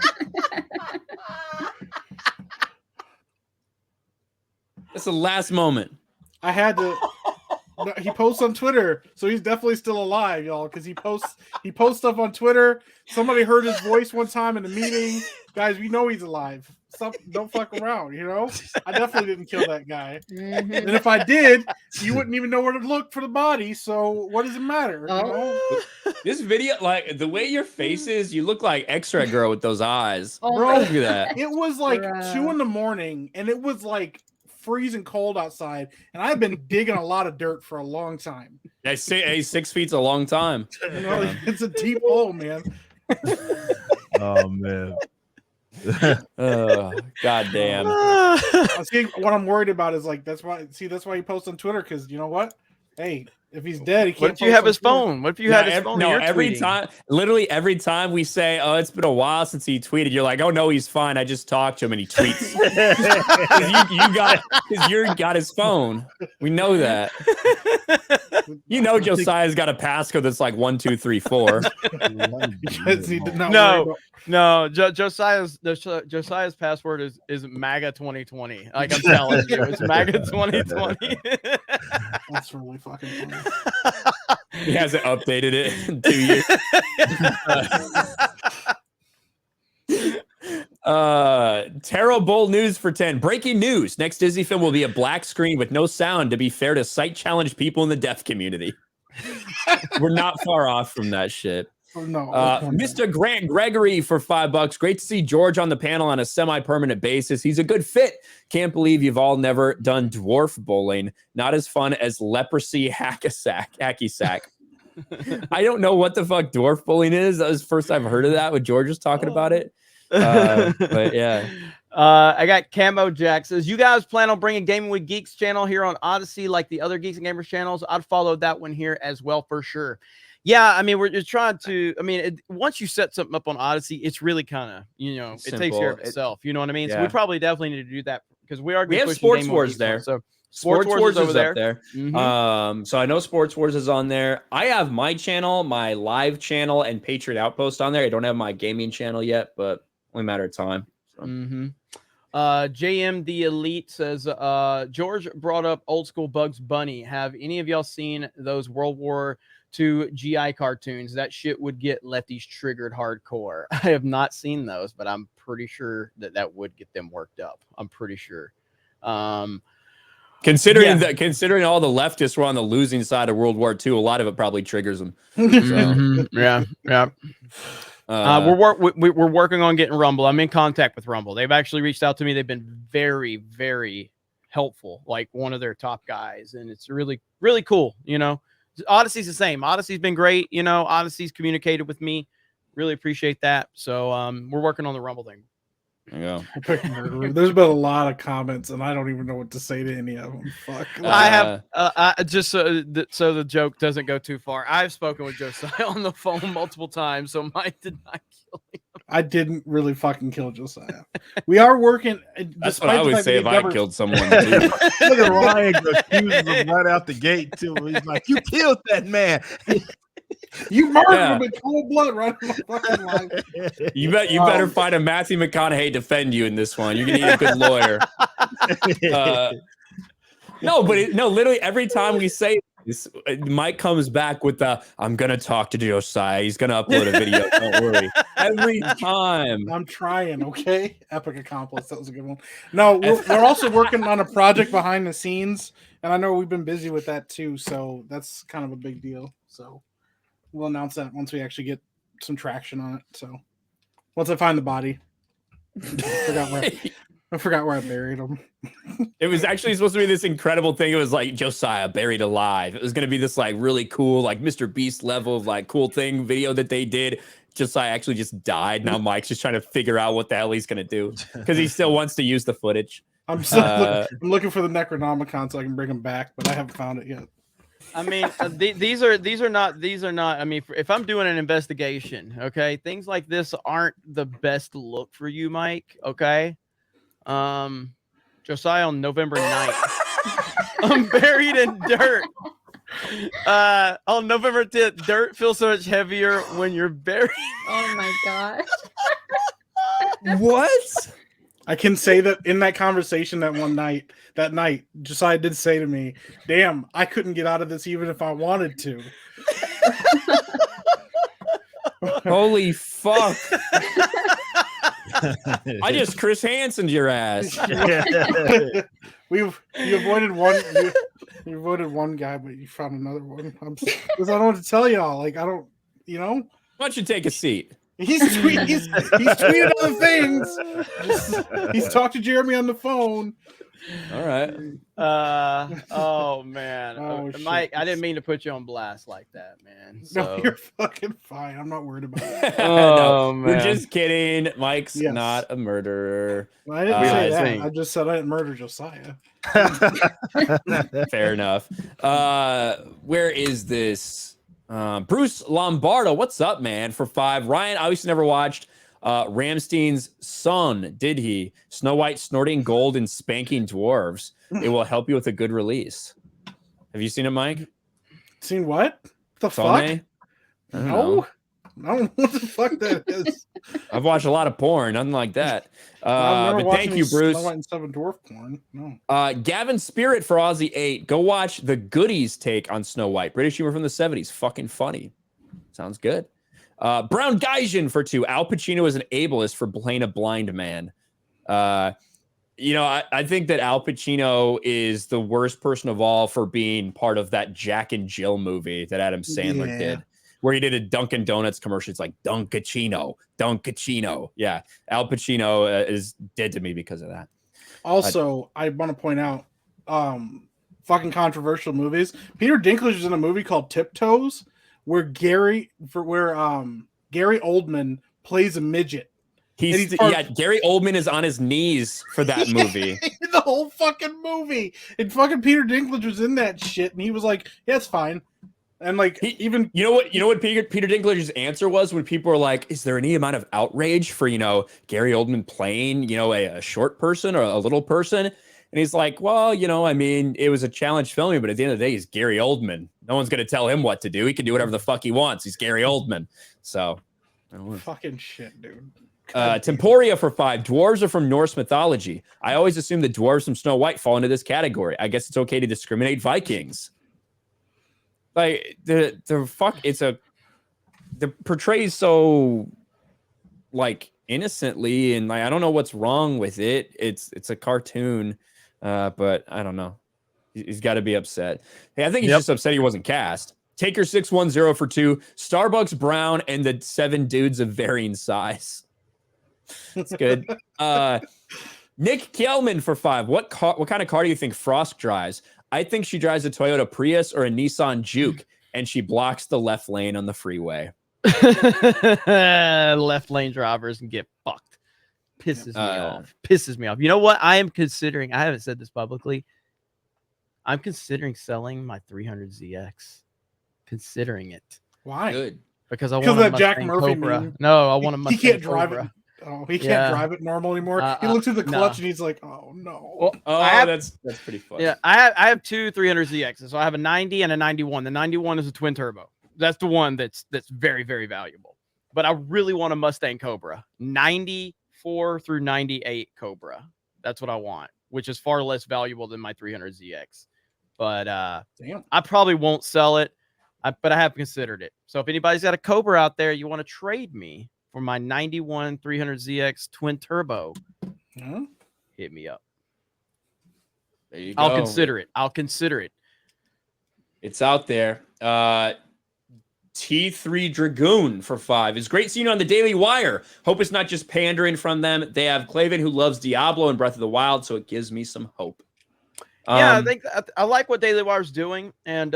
It's the last moment. I had to. No, he posts on Twitter, so he's definitely still alive, y'all. Because he posts stuff on Twitter. Somebody heard his voice one time in a meeting. Guys, we know he's alive. Don't fuck around, you know. I definitely didn't kill that guy, and if I did, you wouldn't even know where to look for the body. So what does it matter? You know? This video, like the way your face is, you look like X-Ray Girl with those eyes. Bro, Look at that. it was like 2 a.m, and it was like freezing cold outside, and I've been digging a lot of dirt for a long time. I say 6 feet's a long time. You know, it's a deep hole, man. Oh man. God damn. I see what I'm worried about is like that's why he posts on Twitter because you know what? Hey, if he's dead, he can't. What if you have his phone? What if you had his phone? No, You're every tweeting? time, literally every time we say, "Oh, it's been a while since he tweeted," you're like, "Oh no, he's fine. I just talked to him and he tweets." Because you got his phone. We know that. You know, Josiah's got a passcode that's like 1, 2, 3, 4. Because he did not No, Josiah's password is MAGA 2020. Like I'm telling you, it's MAGA 2020. That's really fucking funny. He hasn't updated it in 2 years. Terrible news for 10. Breaking news. Next Disney film will be a black screen with no sound to be fair to sight challenged people in the deaf community. We're not far off from that shit. No, Mr. Grant Gregory for $5. Great to see George on the panel on a semi-permanent basis. He's a good fit. Can't believe you've all never done dwarf bowling. Not as fun as leprosy hacky sack. I don't know what the fuck dwarf bowling is. That was the first I've heard of that when George was talking about it. But yeah. I got Camo Jack says, you guys plan on bringing Gaming with Geeks channel here on Odyssey like the other Geeks and Gamers channels? I'd follow that one here as well for sure. Yeah, I mean, we're just trying to. I mean, once you set something up on Odyssey, it's really kind of, it takes care of itself. You know what I mean? Yeah. So we probably definitely need to do that because we are. We have Sports Wars there. So Sports Wars is over up there. Mhm. So I know Sports Wars is on there. I have my channel, my live channel, and Patriot Outpost on there. I don't have my gaming channel yet, but only a matter of time. So. JM the Elite says, George brought up old school Bugs Bunny. Have any of y'all seen those World War II GI cartoons? That shit would get lefties triggered hardcore. I have not seen those, but I'm pretty sure that would get them worked up. I'm pretty sure. Considering Yeah. that, considering all the leftists were on the losing side of World War II, a lot of it probably triggers them. Yeah. We're working on getting Rumble. I'm in contact with Rumble. They've actually reached out to me. They've been very, very helpful. Like one of their top guys, and it's really, really cool. Odyssey's the same. Odyssey's been great. Odyssey's communicated with me. Really appreciate that. So we're working on the Rumble thing. Yeah. There's been a lot of comments, and I don't even know what to say to any of them. Fuck. I have just so the joke doesn't go too far. I've spoken with Josiah on the phone multiple times, so Mike did not kill him. I didn't really fucking kill Josiah. We are working. That's what I would say if I killed someone. Too. Look at Ryan accuses him right out the gate too. He's like, "You killed that man. You murdered him in cold blood, right in my fucking life." You better find a Matthew McConaughey defend you in this one. You're gonna need a good lawyer. No, literally every time we say Mike comes back with the "I'm gonna talk to Josiah. He's gonna upload a video. Don't worry." Every time. I'm trying. Okay, epic accomplice. That was a good one. No, we're also working on a project behind the scenes, and I know we've been busy with that too. So that's kind of a big deal. So we'll announce that once we actually get some traction on it. So once I find the body, I forgot where I buried him. It was actually supposed to be this incredible thing. It was like Josiah buried alive. It was going to be this like really cool, like Mr. Beast level of like cool thing video that they did. Josiah actually just died. Now Mike's just trying to figure out what the hell he's going to do because he still wants to use the footage. I'm looking for the Necronomicon so I can bring him back, but I haven't found it yet. I mean, these are not. I mean, if I'm doing an investigation, okay, things like this aren't the best look for you, Mike. Okay, Josiah on November 9th. I'm buried in dirt. On November 10th, dirt feels so much heavier when you're buried. Oh my gosh. What? I can say that in that conversation that night, Josiah did say to me, "Damn, I couldn't get out of this even if I wanted to." Holy fuck. I just Chris Hansen'd your ass. You avoided one guy, but you found another one. Because I don't know what to tell y'all. Like, I don't, you know? Why don't you take a seat? He's tweeted other things. He's talked to Jeremy on the phone. All right. Oh man, Mike, I didn't mean to put you on blast like that, man. So. No, you're fucking fine. I'm not worried about it. No, man. we're just kidding. Mike's not a murderer. Well, I didn't say that. I just said I didn't murder Josiah. Fair enough. Where is this? Bruce Lombardo, what's up, man? For 5. Ryan obviously never watched Ramstein's Son, did he? Snow White snorting gold and spanking dwarves. It will help you with a good release. Have you seen it, Mike? Seen what? The Sonne? fuck? No. I don't know what the fuck that is. I've watched a lot of porn, nothing like that. But thank you, Bruce. Snow White and Seven Dwarf porn. No. Gavin Spirit for Aussie 8. Go watch the Goodies take on Snow White. British humor from the 70s. Fucking funny. Sounds good. Brown Gaijin for 2. Al Pacino is an ableist for playing a blind man. You know, I think that Al Pacino is the worst person of all for being part of that Jack and Jill movie that Adam Sandler did, where he did a Dunkin' Donuts commercial. It's like Dunkachino. Yeah, Al Pacino is dead to me because of that. Also, I want to point out, fucking controversial movies. Peter Dinklage is in a movie called Tiptoes, where Gary Oldman plays a midget. Gary Oldman is on his knees for that movie. The whole fucking movie. And fucking Peter Dinklage was in that shit, and he was like, "Yeah, it's fine." And like, you know what Peter Dinklage's answer was when people were like, "Is there any amount of outrage for Gary Oldman playing a short person or a little person?" And he's like, "Well, I mean, it was a challenge filming, but at the end of the day, he's Gary Oldman. No one's gonna tell him what to do. He can do whatever the fuck he wants. He's Gary Oldman." So, fucking shit, dude. Temporia for 5. Dwarves are from Norse mythology. I always assume that dwarves from Snow White fall into this category. I guess it's okay to discriminate Vikings. Like the portrays so like innocently, and like I don't know what's wrong with it. It's a cartoon, but I don't know. He's got to be upset. Hey, I think he's just upset he wasn't cast. Taker 610 for 2. Starbucks Brown and the 7 dudes of varying size. That's good. Nick Kelman for 5. What kind of car do you think Frost drives? I think she drives a Toyota Prius or a Nissan Juke, and she blocks the left lane on the freeway. Left lane drivers can get fucked. Pisses me off. You know what? I am considering. I haven't said this publicly. I'm considering selling my 300ZX. Considering it. Why? Good. Because I want that Jack Murphy Cobra. No, I want a Mustang. He can't drive Cobra. it. Oh, he can't drive it normal anymore. He looks at the clutch and he's like, "Oh no!" Well, that's pretty funny. Yeah, I have 2 300ZXs. So I have a 90 and a 91. The 91 is a twin turbo. That's the one that's very, very valuable. But I really want a Mustang Cobra, 94 through 98 Cobra. That's what I want, which is far less valuable than my 300ZX. But Damn. I probably won't sell it. But I have considered it. So if anybody's got a Cobra out there, you want to trade me for my 91 300ZX twin turbo, hit me up. There you I'll go. consider it. I'll consider it. It's out there. T3 Dragoon for 5. It's great seeing you on the Daily Wire. Hope it's not just pandering from them. They have Clavin, who loves Diablo and Breath of the Wild, so it gives me some hope. Yeah, I like what Daily Wire's doing, and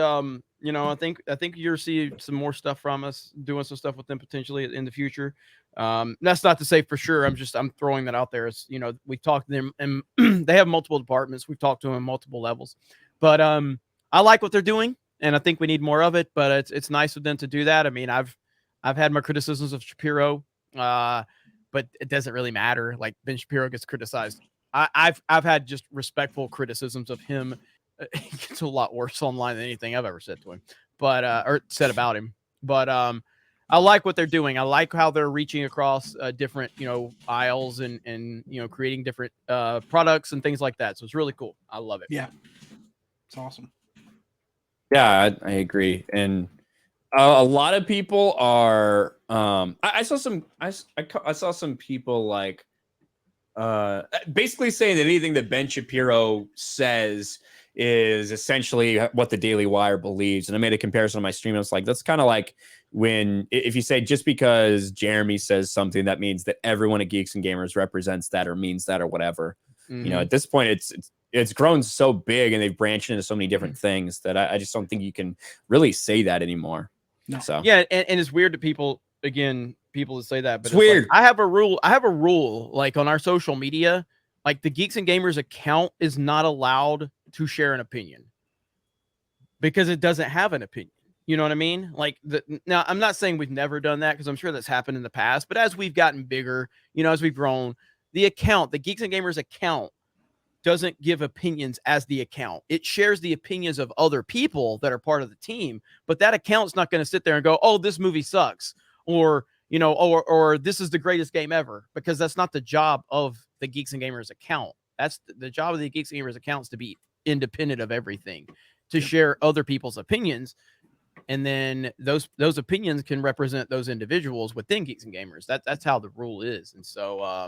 you know, I think you'll see some more stuff from us, doing some stuff with them potentially in the future. That's not to say for sure. I'm throwing that out there. As you know, we've talked to them, and they have multiple departments. We've talked to them on multiple levels, but I like what they're doing, and I think we need more of it. But it's nice of them to do that. I mean, I've had my criticisms of Shapiro, but it doesn't really matter. Like Ben Shapiro gets criticized. I've had just respectful criticisms of him. He gets a lot worse online than anything I've ever said to him, but or said about him. But I like what they're doing. I like how they're reaching across different, you know, aisles and you know, creating different products and things like that. So it's really cool. I love it. Yeah, it's awesome. Yeah, I agree. And a lot of people are. I saw some people like basically saying that anything that Ben Shapiro says is essentially what the Daily Wire believes. And I made a comparison on my stream. I was like, that's kind of like when, if you say just because Jeremy says something, that means that everyone at Geeks and Gamers represents that or means that or whatever. You know, at this point, it's grown so big and they've branched into so many different things that I just don't think you can really say that anymore. No. So yeah, and it's weird to people that say that, but it's weird. Like, I have a rule like on our social media, like the Geeks and Gamers account is not allowed to share an opinion because it doesn't have an opinion. You know what I mean? Like now I'm not saying we've never done that because I'm sure that's happened in the past, but as we've gotten bigger, you know, as we've grown, the Geeks and Gamers account doesn't give opinions as the account. It shares the opinions of other people that are part of the team, but that account's not going to sit there and go, "Oh, this movie sucks," or, you know, or "This is the greatest game ever," because that's not the job of the Geeks and Gamers account. That's the job of the Geeks and Gamers account is to be independent of everything, to share other people's opinions, and then those opinions can represent those individuals within Geeks and Gamers. That's how the rule is. And so,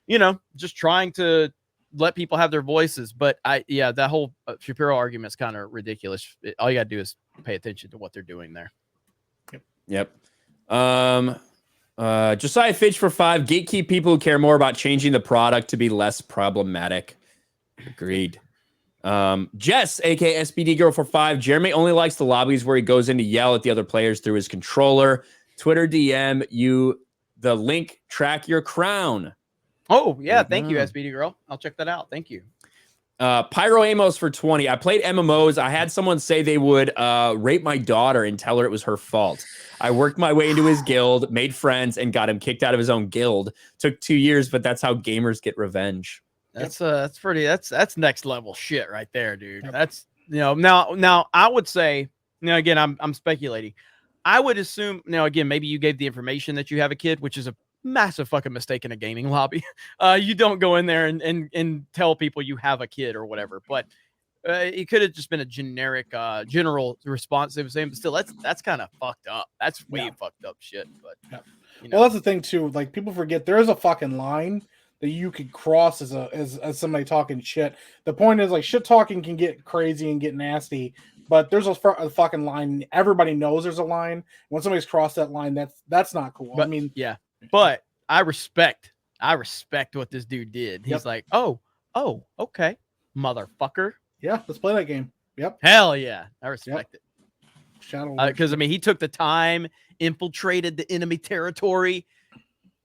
you know, just trying to let people have their voices. But that whole Shapiro argument is kind of ridiculous. All you got to do is pay attention to what they're doing there. Yep. Josiah Fitch for 5. Gatekeep people who care more about changing the product to be less problematic. Agreed. Jess, aka SPD Girl for 5. Jeremy only likes the lobbies where he goes in to yell at the other players through his controller. Twitter DM you the link, track your crown. Oh, yeah. Thank you, SPD Girl. I'll check that out. Thank you. Pyro Amos for 20. I played MMOs. I had someone say they would rape my daughter and tell her it was her fault. I worked my way into his guild, made friends, and got him kicked out of his own guild. Took 2 years, but that's how gamers get revenge. That's next level shit right there, dude. That's, you know, now I would say, now again, I'm speculating. I would assume, now again, maybe you gave the information that you have a kid, which is a massive fucking mistake in a gaming lobby. You don't go in there and tell people you have a kid or whatever, but it could have just been a generic general response they were saying, but still that's kind of fucked up. That's way fucked up shit. But you know. Well, that's the thing too. Like, people forget there is a fucking line that you could cross as somebody talking shit. The point is, like, shit talking can get crazy and get nasty, but there's a fucking line. Everybody knows there's a line. When somebody's crossed that line, that's not cool. But, I mean, yeah. But I respect what this dude did. He's like, oh, okay, motherfucker. Yeah, let's play that game. Yep. Hell yeah. I respect it. Shadow. Because I mean, he took the time, infiltrated the enemy territory.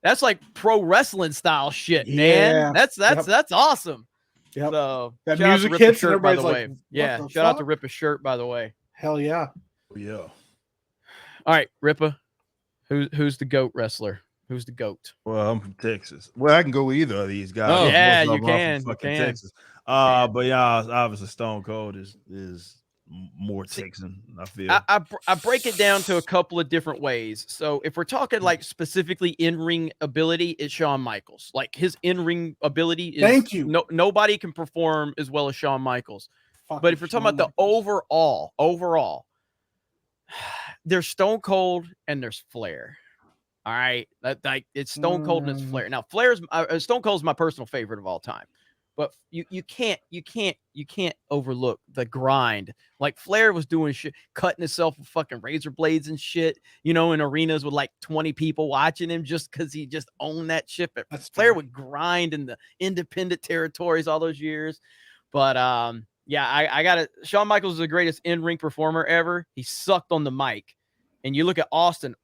That's like pro wrestling style shit, man. That's awesome. Yep. So that shout music out to Rip hits, Shirt, and by the everybody's way. like, Yeah. Shout out to Rip a Shirt, by the way. Hell yeah. Yeah. All right, Rippa. Who's the GOAT wrestler? Who's the GOAT? Well, I'm from Texas. Well, I can go with either of these guys. Oh, yeah, Most of you them are can. from fucking You can. Texas. But yeah, obviously Stone Cold is more Texan, I feel. I break it down to a couple of different ways. So if we're talking like specifically in-ring ability, it's Shawn Michaels. Like his in-ring ability is Thank you. Nobody can perform as well as Shawn Michaels. But if you're talking about the overall, there's Stone Cold and there's Flair. All right, like it's Stone Cold and it's Flair. Now Flair's Stone Cold's my personal favorite of all time, but you can't overlook the grind. Like Flair was doing shit, cutting himself with fucking razor blades and shit, in arenas with like 20 people watching him just because he just owned that shit. But Flair would grind in the independent territories all those years. But yeah, I got it. Shawn Michaels is the greatest in-ring performer ever. He sucked on the mic, and you look at Austin,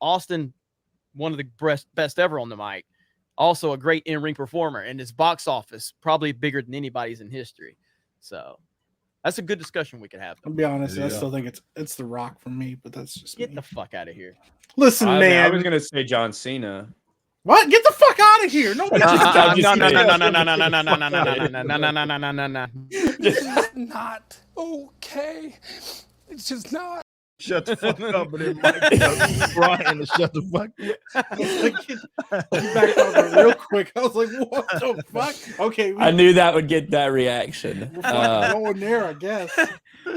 one of the best ever on the mic. Also a great in-ring performer, and his box office probably bigger than anybody's in history. So that's a good discussion we could have. I'll be honest, I still think it's The Rock for me, but that's just the fuck out of here. Listen, man. I was gonna say John Cena. What? Get the fuck out of here! No, no. It's not okay. It's just not. Shut the fuck up, and then Mike Brian to shut the fuck up. Back over real quick. I was like, what the fuck? Okay. I knew that would get that reaction. We're going there, I guess.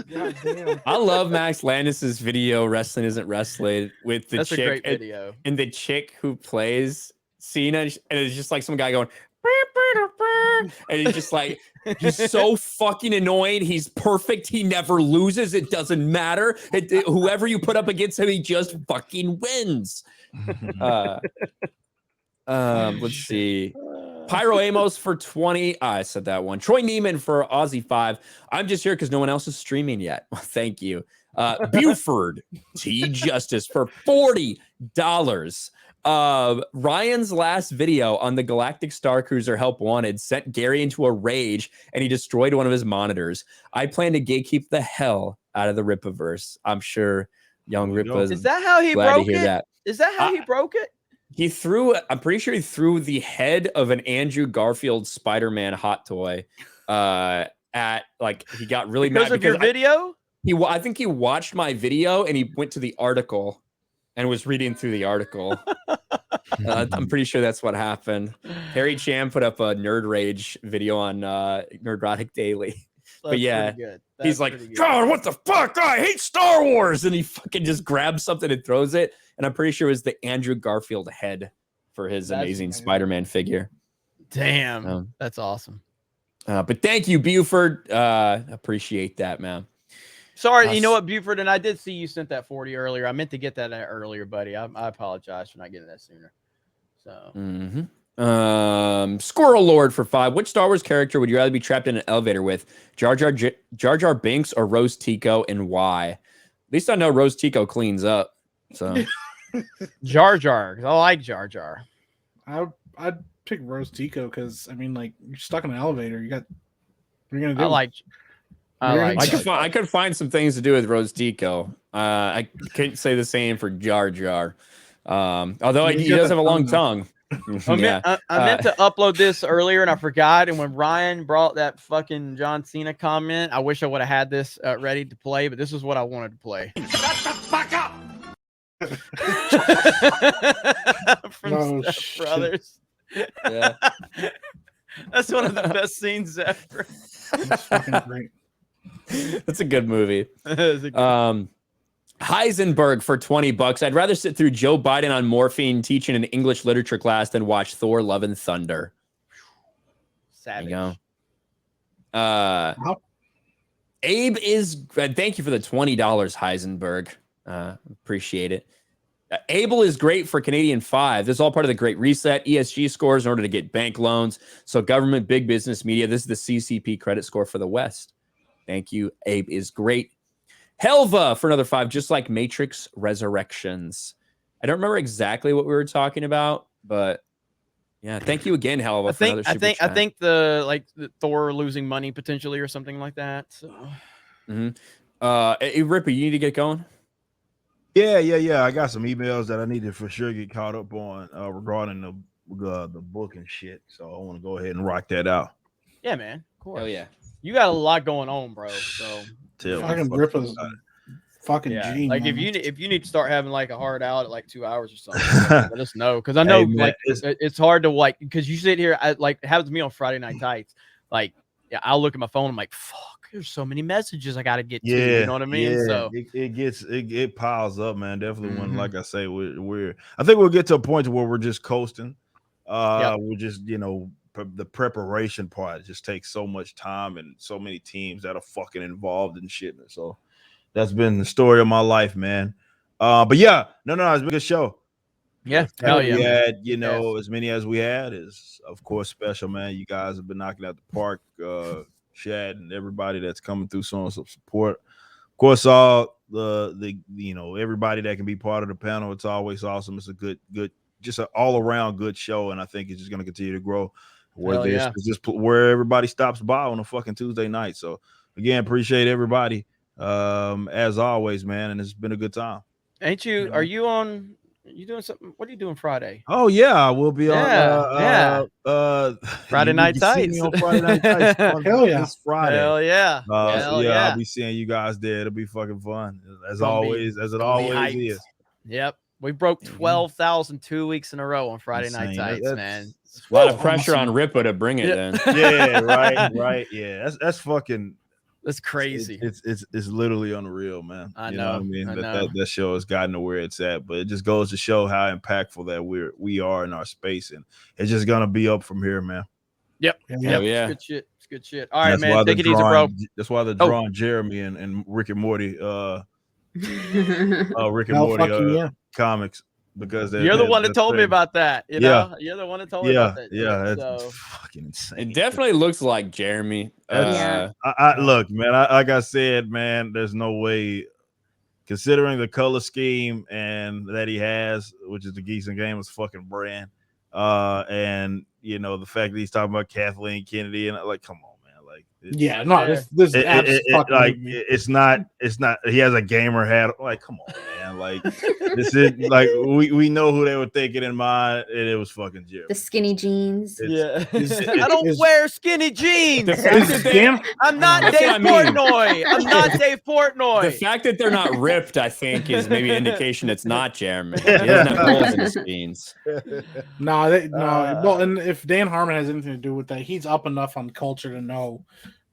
God damn. I love Max Landis's video, Wrestling Isn't Wrestling, with the That's chick. a great video. And the chick who plays Cena, and it's just like some guy going, and he's just like, he's so fucking annoying. He's perfect. He never loses. It doesn't matter. Whoever you put up against him, he just fucking wins. Let's see. Pyro Amos for 20. I said that one. Troy Neiman for Aussie 5. I'm just here because no one else is streaming yet. Well, thank you. Buford T Justice for $40. Ryan's last video on the Galactic Star Cruiser Help Wanted sent Gary into a rage, and he destroyed one of his monitors. I plan to gatekeep the hell out of the Ripaverse. I'm sure young Ripa is that how he glad broke to hear it? that. Is that how he broke it? I'm pretty sure he threw the head of an Andrew Garfield Spider-Man hot toy at, like, he got really mad because of your video. I think he watched my video and he went to the article and was reading through the article. I'm pretty sure that's what happened. Harry Chan put up a Nerd Rage video on Nerdrotic Daily. But yeah, he's like, God, what the fuck? I hate Star Wars. And he fucking just grabs something and throws it. And I'm pretty sure it was the Andrew Garfield head for his amazing Spider-Man figure. Damn, that's awesome. But thank you, Buford. Appreciate that, man. Sorry, you know what, Buford, and I did see you sent that 40 earlier. I meant to get that earlier, buddy. I apologize for not getting that sooner. So, Squirrel Lord for 5. Which Star Wars character would you rather be trapped in an elevator with? Jar Jar Binks or Rose Tico, and why? At least I know Rose Tico cleans up. So Jar Jar, I like Jar Jar. I'd pick Rose Tico because I mean, like, you're stuck in an elevator. What are you gonna do? I could find some things to do with Rose Tico. I couldn't say the same for Jar Jar. Although he does have a long tongue. I meant to upload this earlier and I forgot. And when Ryan brought that fucking John Cena comment, I wish I would have had this ready to play, but this is what I wanted to play. Shut the fuck up! From Step Brothers. Yeah. That's one of the best scenes ever. That's fucking great. That's a good movie. Heisenberg for $20. I'd rather sit through Joe Biden on morphine teaching an English literature class than watch Thor: Love and Thunder. Savage. There you go. Abe is. Thank you for the $20, Heisenberg. Appreciate it. Able is great for Canadian 5. This is all part of the Great Reset. ESG scores in order to get bank loans. So government, big business, media. This is the CCP credit score for the West. Thank you. Abe is great. Helva for another 5, just like Matrix Resurrections. I don't remember exactly what we were talking about, but yeah, thank you again, Helva. I think the Thor losing money potentially or something like that. So. Hey, Rippy, you need to get going. Yeah. I got some emails that I need to for sure get caught up on regarding the book and shit. So I want to go ahead and rock that out. Yeah, man. Of course. Oh yeah. You got a lot going on, bro. So fucking Rippa's fucking G. Like if you need to start having like a hard out at like 2 hours or something, let us know, because I know it's hard to because you sit here. It happens to me on Friday Night Tights. Like yeah, I'll look at my phone. I'm like, fuck, there's so many messages I got to get to. Yeah, You know what I mean? yeah. So It piles up, man. Definitely when, Mhm. like I say, I think we'll get to a point where we're just coasting. Yep. We're just, the preparation part just takes so much time and so many teams that are fucking involved in shit. So that's been the story of my life, man. But yeah, no, it's been a good show. Yeah, The fact hell that yeah, we man. had, as many as we had is of course special, man. You guys have been knocking out the park, Chad and everybody that's coming through showing some support. Of course, all the everybody that can be part of the panel. It's always awesome. It's a good, just an all around good show, and I think it's just going to continue to grow. Hell yeah. It's just where everybody stops by on a fucking Tuesday night. So again, appreciate everybody as always, man, and it's been a good time. Ain't you? Are you on? You doing something? What are you doing Friday? Oh yeah, we'll be on Friday you Night need to see me Tights. on Friday Night Tights on Hell yeah. this Friday. Hell yeah. Hell yeah. I'll be seeing you guys there. It'll be fucking fun as Gonna always, be- as it gonna be always hyped. is. Yep. We broke 12,000 2 weeks in a row on Friday Night Insane. Tights, That's- man. A lot of pressure on Ripa to bring it Yeah. then. Yeah, right. Yeah, that's fucking. That's crazy. It's literally unreal, man. I You know what I know, mean? I That, know. that show has gotten to where it's at, but it just goes to show how impactful that we are in our space, and it's just gonna be up from here, man. Yep. Hell yeah. It's good shit. It's good shit. All right, That's why man. they're Take it easy, bro. That's why they're Oh. drawing Jeremy and Rick and Morty, Rick and Hell Morty fucking yeah. comics, because You're the one that told me about that. You know, you're the one that told me about that. Yeah, shit, that's so. fucking insane. It definitely looks like Jeremy. I look, man. Like I said, man, there's no way, considering the color scheme and that he has, which is the Geeks and Gamers fucking brand, and the fact that he's talking about Kathleen Kennedy, and like, come on, man, like, Yeah, no, this fucking like movie. it's not. He has a gamer hat. Like, come on, man. Like, this is like we know who they were thinking in mind, and it was fucking Jeremy. The skinny jeans. I don't wear skinny jeans. Dan, I'm not That's Dave what I mean. Portnoy. I'm not Dave Portnoy. The fact that they're not ripped, I think, is maybe an indication it's not Jeremy. He doesn't have holes in his jeans. No, well, and if Dan Harmon has anything to do with that, he's up enough on culture to know.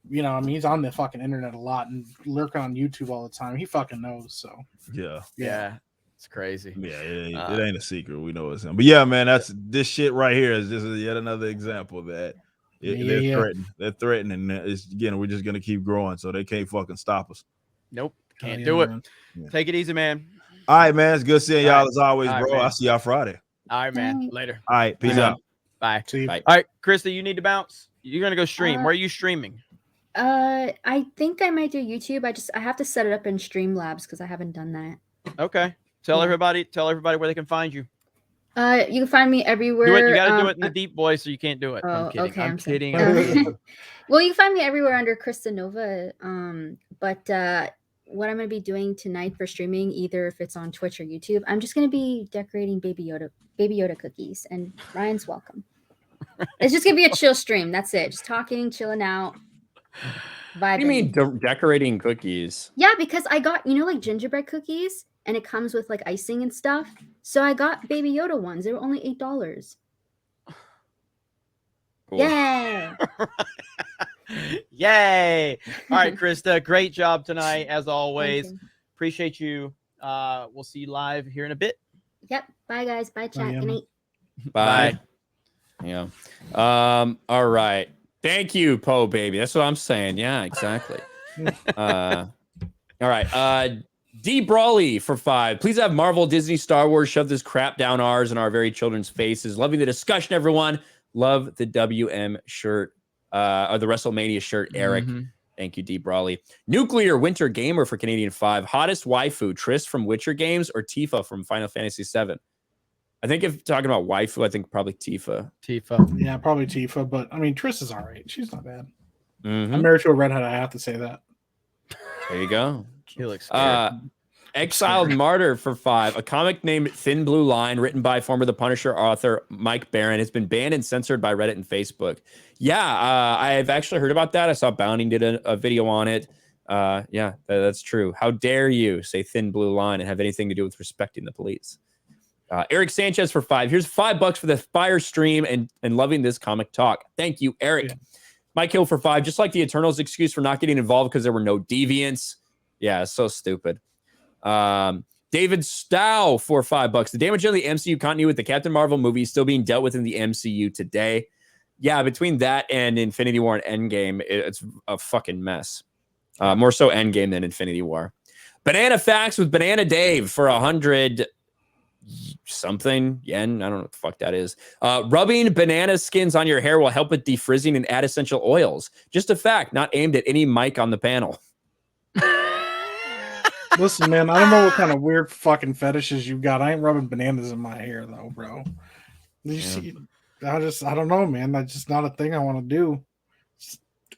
I mean, he's on the fucking internet a lot and lurking on YouTube all the time. He fucking knows. So Yeah. It's crazy. Yeah, it ain't a secret. We know it's him. But yeah, man, this shit right here is just yet another example that they're threatening. Again, we're just gonna keep growing, so they can't fucking stop us. Nope. Can't yeah, do it. man. Take it easy, man. All right, man. It's good seeing y'all as always, All right, bro. man. I'll see y'all Friday. All right, man. Later. All right, peace out. Bye. See you. Bye. All right, Krista, you need to bounce. You're gonna go stream. Where are you streaming? I think I might do YouTube. I have to set it up in Streamlabs because I haven't done that. Okay. Tell everybody where they can find you. You can find me everywhere. Do it. You gotta do it in the deep voice, or you can't do it. I'm Oh, kidding. okay, I'm sorry. kidding. Well, you can find me everywhere under Krista Nova. But what I'm gonna be doing tonight for streaming, either if it's on Twitch or YouTube, I'm just gonna be decorating Baby Yoda cookies, and Ryan's welcome. It's just gonna be a chill stream. That's it. Just talking, chilling out, vibing. What do you mean decorating cookies? Yeah, because I got, like gingerbread cookies, and it comes with like icing and stuff. So I got Baby Yoda ones. They were only $8. Cool. Yay! Yay! All right, Krista, great job tonight as always. you. Appreciate you. We'll see you live here in a bit. Yep. Bye, guys. Bye, chat. yeah, Good man. night. Bye. Yeah. All right. Thank you, Poe baby. That's what I'm saying. Yeah, exactly. All right. D Brawley for 5. Please have Marvel, Disney, Star Wars shove this crap down ours and our very children's faces. Loving the discussion, everyone. Love the WM shirt, or the WrestleMania shirt, Eric. Thank you, D Brawley. Nuclear Winter Gamer for Canadian 5. Hottest waifu, Triss from Witcher games or Tifa from Final Fantasy 7? I think if talking about waifu, I think probably Tifa. Yeah, probably Tifa, but I mean, Triss is all right. She's not bad. Mhm. I'm married to a redhead. I have to say that. There you go. He looks scared. Exiled Martyr for 5. A comic named Thin Blue Line, written by former The Punisher author Mike Barron, has been banned and censored by Reddit and Facebook. Yeah, I've actually heard about that. I saw Bounding did a video on it. Yeah, that's true. How dare you say Thin Blue Line and have anything to do with respecting the police? Eric Sanchez for 5. Here's $5 for the fire stream and loving this comic talk. Thank you, Eric. Mike Hill for 5. Just like the Eternals' excuse for not getting involved because there were no deviants. Yeah, so stupid. David Stow for $5. The damage on the MCU continuity with the Captain Marvel movie is still being dealt with in the MCU today. Yeah, between that and Infinity War and Endgame, it's a fucking mess. More so Endgame than Infinity War. Banana Facts with Banana Dave for 100 something yen. I don't know what the fuck that is. Rubbing banana skins on your hair will help with defrizzing and add essential oils. Just a fact, not aimed at any mic on the panel. Listen, man, I don't know what kind of weird fucking fetishes you got. I ain't rubbing bananas in my hair though, bro. You see, I don't know, man. That's just not a thing I want to do.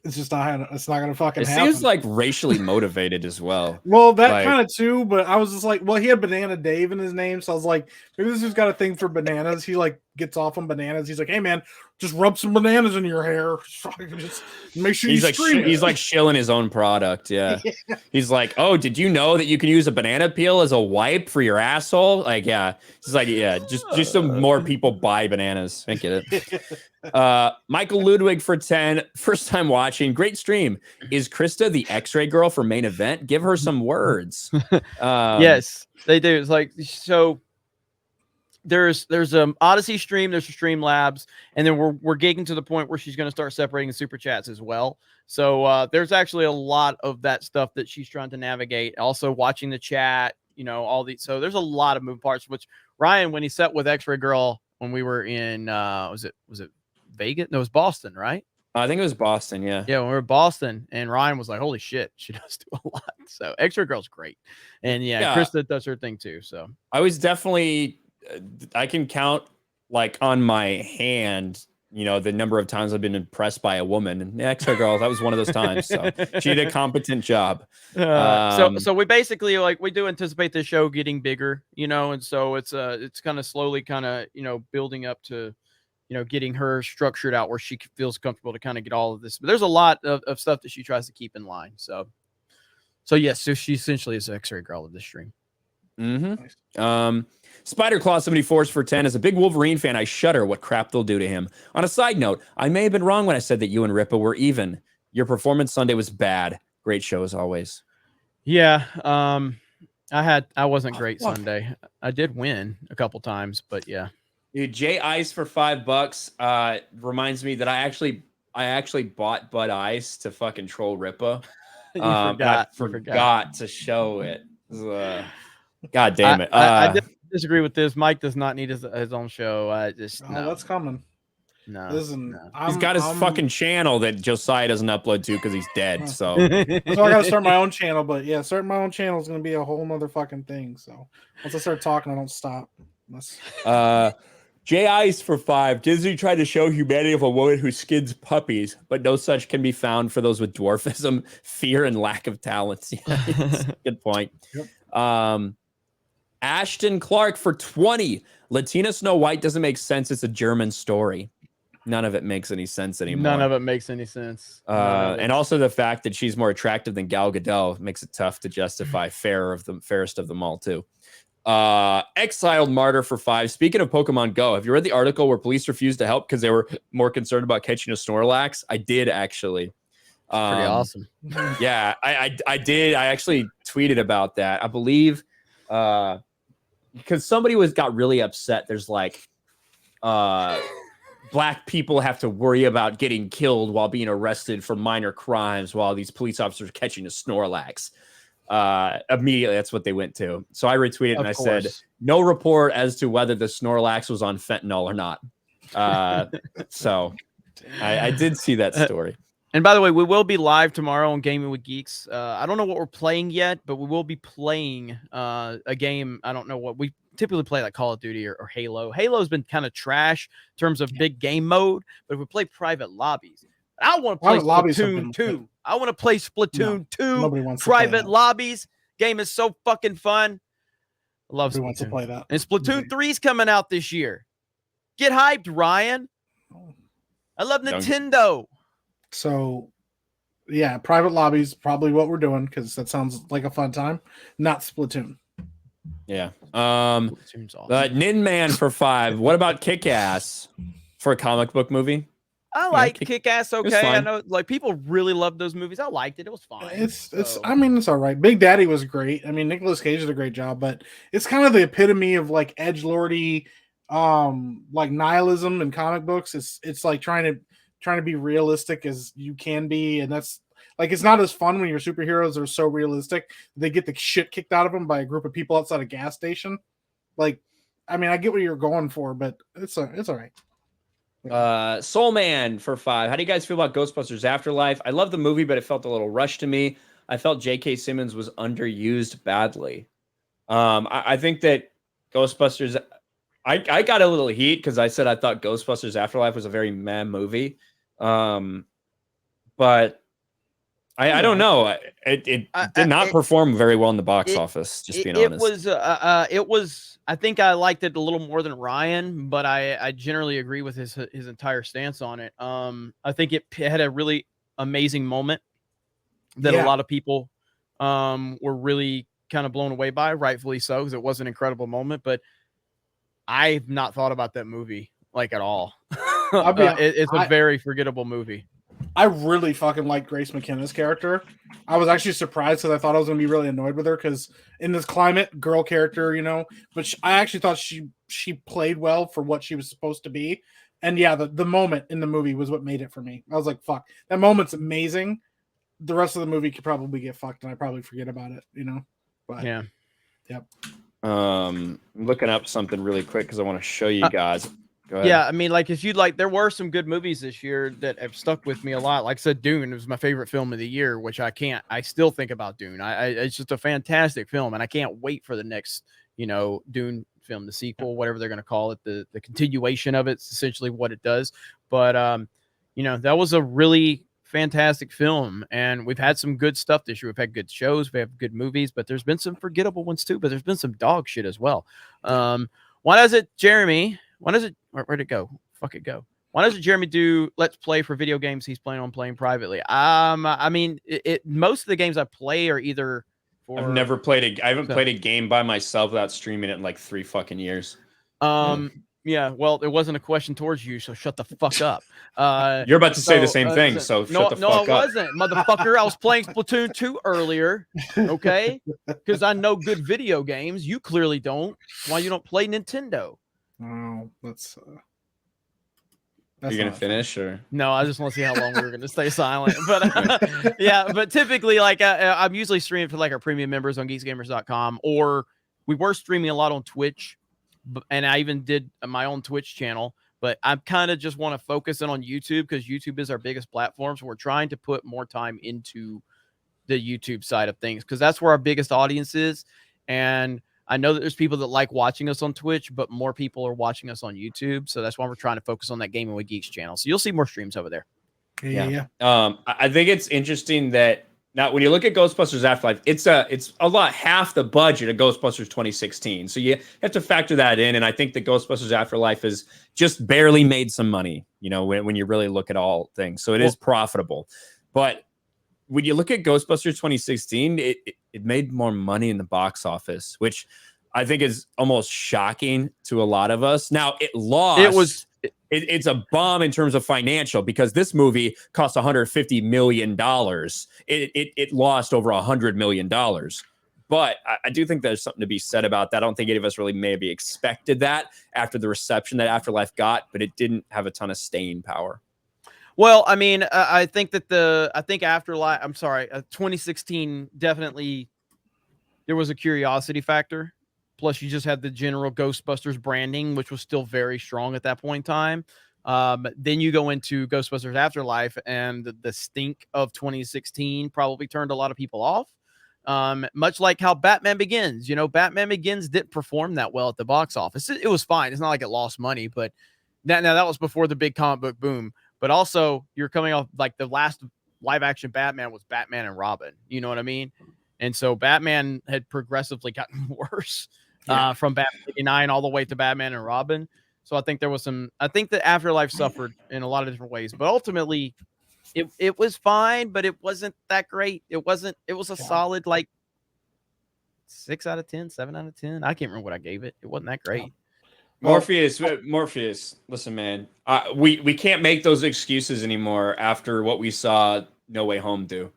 It's just not. It's not gonna fucking It happen. seems like racially motivated as well. Well, that Like- kind of too, but I was just like, well, he had Banana Dave in his name, so I was like, maybe this has got a thing for bananas. He like gets off on bananas. He's like, hey man, just rub some bananas in your hair. Just make sure He's you like stream it. he's like shilling his own product. Yeah. He's like, oh, did you know that you can use a banana peel as a wipe for your asshole? Like, yeah. He's like, yeah, just so more people buy bananas. I get it. Michael Ludwig for 10. First time watching. Great stream. Is Krista the X-ray girl for main event? Give her some words. Yes, they do. It's like, so there's Odyssey stream, there's a Streamlabs, and then we're getting to the point where she's going to start separating the super chats as well. So there's actually a lot of that stuff that she's trying to navigate. Also watching the chat, you know, all these. So there's a lot of moving parts. Which Ryan, when he sat with X-Ray Girl when we were in, was it Vegas? No, it was Boston, right? I think it was Boston. Yeah. Yeah, when we were in Boston, and Ryan was like, "Holy shit, she does do a lot." So X-Ray Girl's great, and yeah, Krista does her thing too. So I was definitely, I can count like on my hand, you know, the number of times I've been impressed by a woman. And X-Ray Girl, that was one of those times. So she did a competent job. So we basically, like, we do anticipate this show getting bigger, you know, and so it's kind of slowly kind of, you know, building up to, you know, getting her structured out where she feels comfortable to kind of get all of this. But there's a lot of stuff that she tries to keep in line. So yes, so she essentially is the X-Ray Girl of this stream. Spider Claw 74 for 10. As a big Wolverine fan, I shudder what crap they'll do to him. On a side note, I may have been wrong when I said that you and Ripa were even. Your performance Sunday was bad. Great show as always. Yeah, I wasn't great Sunday. I did win a couple times, but yeah. Dude, Jay Ice for $5 reminds me that I actually bought Bud Ice to fucking troll Ripa. I forgot to show it. God damn it. I disagree with this. Mike does not need his own show. I just no. That's coming. No, listen, he's got his fucking channel that Josiah doesn't upload to because he's dead. So so I gotta start my own channel. But yeah, starting my own channel is gonna be a whole nother fucking thing. So once I start talking, I don't stop. Jay Ice for 5. Disney tried to show humanity of a woman who skins puppies, but no such can be found for those with dwarfism, fear, and lack of talents. Yeah, good point. Yep. Ashton Clark for 20. Latina Snow White doesn't make sense. It's a German story. None of it makes any sense anymore. None of it makes any sense. And also the fact that she's more attractive than Gal Gadot makes it tough to justify fairest of them all too. Exiled Martyr for 5. Speaking of Pokemon Go, have you read the article where police refused to help because they were more concerned about catching a Snorlax? I did actually. Pretty awesome. Yeah, I did. I actually tweeted about that. I believe because somebody got really upset. There's like black people have to worry about getting killed while being arrested for minor crimes while these police officers are catching a Snorlax. Immediately that's what they went to. So I retweeted and I said, no report as to whether the Snorlax was on fentanyl or not. So I did see that story. And by the way, we will be live tomorrow on Gaming with Geeks. I don't know what we're playing yet, but we will be playing a game. I don't know what we typically play, like Call of Duty or Halo. Halo's been kind of trash in terms of big game mode, but if we play private lobbies, I want to play Splatoon 2. I want to play Splatoon 2 private lobbies. Game is so fucking fun. I love Splatoon. Wants to play that. And Splatoon 3 is coming out this year. Get hyped, Ryan. I love Nintendo. So, yeah, private lobbies probably what we're doing because that sounds like a fun time. Not Splatoon. Yeah. Nin Man for 5. What about Kick-Ass for a comic book movie? I liked Kick-Ass. was Okay, I fine. know like people really loved those movies. I liked it. It was fine. It's I mean, it's all right. Big Daddy was great. I mean, Nicolas Cage did a great job, but it's kind of the epitome of like edgelordy like nihilism in comic books. It's like trying to be realistic as you can be, and that's like it's not as fun when your superheroes are so realistic they get the shit kicked out of them by a group of people outside a gas station. Like, I mean, I get what you're going for, but it's all right. Soul Man for 5. How do you guys feel about Ghostbusters Afterlife? I love the movie, but it felt a little rushed to me. I felt J.K. Simmons was underused badly. I think that Ghostbusters, I got a little heat because I said I thought Ghostbusters Afterlife was a very meh movie. But I don't know. It did not perform very well in the box office, just being honest. It was I think I liked it a little more than Ryan, but I generally agree with his entire stance on it. I think it had a really amazing moment that a lot of people were really kind of blown away by, rightfully so, because it was an incredible moment. But I've not thought about that movie like at all. It's a very forgettable movie. I really fucking liked Grace McKenna's character. I was actually surprised because I thought I was going to be really annoyed with her because in this climate, girl character, you know, but I actually thought she played well for what she was supposed to be. And yeah, the moment in the movie was what made it for me. I was like, fuck, that moment's amazing. The rest of the movie could probably get fucked and I probably forget about it, you know? But yeah. Yep. I'm looking up something really quick because I want to show you guys. Go ahead. Yeah, I mean, like if you'd like, there were some good movies this year that have stuck with me a lot. Like I said, Dune was my favorite film of the year, which I still think about Dune. It's just a fantastic film, and I can't wait for the next, Dune film, the sequel, whatever they're going to call it, the continuation of it's essentially what it does. But that was a really fantastic film, and we've had some good stuff this year. We've had good shows, we have good movies, but there's been some forgettable ones too. But there's been some dog shit as well. Why doesn't Jeremy? Where'd it go? Fuck it, go. Why doesn't Jeremy do Let's Play for video games he's planning on playing privately? I mean, most of the games I play are either for. I haven't played a game by myself without streaming it in like 3 fucking years. Yeah, well, it wasn't a question towards you, so shut the fuck up. You're about to say the same thing, so shut the fuck up. No, I wasn't, motherfucker. I was playing Splatoon 2 earlier, okay? Because I know good video games. You clearly don't. Why you don't play Nintendo? Oh, that's you're gonna finish, or no? I just want to see how long we were gonna stay silent. But yeah, but typically, like I'm usually streaming for like our premium members on geeksgamers.com, or we were streaming a lot on Twitch, and I even did my own Twitch channel. But I kind of just want to focus in on YouTube because YouTube is our biggest platform. So we're trying to put more time into the YouTube side of things because that's where our biggest audience is. And I know that there's people that like watching us on Twitch, but more people are watching us on YouTube. So that's why we're trying to focus on that Gaming with Geeks channel. So you'll see more streams over there. Yeah. I think it's interesting that now when you look at Ghostbusters Afterlife, it's a lot half the budget of Ghostbusters 2016. So you have to factor that in. And I think that Ghostbusters Afterlife has just barely made some money, when you really look at all things. So it is profitable. But when you look at Ghostbusters 2016, it made more money in the box office, which I think is almost shocking to a lot of us. Now it lost. It's a bomb in terms of financial because this movie cost $150 million. It lost over $100 million. But I do think there's something to be said about that. I don't think any of us really maybe expected that after the reception that Afterlife got, but it didn't have a ton of staying power. Well, I mean, I think that Afterlife, 2016 definitely there was a curiosity factor. Plus, you just had the general Ghostbusters branding, which was still very strong at that point in time. Then you go into Ghostbusters Afterlife, and the stink of 2016 probably turned a lot of people off. Much like how Batman Begins. Batman Begins didn't perform that well at the box office. It was fine. It's not like it lost money, but that was before the big comic book boom. But also, you're coming off like the last live action Batman was Batman and Robin. You know what I mean? And so Batman had progressively gotten worse from Batman 89 all the way to Batman and Robin. So I think I think the Afterlife suffered in a lot of different ways. But ultimately, it was fine, but it wasn't that great. It was a solid like 6 out of 10, 7 out of 10. I can't remember what I gave it. It wasn't that great. Morpheus. Listen, man, we can't make those excuses anymore after what we saw No Way Home do.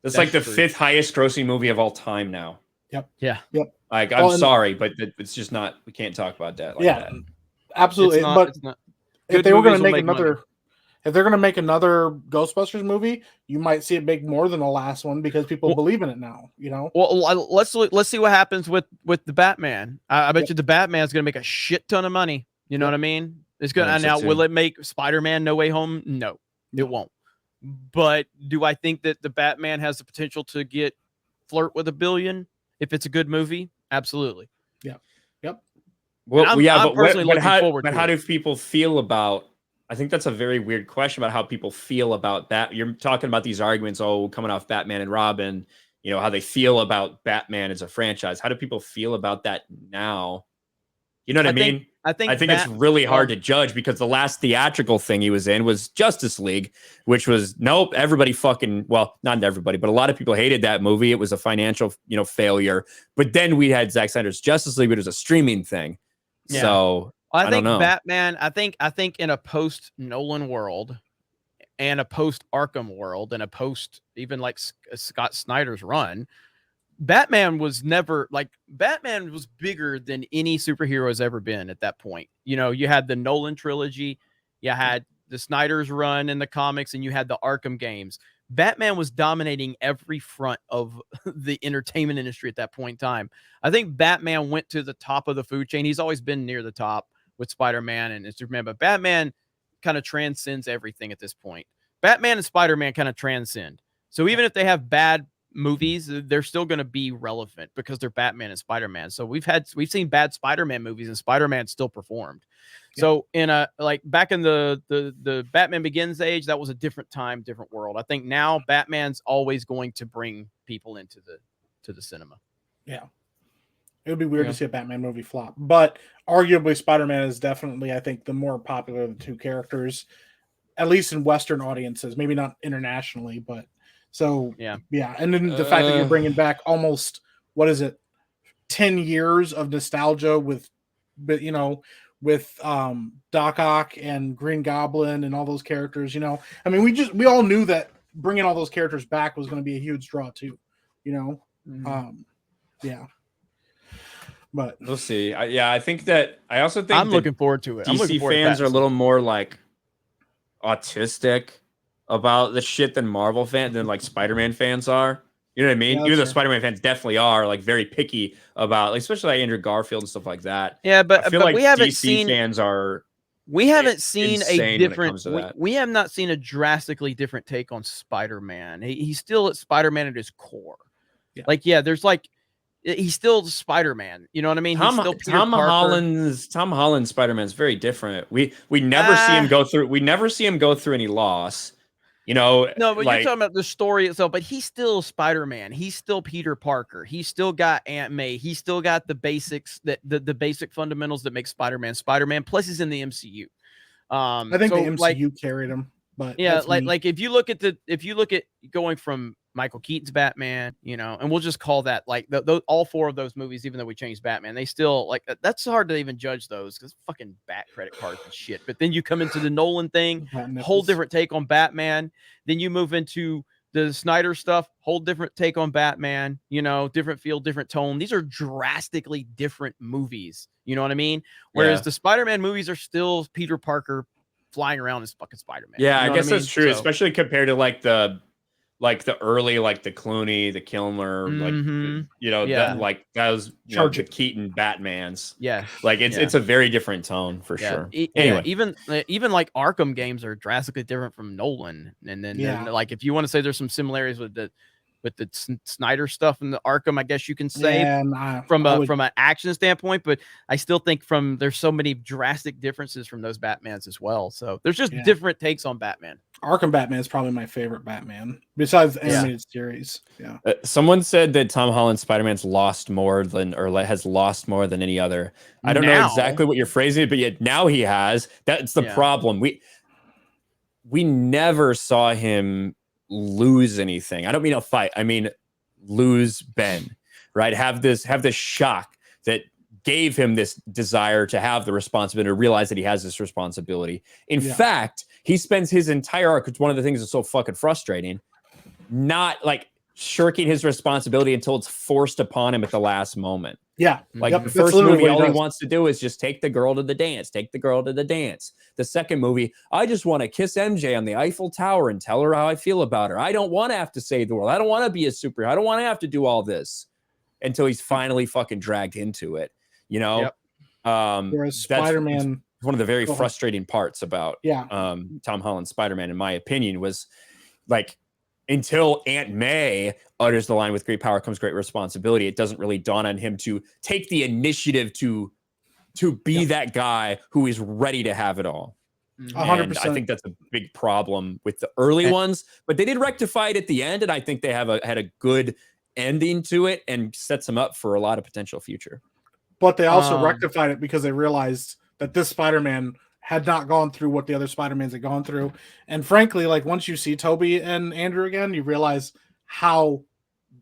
That's like the 5th highest grossing movie of all time now. Yep. Yeah. Yep. Like, I'm sorry, but it's just not. We can't talk about that. Like Yeah. that. Absolutely. But if they were going to make another, money. if they're going to make another Ghostbusters movie, you might see it make more than the last one because people believe in it now. You know. Well, let's see what happens with the Batman. I bet you the Batman's going to make a shit ton of money. You know what I mean? It's going to now. Will it make Spider-Man No Way Home? No, it won't. But do I think that the Batman has the potential to flirt with $1 billion if it's a good movie? Absolutely. Yeah. Yep. Well, I'm personally looking forward to how it. do people feel about? I think that's a very weird question about how people feel about that. You're talking about these arguments, coming off Batman and Robin, you know, how they feel about Batman as a franchise. How do people feel about that now? You know what I mean? I think it's really hard to judge because the last theatrical thing he was in was Justice League, which was everybody not everybody, but a lot of people hated that movie. It was a financial, failure. But then we had Zack Snyder's Justice League, but it was a streaming thing. Yeah. So I think don't know. Batman. I think in a post Nolan world, and a post Arkham world, and a post even like Scott Snyder's run, Batman was bigger than any superhero has ever been at that point. You know, you had the Nolan trilogy, you had the Snyder's run in the comics, and you had the Arkham games. Batman was dominating every front of the entertainment industry at that point in time. I think Batman went to the top of the food chain. He's always been near the top with Spider-Man and Superman, but Batman kind of transcends everything at this point. Batman and Spider-Man kind of transcend. So even if they have bad movies, they're still going to be relevant because they're Batman and Spider-Man. So we've seen bad Spider-Man movies and Spider-Man still performed. Yeah. So in back in the Batman Begins age, that was a different time, different world. I think now Batman's always going to bring people into the cinema. Yeah. It would be weird to see a Batman movie flop, but arguably Spider-Man is definitely, I think, the more popular of the two characters, at least in Western audiences, maybe not internationally, but so yeah. And then the fact that you're bringing back almost, 10 years of nostalgia with Doc Ock and Green Goblin and all those characters, I mean, we all knew that bringing all those characters back was going to be a huge draw too, yeah. But we'll see. I think that I also think I'm looking forward to it. DC fans are a little more like autistic about the shit than Marvel fans than like Spider-Man fans are. You know what I mean? Even though Spider-Man fans definitely are like very picky about, like, especially like Andrew Garfield and stuff like that. Yeah, but I feel like we haven't DC fans are. We haven't seen a different. We have not seen a drastically different take on Spider-Man. He's still Spider-Man at his core. Yeah. There's like. He's still Spider-Man. You know what I mean? He's still Tom Holland's Spider-Man is very different. We never see him go through. We never see him go through any loss. No, but you're talking about the story itself. But he's still Spider-Man. He's still Peter Parker. He's still got Aunt May. He's still got the basics the basic fundamentals that make Spider-Man Spider-Man. Plus, he's in the MCU. I think the MCU carried him. But yeah, like if you look at going from Michael Keaton's Batman, and we'll just call that like all four of those movies, even though we changed Batman, they still that's hard to even judge those because fucking bat credit cards and shit. But then you come into the Nolan thing, whole different take on Batman. Then you move into the Snyder stuff, whole different take on Batman, different feel, different tone. These are drastically different movies. You know what I mean? Whereas the Spider-Man movies are still Peter Parker flying around as fucking Spider-Man. Yeah, I guess that's true, especially compared to like the early, like the Clooney, the Kilmer, that was the Keaton Batmans. Yeah, like it's a very different tone for sure. Anyway, even like Arkham games are drastically different from Nolan, and then like if you want to say there's some similarities with the Snyder stuff in the Arkham, I guess you can say from an action standpoint, but I still think there's so many drastic differences from those Batmans as well. So there's just different takes on Batman. Arkham Batman is probably my favorite Batman besides the animated series. Yeah. Someone said that Tom Holland's Spider-Man's has lost more than any other. I don't know exactly what you're phrasing it, but yet now he has. That's the problem. We never saw him lose anything. I don't mean a fight. I mean lose Ben, right? Have this shock that gave him this desire to have the responsibility, to realize that he has this responsibility. In fact, he spends his entire arc, it's one of the things that's so fucking frustrating, not like shirking his responsibility until it's forced upon him at the last moment. Yeah. Like Yep, the that's first literally movie, what he all he does. wants to do is just take the girl to the dance, take the girl to the dance. The second movie, I just want to kiss MJ on the Eiffel Tower and tell her how I feel about her. I don't want to have to save the world. I don't want to be a superhero. I don't want to have to do all this, until he's finally fucking dragged into it, you know? Yep. Whereas Spider-Man, one of the very Go ahead. frustrating parts about Tom Holland's Spider-Man, in my opinion, was like, until Aunt May utters the line, with great power comes great responsibility, it doesn't really dawn on him to take the initiative to be that guy who is ready to have it all. 100%. And I think that's a big problem with the early ones, but they did rectify it at the end, and I think they had a good ending to it and sets them up for a lot of potential future. But they also rectified it because they realized that this Spider-Man had not gone through what the other Spider-Mans had gone through. And frankly, like once you see Toby and Andrew again, you realize how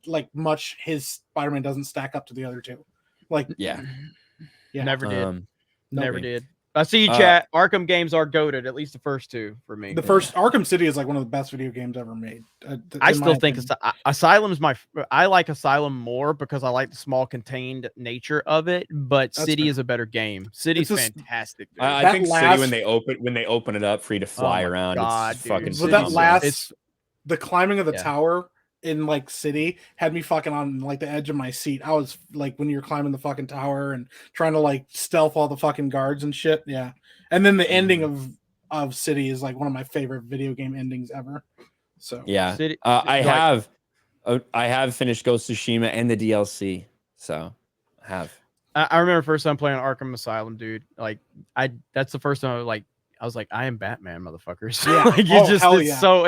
like much his Spider-Man doesn't stack up to the other two. Like Never did. Never Nobody. did. I see you, chat. Arkham games are goated, at least the first two for me. The first Arkham City is like one of the best video games ever made. I still think Asylum's I like Asylum more because I like the small contained nature of it, but City is a better game. City's fantastic. Dude. I think City, when they open it up for you to fly around, it's fucking but that last the climbing of the tower in like City had me fucking on like the edge of my seat. I was like when you're climbing the fucking tower and trying to like stealth all the fucking guards and shit. Yeah. And then the ending of City is like one of my favorite video game endings ever. So yeah, I have finished Ghost of Tsushima and the DLC. So I have. I remember first time playing Arkham Asylum, dude. Like that's the first time I was like, I am Batman, motherfuckers. Yeah. Like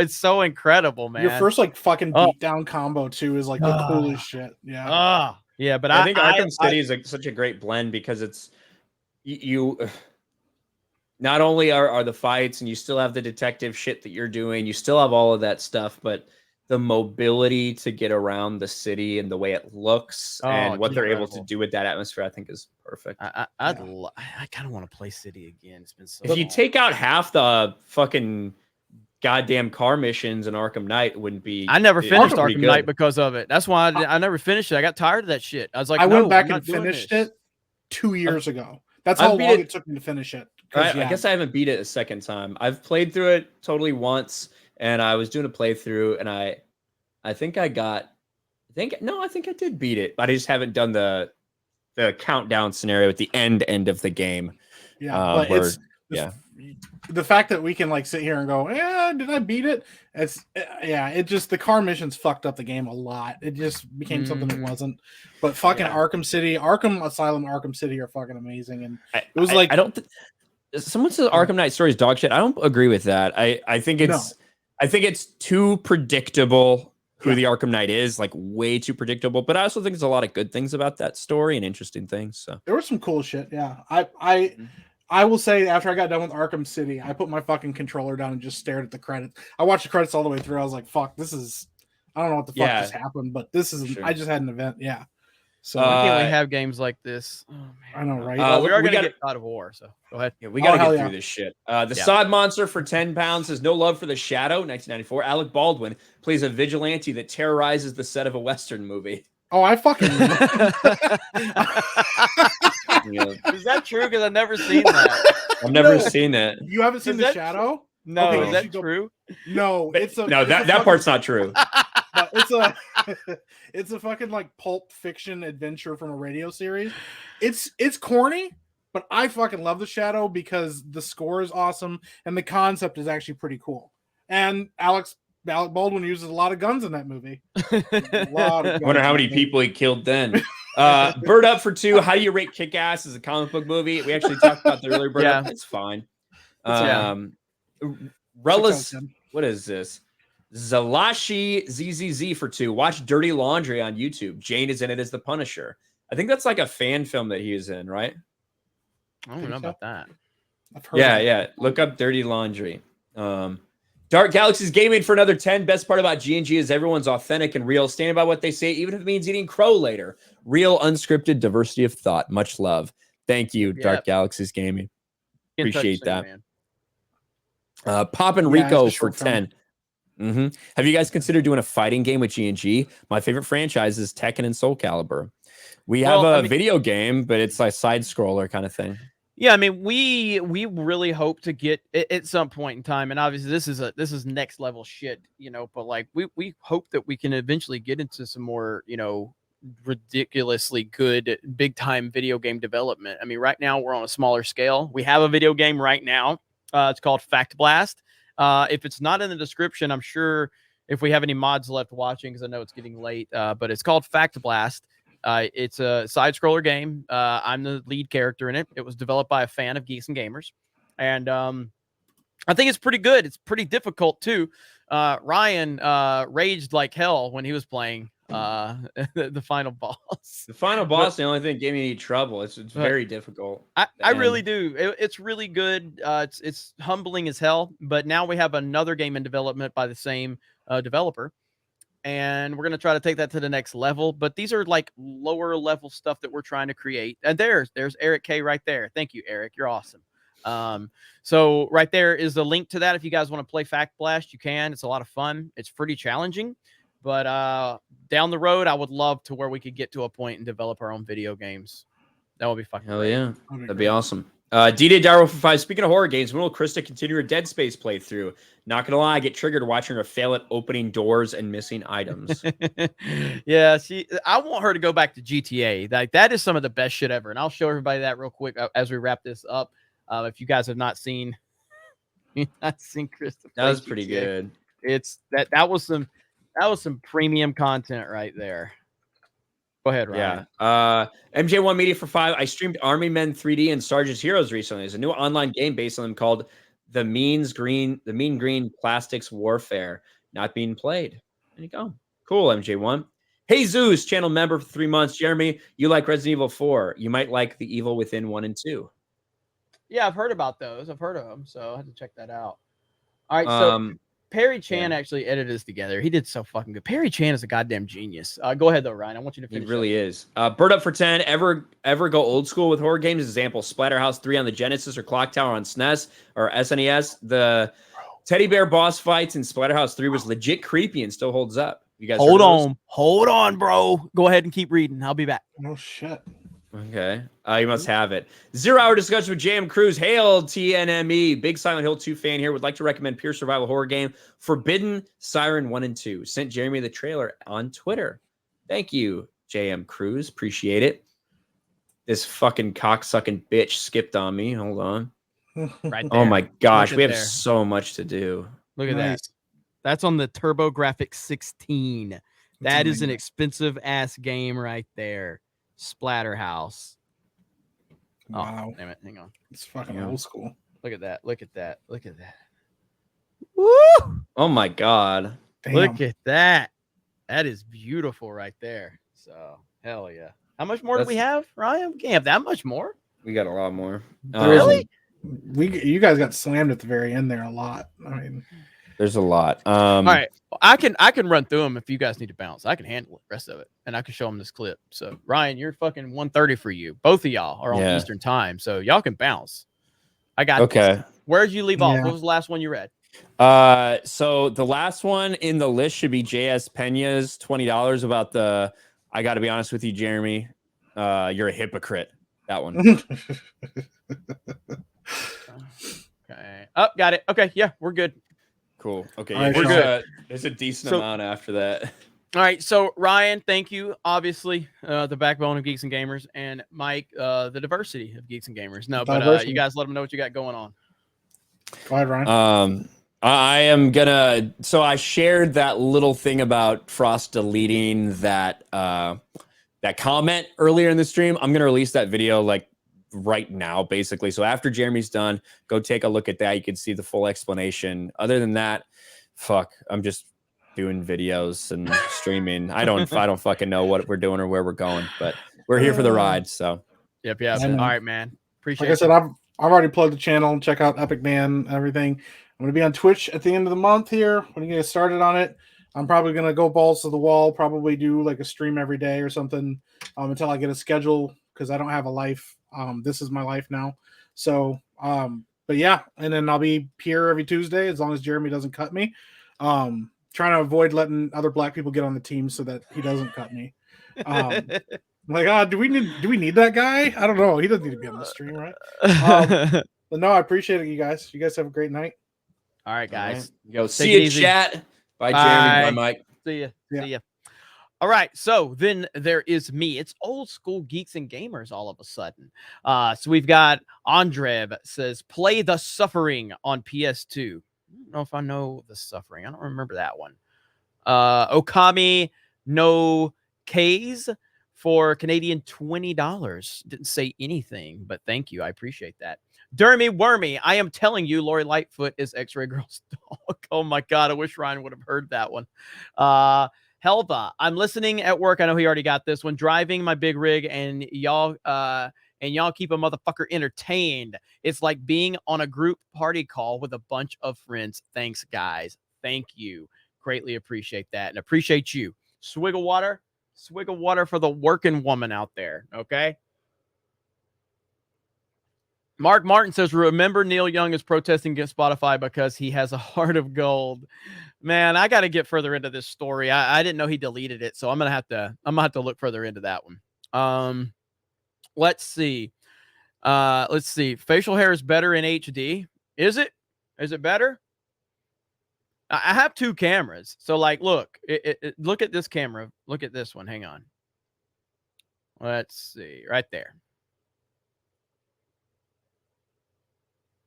it's so incredible, man. Your first like fucking beatdown combo too is like the coolest shit. Yeah. Yeah, but I think Arkham City is such a great blend because it's you not only are the fights and you still have the detective shit that you're doing, you still have all of that stuff, but the mobility to get around the city and the way it looks and what they're able to do with that atmosphere, I think is perfect. I kind of want to play City again. It's been so if you take out half the fucking goddamn car missions in Arkham Knight, it wouldn't be. I never finished Arkham Knight because of it. That's why I never finished it. I got tired of that shit. I was like, I went back and finished it 2 years ago. That's how long it took me to finish it. I guess I haven't beat it a second time. I've played through it totally once. And I was doing a playthrough, and I think I did beat it, but I just haven't done the countdown scenario at the end of the game. Yeah, but the fact that we can like sit here and go, yeah, did I beat it? It just the car missions fucked up the game a lot. It just became something it wasn't. But fucking Arkham City, Arkham Asylum, Arkham City are fucking amazing, and it was like I don't. Someone says Arkham Knight story is dog shit. I don't agree with that. I think it's. No. I think it's too predictable who the Arkham Knight is, like way too predictable. But I also think there's a lot of good things about that story and interesting things. So there was some cool shit. Yeah, I will say after I got done with Arkham City, I put my fucking controller down and just stared at the credits. I watched the credits all the way through. I was like, "Fuck, this is." I don't know what the fuck just happened, but this is. Sure. I just had an event. Yeah. So why can't we have games like this? Oh, man. I know, right? We are going to get God of War, so go ahead. Yeah, we got to get through this shit. The Sod Monster for 10 pounds says, no love for the Shadow, 1994. Alec Baldwin plays a vigilante that terrorizes the set of a Western movie. Oh, I fucking Is that true? Because I've never seen that. I've never seen it. You haven't seen The Shadow? No, okay, is that true? No, that part's not true. It's a fucking like pulp fiction adventure from a radio series. It's corny, but I fucking love The Shadow because the score is awesome and the concept is actually pretty cool. And Alec Baldwin uses a lot of guns in that movie. I wonder how many people he killed then. Bird Up for 2. How do you rate Kick-Ass as a comic book movie? We actually talked about the earlier Bird Up. It's fine. Relis, what is this? Zalashi ZZZ for 2. Watch Dirty Laundry on YouTube. Jane is in it as the Punisher. I think that's like a fan film that he was in, right? I don't know about that. Yeah. Look up Dirty Laundry. Dark Galaxies Gaming for another 10. Best part about G&G is everyone's authentic and real, standing by what they say, even if it means eating crow later. Real, unscripted diversity of thought. Much love. Thank you, Dark Galaxies Gaming. Appreciate that. Pop and Rico for 10. Have you guys considered doing a fighting game with G&G? My favorite franchise is Tekken and Soul Calibur. We have a video game, but it's like side scroller kind of thing. Yeah, I mean, we really hope to get at some point in time, and obviously this is next level shit, you know. But like we hope that we can eventually get into some more, you know, ridiculously good big time video game development. I mean, right now we're on a smaller scale. We have a video game right now. It's called Fact Blast. If it's not in the description, I'm sure if we have any mods left watching, because I know it's getting late. But it's called Fact Blast. It's a side-scroller game. I'm the lead character in it. It was developed by a fan of Geeks and Gamers. And I think it's pretty good. It's pretty difficult, too. Ryan raged like hell when he was playing the final boss. The final boss, the only thing gave me any trouble. It's very difficult. I really do. It's really good. It's humbling as hell. But now we have another game in development by the same developer. And we're going to try to take that to the next level. But these are like lower level stuff that we're trying to create. And there's Eric K right there. Thank you, Eric. You're awesome. So right there is the link to that. If you guys want to play Fact Blast, you can. It's a lot of fun. It's pretty challenging. But down the road, I would love to where we could get to a point and develop our own video games. That would be fucking Hell great. yeah. That'd be awesome. D-Day Darrow for 5. Speaking of horror games, when will Krista continue her Dead Space playthrough? Not gonna lie, I get triggered watching her fail at opening doors and missing items. Yeah, I want her to go back to GTA. Like that is some of the best shit ever. And I'll show everybody that real quick as we wrap this up. If you guys have not seen Krista, That was pretty good. It's that was some premium content right there. Go ahead, Ryan. Yeah. MJ1 Media for 5. I streamed Army Men 3D and Sarge's Heroes recently. There's a new online game based on them called The Mean Green Plastics Warfare. Not being played. There you go. Cool, MJ1. Hey Zeus, channel member for 3 months. Jeremy, you like Resident Evil 4. You might like The Evil Within 1 and 2. Yeah, I've heard about those. I've heard of them, so I have to check that out. All right, so Perry Chan actually edited this together. He did so fucking good. Perry Chan is a goddamn genius. Go ahead though, Ryan. I want you to finish. He really is. Bird Up for 10. Ever go old school with horror games? Example: Splatterhouse 3 on the Genesis or Clock Tower on SNES or SNES. The teddy bear boss fights in Splatterhouse 3 was legit creepy and still holds up. You guys hold on, bro. Go ahead and keep reading. I'll be back. Oh shit. Okay. You must have it. 0 Hour discussion with JM Cruz. Hail TNME. Big Silent Hill 2 fan here. Would like to recommend pure survival horror game Forbidden Siren 1 and 2. Sent Jeremy the trailer on Twitter. Thank you, JM Cruz. Appreciate it. This fucking cocksucking bitch skipped on me. Hold on. Right there. Oh my gosh. We have there. so much to do. Look at that. That's on the TurboGrafx 16. That is an expensive ass game right there. Splatterhouse. Wow. Oh, damn it. Hang on. It's fucking old school. Look at that. Look at that. Look at that. Woo! Oh my god. Damn. Look at that. That is beautiful right there. So, hell yeah. How much more do we have, Ryan? We can't have that much more. We got a lot more. Really? You guys got slammed at the very end there a lot. I mean, there's a lot. All right. I can run through them if you guys need to bounce. I can handle the rest of it, and I can show them this clip. So, Ryan, you're fucking 1:30 for you. Both of y'all are on Eastern time, so y'all can bounce. I got this. Where did you leave off? What was the last one you read? So the last one in the list should be JS Pena's $20 about the. I got to be honest with you, Jeremy. You're a hypocrite. That one. Okay. Oh, got it. Okay. Yeah, we're good. Cool. Okay. All right, we're good. There's a decent amount after that. All right. So, Ryan, thank you. Obviously, the backbone of Geeks and Gamers, and Mike, the diversity of Geeks and Gamers. No, but you guys let them know what you got going on. Go ahead, Ryan. I am gonna. So I shared that little thing about Frost deleting that that comment earlier in the stream. I'm gonna release that video like right now, basically. So after Jeremy's done, go take a look at that. You can see the full explanation. Other than that, fuck, I'm just doing videos and streaming. I don't fucking know what we're doing or where we're going, but we're here for the ride. So yep. All right, man. Appreciate like I said, I've already plugged the channel. Check out Epic Man, everything. going to be on Twitch at the end of the month here. When you get started on it, I'm probably going to go balls to the wall, probably do like a stream every day or something until I get a schedule because I don't have a life. This is my life now. So, but yeah, and then I'll be here every Tuesday as long as Jeremy doesn't cut me. Trying to avoid letting other black people get on the team so that he doesn't cut me. Do we need that guy? I don't know. He doesn't need to be on the stream, right? But no, I appreciate it, you guys. You guys have a great night. All right, guys. Go see you, chat. Bye, Jeremy. Bye, Mike. See ya. See ya. All right, so then there is me. It's old school geeks and gamers all of a sudden. So we've got Andrev says, play The Suffering on PS2. I don't know if I know The Suffering. I don't remember that one. Okami no K's for Canadian $20. Didn't say anything, but thank you. I appreciate that. Dermy Wormy, I am telling you, Lori Lightfoot is X-Ray Girl's dog. Oh my God, I wish Ryan would have heard that one. Helva, I'm listening at work. I know he already got this one. Driving my big rig, and y'all keep a motherfucker entertained. It's like being on a group party call with a bunch of friends. Thanks, guys. Thank you. Greatly appreciate that, and appreciate you. Swig of water for the working woman out there. Okay. Mark Martin says, remember Neil Young is protesting against Spotify because he has a heart of gold. Man, I got to get further into this story. I didn't know he deleted it, so I'm gonna have to look further into that one. Let's see. Facial hair is better in HD. Is it? Is it better? I have two cameras, so like, look, look at this camera. Look at this one. Hang on. Let's see, right there.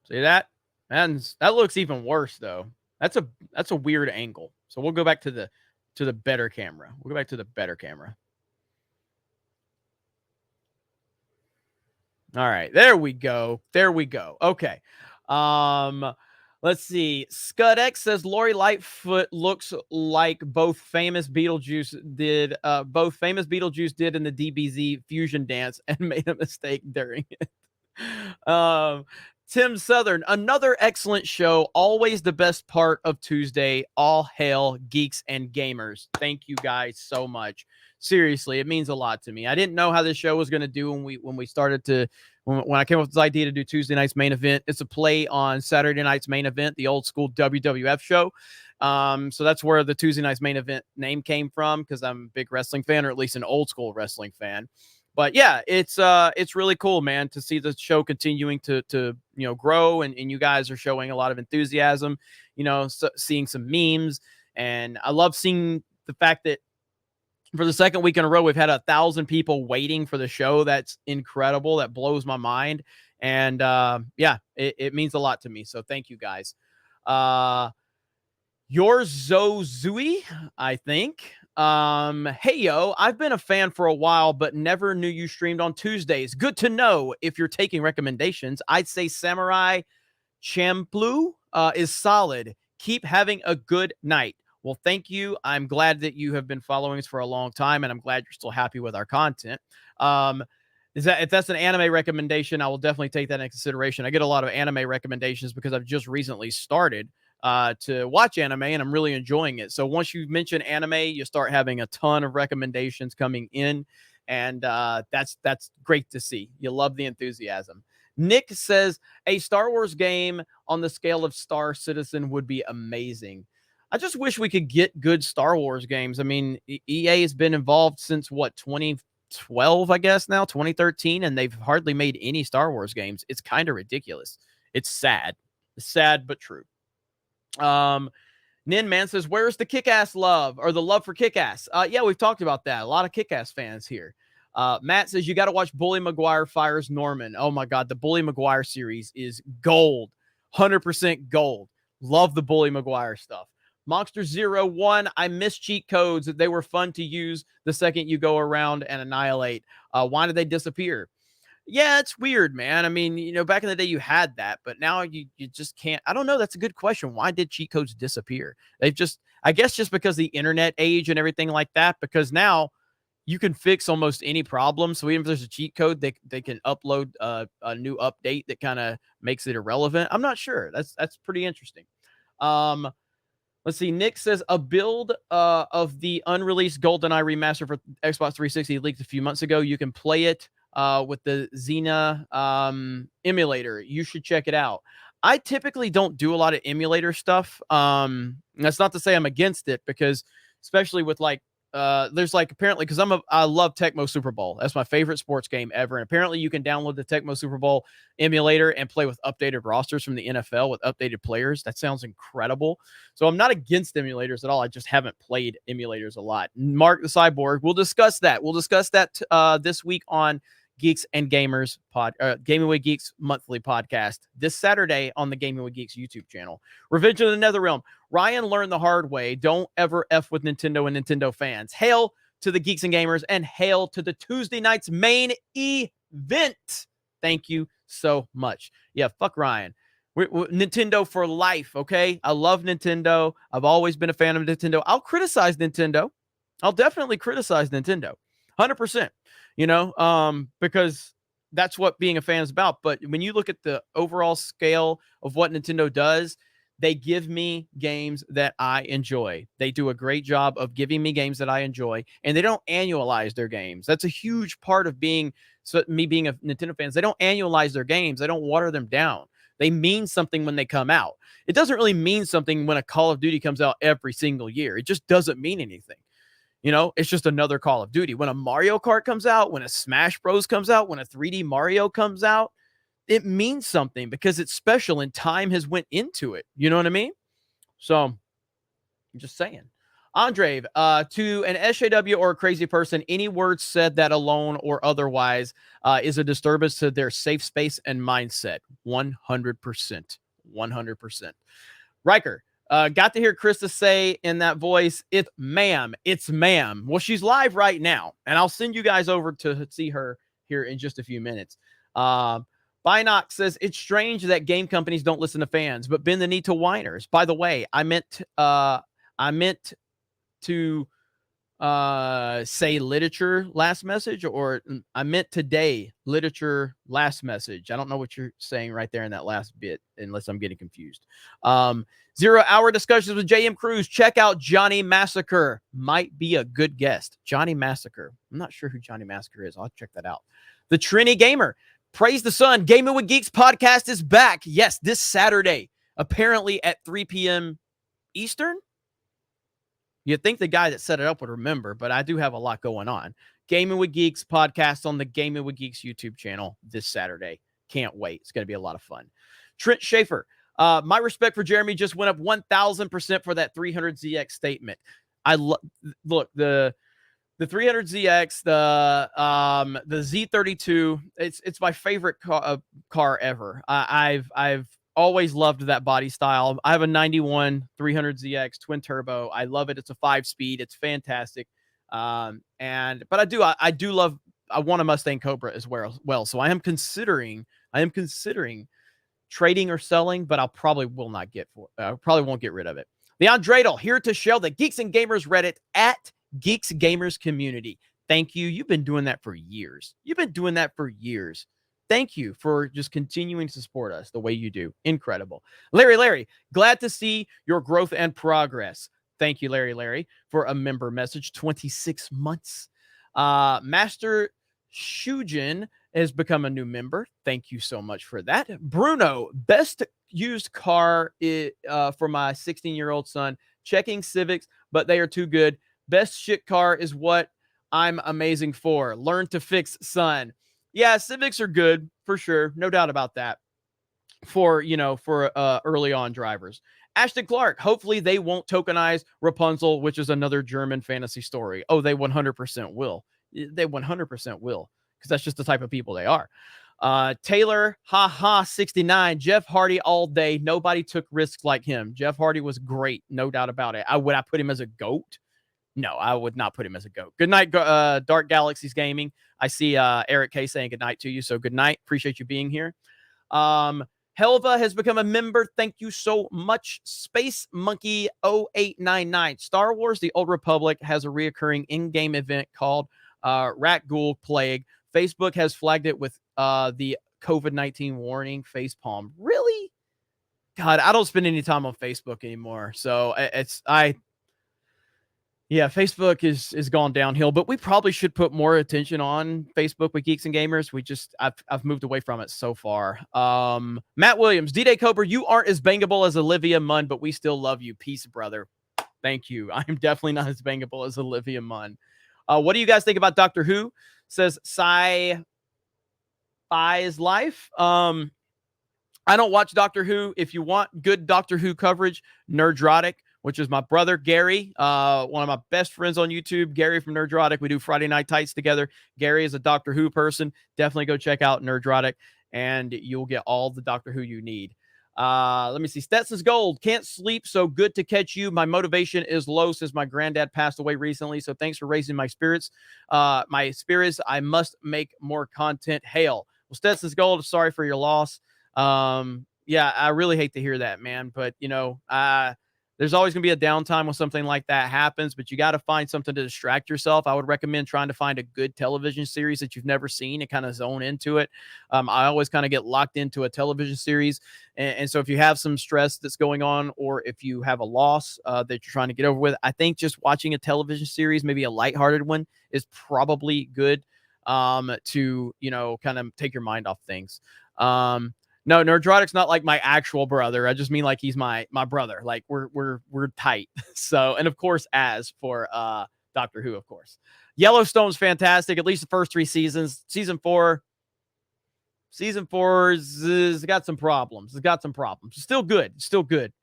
See that? And that looks even worse though. That's a weird angle. So we'll go back to the better camera. We'll go back to the better camera. All right, there we go. There we go. Okay. Let's see. ScudX says Lori Lightfoot looks like both famous Beetlejuice did in the DBZ fusion dance and made a mistake during it. Tim Southern, another excellent show. Always the best part of Tuesday. All hail geeks and gamers. Thank you guys so much. Seriously, it means a lot to me. I didn't know how this show was going to do when we started to when I came up with this idea to do Tuesday night's main event. It's a play on Saturday night's main event, the old school WWF show. So that's where the Tuesday night's main event name came from, because I'm a big wrestling fan, or at least an old school wrestling fan. But yeah, it's really cool, man, to see the show continuing to grow, and you guys are showing a lot of enthusiasm, seeing some memes. And I love seeing the fact that for the second week in a row, we've had 1,000 people waiting for the show. That's incredible. That blows my mind. And yeah, it means a lot to me. So thank you guys. Your Zozui, I think. Hey, yo, I've been a fan for a while, but never knew you streamed on Tuesdays. Good to know. If you're taking recommendations, I'd say Samurai Champloo is solid. Keep having a good night. Well, thank you. I'm glad that you have been following us for a long time, and I'm glad you're still happy with our content. If that's an anime recommendation, I will definitely take that into consideration. I get a lot of anime recommendations because I've just recently started to watch anime, and I'm really enjoying it. So once you mention anime, you start having a ton of recommendations coming in, and that's great to see. You love the enthusiasm. Nick says a Star Wars game on the scale of Star Citizen would be amazing. I just wish we could get good Star Wars games. I mean, EA has been involved since 2012, I guess now, 2013, and they've hardly made any Star Wars games. It's kind of ridiculous. It's sad. It's sad, but true. Nin Man says, where's the Kick-Ass love, or the love for Kick-Ass? Yeah, we've talked about that. A lot of Kick-Ass fans here. Matt says, you got to watch Bully Maguire Fires Norman. Oh my God, the Bully Maguire series is gold. 100% gold. Love the Bully Maguire stuff. Monster 01, I miss cheat codes. They were fun to use the second you go around and annihilate. Why did they disappear? Yeah, it's weird, man. I mean, back in the day you had that, but now you just can't. I don't know. That's a good question. Why did cheat codes disappear? I guess just because the internet age and everything like that, because now you can fix almost any problem. So even if there's a cheat code, they can upload a new update that kind of makes it irrelevant. I'm not sure. That's pretty interesting. Let's see. Nick says a build of the unreleased GoldenEye remaster for Xbox 360 leaked a few months ago. You can play it with the Xena emulator. You should check it out. I typically don't do a lot of emulator stuff. That's not to say I'm against it, because especially with like there's like apparently, because I love Tecmo Super Bowl. That's my favorite sports game ever. And apparently you can download the Tecmo Super Bowl emulator and play with updated rosters from the NFL with updated players. That sounds incredible. So I'm not against emulators at all. I just haven't played emulators a lot. Mark the Cyborg, we'll discuss that. We'll discuss that this week on Geeks and Gamers Gaming with Geeks monthly podcast this Saturday on the Gaming with Geeks YouTube channel. Revenge of the Netherrealm. Ryan learned the hard way. Don't ever F with Nintendo and Nintendo fans. Hail to the Geeks and Gamers, and hail to the Tuesday night's main event. Thank you so much. Yeah, fuck Ryan. Nintendo for life, okay? I love Nintendo. I've always been a fan of Nintendo. I'll criticize Nintendo. I'll definitely criticize Nintendo. 100%. You know, because that's what being a fan is about. But when you look at the overall scale of what Nintendo does, they give me games that I enjoy. They do a great job of giving me games that I enjoy, and they don't annualize their games. That's a huge part of me being a Nintendo fan. They don't annualize their games. They don't water them down. They mean something when they come out. It doesn't really mean something when a Call of Duty comes out every single year. It just doesn't mean anything. You know, it's just another Call of Duty. When a Mario Kart comes out, when a Smash Bros comes out, when a 3D Mario comes out, it means something because it's special and time has went into it. You know what I mean? So I'm just saying. Andre, to an SJW or a crazy person, any words said that alone or otherwise is a disturbance to their safe space and mindset. 100%. 100%. Riker. Got to hear Krista say in that voice, it's ma'am. Well, she's live right now, and I'll send you guys over to see her here in just a few minutes. Binox says, it's strange that game companies don't listen to fans, but bend the knee to whiners. By the way, I meant to say literature last message, or I meant today literature last message. I don't know what you're saying right there in that last bit, unless I'm getting confused. 0 hour discussions with JM Cruz. Check out Johnny Massacre. Might be a good guest. Johnny Massacre. I'm not sure who Johnny Massacre is. I'll check that out. The Trini Gamer. Praise the sun. Gaming with Geeks podcast is back. Yes, this Saturday, apparently at 3 p.m. Eastern. You'd think the guy that set it up would remember, but I do have a lot going on. Gaming with Geeks podcast on the Gaming with Geeks YouTube channel this Saturday. Can't wait. It's going to be a lot of fun. Trent Schaefer. My respect for Jeremy just went up 1,000% for that 300ZX statement. Look, the 300ZX, the Z32. It's my favorite car ever. I've always loved that body style. I have a 91 300ZX twin turbo. I love it. It's a 5-speed. It's fantastic. But I do love. I want a Mustang Cobra as well. So I am considering trading or selling, but I probably won't get rid of it. Leon Dreidel here to show the Geeks and Gamers Reddit at Geeks Gamers Community. Thank you. You've been doing that for years. Thank you for just continuing to support us the way you do. Incredible. Larry, glad to see your growth and progress. Thank you, Larry, for a member message. 26 months. Master Shujin has become a new member. Thank you so much for that. Bruno, best used car for my 16-year-old son. Checking Civics, but they are too good. Best shit car is what I'm amazing for. Learn to fix, son. Yeah, Civics are good for sure. No doubt about that. For early on drivers. Ashton Clark, hopefully they won't tokenize Rapunzel, which is another German fantasy story. Oh, they 100% will. They 100% will, because that's just the type of people they are. Taylor, 69. Jeff Hardy all day. Nobody took risks like him. Jeff Hardy was great, no doubt about it. Would I put him as a GOAT? No, I would not put him as a GOAT. Good night, Dark Galaxies Gaming. I see Eric K saying good night to you. So good night. Appreciate you being here. Helva has become a member. Thank you so much. Space Monkey 0899. Star Wars The Old Republic has a reoccurring in-game event called Rat Ghoul Plague. Facebook has flagged it with the COVID-19 warning facepalm. Really? God, I don't spend any time on Facebook anymore. So Facebook is gone downhill, but we probably should put more attention on Facebook with Geeks and Gamers. I've moved away from it so far. Matt Williams, D-Day Cobra, you aren't as bangable as Olivia Munn, but we still love you. Peace, brother. Thank you. I'm definitely not as bangable as Olivia Munn. What do you guys think about Doctor Who? Says Sci-Fi's Life. I don't watch Doctor Who. If you want good Doctor Who coverage, Nerdrotic, which is my brother, Gary, one of my best friends on YouTube, Gary from Nerdrotic. We do Friday Night Tights together. Gary is a Doctor Who person. Definitely go check out Nerdrotic, and you'll get all the Doctor Who you need. Let me see. Stetson's Gold. Can't sleep, so good to catch you. My motivation is low since my granddad passed away recently, so thanks for raising my spirits. I must make more content. Hail. Well, Stetson's Gold, sorry for your loss. Yeah, I really hate to hear that, man, but there's always going to be a downtime when something like that happens, but you got to find something to distract yourself. I would recommend trying to find a good television series that you've never seen and kind of zone into it. I always kind of get locked into a television series. And so if you have some stress that's going on, or if you have a loss that you're trying to get over with, I think just watching a television series, maybe a lighthearted one, is probably good to, kind of take your mind off things. No, Nerdrotic's not like my actual brother. I just mean like he's my brother. Like we're tight. So, and of course, as for Doctor Who, of course, Yellowstone's fantastic. At least the first 3 seasons. Season 4 has got some problems. It's got some problems. Still good. Still good.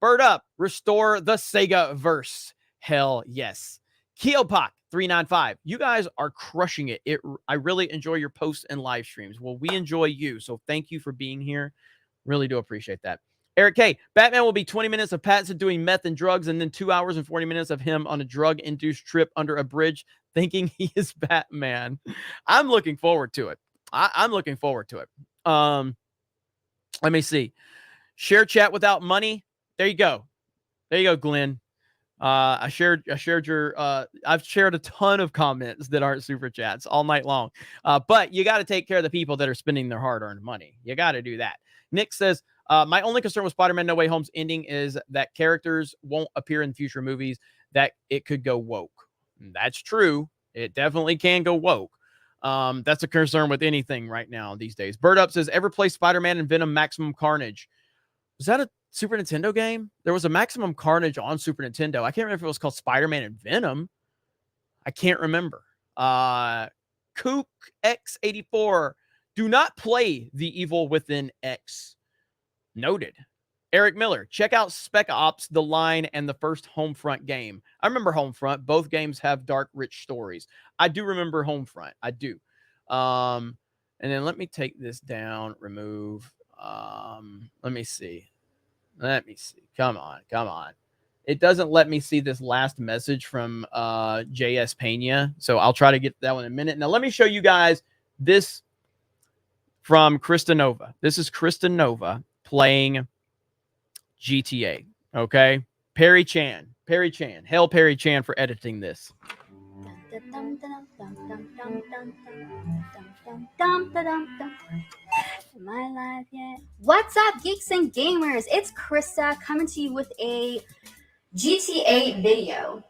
Bird Up. Restore the Sega verse. Hell yes. Keopak 395. You guys are crushing it. I really enjoy your posts and live streams. Well, we enjoy you, so thank you for being here. Really do appreciate that. Eric K. Batman will be 20 minutes of Pattinson doing meth and drugs, and then 2 hours and 40 minutes of him on a drug-induced trip under a bridge thinking he is Batman. I'm looking forward to it. I'm looking forward to it. Let me see. Share chat without money. There you go. There you go, Glenn. I've shared a ton of comments that aren't super chats all night long. But you got to take care of the people that are spending their hard-earned money. You got to do that. Nick says, my only concern with Spider-Man No Way Home's ending is that characters won't appear in future movies, that it could go woke. That's true. It definitely can go woke. That's a concern with anything right now these days. Bird Up says, ever play Spider-Man and Venom Maximum Carnage? Was that a Super Nintendo game? There was a Maximum Carnage on Super Nintendo. I can't remember if it was called Spider-Man and Venom. I can't remember. Kook X84. Do not play The Evil Within X. Noted. Eric Miller. Check out Spec Ops, The Line, and the first Homefront game. I remember Homefront. Both games have dark, rich stories. I do remember Homefront. I do. And then let me take this down. Remove. Let me see. Come on. It doesn't let me see this last message from JS Pena. So I'll try to get that one in a minute. Now let me show you guys this from Krista Nova. This is Krista Nova playing GTA. Okay. Perry Chan. Hail Perry Chan for editing this. Am I live yet? What's up, geeks and gamers? It's Krista coming to you with a GTA video.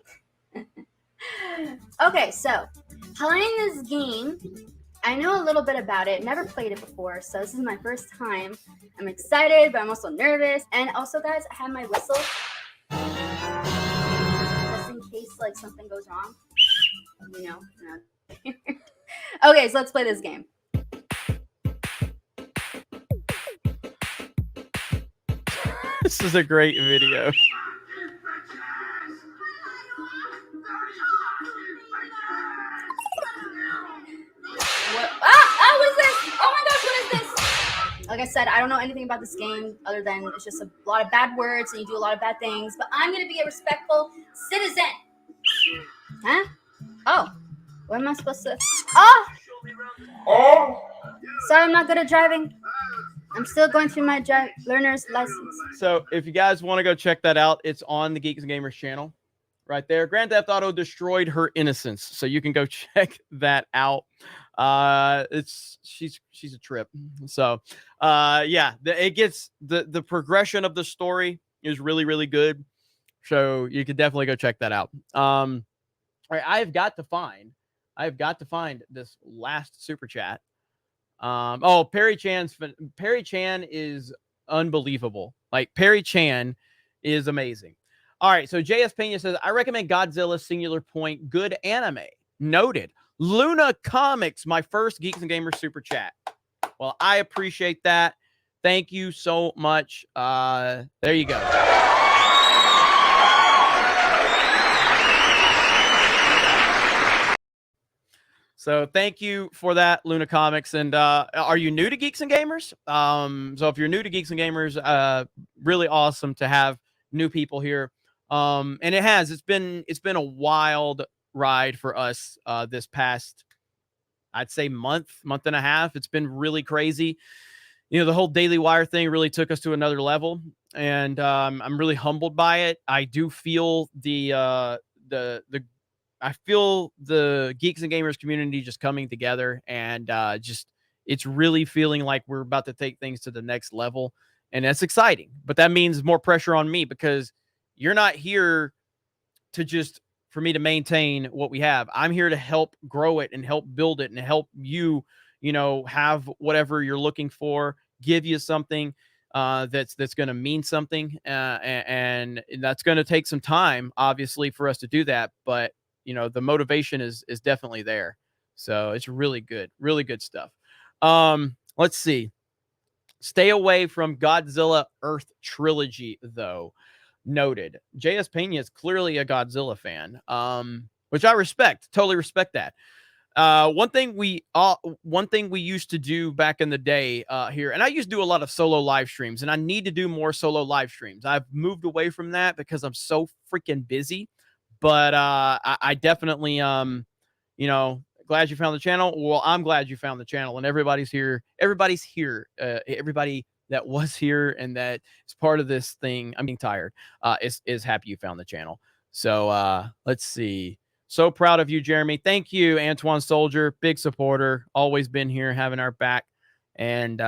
Okay, so playing this game, I know a little bit about it. Never played it before, so this is my first time. I'm excited, but I'm also nervous. And also, guys, I have my whistle just in case like something goes wrong. Okay, so let's play this game. This is a great video. What? What is this? Oh my gosh, what is this? Like I said, I don't know anything about this game other than it's just a lot of bad words and you do a lot of bad things, but I'm going to be a respectful citizen. Huh? Oh, what am I supposed to? Oh! Sorry, I'm not good at driving. I'm still going through my learner's license. So if you guys want to go check that out, it's on the Geeks and Gamers channel right there. Grand Theft Auto destroyed her innocence. So you can go check that out. She's a trip. So yeah, it gets the progression of the story is really, really good. So you could definitely go check that out. All right, I've got to find this last super chat. Perry Chan is unbelievable. Like, Perry Chan is amazing. All right, so JS Pena says, I recommend Godzilla, singular point, good anime. Noted. Luna Comics, my first Geeks and Gamers super chat. Well, I appreciate that. Thank you so much. There you go. So thank you for that, Luna Comics. And are you new to Geeks and Gamers? So if you're new to Geeks and Gamers, really awesome to have new people here. And it's been a wild ride for us this past, I'd say, month and a half. It's been really crazy. You know, the whole Daily Wire thing really took us to another level, and I'm really humbled by it. I do feel I feel the Geeks and Gamers community just coming together, and it's really feeling like we're about to take things to the next level, and that's exciting. But that means more pressure on me, because you're not here to just for me to maintain what we have. I'm here to help grow it and help build it and help you, have whatever you're looking for, give you something that's going to mean something, and that's going to take some time, obviously, for us to do that. But the motivation is definitely there. So it's really good stuff. Let's see. Stay away from Godzilla Earth trilogy, though. Noted. JS Pena is clearly a Godzilla fan, which I respect. Totally respect that. One thing we used to do back in the day here, and I used to do a lot of solo live streams, and I need to do more solo live streams. I've moved away from that because I'm so freaking busy. But I definitely, glad you found the channel. Well, I'm glad you found the channel, and everybody's here. Everybody's here. Everybody that was here and that is part of this thing, I'm being tired, is happy you found the channel. So let's see. So proud of you, Jeremy. Thank you, Antoine Soldier. Big supporter. Always been here, having our back. And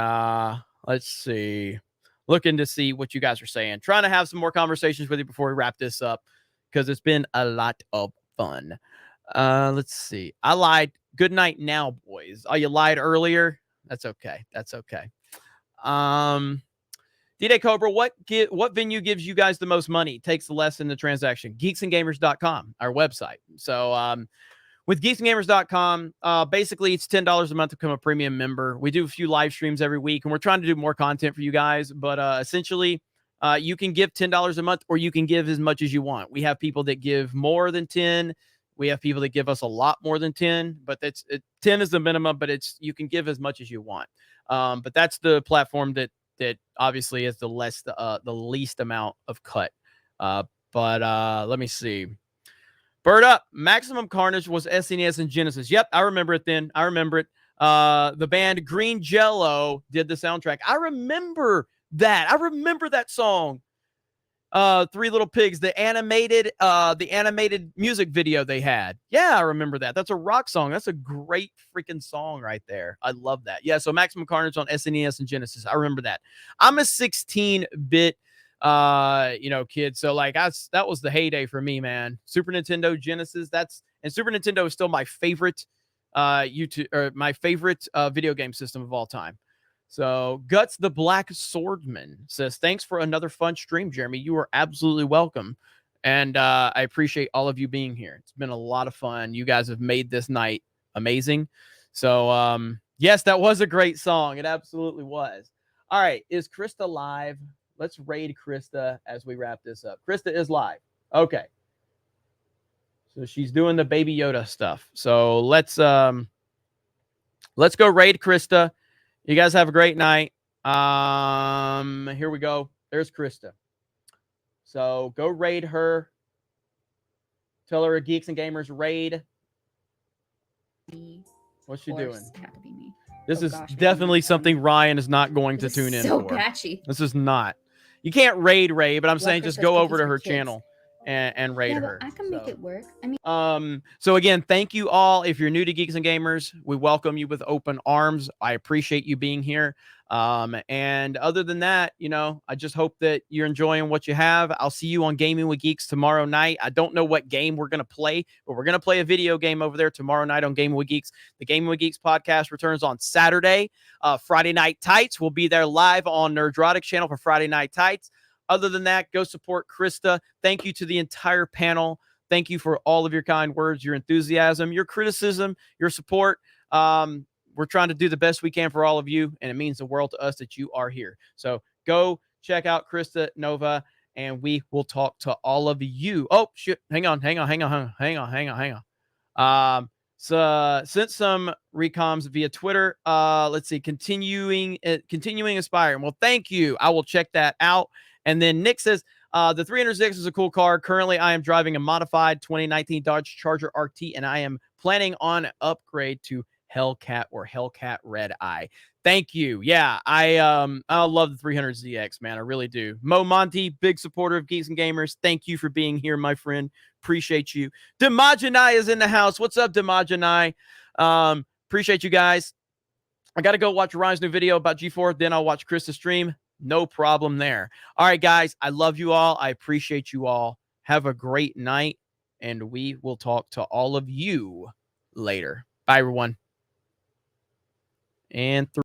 let's see. Looking to see what you guys are saying. Trying to have some more conversations with you before we wrap this up, because it's been a lot of fun. Let's see. I lied. Good night now, boys. Oh, you lied earlier? That's okay. That's okay. D-Day Cobra, what venue gives you guys the most money? Takes the less in the transaction? Geeksandgamers.com, our website. So with geeksandgamers.com, basically it's $10 a month to become a premium member. We do a few live streams every week, and we're trying to do more content for you guys. But essentially, you can give $10 a month, or you can give as much as you want. We have people that give more than 10. We have people that give us a lot more than 10, but 10 is the minimum, but you can give as much as you want. But that's the platform that obviously is the least amount of cut. But let me see. Bird Up, Maximum Carnage was SNES and Genesis. Yep, I remember it then. I remember it. The band Green Jello did the soundtrack. I remember that. I remember that song. Three Little Pigs, the animated music video they had. Yeah, I remember that. That's a rock song. That's a great freaking song right there. I love that. Yeah, so Maximum Carnage on SNES and Genesis. I remember that. I'm a 16-bit kid. So like that was the heyday for me, man. Super Nintendo, Genesis, and Super Nintendo is still my favorite video game system of all time. So Guts the Black Swordman says, thanks for another fun stream, Jeremy. You are absolutely welcome. And I appreciate all of you being here. It's been a lot of fun. You guys have made this night amazing. So yes, that was a great song. It absolutely was. All right. Is Krista live? Let's raid Krista as we wrap this up. Krista is live. Okay. So she's doing the Baby Yoda stuff. So let's go raid Krista. You guys have a great night. Here we go. There's Krista. So go raid her. Tell her a Geeks and Gamers raid. What's she doing? This is definitely something Ryan is not going to tune in for. So patchy. This is not. You can't raid Ray, but I'm saying just go over to her channel and raid Yeah, her. but I can make it work. I mean, So again, thank you all. If you're new to Geeks and Gamers, we welcome you with open arms. I appreciate you being here. And other than that, you know, I just hope that you're enjoying what you have. I'll see you on Gaming with Geeks tomorrow night. I don't know what game we're going to play, but we're going to play a video game over there tomorrow night on Gaming with Geeks. The Gaming with Geeks podcast returns on Saturday. Friday Night Tights will be there live on Nerdrotic's channel for Friday Night Tights. Other than that, go support Krista. Thank you to the entire panel. Thank you for all of your kind words, your enthusiasm, your criticism, your support. We're trying to do the best we can for all of you, and it means the world to us that you are here. So go check out Krista Nova, and we will talk to all of you. Oh, shit. Hang on. So sent some recoms via Twitter. Let's see. Continuing Aspire. Well, thank you. I will check that out. And then Nick says, the 306 is a cool car. Currently, I am driving a modified 2019 Dodge Charger RT, and I am planning on upgrade to Hellcat or Hellcat Red Eye. Thank you. Yeah, I love the 300ZX, man. I really do. Mo Monty, big supporter of Geeks and Gamers. Thank you for being here, my friend. Appreciate you. Demajanai is in the house. What's up, Demajanai? Appreciate you guys. I got to go watch Ryan's new video about G4. Then I'll watch Krista's stream. No problem there. All right, guys. I love you all. I appreciate you all. Have a great night, and we will talk to all of you later. Bye, everyone. And 3.